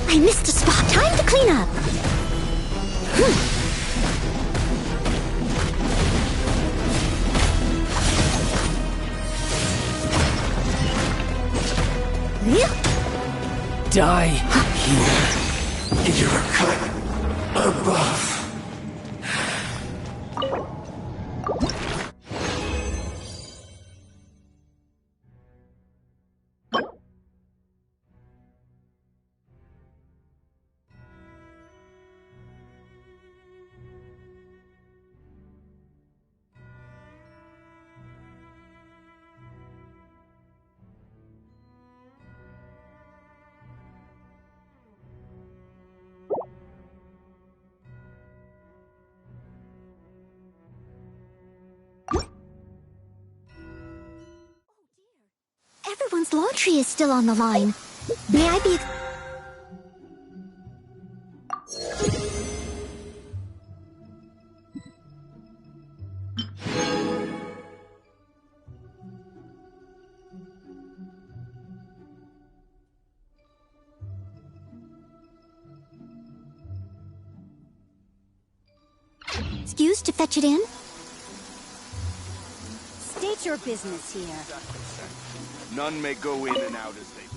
I missed a spot. Time to clean up. Die here. You're cut above. Everyone's laundry is still on the line. May I be... Excused to fetch it in? State your business here. None may go in and out as they please.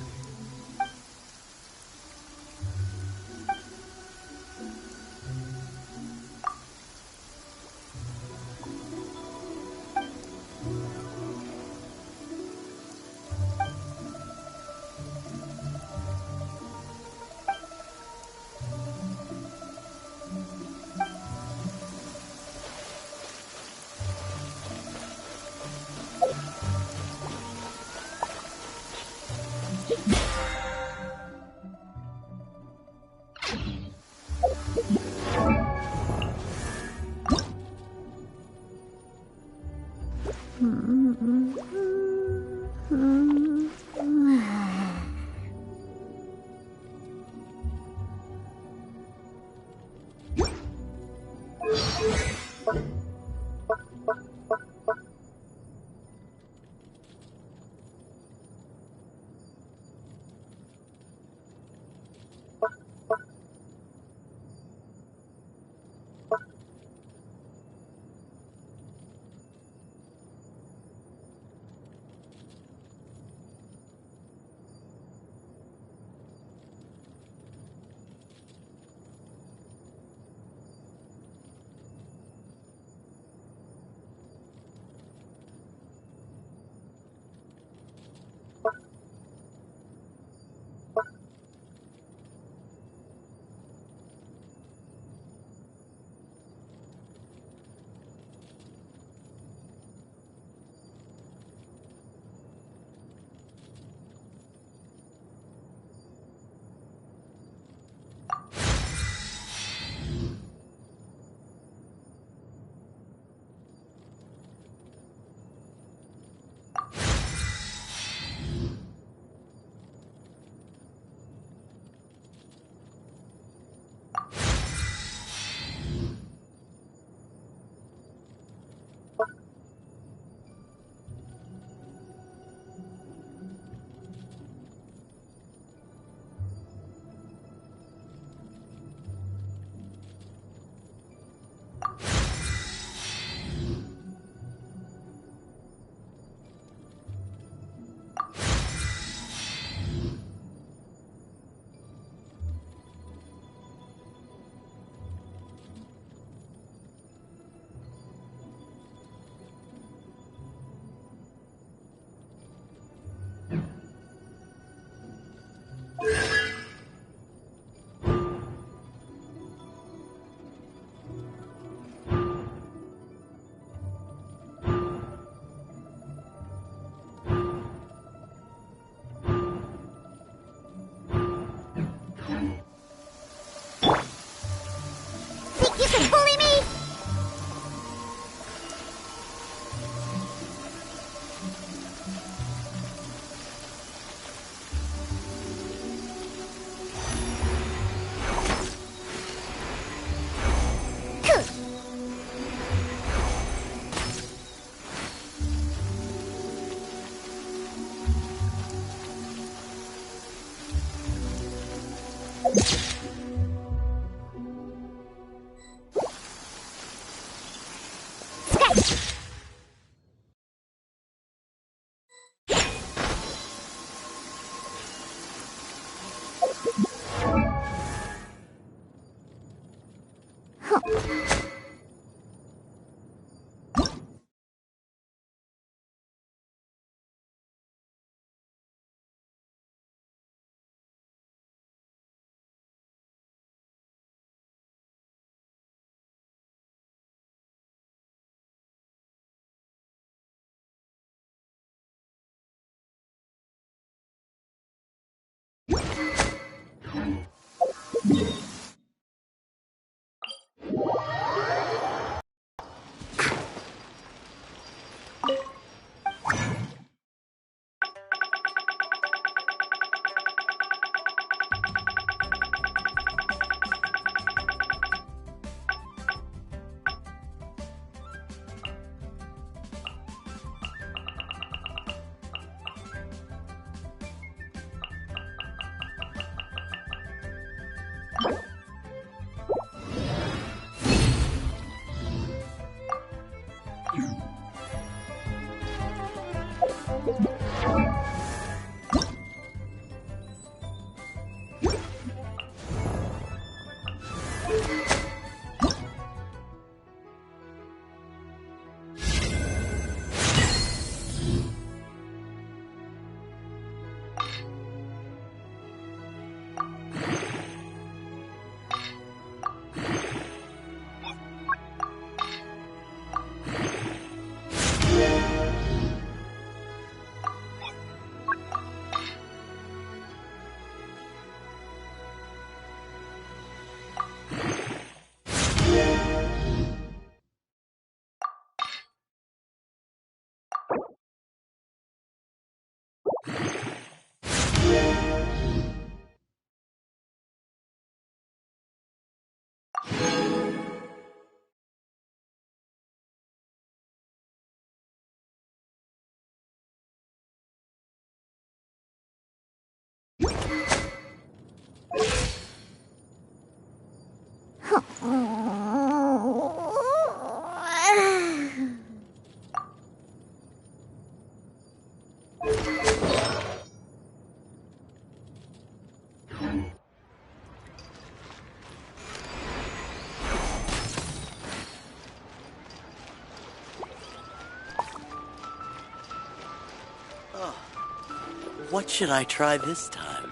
What should I try this time?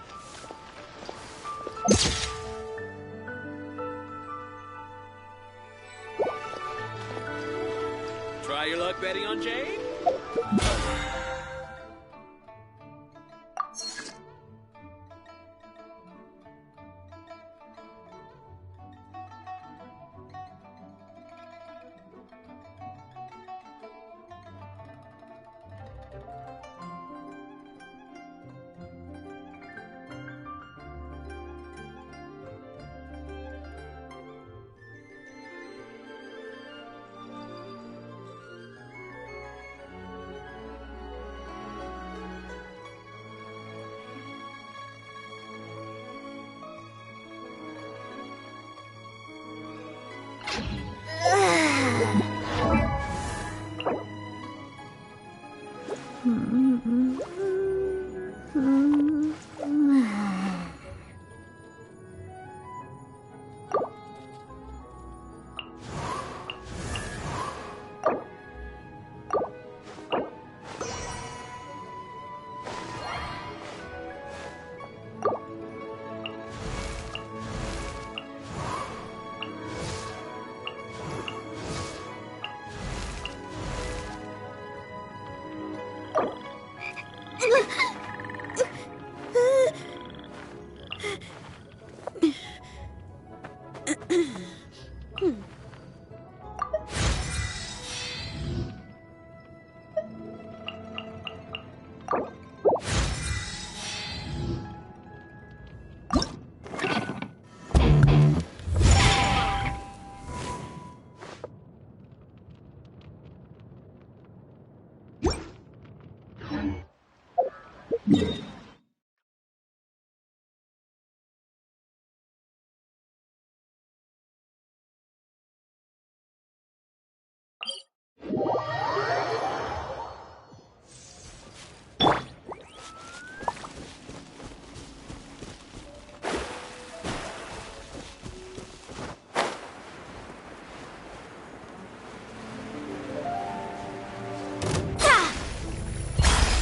Try your luck betting on Jade?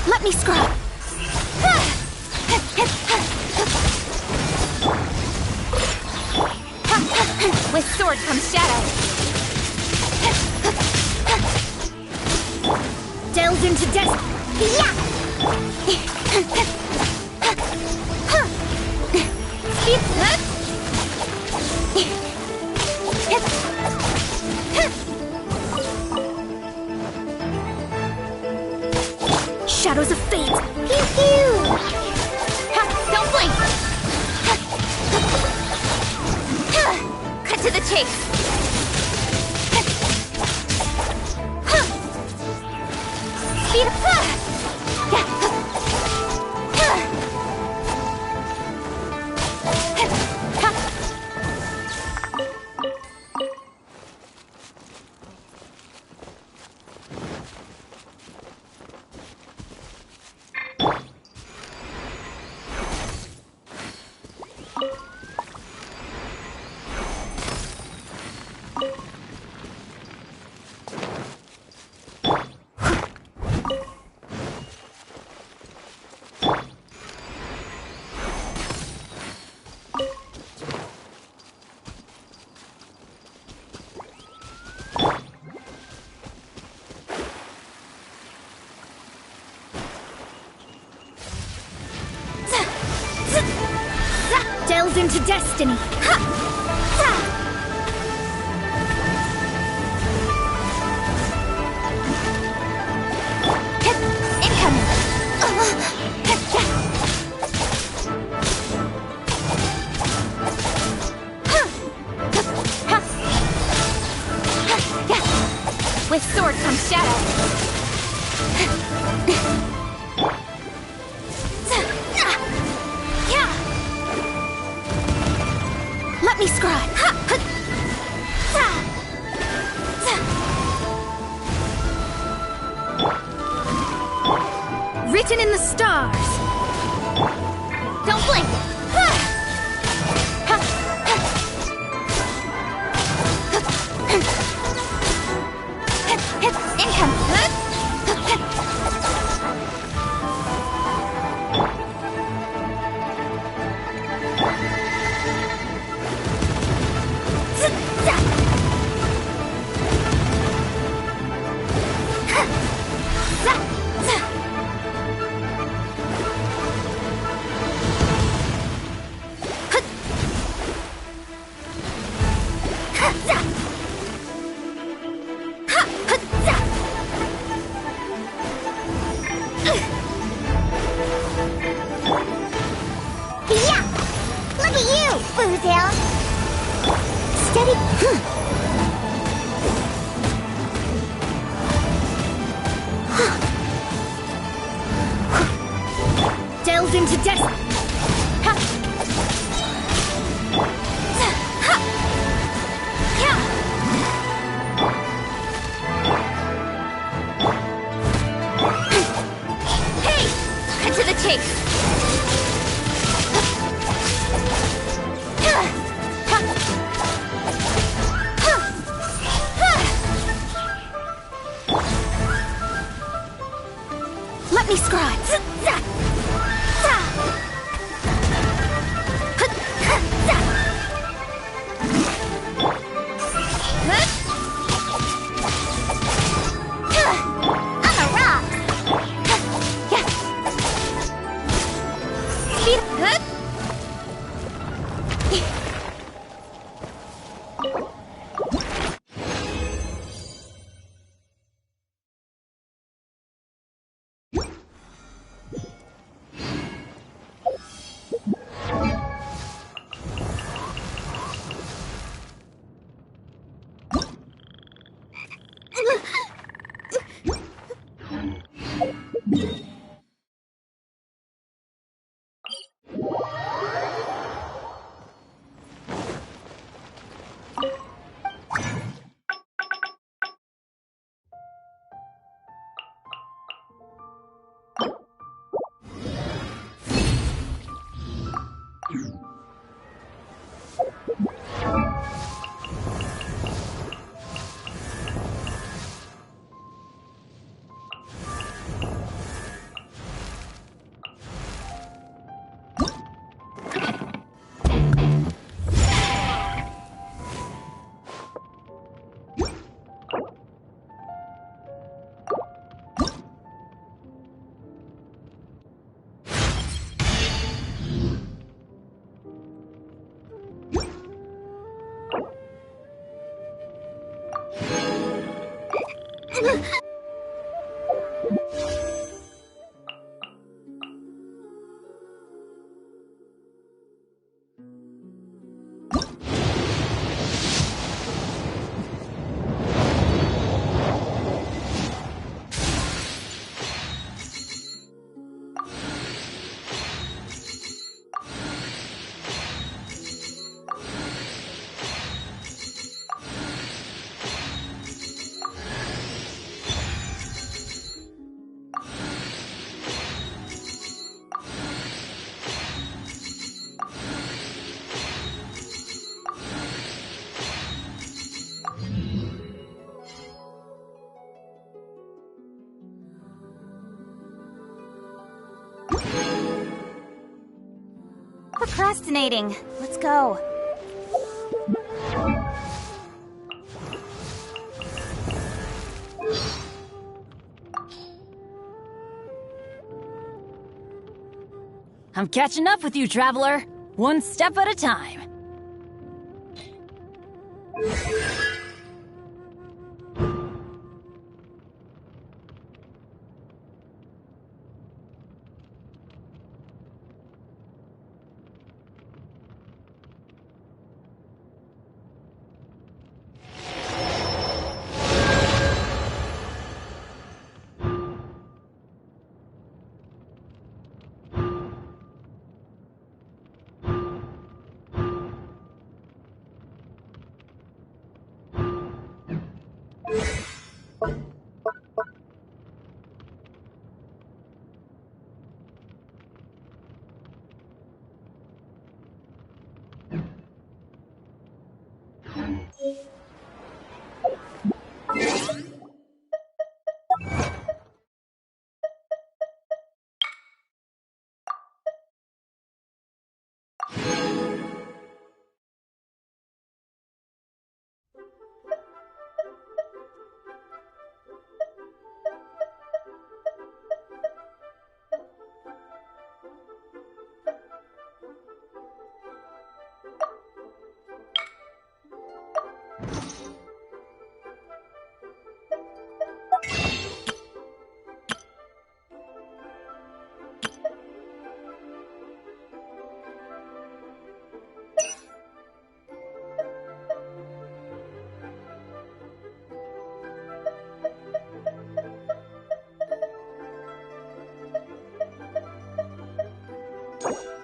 Let me scrub! With sword comes shadow! Delves into death! Shadows of fate! Pew pew! Don't blink! Cut to the chase! Speed up! Delves into destiny. Incoming. With sword comes shadow. Let me scribe. Written in the stars. Don't blink. Income. Yeah! Look at you, Foozle! Steady... Delve into death! Hey! Cut to the chase! Let me scribe! Procrastinating. Let's go. I'm catching up with you, traveler. One step at a time. it.